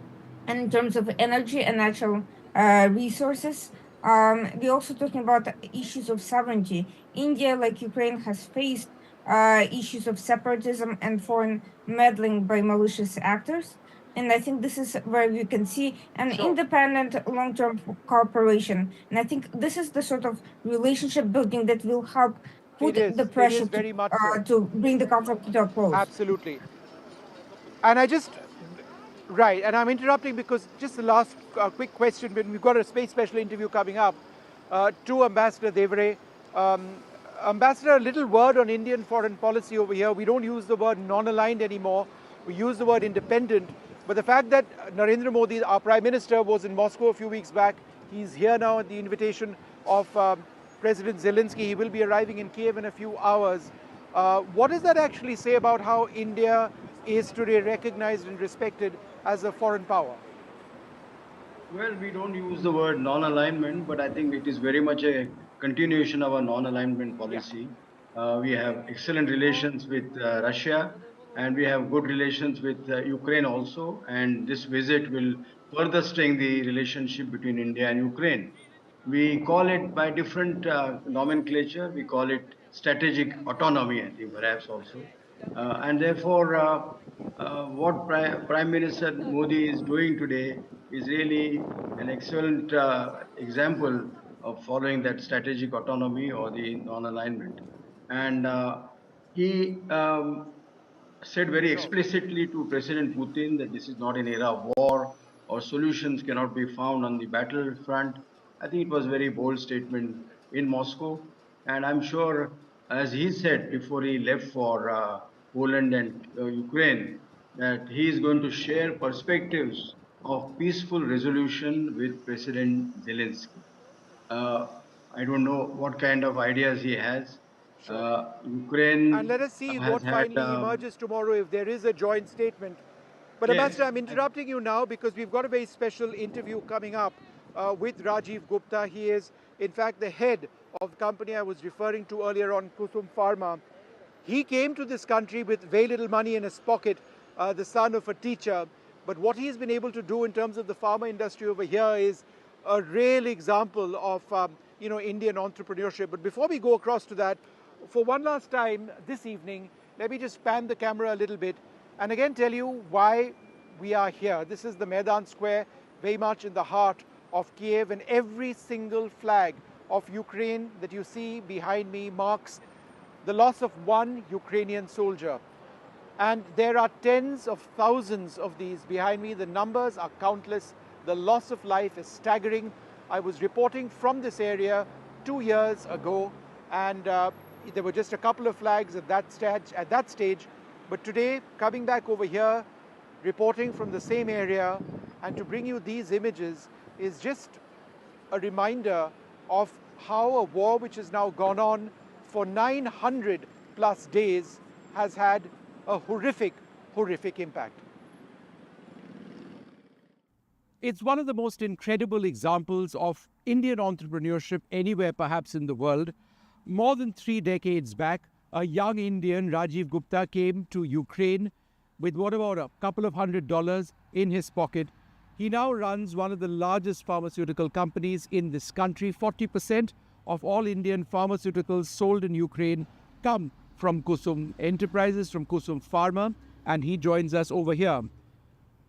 in terms of energy and natural resources. We're also talking about issues of sovereignty. India, like Ukraine, has faced issues of separatism and foreign meddling by malicious actors. And I think this is where we can see an independent long-term cooperation. And I think this is the sort of relationship building that will help put the pressure to bring the conflict to a close. Absolutely. And right, and I'm interrupting because just the last quick question, when we've got a special interview coming up to Ambassador Devre. Ambassador, a little word on Indian foreign policy over here. We don't use the word non-aligned anymore. We use the word independent. But the fact that Narendra Modi, our Prime Minister, was in Moscow a few weeks back, he's here now at the invitation of President Zelensky. He will be arriving in Kiev in a few hours. What does that actually say about how India is today recognized and respected as a foreign power? Well, we don't use the word non-alignment, but I think it is very much a continuation of our non-alignment policy. We have excellent relations with Russia, and we have good relations with Ukraine also. And this visit will further strengthen the relationship between India and Ukraine. We call it by different nomenclature. We call it strategic autonomy, I think, perhaps also. And therefore, what Prime Minister Modi is doing today is really an excellent example of following that strategic autonomy or the non-alignment. And he said very explicitly to President Putin that this is not an era of war or solutions cannot be found on the battlefront. I think it was a very bold statement in Moscow. And I'm sure, as he said before he left for Poland and Ukraine, that he is going to share perspectives of peaceful resolution with President Zelensky. I don't know what kind of ideas he has. Ukraine And let us see has what had finally emerges tomorrow if there is a joint statement. But yes. Ambassador, I'm interrupting you now because we've got a very special interview coming up with Rajiv Gupta. He is, in fact, the head of the company I was referring to earlier on, Kusum Pharma. He came to this country with very little money in his pocket, the son of a teacher. But what he's been able to do in terms of the pharma industry over here is a real example of Indian entrepreneurship. But before we go across to that, for one last time this evening, let me just pan the camera a little bit and again tell you why we are here. This is the Maidan Square, very much in the heart of Kiev, and every single flag of Ukraine that you see behind me marks the loss of one Ukrainian soldier. And there are tens of thousands of these behind me. The numbers are countless. The loss of life is staggering. I was reporting from this area 2 years ago, and there were just a couple of flags at that stage. But today, coming back over here, reporting from the same area, and to bring you these images is just a reminder of how a war which has now gone on for 900 plus days has had a horrific, horrific impact. It's one of the most incredible examples of Indian entrepreneurship anywhere perhaps in the world. More than 3 decades back, a young Indian, Rajiv Gupta, came to Ukraine with what about a couple of $100 in his pocket. He now runs one of the largest pharmaceutical companies in this country. 40% of all Indian pharmaceuticals sold in Ukraine come from Kusum Enterprises, from Kusum Pharma, and he joins us over here.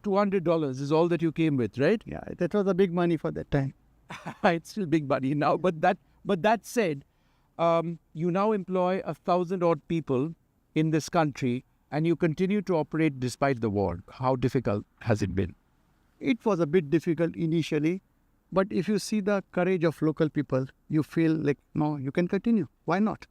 $200 is all that you came with, right? Yeah, that was a big money for that time. It's still big money now, but that said, you now employ 1,000 odd people in this country, and you continue to operate despite the war. How difficult has it been? It was a bit difficult initially, but if you see the courage of local people, you feel like, no, you can continue. Why not?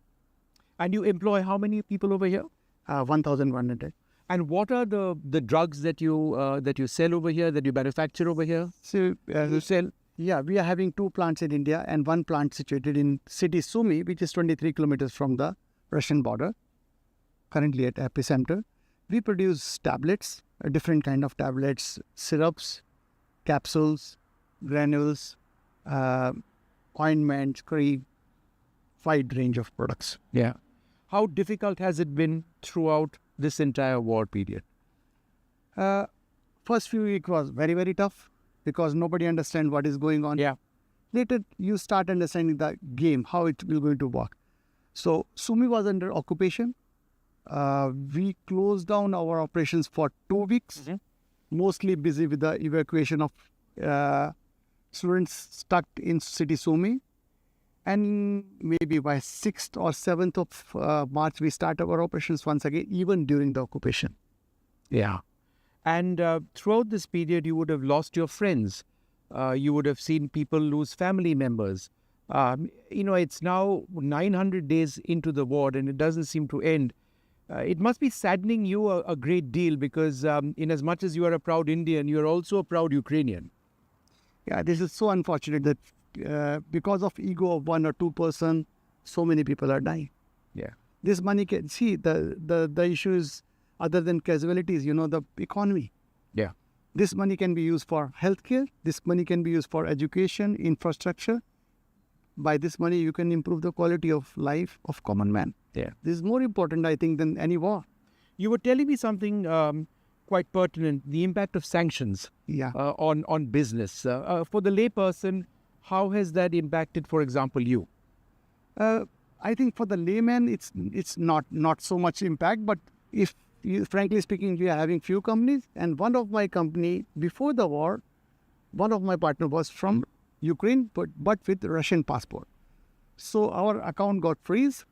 And you employ how many people over here? 1,100. And what are the drugs that you sell over here, that you manufacture over here? So you sell? Yeah, we are having 2 plants in India and 1 plant situated in city Sumy, which is 23 kilometers from the Russian border, currently at epicenter. We produce tablets, a different kind of tablets, syrups, capsules, granules, ointments, cream, wide range of products. Yeah. How difficult has it been throughout this entire war period? First few weeks was very, very tough because nobody understands what is going on. Yeah. Later, you start understanding the game, how it will going to work. So, Sumy was under occupation. We closed down our operations for 2 weeks, mostly busy with the evacuation of students stuck in city Sumy. And maybe by 6th or 7th of March, we start our operations once again, even during the occupation. Yeah. And throughout this period, you would have lost your friends. You would have seen people lose family members. It's now 900 days into the war and it doesn't seem to end. It must be saddening you a great deal because in as much as you are a proud Indian, you are also a proud Ukrainian. Yeah, this is so unfortunate that because of ego of 1 or 2 person, so many people are dying. Yeah. This money can see the issue is other than casualties, the economy. Yeah. This money can be used for healthcare. This money can be used for education, infrastructure. by this money you can improve the quality of life of common man. Yeah. This is more important, I think, than any war. You were telling me something quite pertinent, the impact of sanctions on business. For the layperson, how has that impacted, for example, you? I think for the layman, it's not so much impact, but if frankly speaking, we are having few companies, and one of my company before the war, one of my partner was from Ukraine, but with Russian passport. So our account got freeze,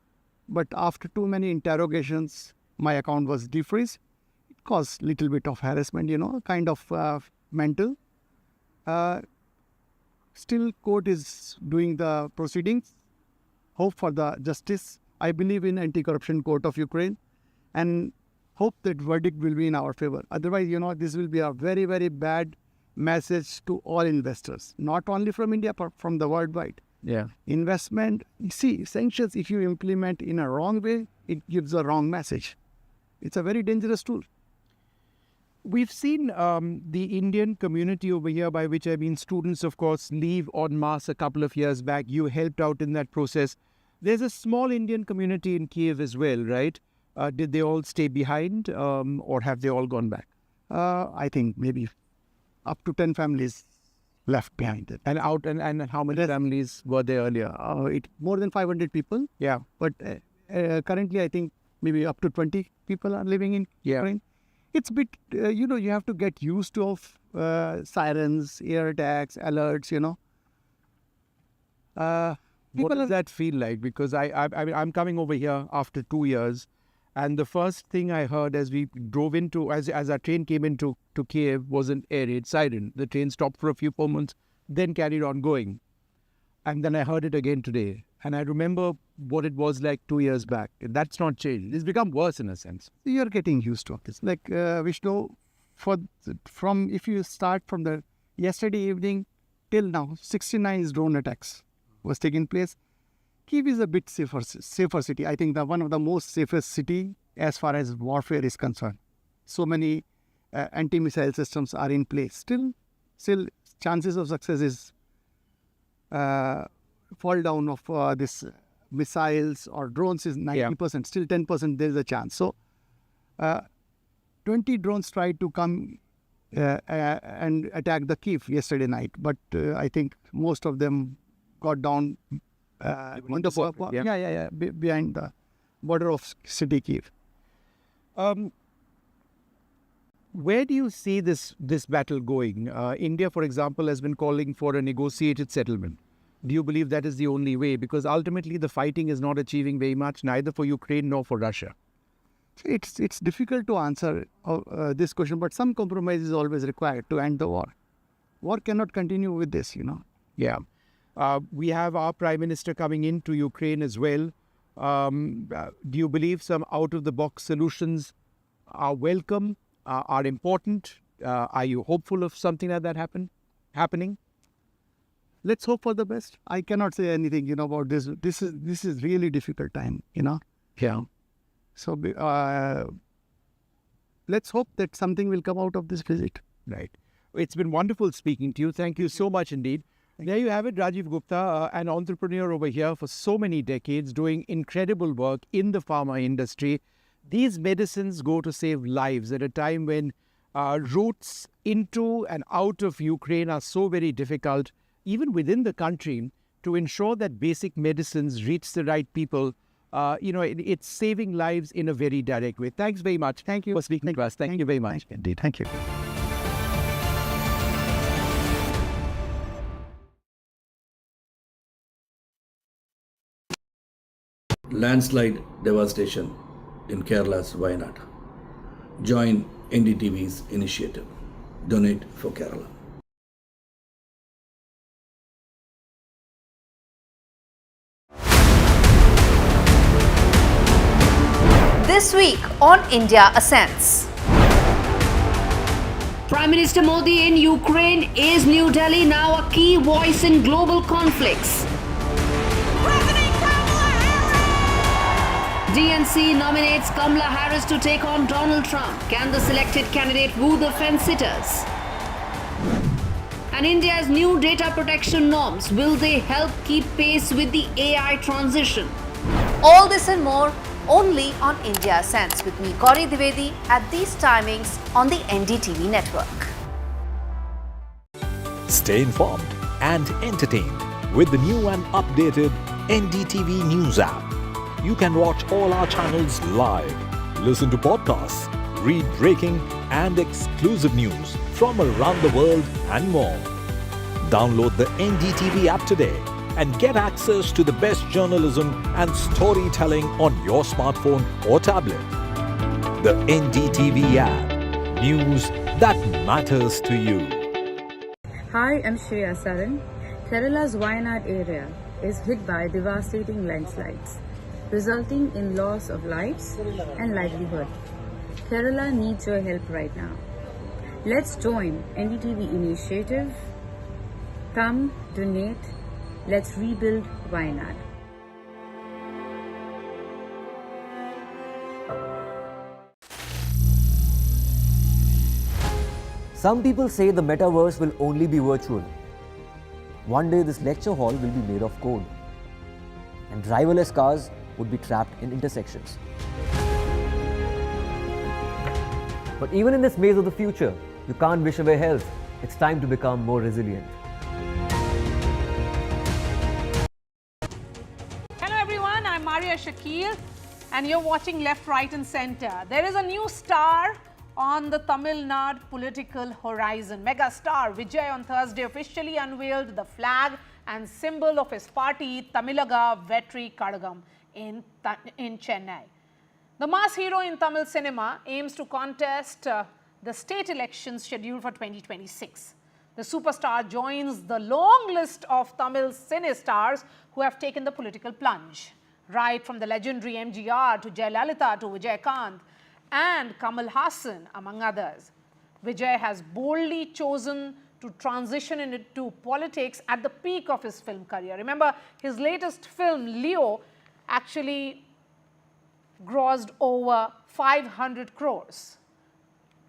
but after too many interrogations, my account was defreezed. It caused little bit of harassment, kind of mental. Still, court is doing the proceedings. Hope for the justice. I believe in anti-corruption court of Ukraine, and hope that verdict will be in our favor. Otherwise, this will be a very, very bad message to all investors, not only from India, but from the worldwide. Yeah. Investment, see, sanctions, if you implement in a wrong way, it gives a wrong message. It's a very dangerous tool. We've seen the Indian community over here, by which I mean students, of course, leave en masse a couple of years back. You helped out in that process. There's a small Indian community in Kiev as well, right? Did they all stay behind or have they all gone back? I think maybe up to 10 families left behind it. And how many families were there earlier? More than 500 people. Yeah. But currently, I think maybe up to 20 people are living in Ukraine. It's a bit, you have to get used to sirens, air attacks, alerts, What does that feel like? Because I'm coming over here after 2 years, and the first thing I heard as we drove into, as our train came into Kiev, was an air raid siren. The train stopped for a few moments, then carried on going. And then I heard it again today. And I remember what it was like 2 years back. That's not changed. It's become worse in a sense. You're getting used to this. Like Vishnu, if you start from the yesterday evening till now, 69 drone attacks was taking place. Kiev is a bit safer city. I think one of the most safest city as far as warfare is concerned. So many anti-missile systems are in place. Still chances of success is fall down of this missiles or drones is 90%. Still 10% there is a chance. So 20 drones tried to come and attack the Kiev yesterday night, but I think most of them got down behind the border of city Kiev. Where do you see this battle going? India, for example, has been calling for a negotiated settlement. Do you believe that is the only way? Because ultimately the fighting is not achieving very much, neither for Ukraine nor for Russia. It's difficult to answer this question, but some compromise is always required to end the war. War cannot continue with this, Yeah. We have our Prime Minister coming into Ukraine as well. Do you believe some out-of-the-box solutions are welcome, are important? Are you hopeful of something like that happening? Let's hope for the best. I cannot say anything, about this. This is really difficult time, Yeah. So let's hope that something will come out of this visit. Right. It's been wonderful speaking to you. Thank you so much indeed. There you have it, Rajiv Gupta, an entrepreneur over here for so many decades, doing incredible work in the pharma industry. These medicines go to save lives at a time when routes into and out of Ukraine are so very difficult, even within the country, to ensure that basic medicines reach the right people. It's saving lives in a very direct way. Thanks very much. Thank you for speaking to us. Thank you very much. Indeed. Thank you. Landslide devastation in Kerala's Wayanad. Join NDTV's initiative. Donate for Kerala. This week on India Ascends. Prime Minister Modi in Ukraine. Is New Delhi now a key voice in global conflicts? DNC nominates Kamala Harris to take on Donald Trump. Can the selected candidate woo the fence-sitters? And India's new data protection norms, will they help keep pace with the AI transition? All this and more only on India Sense with me, Gauri Dwivedi, at these timings on the NDTV network. Stay informed and entertained with the new and updated NDTV News app. You can watch all our channels live, listen to podcasts, read breaking and exclusive news from around the world and more. Download the NDTV app today and get access to the best journalism and storytelling on your smartphone or tablet. The NDTV app. News that matters to you. Hi, I'm Shreya Saran. Kerala's Wayanad area is hit by devastating landslides, resulting in loss of lives and livelihood. Kerala needs your help right now. Let's join NDTV initiative. Come, donate. Let's rebuild Wayanad. Some people say the metaverse will only be virtual. One day this lecture hall will be made of code, and driverless cars would be trapped in intersections. But even in this maze of the future, you can't wish away health. It's time to become more resilient. Hello everyone, I'm Maria Shakil and you're watching Left, Right and Centre. There is a new star on the Tamil Nadu political horizon. Mega star Vijay on Thursday officially unveiled the flag and symbol of his party Tamilaga Vetri Kadagam in Chennai. The mass hero in Tamil cinema aims to contest the state elections scheduled for 2026. The superstar joins the long list of Tamil cine stars who have taken the political plunge. Right from the legendary MGR to Jayalalitha to Vijaykanth and Kamal Hassan, among others. Vijay has boldly chosen to transition into politics at the peak of his film career. Remember, his latest film, Leo, actually grossed over 500 crores,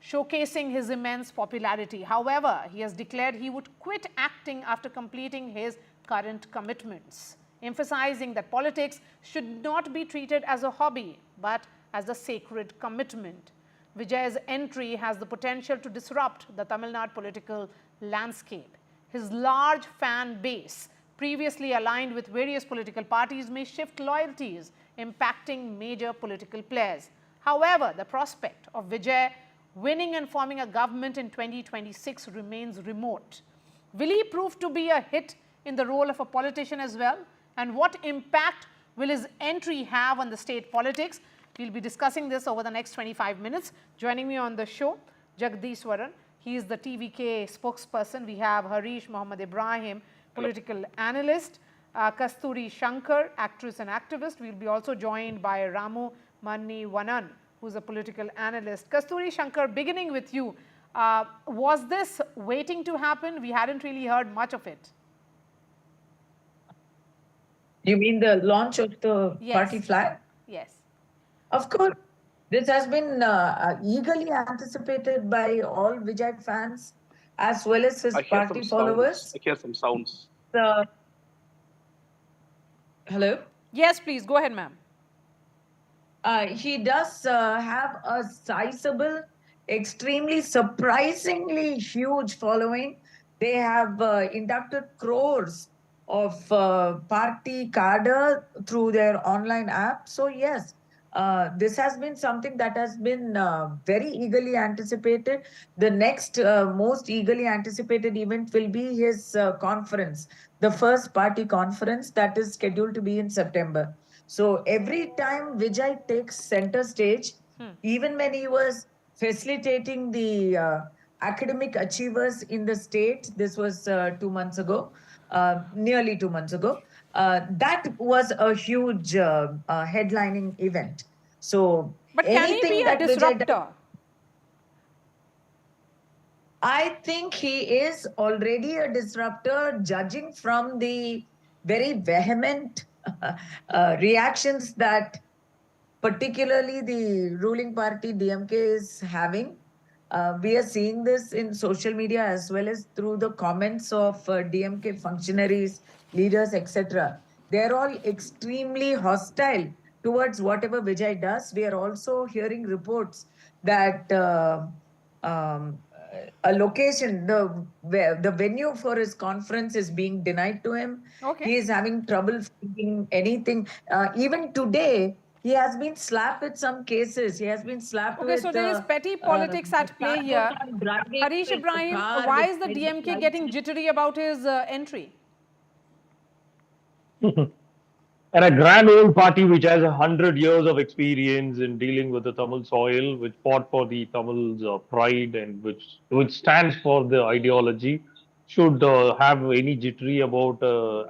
showcasing his immense popularity. However, he has declared he would quit acting after completing his current commitments, emphasizing that politics should not be treated as a hobby, but as a sacred commitment. Vijay's entry has the potential to disrupt the Tamil Nadu political landscape. His large fan base, previously aligned with various political parties, may shift loyalties, impacting major political players. However, the prospect of Vijay winning and forming a government in 2026 remains remote. Will he prove to be a hit in the role of a politician as well? And what impact will his entry have on the state politics? We'll be discussing this over the next 25 minutes. Joining me on the show, Jagdishwaran. He is the TVK spokesperson. We have Harish Mohammed Ibrahim, political analyst. Kasturi Shankar, actress and activist. We'll be also joined by Ramu Manni Vanan, who's a political analyst. Kasturi Shankar, beginning with you, was this waiting to happen? We hadn't really heard much of it. You mean the launch of the party flag? Yes. Of course. This has been eagerly anticipated by all Vijay fans as well as his party followers. I hear some sounds. Hello? Yes, please. Go ahead, ma'am. He does have a sizable, extremely surprisingly huge following. They have inducted crores of party cadre through their online app. So yes, this has been something that has been very eagerly anticipated. The next most eagerly anticipated event will be his conference, the first party conference that is scheduled to be in September. So every time Vijay takes center stage, even when he was facilitating the academic achievers in the state, this was 2 months ago, nearly 2 months ago, that was a huge headlining event. So, but can he be a disruptor? I think he is already a disruptor, judging from the very vehement reactions that particularly the ruling party DMK is having. We are seeing this in social media as well as through the comments of DMK functionaries, leaders, etc. They're all extremely hostile towards whatever Vijay does. We are also hearing reports that a location, the venue for his conference is being denied to him. Okay. He is having trouble finding anything. Even today, he has been slapped with some cases. He has been slapped Okay, with... so there is petty politics at play here. Harish Ibrahim, why is the DMK getting jittery about his entry? And a grand old party which has 100 years of experience in dealing with the Tamil soil, which fought for the Tamils' pride and which stands for the ideology, should have any jittery about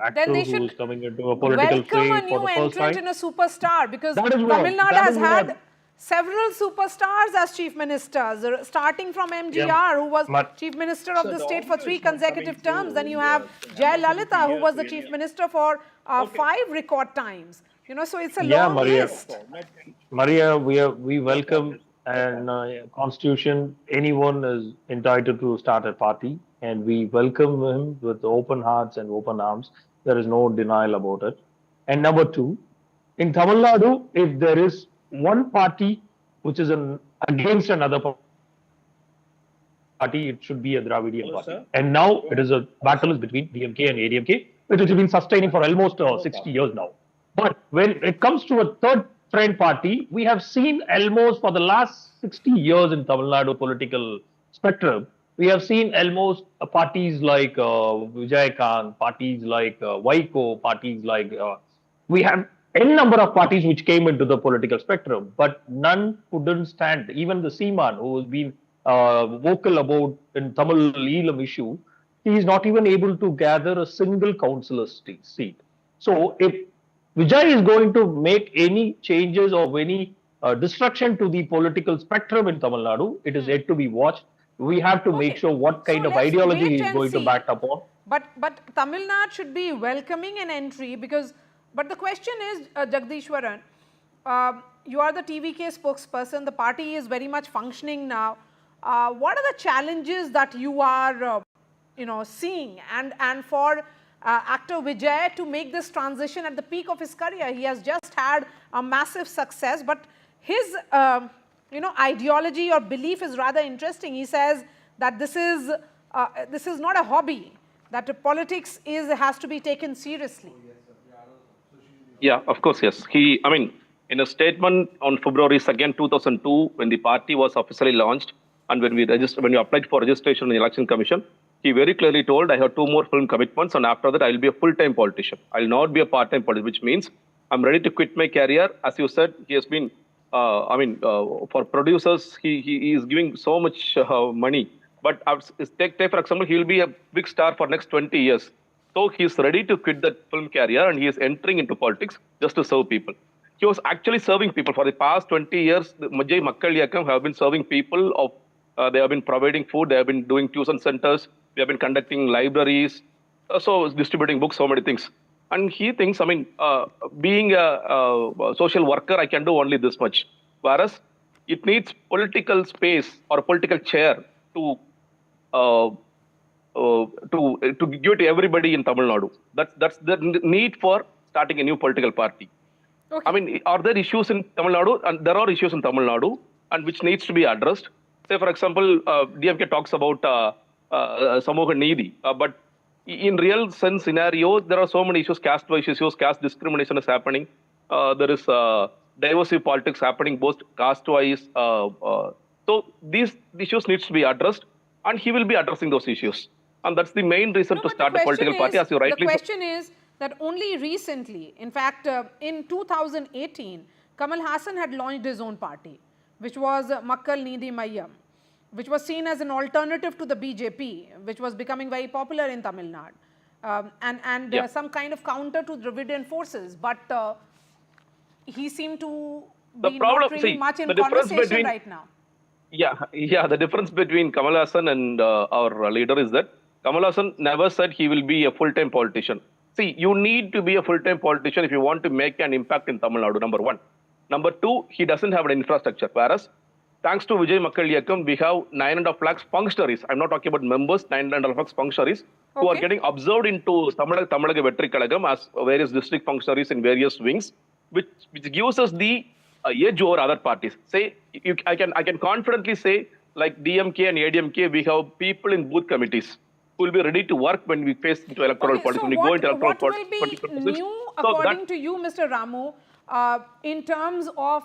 actor who is coming into a political fray for the first time. Welcome a new entrant in a superstar, because That is what- Tamil Nadu that has is what- had several superstars as chief ministers, starting from MGR, who was chief minister of the state for 3 consecutive terms. Then you have Jayalalitha, who was the chief minister for 5 record times. You know, so it's a long list. Maria, we welcome and constitution. Anyone is entitled to start a party, and we welcome him with open hearts and open arms. There is no denial about it. And number 2, in Tamil Nadu, if there is one party which is against another party, it should be a Dravidian party. And now it is a battle between DMK and ADMK, which has been sustaining for almost 60 years now. But when it comes to a third friend party, we have seen almost for the last 60 years in Tamil Nadu political spectrum, we have seen almost parties like Vijay Kant, parties like Vaiko, parties like we have any number of parties which came into the political spectrum, but none couldn't stand. Even the Seaman, who has been vocal about in Tamil Eelam issue, he is not even able to gather a single councillor seat. So if Vijay is going to make any changes or any destruction to the political spectrum in Tamil Nadu, it is yet to be watched. We have to make sure what kind of ideology he is going to back up on. But Tamil Nadu should be welcoming an entry, because, but the question is, Jagdishwaran, you are the TVK spokesperson, the party is very much functioning now. What are the challenges that you are seeing, and for actor Vijay to make this transition at the peak of his career? He has just had a massive success, but his ideology or belief is rather interesting. He says that this is not a hobby, that politics has to be taken seriously. Yeah, of course, yes. In a statement on February 2nd, 2002, when the party was officially launched, and when you applied for registration in the Election Commission, he very clearly told, I have 2 more film commitments, and after that, I will be a full-time politician. I will not be a part-time politician, which means I'm ready to quit my career. As you said, he has been, for producers, he is giving so much money. But take for example, he will be a big star for next 20 years. So he is ready to quit that film career, and he is entering into politics just to serve people. He was actually serving people for the past 20 years. The Majai Makkal Yakam have been serving people. They have been providing food. They have been doing tuition centers. They have been conducting libraries. So distributing books, so many things. And he thinks, being a social worker, I can do only this much. Whereas it needs political space or a political chair to give to everybody in Tamil Nadu. That's the need for starting a new political party. Okay. Are there issues in Tamil Nadu? And there are issues in Tamil Nadu, and which needs to be addressed. Say, for example, DMK talks about Samoga Needi, but in real sense scenario, there are so many issues, caste-wise issues, caste discrimination is happening. There is divisive politics happening, both caste-wise. So these issues needs to be addressed, and he will be addressing those issues. And that's the main reason to start a political party, as you rightly said. The question is that only recently, in fact, in 2018, Kamal Hassan had launched his own party, which was Makkal Needi Mayyam, which was seen as an alternative to the BJP, which was becoming very popular in Tamil Nadu, and some kind of counter to Dravidian forces. But he seemed to be not really much in conversation right now. Yeah. The difference between Kamal Hassan and our leader is that Kamal Hassan never said he will be a full-time politician. See, you need to be a full-time politician if you want to make an impact in Tamil Nadu, number 1. Number 2, he doesn't have an infrastructure. Whereas thanks to Vijay Makkaliyakam, we have 9.5 lakhs functionaries. I'm not talking about members, 9.5 lakhs functionaries who are getting observed into Tamalaga Vetri Kalagam as various district functionaries in various wings, which gives us the edge over other parties. Say, I can confidently say, like DMK and ADMK, we have people in booth committees who will be ready to work when we face into electoral politics. So when we go into electoral what will be new, according to you, Mr. Ramu, in terms of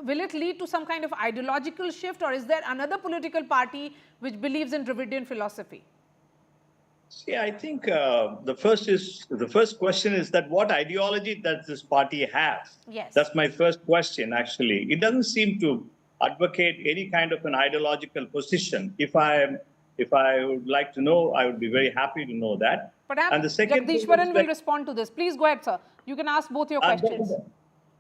will it lead to some kind of ideological shift, or is there another political party which believes in Dravidian philosophy? See, I think the first question is that what ideology does this party have? Yes. That's my first question, actually. It doesn't seem to advocate any kind of an ideological position. If I would like to know, I would be very happy to know that. Perhaps Jagdishwaran will respond to this. Please go ahead, sir. You can ask both your questions.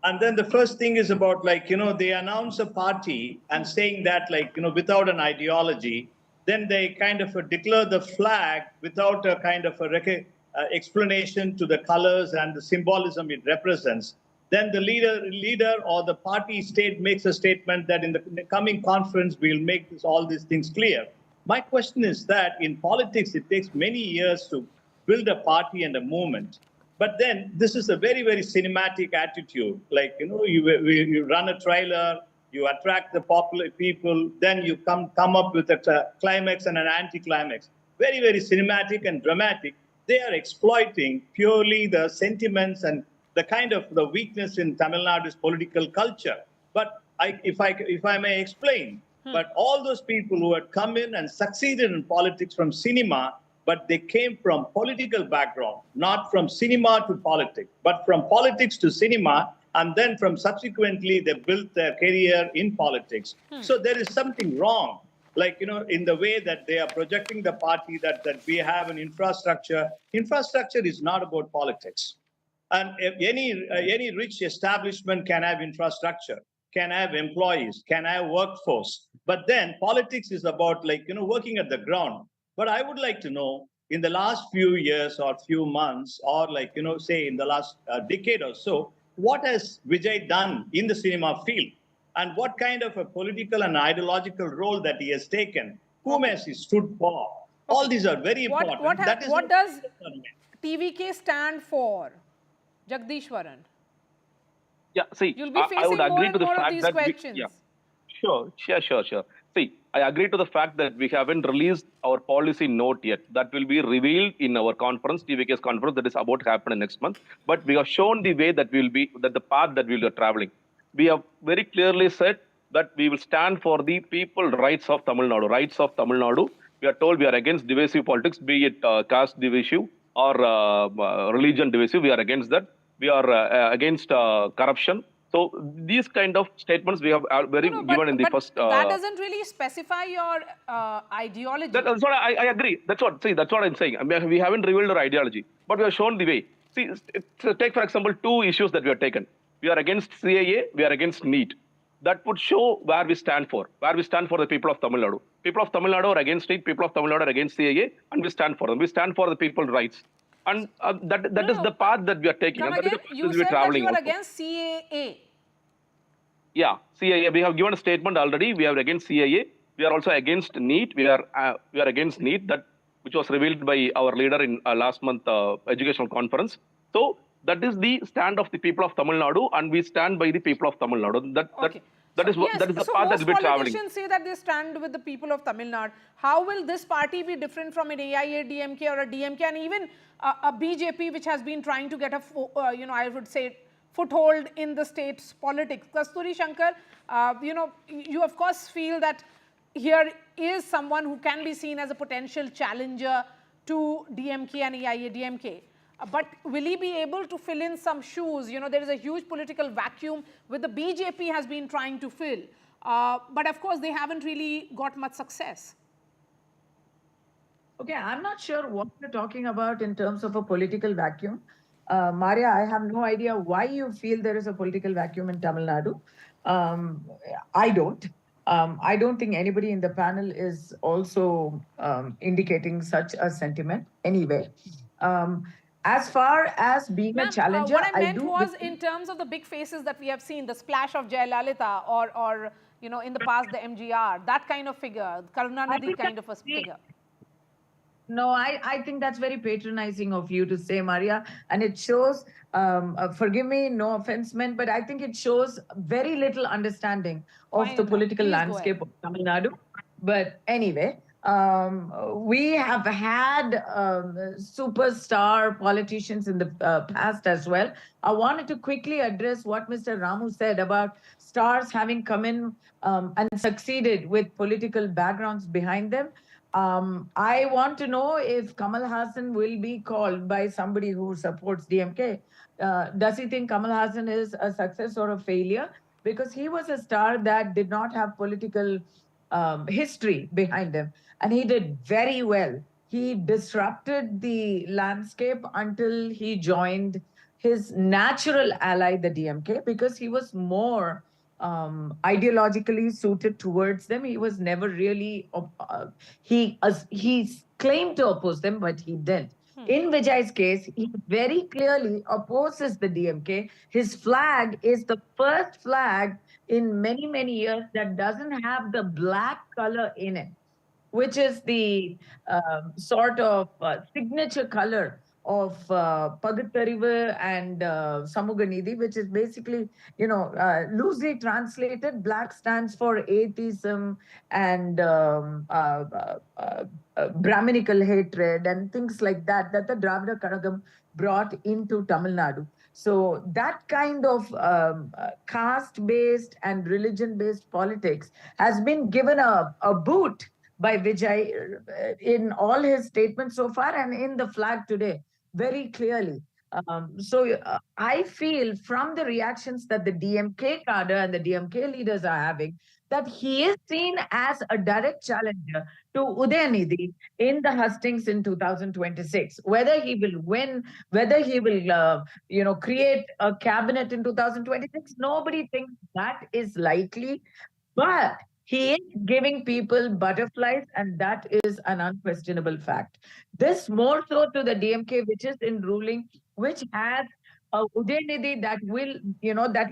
And then the first thing is about, like, they announce a party and saying that, like, without an ideology, then they kind of declare the flag without a kind of a explanation to the colors and the symbolism it represents. Then the leader or the party state makes a statement that in the coming conference, we'll make all these things clear. My question is that in politics, it takes many years to build a party and a movement. But then this is a very, very cinematic attitude. Like, you run a trailer, you attract the popular people, then you come up with a climax and an anti-climax. Very, very cinematic and dramatic. They are exploiting purely the sentiments and the kind of the weakness in Tamil Nadu's political culture. But if I may explain, but all those people who had come in and succeeded in politics from cinema, but they came from political background, not from cinema to politics, but from politics to cinema, and then from subsequently they built their career in politics. So there is something wrong, like, in the way that they are projecting the party that we have an infrastructure. Infrastructure is not about politics. And any rich establishment can have infrastructure, can have employees, can have workforce. But then politics is about, like, working at the ground. But I would like to know, in the last few years or few months, or like, say in the last decade or so, what has Vijay done in the cinema field? And what kind of a political and ideological role that he has taken? Whom has he stood for? All these are very important. What does TVK stand for, Jagdishwaran? Yeah, see, you'll be facing I would agree to the more fact of these that questions. Sure. See, I agree to the fact that we haven't released our policy note yet. That will be revealed in our conference, TVK's conference, that is about to happen next month. But we have shown the way that the path that we will be traveling. We have very clearly said that we will stand for the people rights of Tamil Nadu. We are told we are against divisive politics, be it caste divisive or religion divisive. We are against that. We are against corruption. So these kind of statements we have given in the first. That doesn't really specify your ideology. That's what I agree. That's what I'm saying. I mean, we haven't revealed our ideology, but we have shown the way. See, take for example 2 issues that we have taken. We are against CAA. We are against NEET. That would show where we stand for. Where we stand for the people of Tamil Nadu. People of Tamil Nadu are against NEET. People of Tamil Nadu are against CAA, and we stand for them. We stand for the people's rights. And that is the path that we are taking. Come and again? You said that you are against CAA. Yeah, CAA. We have given a statement already. We are against CAA. We are also against NEET. We are against NEET, which was revealed by our leader in last month educational conference. So that is the stand of the people of Tamil Nadu, and we stand by the people of Tamil Nadu. That is the path that we are traveling. Politicians say that they stand with the people of Tamil Nadu. How will this party be different from an AIA-DMK or a DMK, and even a BJP, which has been trying to get I would say, foothold in the state's politics? Kasturi Shankar, you of course feel that here is someone who can be seen as a potential challenger to DMK and AIA-DMK. But will he be able to fill in some shoes? There is a huge political vacuum which the BJP has been trying to fill. But of course, they haven't really got much success. Okay, I'm not sure what you're talking about in terms of a political vacuum. Maria, I have no idea why you feel there is a political vacuum in Tamil Nadu. I don't. I don't think anybody in the panel is also indicating such a sentiment anyway. As far as being a challenger, what I meant was in terms of the big faces that we have seen, the splash of Jayalalitha or you know, in the past, the MGR, that kind of figure, Karunanidhi kind of a figure. No, I think that's very patronizing of you to say, Maria. And it shows, forgive me, no offense meant, but I think it shows very little understanding of the political landscape of Tamil Nadu. But anyway, we have had superstar politicians in the past as well. I wanted to quickly address what Mr. Ramu said about stars having come in and succeeded with political backgrounds behind them. I want to know if Kamal Hassan will be called by somebody who supports DMK. Does he think Kamal Hassan is a success or a failure? Because he was a star that did not have political history behind him. And he did very well. He disrupted the landscape until he joined his natural ally, the DMK, because he was more ideologically suited towards them. He was never really, he claimed to oppose them, but he didn't. In Vijay's case, he very clearly opposes the DMK. His flag is the first flag in many, many years that doesn't have the black color in it, which is the sort of signature color of Pagattarivu and Samuganidhi, which is basically, you know, loosely translated, black stands for atheism and Brahminical hatred and things like that, that the Dravida Kadagam brought into Tamil Nadu. So that kind of caste-based and religion-based politics has been given a boot by Vijay in all his statements so far and in the flag today, very clearly. I feel from the reactions that the DMK cadre and the DMK leaders are having, that he is seen as a direct challenger to Udayanidhi in the hustings in 2026. Whether he will win, whether he will, create a cabinet in 2026, nobody thinks that is likely. But he is giving people butterflies, and that is an unquestionable fact. This more so to the DMK, which is in ruling, which has Udayanidhi that will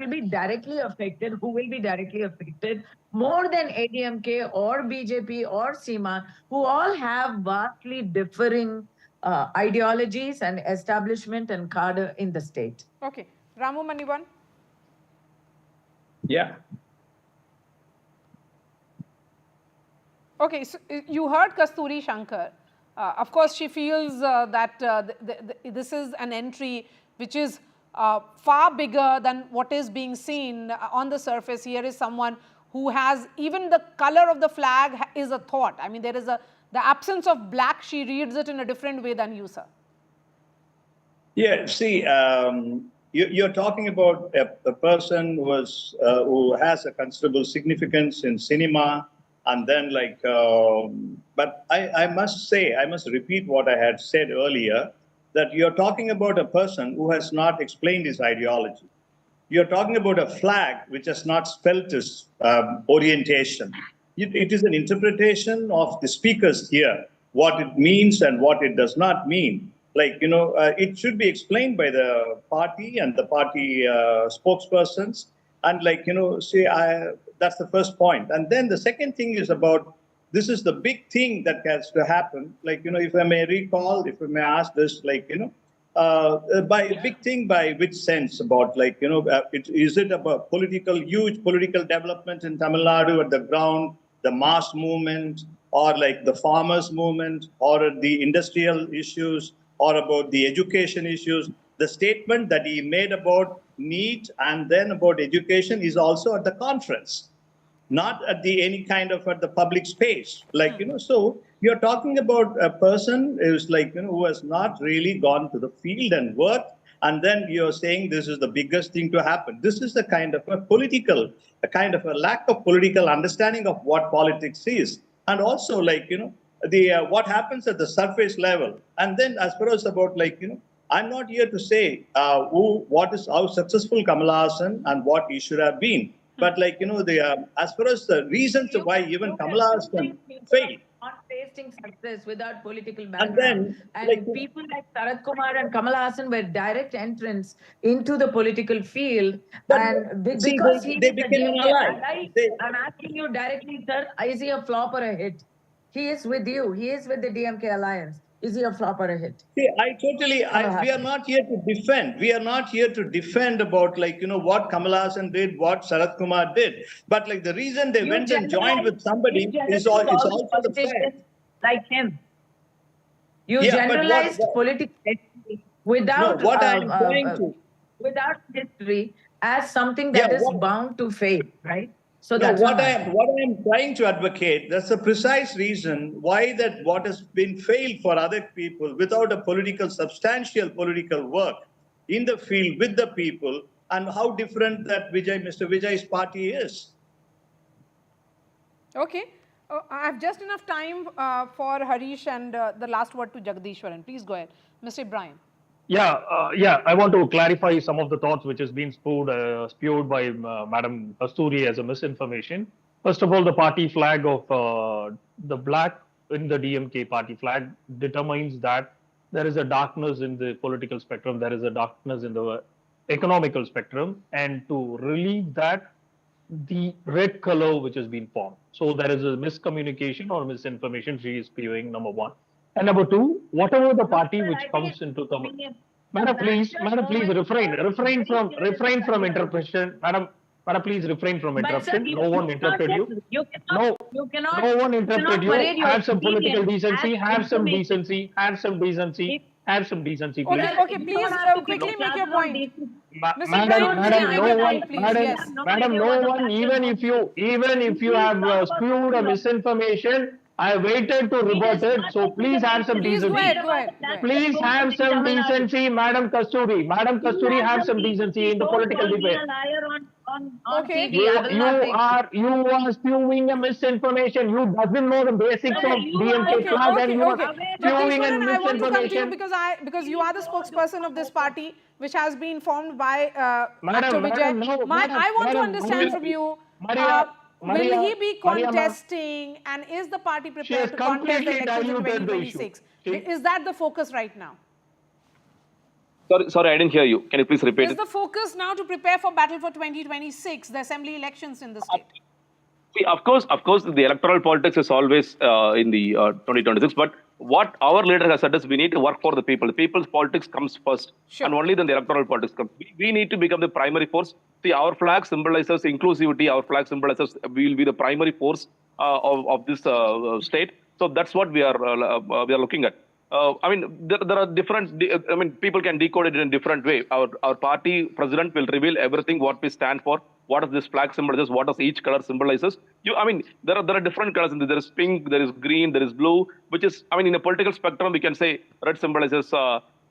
be directly affected, who will be directly affected, more than ADMK or BJP or Seema, who all have vastly differing ideologies and establishment and cadre in the state. Okay. Ramu Manivan? Yeah. Okay, so you heard Kasturi Shankar. Of course, she feels that this is an entry which is far bigger than what is being seen on the surface. Here is someone who has, even the color of the flag is a thought. I mean, there is the absence of black, she reads it in a different way than you, sir. Yeah, see, you're talking about a person who has a considerable significance in cinema. And then but I must say, I must repeat what I had said earlier, that you're talking about a person who has not explained his ideology. You're talking about a flag which has not spelled his orientation. It is an interpretation of the speakers here, what it means and what it does not mean. It should be explained by the party and the party spokespersons. And that's the first point. And then the second thing is about, this is the big thing that has to happen. If I may recall, if I may ask this, by big thing, by which sense? About is it about huge political development in Tamil Nadu at the ground, the mass movement, or the farmers movement, or the industrial issues, or about the education issues? The statement that he made about NEET and then about education is also at the conference, not at any kind of at the public space. So you're talking about a person who's who has not really gone to the field and worked, and then you're saying this is the biggest thing to happen. This is a kind of a kind of a lack of political understanding of what politics is, and also what happens at the surface level. And then as far as about I'm not here to say how successful Kamal Hassan and what he should have been. But as far as the reasons why even Kamal Hassan failed, not tasting success without political And background. then, And like, people like Sarat Kumar and Kamal Hassan were direct entrants into the political field. but And see, because he they is a became an DMK ally. ally, I'm asking you directly, sir, is he a flop or a hit? He is with you. He is with the DMK alliance. Is he a flop or a hit? See, we are not here to defend. We are not here to defend about what Kamal Hassan did, what Sarat Kumar did. But like the reason they went and joined with somebody is all it's also the fact. politicians like him. You Yeah, but generalized politics without No, what I am trying to without history as something that is bound to fail, right? So No, that's what I am trying to advocate, that's the precise reason why that what has been failed for other people without a substantial political work in the field with the people, and how different that Mr. Vijay's party is. Okay. I have just enough time for Harish and the last word to Jagdishwaran. Please go ahead. Mr. Ibrahim. Yeah, I want to clarify some of the thoughts which has been spewed by Madam Kasturi as a misinformation. First of all, the party flag of the black in the DMK party flag determines that there is a darkness in the political spectrum, there is a darkness in the economical spectrum, and to relieve that, the red color which has been formed. So there is a miscommunication or misinformation she is spewing, number one. And number two, whatever the party which comes into the Madam, please refrain from interruption. Madam, please refrain from interruption. No one interrupted you. No one interrupted you. Have some political decency. Have some decency. Have some decency. Have some decency, please. Okay, please quickly make your point. Madam, no one, even if you have spewed a misinformation, I waited to rebut it, so please have some decency. Go ahead. Please have some decency, Madam Kasturi. Madam Kasturi, have some decency in the political debate. Okay. You are spewing a misinformation. You doesn't know the basics of DMK flag, and you are spewing a misinformation. I want to come to you because you are the spokesperson of this party, which has been formed by Actor Vijay. I want to understand from you. Will he be contesting, and is the party prepared to contest the elections in 2026? Is that the focus right now? Sorry, I didn't hear you. Can you please repeat it? Is the focus now to prepare for battle for 2026, the assembly elections in the state? See, of course, the electoral politics is always in the 2026. But what our leader has said is we need to work for the people. The people's politics comes first, and only then the electoral politics comes. We need to become the primary force. See, our flag symbolizes inclusivity. Our flag symbolizes we will be the primary force of this state. So that's what we are looking at. There are different. People can decode it in a different way. Our party president will reveal everything what we stand for. What does this flag symbolizes? What does each color symbolizes? There are different colors. There is pink, there is green, there is blue. Which is, in a political spectrum, we can say red symbolizes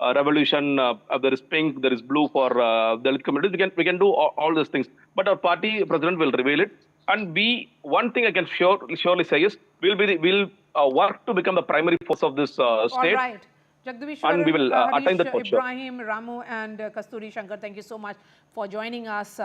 revolution. There is pink, there is blue for Dalit communities. We can do all those things. But our party president will reveal it. And one thing I can surely say is we'll work to become the primary force of this state. All right. Jagdishwaran, and we will attain that for sure. Ibrahim, Ramu and Kasturi Shankar, thank you so much for joining us.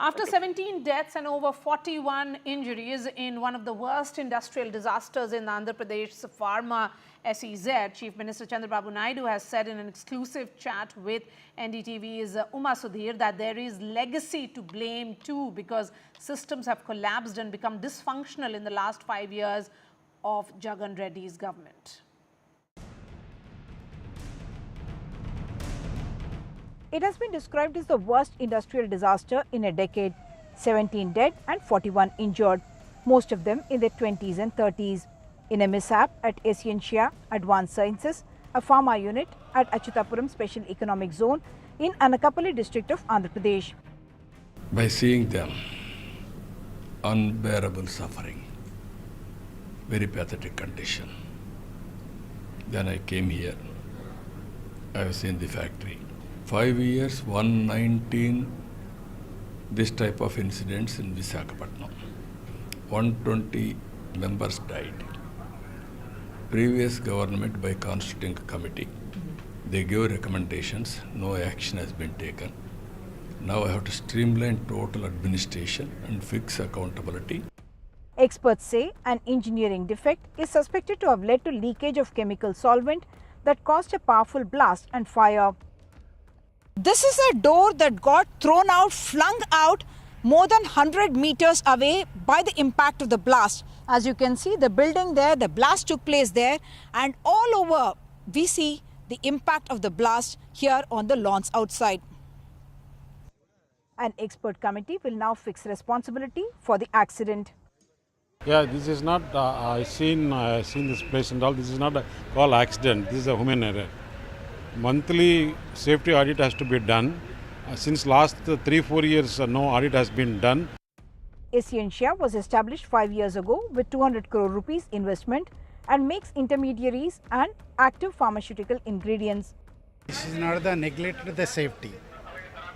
After 17 deaths and over 41 injuries in one of the worst industrial disasters in Andhra Pradesh's pharma SEZ, Chief Minister Chandrababu Naidu has said in an exclusive chat with NDTV's Uma Sudhir that there is legacy to blame too, because systems have collapsed and become dysfunctional in the last 5 years of Jagan Reddy's government. It has been described as the worst industrial disaster in a decade. 17 dead and 41 injured, most of them in their 20s and 30s. In a mishap at Asiancia Advanced Sciences, a pharma unit at Achutapuram Special Economic Zone in Anakapalli district of Andhra Pradesh. By seeing them, unbearable suffering, very pathetic condition. Then I came here. I was in the factory. 5 years, 119 this type of incidents in Visakhapatnam. 120 members died. Previous government by constituting committee, they gave recommendations, no action has been taken. Now I have to streamline total administration and fix accountability. Experts say an engineering defect is suspected to have led to leakage of chemical solvent that caused a powerful blast and fire. This is a door that got thrown out, flung out more than 100 meters away by the impact of the blast. As you can see, the building there, the blast took place there, and all over we see the impact of the blast here on the lawns outside. An expert committee will now fix responsibility for the accident. Yeah, this is not, I seen this place and all, this is not a call accident, this is a human error. Monthly safety audit has to be done. Since last 3-4 years, no audit has been done. Asiancia was established 5 years ago with 200 crore rupees investment and makes intermediaries and active pharmaceutical ingredients. This is not the neglect of the safety.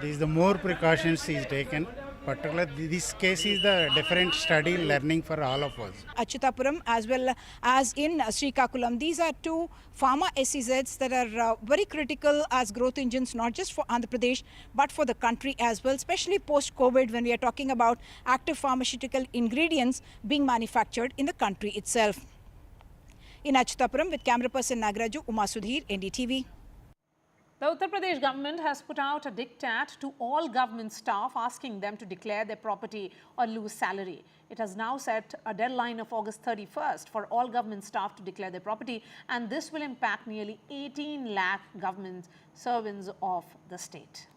This is the more precautions is taken. Particularly, this case is the different study learning for all of us. Achutapuram as well as in Srikakulam. These are two pharma SEZs that are very critical as growth engines, not just for Andhra Pradesh, but for the country as well, especially post-COVID when we are talking about active pharmaceutical ingredients being manufactured in the country itself. In Achutapuram with camera person Nagraju, Uma Sudhir, NDTV. The Uttar Pradesh government has put out a dictat to all government staff asking them to declare their property or lose salary. It has now set a deadline of August 31st for all government staff to declare their property, and this will impact nearly 18 lakh government servants of the state.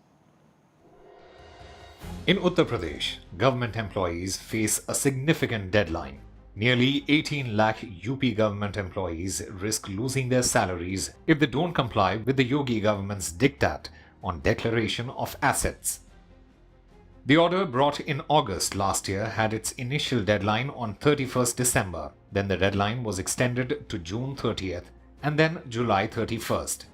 In Uttar Pradesh, government employees face a significant deadline. Nearly 18 lakh UP government employees risk losing their salaries if they don't comply with the Yogi government's diktat on declaration of assets. The order brought in August last year had its initial deadline on 31st December. Then the deadline was extended to June 30th and then July 31st.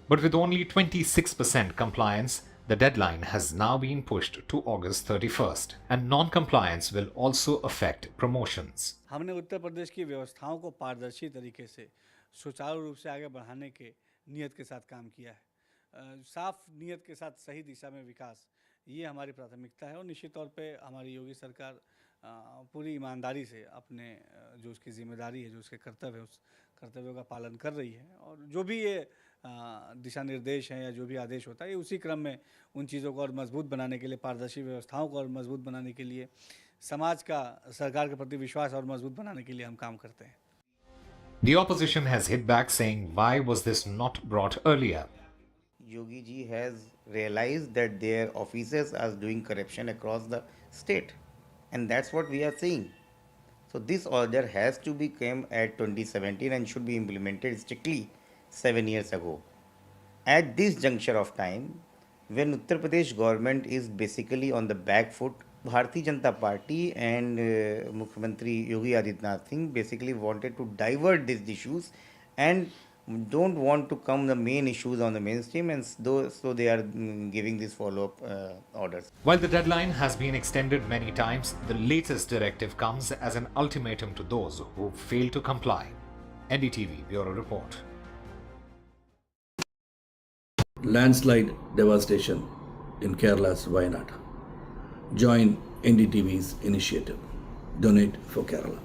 But with only 26% compliance, the deadline has now been pushed to August 31st, and non-compliance will also affect promotions. हमने उत्तर प्रदेश की व्यवस्थाओं को पारदर्शी तरीके से सुचारू रूप से आगे बढ़ाने के नियत के साथ काम किया है। साफ नियत के साथ सही दिशा में विकास, ये हमारी प्राथमिकता है और निश्चित तौर पे हमारी योगी सरकार पूरी ईमानदारी से अपने जो उसकी जिम्मेदारी है, जो उसके कर्तव्य है, उस कर्तव्यों का पालन कर रही है। और जो भी ये दिशा निर्देश हैं या जो भी आदेश होता है, ये उसी क्रम में उन चीज़ों को और मजबूत बनाने के लिए, पारदर्शी व्यवस्थाओं को और मजबूत बनाने के लिए, समाज का सरकार के प्रति विश्वास और मजबूत बनाने के लिए हम काम करते हैं। The opposition has hit back saying, why was this not brought earlier? Yogi ji has realized that their officers are doing corruption across the state, and that's what we are seeing. So this order has to be came at 2017 and should be implemented strictly 7 years ago. At this juncture of time, when Uttar Pradesh government is basically on the back foot, Bharatiya Janata Party and Mukhyamantri Yogi Adityanath Singh basically wanted to divert these issues and don't want to come the main issues on the mainstream, and so they are giving these follow-up orders. While the deadline has been extended many times, the latest directive comes as an ultimatum to those who fail to comply. NDTV Bureau Report. Landslide devastation in Kerala's Wayanad. Join NDTV's initiative. Donate for Kerala.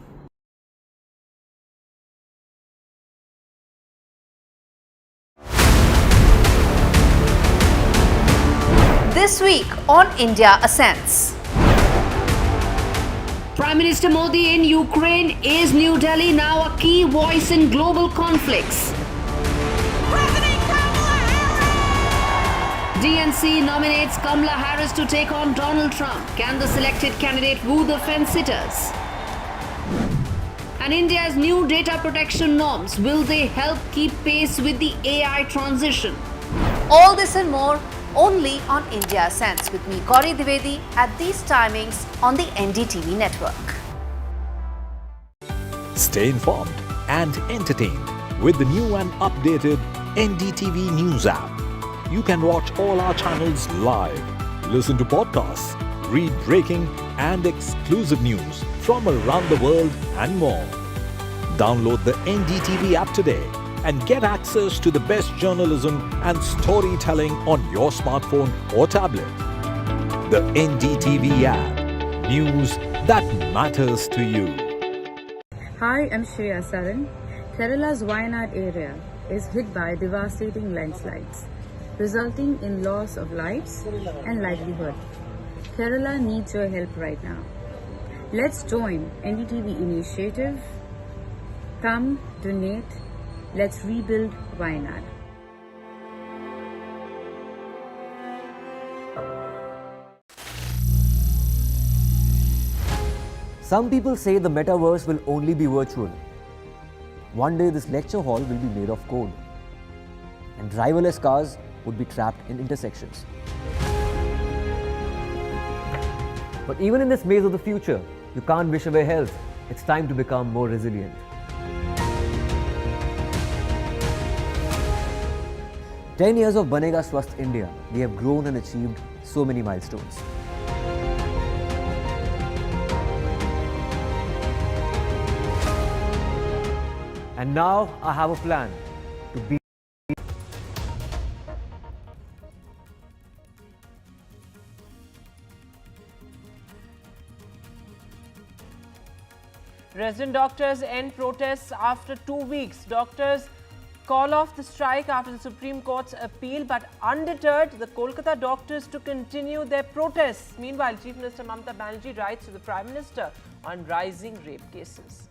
This week on India Ascends. Prime Minister Modi in Ukraine. Is New Delhi now a key voice in global conflicts? DNC nominates Kamala Harris to take on Donald Trump. Can the selected candidate woo the fence-sitters? And India's new data protection norms, will they help keep pace with the AI transition? All this and more only on India Ascends with me, Gauri Dwivedi, at these timings on the NDTV network. Stay informed and entertained with the new and updated NDTV News app. You can watch all our channels live, listen to podcasts, read breaking and exclusive news from around the world and more. Download the NDTV app today and get access to the best journalism and storytelling on your smartphone or tablet. The NDTV app. News that matters to you. Hi, I'm Shreya Saran. Kerala's Wayanad area is hit by devastating landslides, resulting in loss of lives and livelihood. Kerala needs your help right now. Let's join NDTV initiative. Come, donate, let's rebuild Wayanad. Some people say the metaverse will only be virtual. One day this lecture hall will be made of code, and driverless cars would be trapped in intersections. But even in this maze of the future, you can't wish away health. It's time to become more resilient. "10 years of Banega Swasth India, we have grown and achieved so many milestones. And now I have a plan to be Resident doctors end protests after 2 weeks. Doctors call off the strike after the Supreme Court's appeal, but undeterred, the Kolkata doctors to continue their protests. Meanwhile, Chief Minister Mamata Banerjee writes to the Prime Minister on rising rape cases.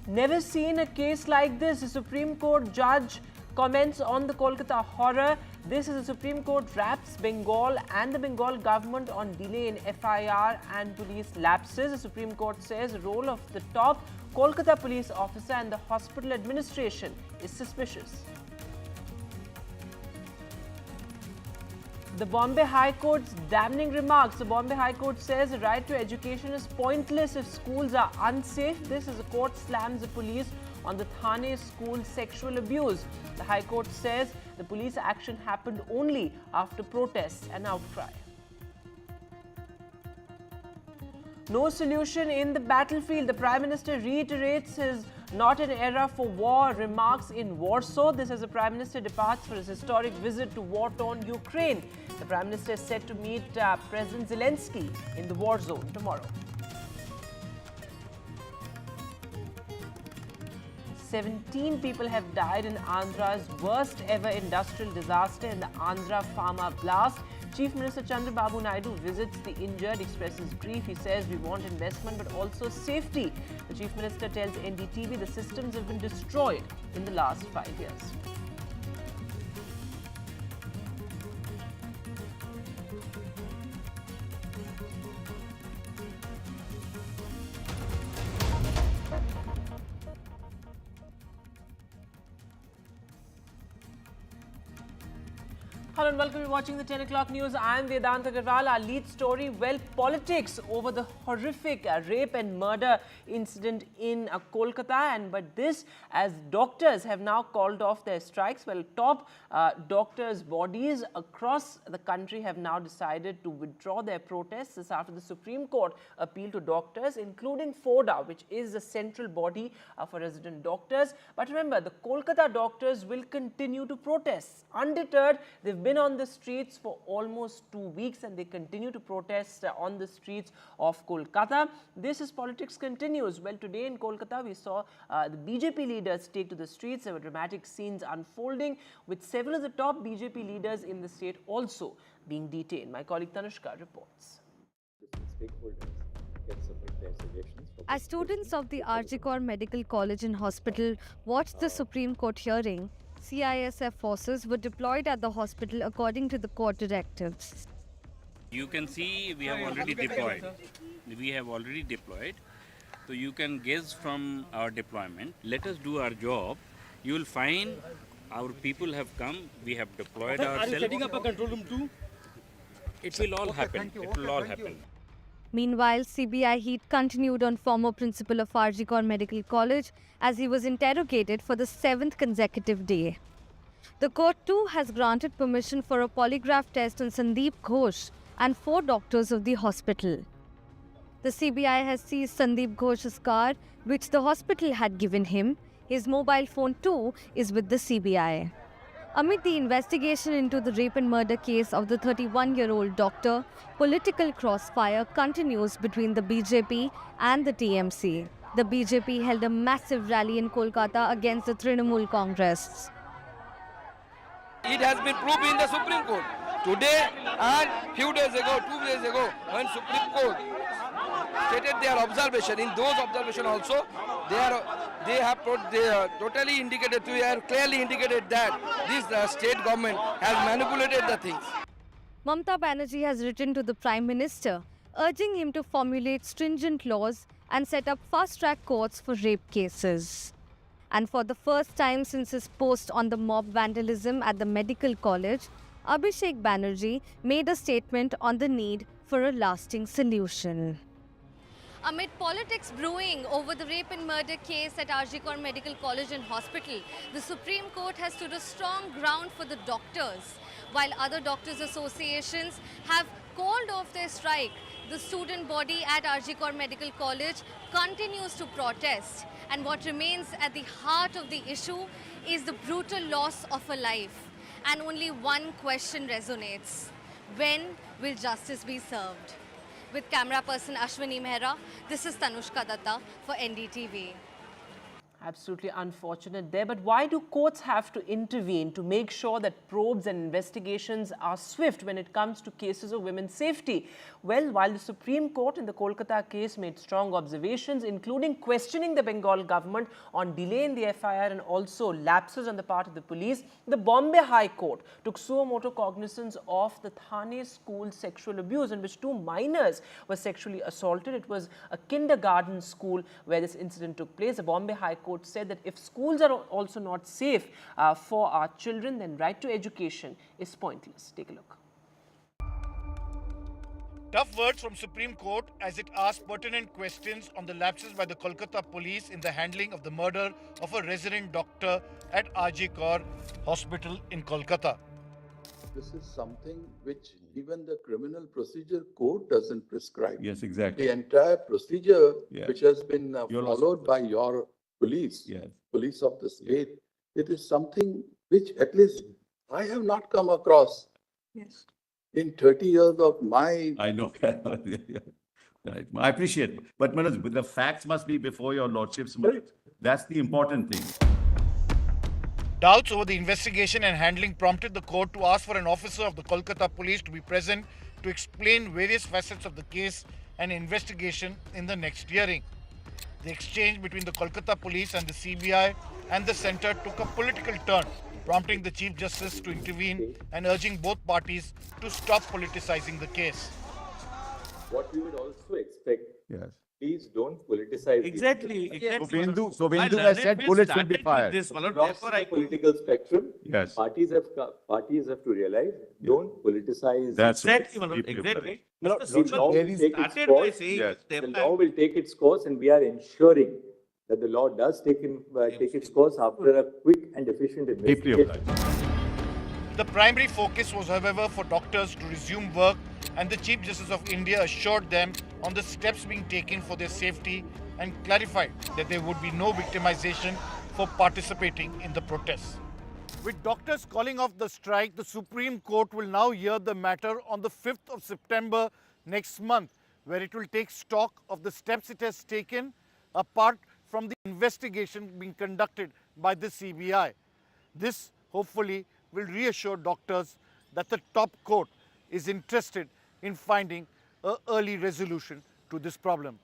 Never seen a case like this. A Supreme Court judge comments on the Kolkata horror. This is the Supreme Court wraps Bengal and the Bengal government on delay in FIR and police lapses. The Supreme Court says role of the top Kolkata police officer and the hospital administration is suspicious. The Bombay High Court's damning remarks. The Bombay High Court says the right to education is pointless if schools are unsafe. This is the court slams the police on the Thane school sexual abuse. The High Court says the police action happened only after protests and outcry. No solution in the battlefield. The Prime Minister reiterates his "not an era for war" remarks in Warsaw. This as the Prime Minister departs for his historic visit to war-torn Ukraine. The Prime Minister is set to meet President Zelensky in the war zone tomorrow. 17 people have died in Andhra's worst ever industrial disaster in the Andhra Pharma blast. Chief Minister Chandrababu Naidu visits the injured, expresses grief. He says we want investment but also safety. The Chief Minister tells NDTV the systems have been destroyed in the last 5 years. Hello and welcome. You're watching the 10 o'clock news. I am Vedant Agarwal. Our lead story, well, politics over the horrific rape and murder incident in Kolkata. But this, as doctors have now called off their strikes. Well, top doctors' bodies across the country have now decided to withdraw their protests. This after the Supreme Court appealed to doctors, including FODA, which is the central body for resident doctors. But remember, the Kolkata doctors will continue to protest. Undeterred, they've been on the streets for almost 2 weeks and they continue to protest on the streets of Kolkata. This as politics continues. Well, today in Kolkata, we saw the BJP leaders take to the streets. There were dramatic scenes unfolding with several of the top BJP leaders in the state also being detained. My colleague Tanushka reports. As students of the RG Kaur Medical College and Hospital watched the Supreme Court hearing, CISF forces were deployed at the hospital according to the court directives. You can see we have already deployed. So you can guess from our deployment. Let us do our job. You will find our people have come. We have deployed ourselves. Are you setting up a control room too? It will all happen. It will all happen. Meanwhile, CBI heat continued on former principal of RG Kaur Medical College as he was interrogated for the 7th consecutive day. The court too has granted permission for a polygraph test on Sandeep Ghosh and 4 doctors of the hospital. The CBI has seized Sandeep Ghosh's car, which the hospital had given him. His mobile phone too is with the CBI. Amid the investigation into the rape and murder case of the 31-year-old doctor, political crossfire continues between the BJP and the TMC. The BJP held a massive rally in Kolkata against the Trinamool Congress. It has been proved in the Supreme Court. Today and few days ago, 2 days ago, when Supreme Court stated their observation, in those observations also, they have totally indicated, they have clearly indicated that this state government has manipulated the things. Mamata Banerjee has written to the Prime Minister, urging him to formulate stringent laws and set up fast-track courts for rape cases. And for the first time since his post on the mob vandalism at the medical college, Abhishek Banerjee made a statement on the need for a lasting solution. Amid politics brewing over the rape and murder case at RG Medical College and Hospital, the Supreme Court has stood a strong ground for the doctors. While other doctors' associations have called off their strike, the student body at RG Medical College continues to protest. And what remains at the heart of the issue is the brutal loss of a life. And only one question resonates: when will justice be served? With camera person Ashwini Mehra, this is Tanushka Datta for NDTV. Absolutely unfortunate there, but why do courts have to intervene to make sure that probes and investigations are swift when it comes to cases of women's safety? Well, while the Supreme Court in the Kolkata case made strong observations, including questioning the Bengal government on delay in the FIR and also lapses on the part of the police, the Bombay High Court took suo motu cognizance of the Thane school sexual abuse in which 2 minors were sexually assaulted. It was a kindergarten school where this incident took place. The Bombay High Court said that if schools are also not safe for our children, then right to education is pointless. Take a look. Tough words from Supreme Court as it asked pertinent questions on the lapses by the Kolkata police in the handling of the murder of a resident doctor at RG Kaur Hospital in Kolkata. This is something which even the Criminal Procedure Code doesn't prescribe. Yes, exactly. The entire procedure which has been Your followed by your police, Yes. police of the state, it is something which at least I have not come across. Yes. In 30 years of my... I know. Right. I appreciate it. But Manoj, the facts must be before your lordship's mind. That's the important thing. Doubts over the investigation and handling prompted the court to ask for an officer of the Kolkata police to be present to explain various facets of the case and investigation in the next hearing. The exchange between the Kolkata police and the CBI and the centre took a political turn, prompting the Chief Justice to intervene and urging both parties to stop politicizing the case. What we would also expect, yes, please don't politicize Exactly. exactly. So Bindu has said bullets will be fired. Across the political spectrum, Yes. parties have to realize, don't politicize. That's exactly. exactly. The law will take its course. The law will take its course, and we are ensuring that the law does take its course after a quick and efficient investigation. The primary focus was, however, for doctors to resume work, and the Chief Justice of India assured them on the steps being taken for their safety and clarified that there would be no victimization for participating in the protests. With doctors calling off the strike, the Supreme Court will now hear the matter on the 5th of September next month, where it will take stock of the steps it has taken apart from the investigation being conducted by the CBI. This hopefully will reassure doctors that the top court is interested in finding an early resolution to this problem.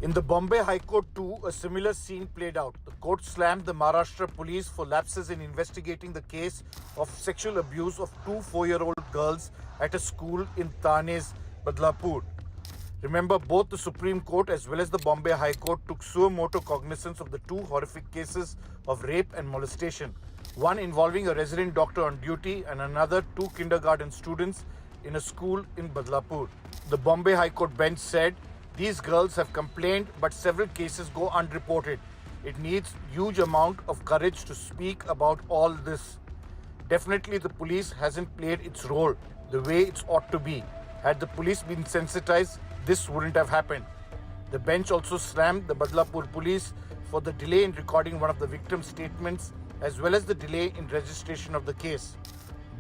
In the Bombay High Court too, a similar scene played out. The court slammed the Maharashtra police for lapses in investigating the case of sexual abuse of 2 4-year-old girls at a school in Thane's Badlapur. Remember, both the Supreme Court as well as the Bombay High Court took suo motu cognizance of the 2 horrific cases of rape and molestation, one involving a resident doctor on duty and another 2 kindergarten students in a school in Badlapur. The Bombay High Court bench said, these girls have complained, but several cases go unreported. It needs huge amount of courage to speak about all this. Definitely the police hasn't played its role the way it ought to be. Had the police been sensitized, this wouldn't have happened. The bench also slammed the Badlapur police for the delay in recording one of the victims' statements as well as the delay in registration of the case.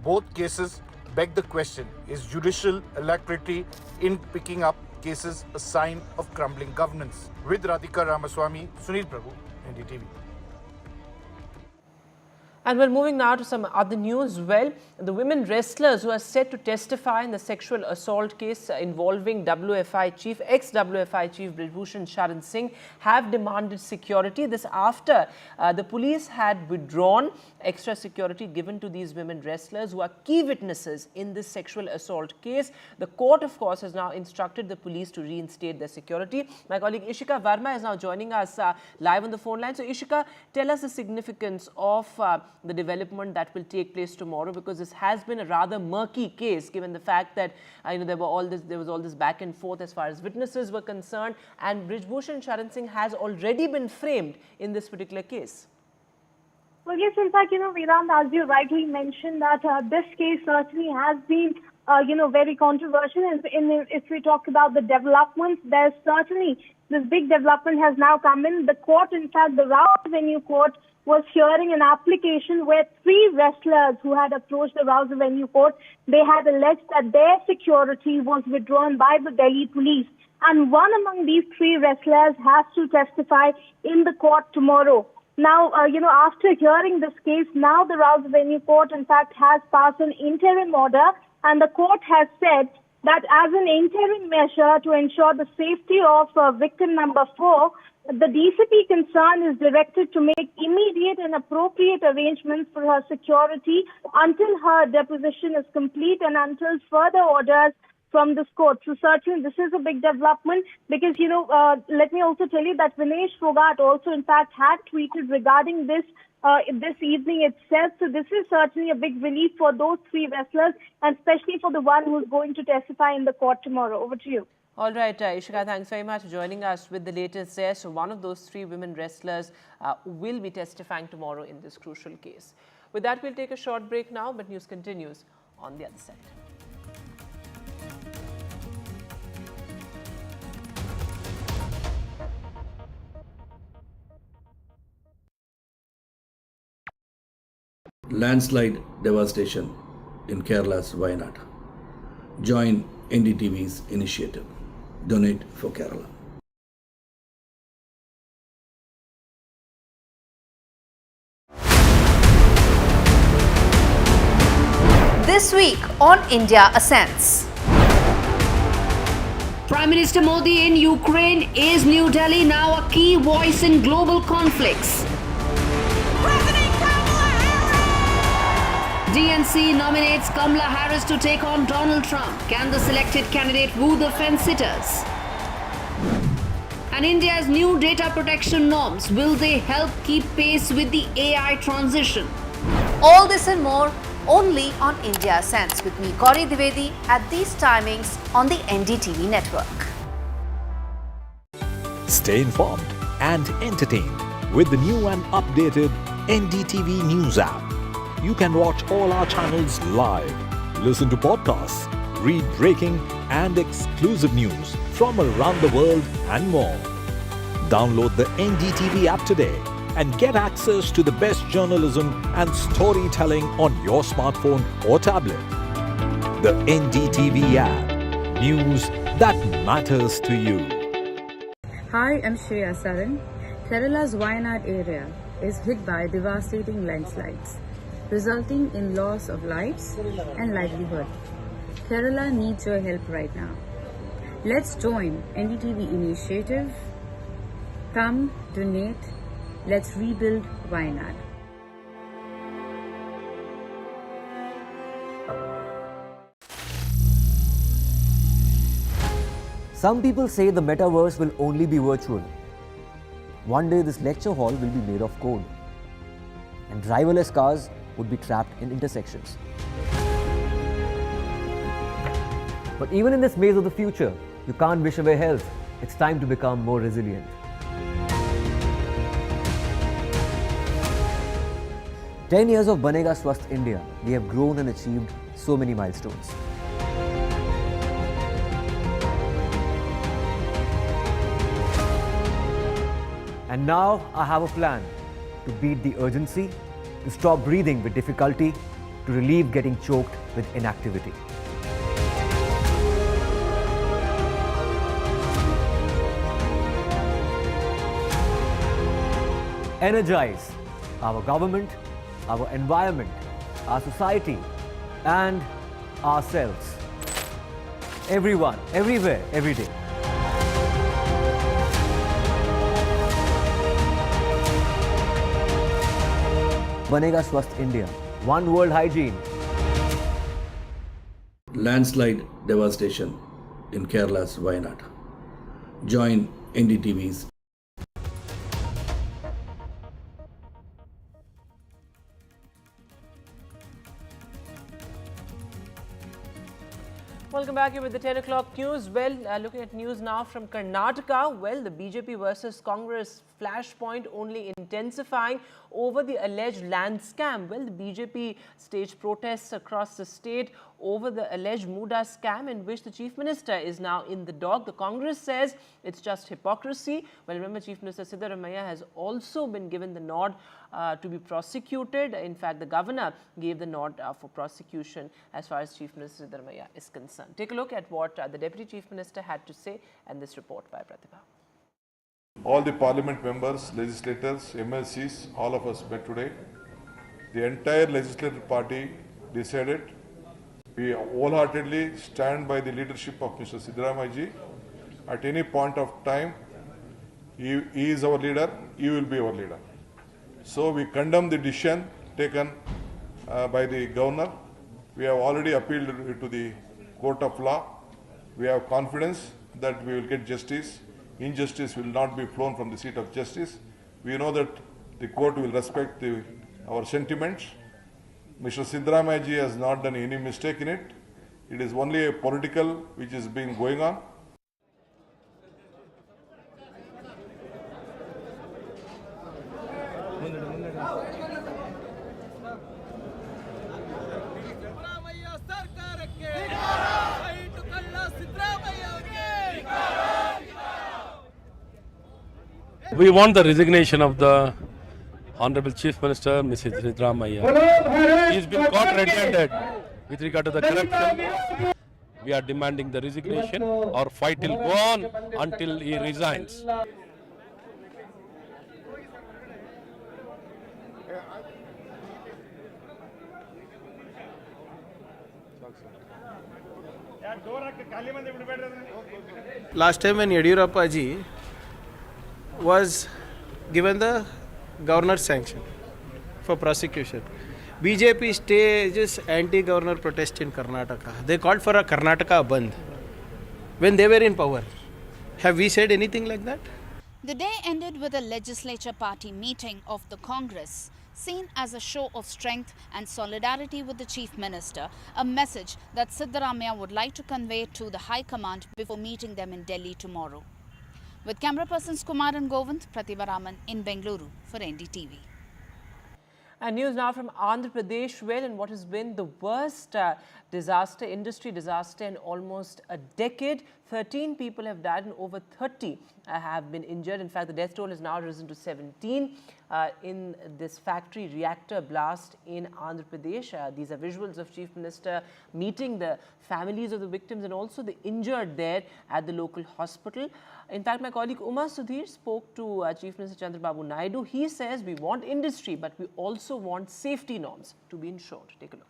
Both cases beg the question, is judicial alacrity in picking up cases a sign of crumbling governance? With Radhika Ramaswamy, Sunil Prabhu, NDTV. And we're moving now to some other news. Well, the women wrestlers who are set to testify in the sexual assault case involving ex-WFI Chief Brijbhushan Sharan Singh have demanded security. This after the police had withdrawn extra security given to these women wrestlers who are key witnesses in this sexual assault case. The court, of course, has now instructed the police to reinstate their security. My colleague Ishika Verma is now joining us live on the phone line. So, Ishika, tell us the significance of the development that will take place tomorrow, because this has been a rather murky case given the fact that there was all this back and forth as far as witnesses were concerned, and Brijbhushan Sharan Singh has already been framed in this particular case. Well, yes, in fact, Vedant, as you rightly mentioned, that this case certainly has been very controversial. And if we talk about the developments, there's certainly this big development has now come in. The court, in fact, the Rouse Venue Court was hearing an application where 3 wrestlers who had approached the Rouse Venue Court, they had alleged that their security was withdrawn by the Delhi police. And one among these 3 wrestlers has to testify in the court tomorrow. Now, after hearing this case, now the Rouse Venue Court, in fact, has passed an interim order, and the court has said that as an interim measure to ensure the safety of victim number 4, the DCP concerned is directed to make immediate and appropriate arrangements for her security until her deposition is complete and until further orders from this court. So certainly this is a big development because, let me also tell you that Vinesh Fogart also in fact had tweeted regarding this this evening itself. So this is certainly a big relief for those 3 wrestlers and especially for the one who's going to testify in the court tomorrow. Over to you. All right, Ishika, thanks very much for joining us with the latest there. So one of those 3 women wrestlers will be testifying tomorrow in this crucial case. With that, we'll take a short break now, but news continues on the other side. Landslide devastation in Kerala's Wayanad. Join NDTV's initiative. Donate for Kerala. This week on India Ascends. Prime Minister Modi in Ukraine. Is New Delhi now a key voice in global conflicts? DNC nominates Kamala Harris to take on Donald Trump. Can the selected candidate woo the fence-sitters? And India's new data protection norms, will they help keep pace with the AI transition? All this and more only on India Ascends with me, Gauri Dwivedi, at these timings on the NDTV network. Stay informed and entertained with the new and updated NDTV News app. You can watch all our channels live, listen to podcasts, read breaking and exclusive news from around the world and more. Download the NDTV app today and get access to the best journalism and storytelling on your smartphone or tablet. The NDTV app. News that matters to you. Hi, I'm Shreya Saran. Kerala's Wayanad area is hit by devastating landslides, resulting in loss of lives and livelihood. Kerala needs your help right now. Let's join NDTV initiative. Come, donate, let's rebuild Wayanad. Some people say the metaverse will only be virtual. One day this lecture hall will be made of code, and driverless cars would be trapped in intersections. But even in this maze of the future, you can't wish away health. It's time to become more resilient. "10 years of Banega Swasth India, we have grown and achieved so many milestones. And now I have a plan to beat the urgency to stop breathing with difficulty, to relieve getting choked with inactivity. Energize our government, our environment, our society, and ourselves. Everyone, everywhere, every day. Banega Swasth India. One World Hygiene. Landslide devastation in Kerala's Wayanad. Join NDTV's Welcome back here with the 10 o'clock news. Well, looking at news now from Karnataka. Well, the BJP versus Congress flashpoint only intensifying over the alleged land scam. Well, the BJP staged protests across the state over the alleged Muda scam in which the Chief Minister is now in the dock. The Congress says it's just hypocrisy. Well, remember, Chief Minister Siddaramaiah has also been given the nod to be prosecuted. In fact, the governor gave the nod for prosecution as far as Chief Minister Siddaramaiah is concerned. Take a look at what the Deputy Chief Minister had to say and this report by Pratibha. All the parliament members, legislators, MLCs, all of us met today. The entire legislative party decided we wholeheartedly stand by the leadership of Mr. Siddaramaiah. At any point of time, he is our leader, he will be our leader. So we condemn the decision taken by the governor. We have already appealed to the court of law. We have confidence that we will get justice. Injustice will not be flown from the seat of justice. We know that the court will respect our sentiments. Mr. Siddaramaiah has not done any mistake in it. It is only a political which is being going on. We want the resignation of the Honorable Chief Minister, Mrs. Siddaramaiah. He's been caught red-handed with regard to the corruption. We are demanding the resignation. Our fight will go on until he resigns. Last time when Yadurappa ji was given the governor's sanction for prosecution, BJP stages anti-governor protest in Karnataka. They called for a Karnataka Bandh when they were in power. Have we said anything like that? The day ended with a legislature party meeting of the Congress, seen as a show of strength and solidarity with the Chief Minister, a message that Siddaramaiah would like to convey to the High Command before meeting them in Delhi tomorrow. With camera persons Kumar and Govind, Pratibha Raman in Bengaluru for NDTV. And news now from Andhra Pradesh, well, in what has been the worst industry disaster in almost a decade. 13 people have died and over 30 have been injured. In fact, the death toll has now risen to 17 in this factory reactor blast in Andhra Pradesh. These are visuals of Chief Minister meeting the families of the victims and also the injured there at the local hospital. In fact, my colleague Uma Sudhir spoke to Chief Minister Chandrababu Naidu. He says we want industry, but we also want safety norms to be ensured. Take a look.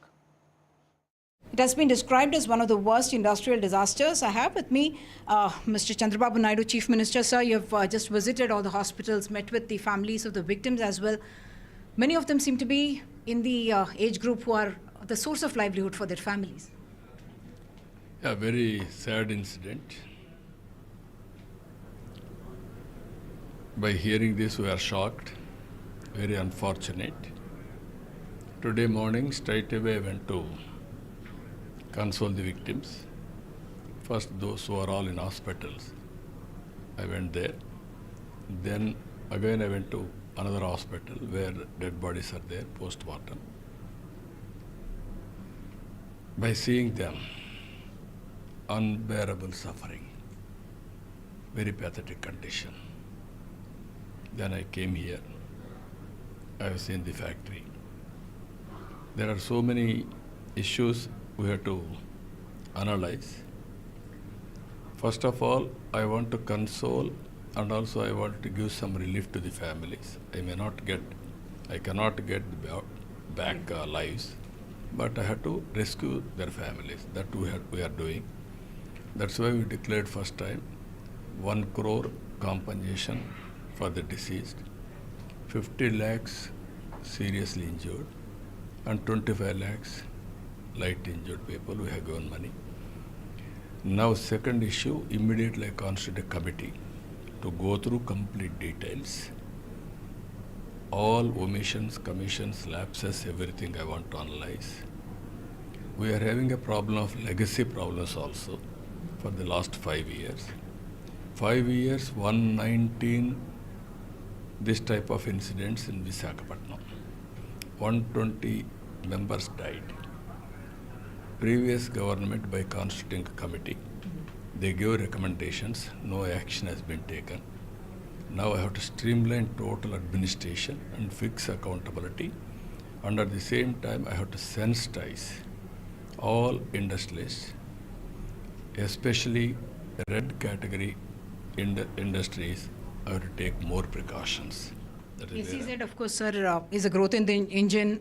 It has been described as one of the worst industrial disasters. I have with me Mr. Chandrababu Naidu, Chief Minister. Sir, you have just visited all the hospitals, met with the families of the victims as well. Many of them seem to be in the age group who are the source of livelihood for their families. A very sad incident. By hearing this, we are shocked, very unfortunate. Today morning, straight away I went to console the victims. First, those who are all in hospitals. I went there. Then again I went to another hospital where dead bodies are there, post-mortem. By seeing them, unbearable suffering, very pathetic condition. Then I came here. I have seen the factory. there are so many issues we have to analyze. First of all, I want to console and also I want to give some relief to the families. I cannot get back lives, but I have to rescue their families. That we are doing. That's why we declared first time 1 crore compensation for the deceased, 50 lakhs seriously injured, and 25 lakhs light injured people. We have given money. Now, second issue, immediately I constitute a committee to go through complete details. All omissions, commissions, lapses, everything I want to analyze. We are having a problem of legacy problems also for the last 5 years. 5 years, 119 this type of incidents in Visakhapatnam. 120 members died. Previous government, by constituting a committee, they gave recommendations, no action has been taken. Now I have to streamline total administration and fix accountability, and at the same time I have to sensitize all industrialists, especially red category industries. I have to take more precautions. SEZ, of course, sir, is a growth in the engine.